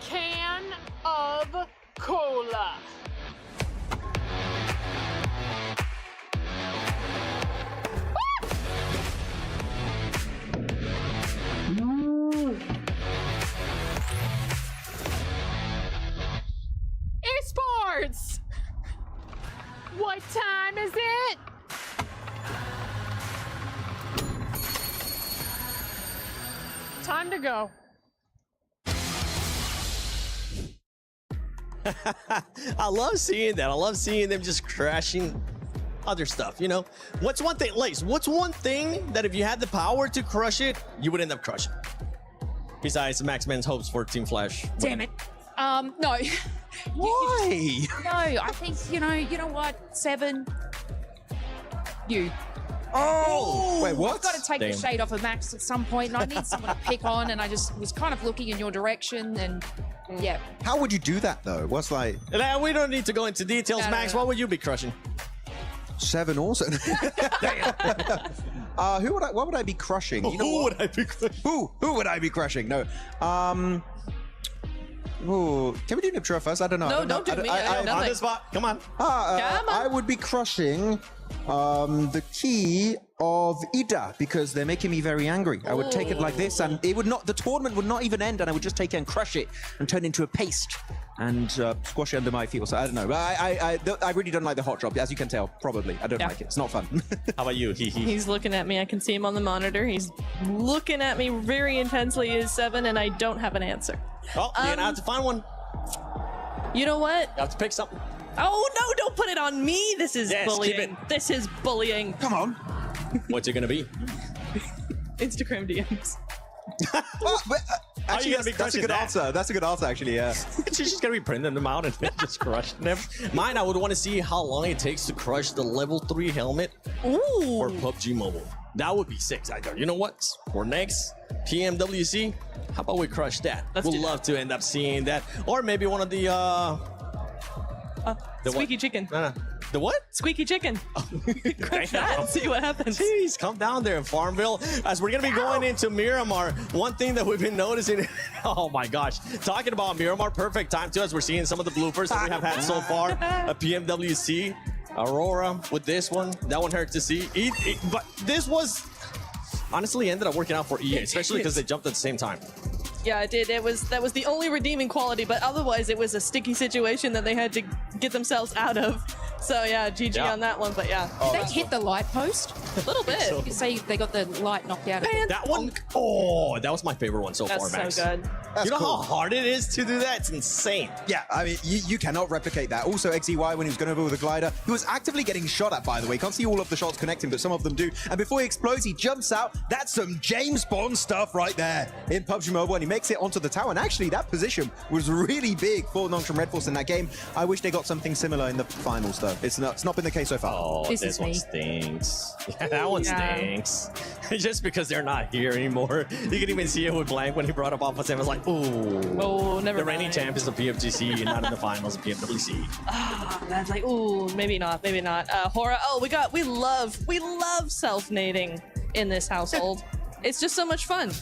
Can of cola. Esports! What time is it? Time to go. I love seeing that. I love seeing them just crashing other stuff, you know? What's one thing, Lace, what's one thing that if you had the power to crush it, you would end up crushing? Besides Max Man's hopes for Team Flash. Damn it. No. Why? No, I think, you know what? 7. You. Oh! Wait, what? I've got to take the shade off of Max at some point, and I need someone to pick on, and I just was kind of looking in your direction, and yeah. How would you do that, though? What's like... Nah, we don't need to go into details. No, Max, no. what would you be crushing? 7 also. What would I be crushing? You know Who what? would I be crushing? Who would I be crushing? No. Ooh, can we do Niptra first? I don't know. No, don't do me. I know On nothing. the spot. Come on. Come on. I would be crushing the key of Ida because they're making me very angry. I would take it like this, and it would not. The tournament would not even end, and I would just take it and crush it and turn it into a paste and squash it under my feet. So I don't know. I really don't like the hot drop, as you can tell. Probably, I don't like it. It's not fun. How about you? He's looking at me. I can see him on the monitor. He's looking at me very intensely. Is 7, and I don't have an answer. Oh, you're gonna have to find one. You know what? You have to pick something. Oh no! Don't put it on me. This is Yes, keep bullying. it. This is bullying. Come on. What's it gonna be? Instagram DMs. Actually, gonna be that's a crushing good that? answer. That's a good answer, actually. Yeah. She's just gonna be printing them out and just crushing them. Mine, I would want to see how long it takes to crush the level 3 helmet for PUBG Mobile. That would be 6. I go, you know what? For next PMWC, how about we crush that? We'd love to end up seeing that. Or maybe one of the Squeaky chicken. The what? Squeaky chicken. Crush that and see what happens. Jeez, come down there in Farmville. As we're going to be going into Miramar, one thing that we've been noticing, oh my gosh, talking about Miramar, perfect time too, as we're seeing some of the bloopers that we have had so far. A PMWC, Aurora with this one. That one hurt to see. But this was, honestly, ended up working out for EA, especially because they jumped at the same time. Yeah, it did. That was the only redeeming quality, but otherwise it was a sticky situation that they had to get themselves out of. So yeah, GG on that one, but yeah. Did they hit the light post? A little bit. You say they got the light knocked out of it. That one, oh, that was my favorite one so far, Max. That's so good. You know how hard it is to do that? It's insane. Yeah, I mean, you cannot replicate that. Also, XEY, when he was going over with a glider, he was actively getting shot at, by the way. Can't see all of the shots connecting, but some of them do. And before he explodes, he jumps out. That's some James Bond stuff right there in PUBG Mobile, and he makes it onto the tower. And actually, that position was really big for Nongshim Red Force in that game. I wish they got something similar in the finals, though. It's not been the case so far. Oh, this one stinks. Yeah, that one stinks. Just because they're not here anymore. You can even see it with Blank when he brought up Alpha 7. I was like, ooh. Oh, never The reigning mind. champ is the PFGC, not in the finals of PMWC. That's like, ooh, maybe not, maybe not. Hora, we love self-nading in this household. It's just so much fun.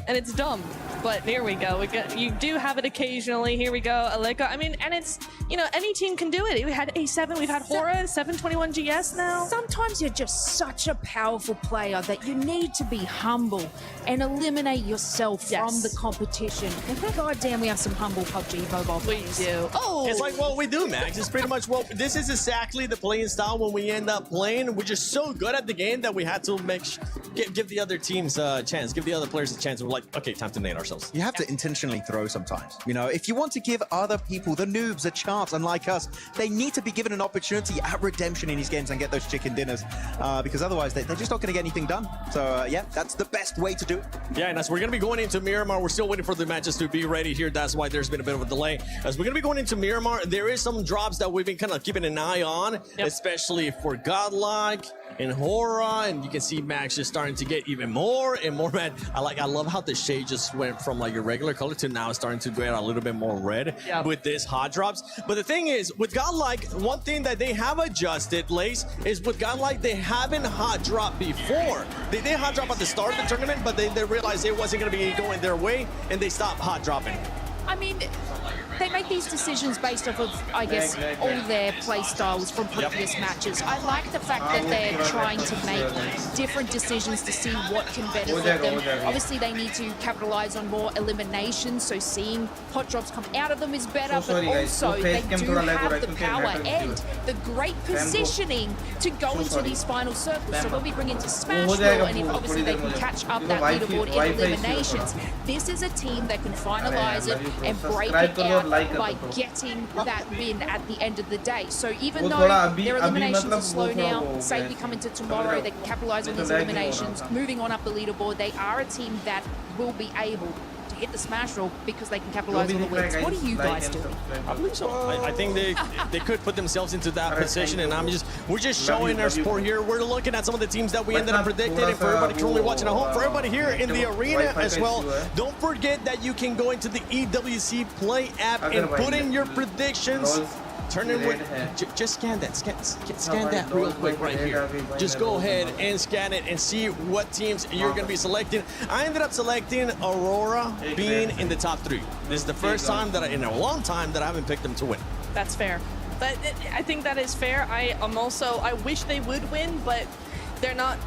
And it's dumb, but here we go. You do have it occasionally. Here we go, Aleka. I mean, and it's, any team can do it. We had A7, we've had Hora, 721 GS now. Sometimes you're just such a powerful player that you need to be humble and eliminate yourself from the competition. God damn, we have some humble PUBG Mobile players. We do. Oh, it's like what we do, Max. It's pretty much this is exactly the playing style when we end up playing. We're just so good at the game that we had to give the other teams a chance, give the other players a chance. We're like, okay, time to nade ourselves. You have to intentionally throw sometimes. If you want to give other people, the noobs, a chance, unlike us, they need to be given an opportunity at redemption in these games and get those chicken dinners, because otherwise they're just not going to get anything done. So yeah, that's the best way to do it. Yeah, and as we're going to be going into Miramar, we're still waiting for the matches to be ready here. That's why there's been a bit of a delay. As we're going to be going into Miramar, there is some drops that we've been kind of keeping an eye on, especially for Godlike and Hora, and you can see Max just starting to get even more and more red. I love how the shade just went from like your regular color to now starting to get a little bit more red with this hot drops. But the thing is, with Godlike, one thing that they have adjusted, Lace, is with Godlike, they haven't hot dropped before. They did hot drop at the start of the tournament, but they realized it wasn't going to be going their way, and they stopped hot dropping. I mean, they make these decisions based off of, I guess, all their play styles from previous matches. I like the fact that they're trying to make different decisions to see what can benefit them. Obviously, they need to capitalize on more eliminations, so seeing hot drops come out of them is better, but also they do have the power and the great positioning to go into these final circles. So when we bring into Smashville, and if obviously they can catch up that leaderboard in eliminations, this is a team that can finalize it and break it out by getting that win at the end of the day. So even though their eliminations are slow now, say we come into tomorrow, they can capitalize on these eliminations, moving on up the leaderboard, they are a team that will be able to hit the smash roll because they can capitalize on the wins. What are you guys doing? I believe so. I think they could put themselves into that position, and we're just showing our support here. We're looking at some of the teams that we ended up predicting, and for everybody currently watching at home, for everybody here in the arena as well, don't forget that you can go into the EWC Play app and put in your predictions. Turn in with, just scan that, scan that real quick right here. Just go ahead and scan it and see what teams you're going to be selecting. I ended up selecting Aurora being in the top 3. This is the first time that in a long time that I haven't picked them to win. That's fair. But I think that is fair. I wish they would win, but they're not.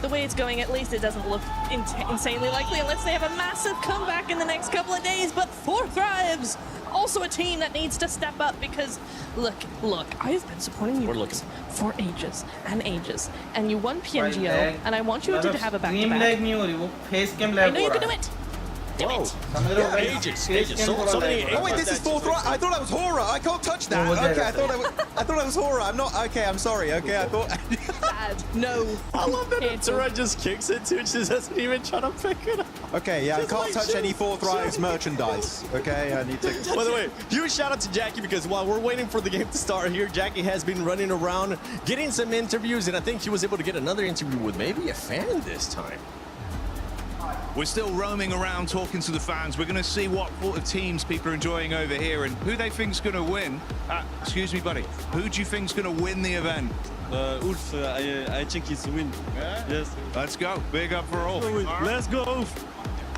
The way it's going, at least it doesn't look insanely likely unless they have a massive comeback in the next couple of days. But 4 Thrives, also a team that needs to step up because, look, I've been supporting you for ages and ages. And you won PMGO, and I want you to have a back-to-back. I know you can do it. Whoa. Yeah, ages. So many. Oh wait, this is 4 Thrives. I thought I was Hora. I can't touch that. Okay, I thought I was Hora. I'm not. Okay, I'm sorry. Okay, I thought. No. I love that Tura just kicks it too. She doesn't even try to pick it up. Okay, yeah, I can't touch any 4 Thrives merchandise. Okay, I need to. By the way, huge shout out to Jackie because while we're waiting for the game to start here, Jackie has been running around getting some interviews, and I think she was able to get another interview with maybe a fan this time. We're still roaming around talking to the fans. We're going to see what sort of teams people are enjoying over here and who they think's going to win. Excuse me, buddy. Who do you think's going to win the event? Ulf, I think he's win. Yeah? Yes. Let's go. Big up for Ulf. Let's go, Ulf.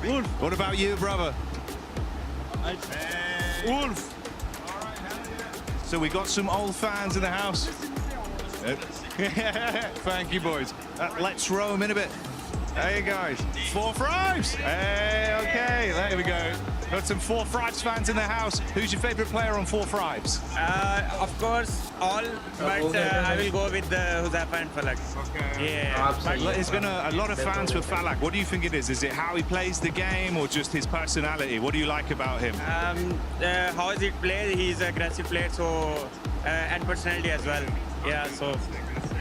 Ulf. What about you, brother? Ulf. So we got some old fans in the house. Thank you, boys. Let's roam in a bit. Hey, guys. 4Fribes. Hey, okay. There we go. Got some 4Fribes fans in the house. Who's your favorite player on 4Fribes? Of course, all, but I will go with Huzafa and Falak. Okay. Yeah. There's been a lot of fans for Falak. What do you think it is? Is it how he plays the game or just his personality? What do you like about him? How is it played? He's an aggressive player, so and personality as well. Yeah, so.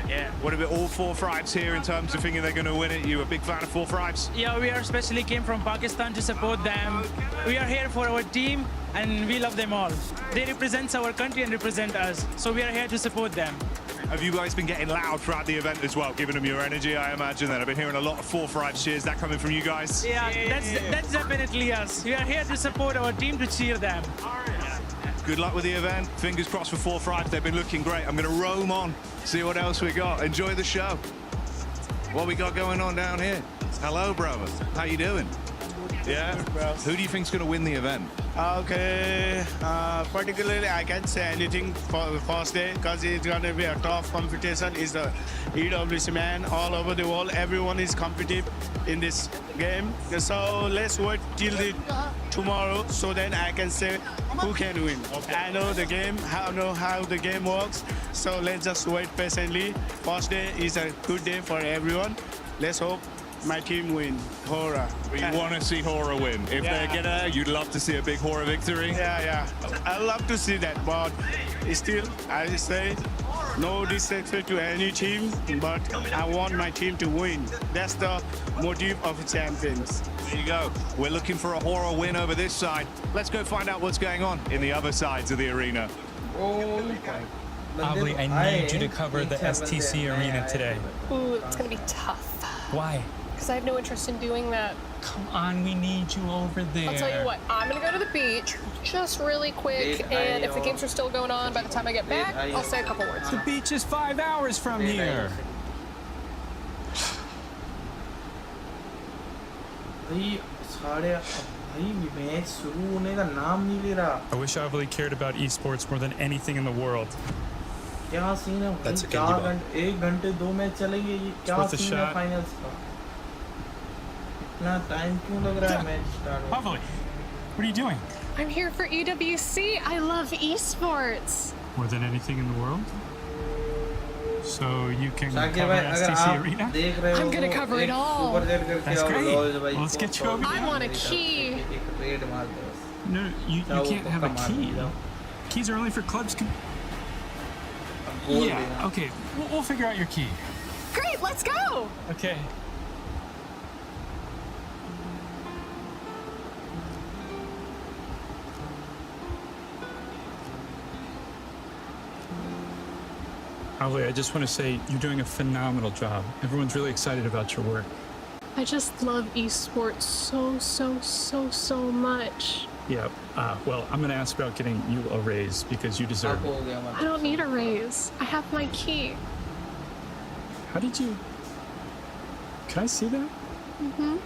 Yeah. What about all 4Fribes here in terms of thinking they're going to win it? You a big fan of 4Fribes? Yeah, we are especially came from Pakistan to support them. We are here for our team and we love them all. They represent our country and represent us. So we are here to support them. Have you guys been getting loud throughout the event as well, giving them your energy, I imagine? That I've been hearing a lot of 4Fribes cheers. That coming from you guys? Yeah, that's definitely us. We are here to support our team, to cheer them. Good luck with the event. Fingers crossed for 4Fribes. They've been looking great. I'm going to roam on, see what else we got. Enjoy the show. What we got going on down here? Hello, brother. How you doing? Yeah? Who do you think's going to win the event? Okay, particularly I can't say anything for the first day because it's going to be a tough competition. It's the EWC man all over the world. Everyone is competitive in this game. So let's wait till tomorrow so then I can say who can win. Okay. I know the game, I know how the game works. So let's just wait patiently. First day is a good day for everyone. Let's hope my team win. Hora. You want to see Hora win. If they get there, you'd love to see a big Hora victory. Yeah. I love to see that, but still, I say no disrespect to any team, but I want my team to win. That's the motive of champions. There you go. We're looking for a Hora win over this side. Let's go find out what's going on in the other sides of the arena. Aubrey, I need you to cover the STC arena today. Ooh, it's gonna be tough. Why? Because I have no interest in doing that. Come on, we need you over there. I'll tell you what, I'm gonna go to the beach just really quick, and if the games are still going on by the time I get back, I'll say a couple words. The beach is 5 hours from here. I wish Avali cared about esports more than anything in the world. That's a shot. Avali, what are you doing? I'm here for EWC. I love esports. More than anything in the world? So you can cover STC Arena? I'm gonna cover it all. That's great. Well, let's get you over there. I want a key. No, you can't have a key. Keys are only for clubs. Yeah, okay. We'll figure out your key. Great, let's go. Okay. I just want to say you're doing a phenomenal job. Everyone's really excited about your work. I just love esports so much. Yeah, well, I'm going to ask about getting you a raise because you deserve it. I don't need a raise. I have my key. How did you... Can I see that? Mm-hmm.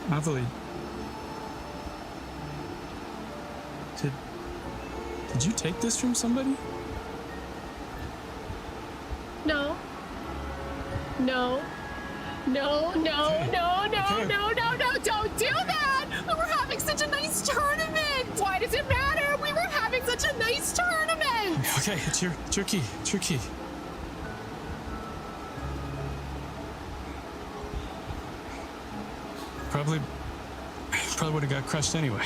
Avali, did you take this from somebody? No, don't do that! We were having such a nice tournament! Why does it matter? We were having such a nice tournament! Okay, it's your key. It's your key. Probably would have got crushed anyway.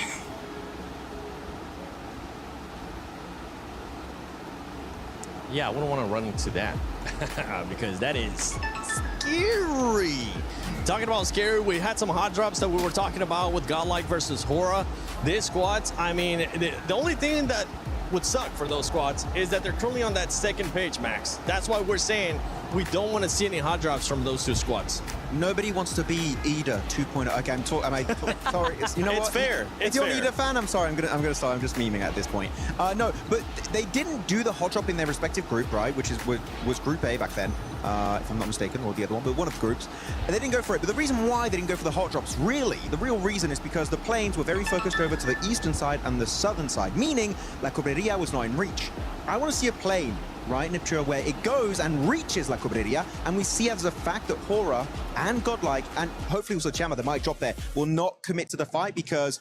Yeah, I wouldn't want to run into that because that is scary. Talking about scary, we had some hot drops that we were talking about with Godlike versus Hora. This squads, I mean, the only thing that would suck for those squads is that they're currently on that second page, Max. That's why we're saying we don't want to see any hot drops from those two squads. Nobody wants to be Ida 2.0. Okay, I'm sorry. You know It's what? fair. If It's you're an fair. Ida fan, I'm sorry. I'm gonna start. I'm just memeing at this point. No, but they didn't do the hot drop in their respective group, right? Which was Group A back then, if I'm not mistaken, or the other one, but one of the groups. And they didn't go for it. But the reason why they didn't go for the hot drops, really, the real reason is because the planes were very focused over to the eastern side and the southern side, meaning La Cobreria was not in reach. I want to see a plane, right, Niptura, where it goes and reaches La Cobreria, and we see as a fact that Hora and Godlike, and hopefully also Chama, that might drop there, will not commit to the fight because,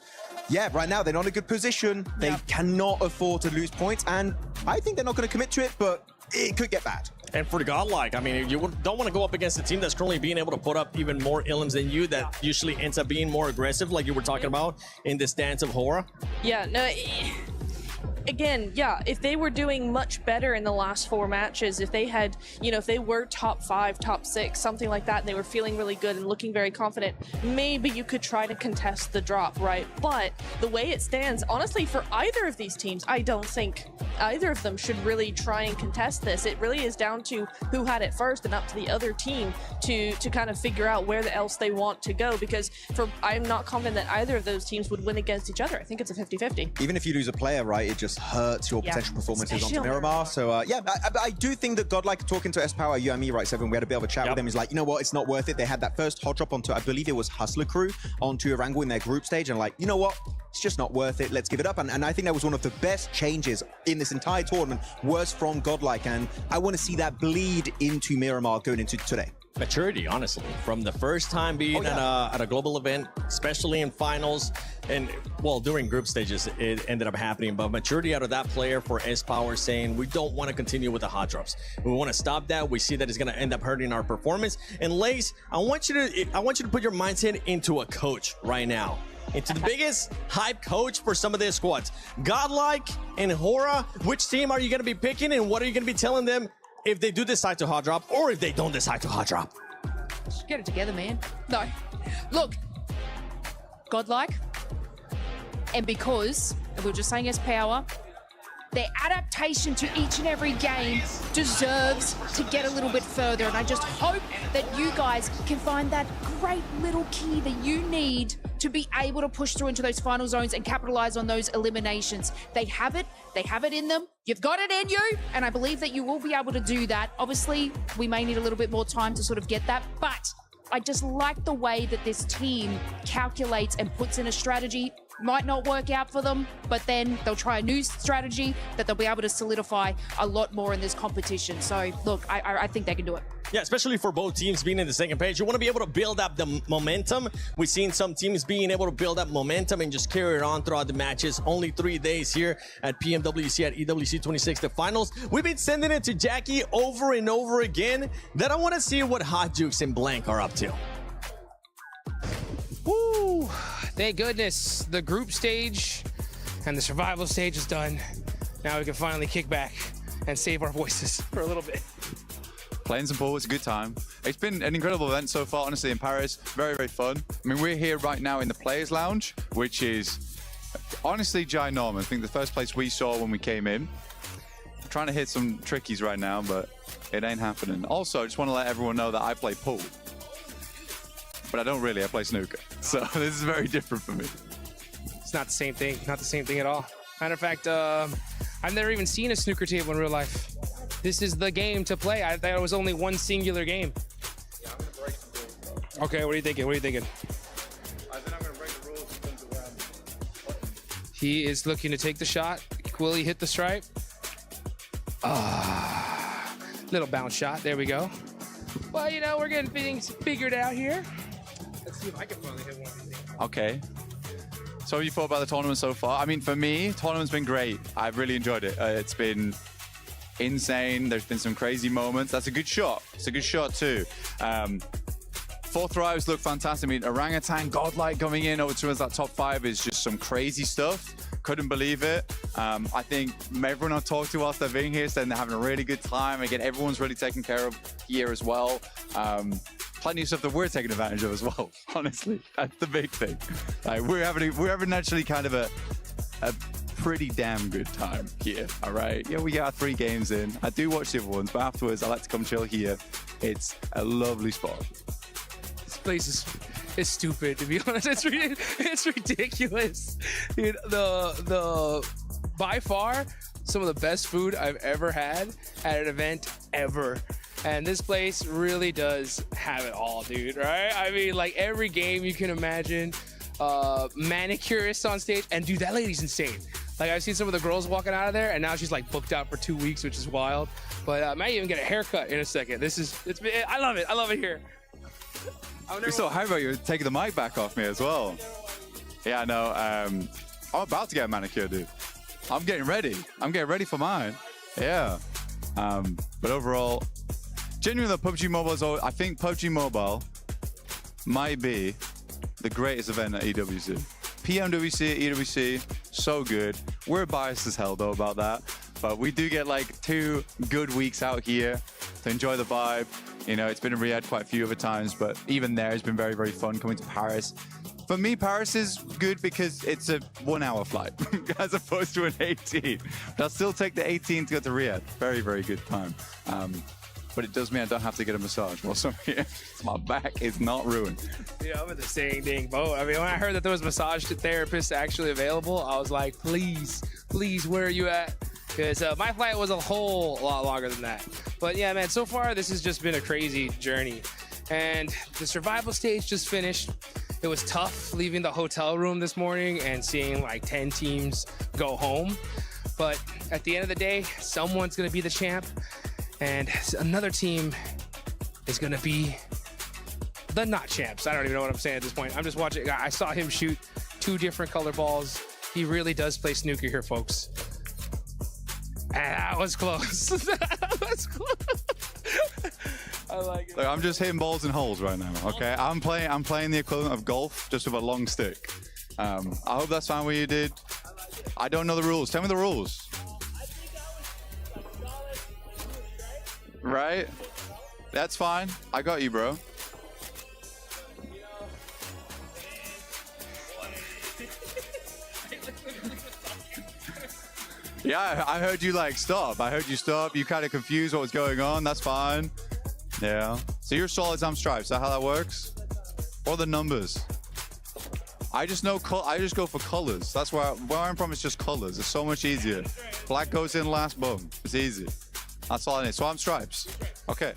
yeah, right now they're not in a good position. They cannot afford to lose points, and I think they're not going to commit to it, but it could get bad. And for the Godlike, I mean, you don't want to go up against a team that's currently being able to put up even more elims than you, that usually ends up being more aggressive, like you were talking about in the stance of Hora. Yeah, no. Again, yeah, if they were doing much better in the last 4 matches, if they had, you know, if they were top 5, top 6, something like that, and they were feeling really good and looking very confident, maybe you could try to contest the drop, right? But the way it stands, honestly, for either of these teams, I don't think either of them should really try and contest this. It really is down to who had it first and up to the other team to kind of figure out where else they want to go, because I'm not confident that either of those teams would win against each other. I think it's a 50-50. Even if you lose a player, right, it just hurts your potential performances Especially onto on Miramar. So, yeah, I do think that Godlike, talking to S-Power, you and me, right, Seven, we had a bit of a chat with them. He's like, you know what, it's not worth it. They had that first hot drop onto, I believe it was Hustler Crew, onto Erangel in their group stage, and like, you know what, it's just not worth it. Let's give it up. And I think that was one of the best changes in this entire tournament, was from Godlike, and I want to see that bleed into Miramar going into today. Maturity, honestly, from the first time being at a global event, especially in finals, and well, during group stages, it ended up happening. But maturity out of that player for S-Power, saying we don't want to continue with the hot drops. We want to stop that. We see that it's going to end up hurting our performance. And Lace, I want you to put your mindset into a coach right now, into the biggest hype coach for some of their squads. Godlike and Hora, which team are you going to be picking, and what are you going to be telling them if they do decide to hot drop, or if they don't decide to hot drop? Just get it together, man. No. Look, Godlike, and because, and we were just saying S-Power, their adaptation to each and every game deserves to get a little bit further. And I just hope that you guys can find that great little key that you need to be able to push through into those final zones and capitalize on those eliminations. They have it in them. You've got it in you, and I believe that you will be able to do that. Obviously, we may need a little bit more time to sort of get that, but I just like the way that this team calculates and puts in a strategy. Might not work out for them, but then they'll try a new strategy that they'll be able to solidify a lot more in this competition. So, look, I think they can do it. Yeah, especially for both teams being in the second page. You want to be able to build up the momentum. We've seen some teams being able to build up momentum and just carry it on throughout the matches. Only 3 days here at PMWC at EWC 26, the finals. We've been sending it to Jackie over and over again. Then I want to see what Hot Jukes and Blank are up to. Woo! Thank goodness the group stage and the survival stage is done. Now we can finally kick back and save our voices for a little bit. Playing some pool was a good time. It's been an incredible event so far, honestly, in Paris. Very, very fun. I mean, we're here right now in the Players Lounge, which is honestly ginormous. I think the first place we saw when we came in. I'm trying to hit some trickies right now, but it ain't happening. Also, I just want to let everyone know that I play pool. But I don't really, I play snooker. So this is very different for me. It's not the same thing, not the same thing at all. Matter of fact, I've never even seen a snooker table in real life. This is the game to play. I thought it was only one singular game. Yeah, I'm gonna break some rules. Okay, what are you thinking? What are you thinking? I think I'm gonna break the rules since He is looking to take the shot. Will he hit the stripe? Little bounce shot. There we go. Well, you know, we're getting things figured out here. Let's see if I can finally hit one of these things. Okay. So what have you thought about the tournament so far? I mean, for me, tournament's been great. I've really enjoyed it. It's been insane. There's been some crazy moments. That's a good shot. It's a good shot too. Fourth rows look fantastic. I mean, Orangutan, Godlike coming in over towards that top 5 is just some crazy stuff. Couldn't believe it. I think everyone I've talked to whilst they're being here saying they're having a really good time. Again, everyone's really taken care of here as well. Plenty of stuff that we're taking advantage of as well. Honestly, that's the big thing. Like, we're having actually kind of a pretty damn good time here, all right? Yeah, we got 3 games in. I do watch the other ones, but afterwards I like to come chill here. It's a lovely spot. This place is stupid, to be honest. It's ridiculous. Dude, by far, some of the best food I've ever had at an event ever. And this place really does have it all, dude, right? I mean, like every game you can imagine. Manicurist on stage, and dude, that lady's insane. Like I've seen some of the girls walking out of there, and now she's like booked out for 2 weeks, which is wild. But I might even get a haircut in a second. I love it. I love it here. You're so hyped about you taking the mic back off me as well. Yeah, no, I'm about to get a manicure, dude. I'm getting ready. I'm getting ready for mine. Yeah. But overall, genuinely, PUBG Mobile is always, I think PUBG Mobile might be the greatest event at EWC. Pmwc, EWC, so good. We're biased as hell though about that, but we do get like 2 good weeks out here to enjoy the vibe. You know, it's been in Riyadh quite a few other times, but even there it's been very, very fun coming to Paris. For me, Paris is good because it's a 1-hour flight as opposed to an 18. But I'll still take the 18 to go to Riyadh. Very, very good time. But it does mean I don't have to get a massage whilst I'm here. My back is not ruined. Yeah, I'm in the same dang boat. I mean, when I heard that there was massage therapists actually available, I was like, please, where are you at? Because my flight was a whole lot longer than that. But yeah, man, so far this has just been a crazy journey. And the survival stage just finished. It was tough leaving the hotel room this morning and seeing like 10 teams go home. But at the end of the day, someone's going to be the champ. And another team is going to be the not champs. I don't even know what I'm saying at this point. I'm just watching. I saw him shoot 2 different color balls. He really does play snooker here, folks. And that was close. That was close. I like it. Look, I'm just hitting balls in holes right now, okay? I'm playing the equivalent of golf, just with a long stick. I hope that's fine with you, dude. I don't know the rules. Tell me the rules. Right? That's fine. I got you, bro. Yeah, I heard you like stop. I heard you stop. You kind of confused what was going on. That's fine. Yeah. So you're solids, I'm stripes. Is that how that works? What are the numbers? I just know. I just go for colors. That's where I'm from. It's just colors. It's so much easier. Black goes in last. Boom. It's easy. That's all I need. So I'm stripes. Okay.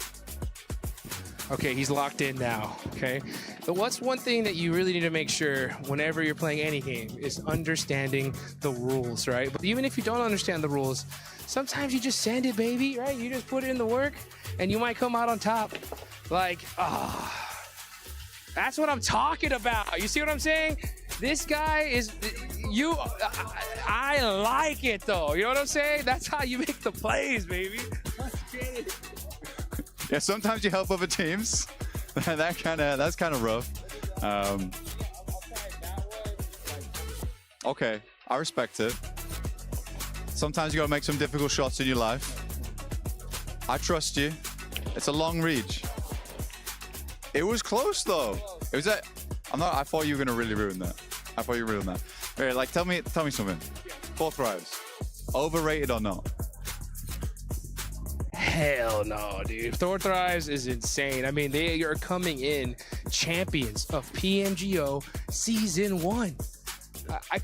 Okay, he's locked in now, okay? But what's one thing that you really need to make sure whenever you're playing any game is understanding the rules, right? But even if you don't understand the rules, sometimes you just send it, baby, right? You just put it in the work and you might come out on top. Like, that's what I'm talking about. You see what I'm saying? This guy is, I like it though. You know what I'm saying? That's how you make the plays, baby. Let's get it. Yeah, sometimes you help other teams. That's kind of rough. Okay, I respect it. Sometimes you gotta make some difficult shots in your life. I trust you. It's a long reach. It was close though. It was that. I thought you were gonna really ruin that. I thought you were ruin that. Right, like tell me something. 4 thrives. Overrated or not? Hell no, dude. Thor Thrives is insane. I mean, they are coming in champions of PMGO Season 1. I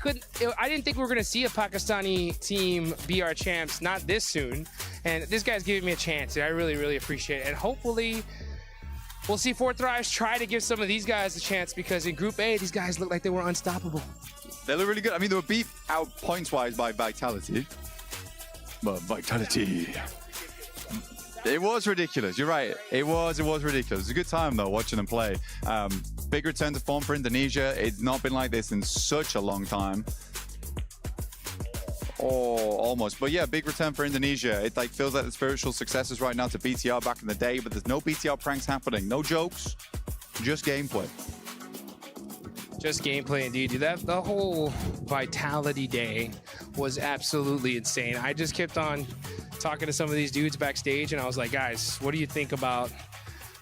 didn't think we were going to see a Pakistani team be our champs, not this soon. And this guy's giving me a chance, and I really, really appreciate it. And hopefully, we'll see Thor Thrives try to give some of these guys a chance, because in Group A, these guys look like they were unstoppable. They look really good. I mean, they were beat out points-wise by Vitality. But Vitality... It was ridiculous. You're right. It was ridiculous. It was a good time though watching them play. Big return to form for Indonesia. It's not been like this in such a long time. Oh, almost. But yeah, big return for Indonesia. It like feels like the spiritual successors right now to BTR back in the day, but there's no BTR pranks happening. No jokes. Just gameplay. Just gameplay indeed, dude. The whole Vitality Day was absolutely insane. I just kept on talking to some of these dudes backstage, and I was like, guys, what do you think about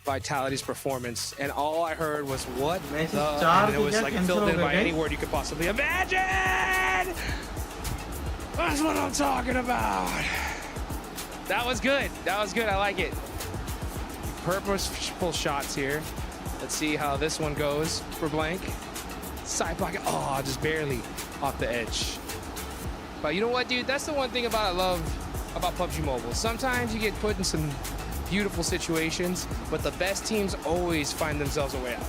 Vitality's performance? And all I heard was, what the? And it was like filled in by any word you could possibly imagine. That's what I'm talking about. That was good. That was good. I like it. Purposeful shots here. Let's see how this one goes for Blank. Side pocket. Oh, just barely off the edge. But you know what, dude? That's the one thing I love about PUBG Mobile. Sometimes you get put in some beautiful situations, but the best teams always find themselves a way out.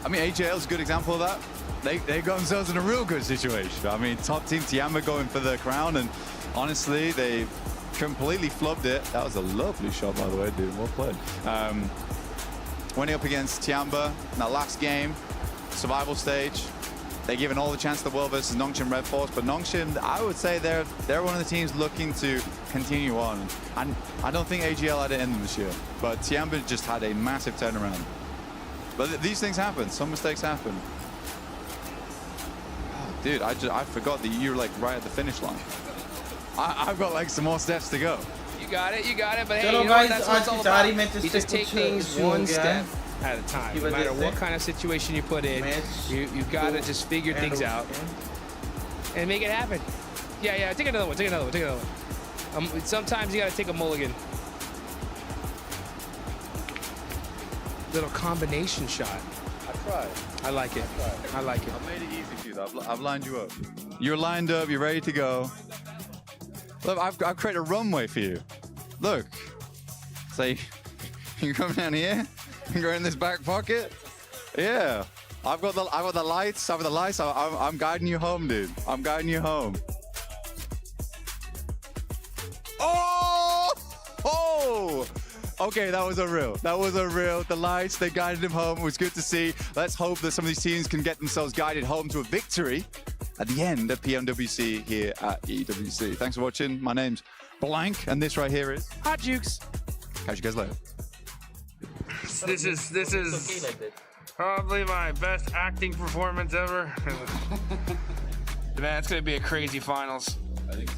I mean, AJL is a good example of that. They got themselves in a real good situation. I mean, top team Tiamba going for the crown, and honestly, they completely flubbed it. That was a lovely shot, by the way, dude. Well played. Winning up against Tiamba in that last game, survival stage. They're given all the chance in the world versus Nongshim Red Force, but Nongshim, I would say they're one of the teams looking to continue on. And I don't think AGL had it in them this year, but Tiamba just had a massive turnaround. But these things happen. Some mistakes happen. Oh, dude, I forgot that you're like right at the finish line. I've got like some more steps to go. You got it. But hey, you know what? That's what it's all about. You just take things one step at a time. No matter what kind of situation you put in, you gotta just figure things out and make it happen. Yeah. Take another one. Sometimes you gotta take a mulligan. Little combination shot. I tried. I like it. I've made it easy for you, though. I've lined you up. You're lined up. You're ready to go. Look, I've created a runway for you. Look. Say, you come down here. You go in this back pocket. Yeah. I've got the lights. I'm guiding you home, dude. I'm guiding you home. Oh! Okay, that was a real. The lights, they guided him home. It was good to see. Let's hope that some of these teams can get themselves guided home to a victory at the end of Pmwc here at EWC. Thanks for watching. My name's Blank, and this right here is Hot Jukes. Catch you guys later. This is probably my best acting performance ever. Man, it's gonna be a crazy finals. I think so.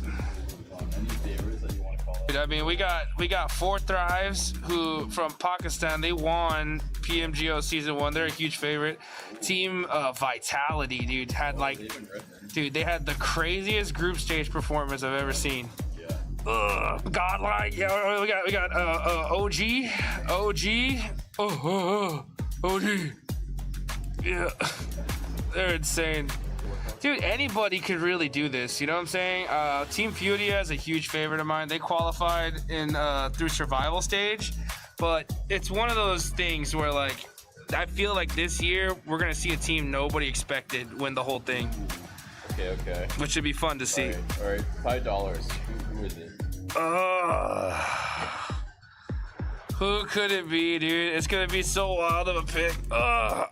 Any favorites that you want to call it? I mean, we got 4 Thrives who from Pakistan. They won PMGO season 1. They're a huge favorite. Team Vitality, dude, they had the craziest group stage performance I've ever seen. Godlike, yeah, we got OG, yeah, they're insane, dude. Anybody could really do this, you know what I'm saying? Team Furia is a huge favorite of mine. They qualified in through survival stage, but it's one of those things where like I feel like this year we're gonna see a team nobody expected win the whole thing. Okay. Which should be fun to see. All right. $5. Who is it? Who could it be, dude? It's gonna be so wild of a pick.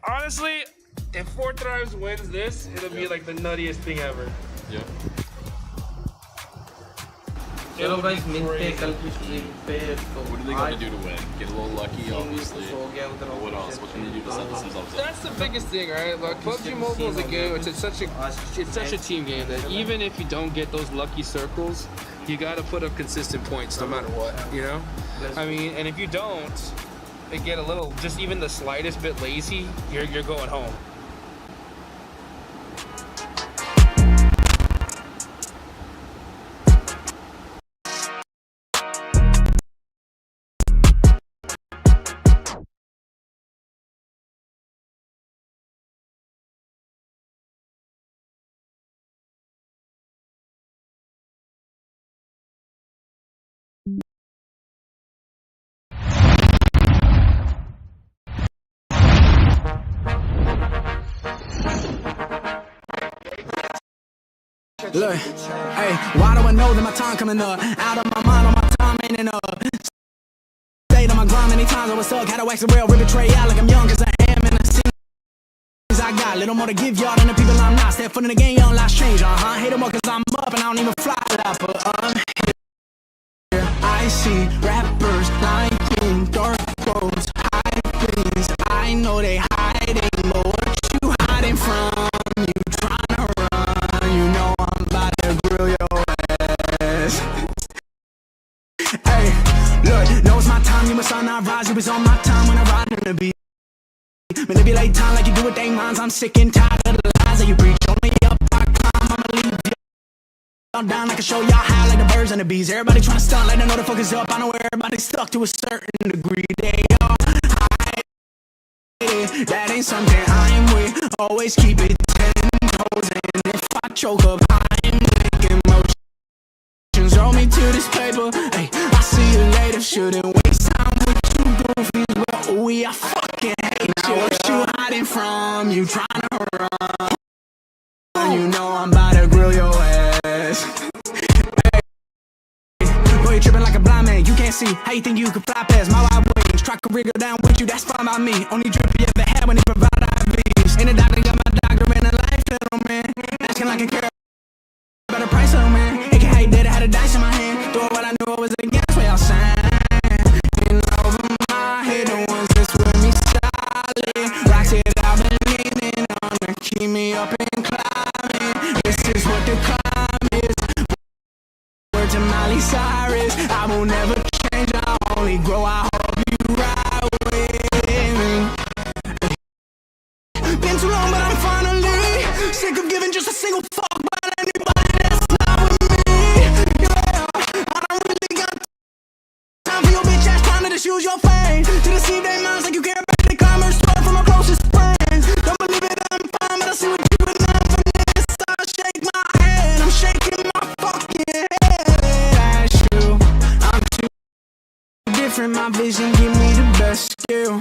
Honestly, if 4 Thrives wins this, it'll be like the nuttiest thing ever. Yep. चलो guys मिलते हैं कल की stream पे। What are they going to do to win? Get a little lucky, obviously. What else? What can you do to set themselves up? That's the biggest thing, right? Like PUBG Mobile is a game. It's such a team game that even if you don't get those lucky circles, you got to put up consistent points no matter what. You know? I mean, and if you don't, and get a little, just even the slightest bit lazy, you're going home. Look, hey, why do I know that my time coming up? Out of my mind, on my time ain't enough. Stayed on my grind many times, I was stuck. Had to wax the rail, rip a tray out like I'm young, cause I am in the scene. I got a little more to give y'all than the people I'm not. Step foot in the game, young life change, hate them more cause I'm up and I don't even fly a lot, but here I see rappers like you, dark clothes, high things. I know they hiding, but what you hiding from? You trying to run, you know I'm about to grill your ass. Hey, look, know it's my time, you must not rise. It was on my time when I ride in the beat. Manipulate time like you do with they minds. I'm sick and tired of the lies that you preach. Only up, I climb, I'ma leave you. y'all down, I can show y'all how like the birds and the bees. Everybody trying to stunt, like they know the focus up. I know everybody's stuck to a certain degree. They all hide it. That ain't something I'm with. Always keep it 10 toes. And if I choke up, I'm making motions. Roll me to this paper. Hey, I see you later. Shouldn't waste time with you goofies. Well, we are fucking hate you. What you hiding from? You trying to run? You know I'm about to grill your ass. Hey, boy, you tripping like a blind man. You can't see how you think you can fly past my wide wings. Try to wriggle down with you, that's fine by me. Only drip you ever had when he provide IVs. And the doctor got my doctor in a life, little man. Asking like a care about the price, little man. It can how you did it, had a dice in my hand. Throw what I knew I was against, where y'all saying. And over my head, the ones that's with me solid. Rocks it, I've been leaning on to keep me up and climbing. This is what the climb is. Word to Miley Cyrus. I will never change, I only grow. I hope you ride with me. Been too long, but I'm finally sick of giving just a single fuck about anybody that's not with me. Yeah, I don't really got time for your bitch ass trying to just use your fame to deceive their minds like you care about the commerce store from my closest friends. Don't believe it, I'm fine, but I see what you and I'm from this. I shake my head, I'm shaking my fucking head at you. I'm too different, my vision give me the best skill.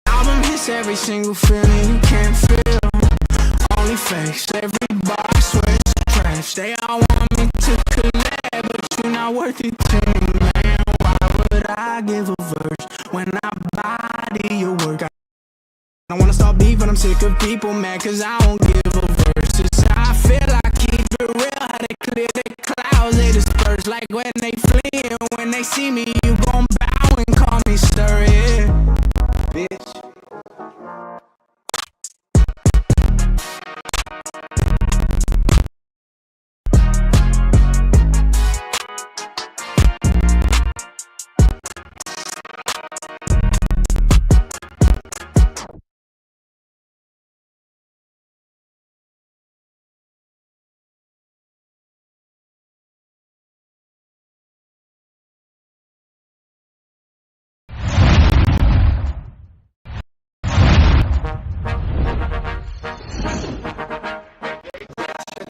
Album hits every single feeling you can't feel. Only fakes, every bar swears trash. They all want me to collab, but you're not worth it to me, man. Why would I give a verse when I body your work? I wanna start beef, but I'm sick of people mad cause I don't give a verse. It's how I feel, I keep it real. How they clear the clouds, they disperse like when they flee. And when they see me, you gon' bow and call me sir, yeah. Bitch.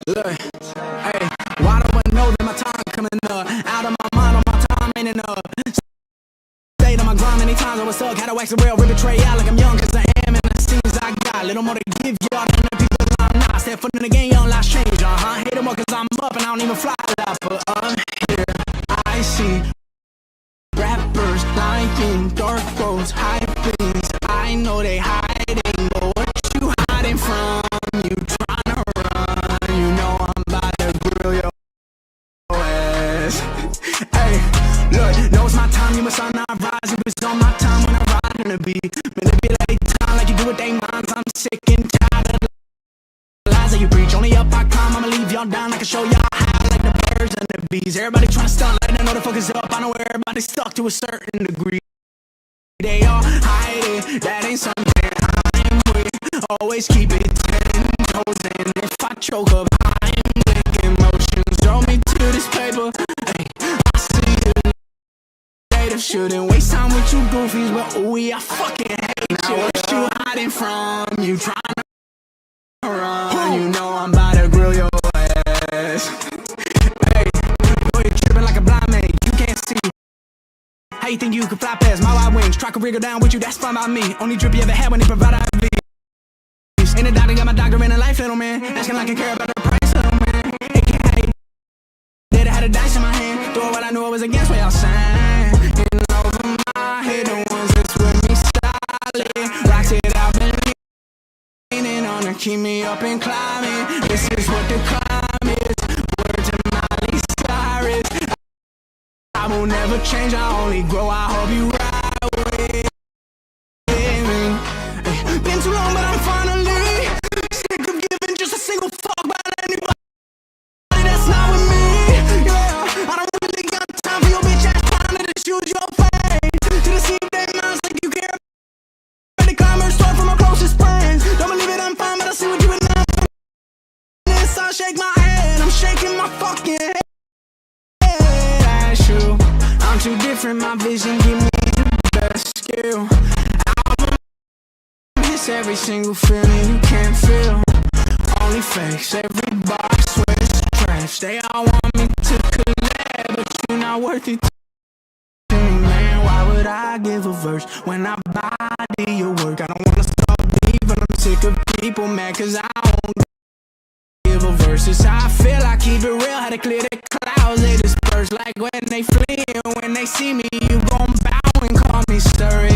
Look, hey, why do I know that my time coming up? Out of my mind, on my time ain't enough. Stayed on my grind many times, I was stuck. Had to wax the rail, rip a tray out like I'm young, cause I am, and the scenes I got. Little more to give y'all than the people I'm not. Step foot in the game, young life change, Hate them more cause I'm up and I don't even fly a lot. But here I see rappers lying, dark roads, hypings. I know they hiding, but what you hiding from? You trying to run, you know I'm about to grill your ass. Hey, look, know it's my time, you must not rise. It was on my time when I ride in the beat. Manipulate time like you do with they minds. I'm sick and tired of the lies that you preach. Only up I climb, I'ma leave y'all down. I can show y'all how like the birds and the bees. Everybody trying to stunt, like they know the focus up. I know everybody's stuck to a certain degree. They all hide it, that ain't something I'm with. Always keep it 10 toes. And if I choke up, I'm making motions. Throw me to this paper. Hey, I see you later. Shouldn't waste time with you goofies. Well, we I fucking hate you. What you hiding from? You trying to run? You know I'm about to grill your ass. Hey, boy, you tripping like a blind man. You can't see how you think you can fly past my wide wings. Try to wriggle down with you, that's fine by me. Only drip you ever had when they provide IVs. And the doctor got my doctor in a life, little man. Asking like I care about the price, little man. It can't hate. Did I had a dice in my hand. Throw what I knew I was against, what y'all saying. And over my head, the ones that's with me solid. Rocks it, I've been leaning on to keep me up and climbing. This is what the climb is. Word to Miley Cyrus. I will never change, I only grow. I hope you ride with me. Been too long, but I'm finally sick of giving just a single fuck about anybody that's not with me. Yeah, I don't really got time for your bitch ass trying to just use your fame to deceive their minds like you care about the commerce store from my closest friends. Don't believe it, I'm fine, but I see what you and I'm from this. I shake my head, I'm shaking too different, my vision give me the best skill. I miss every single feeling you can't feel. Only face, every box swear it's trash. They all want me to collab, but you're not worth it to me, man. Why would I give a verse when I body your work? I don't wanna stop beef, but I'm sick of people mad cause I don't give a verse. It's how I feel, I keep it real, how to clear the clouds, they disperse. Like when they flee and when they see me, you gon' bow and call me stir.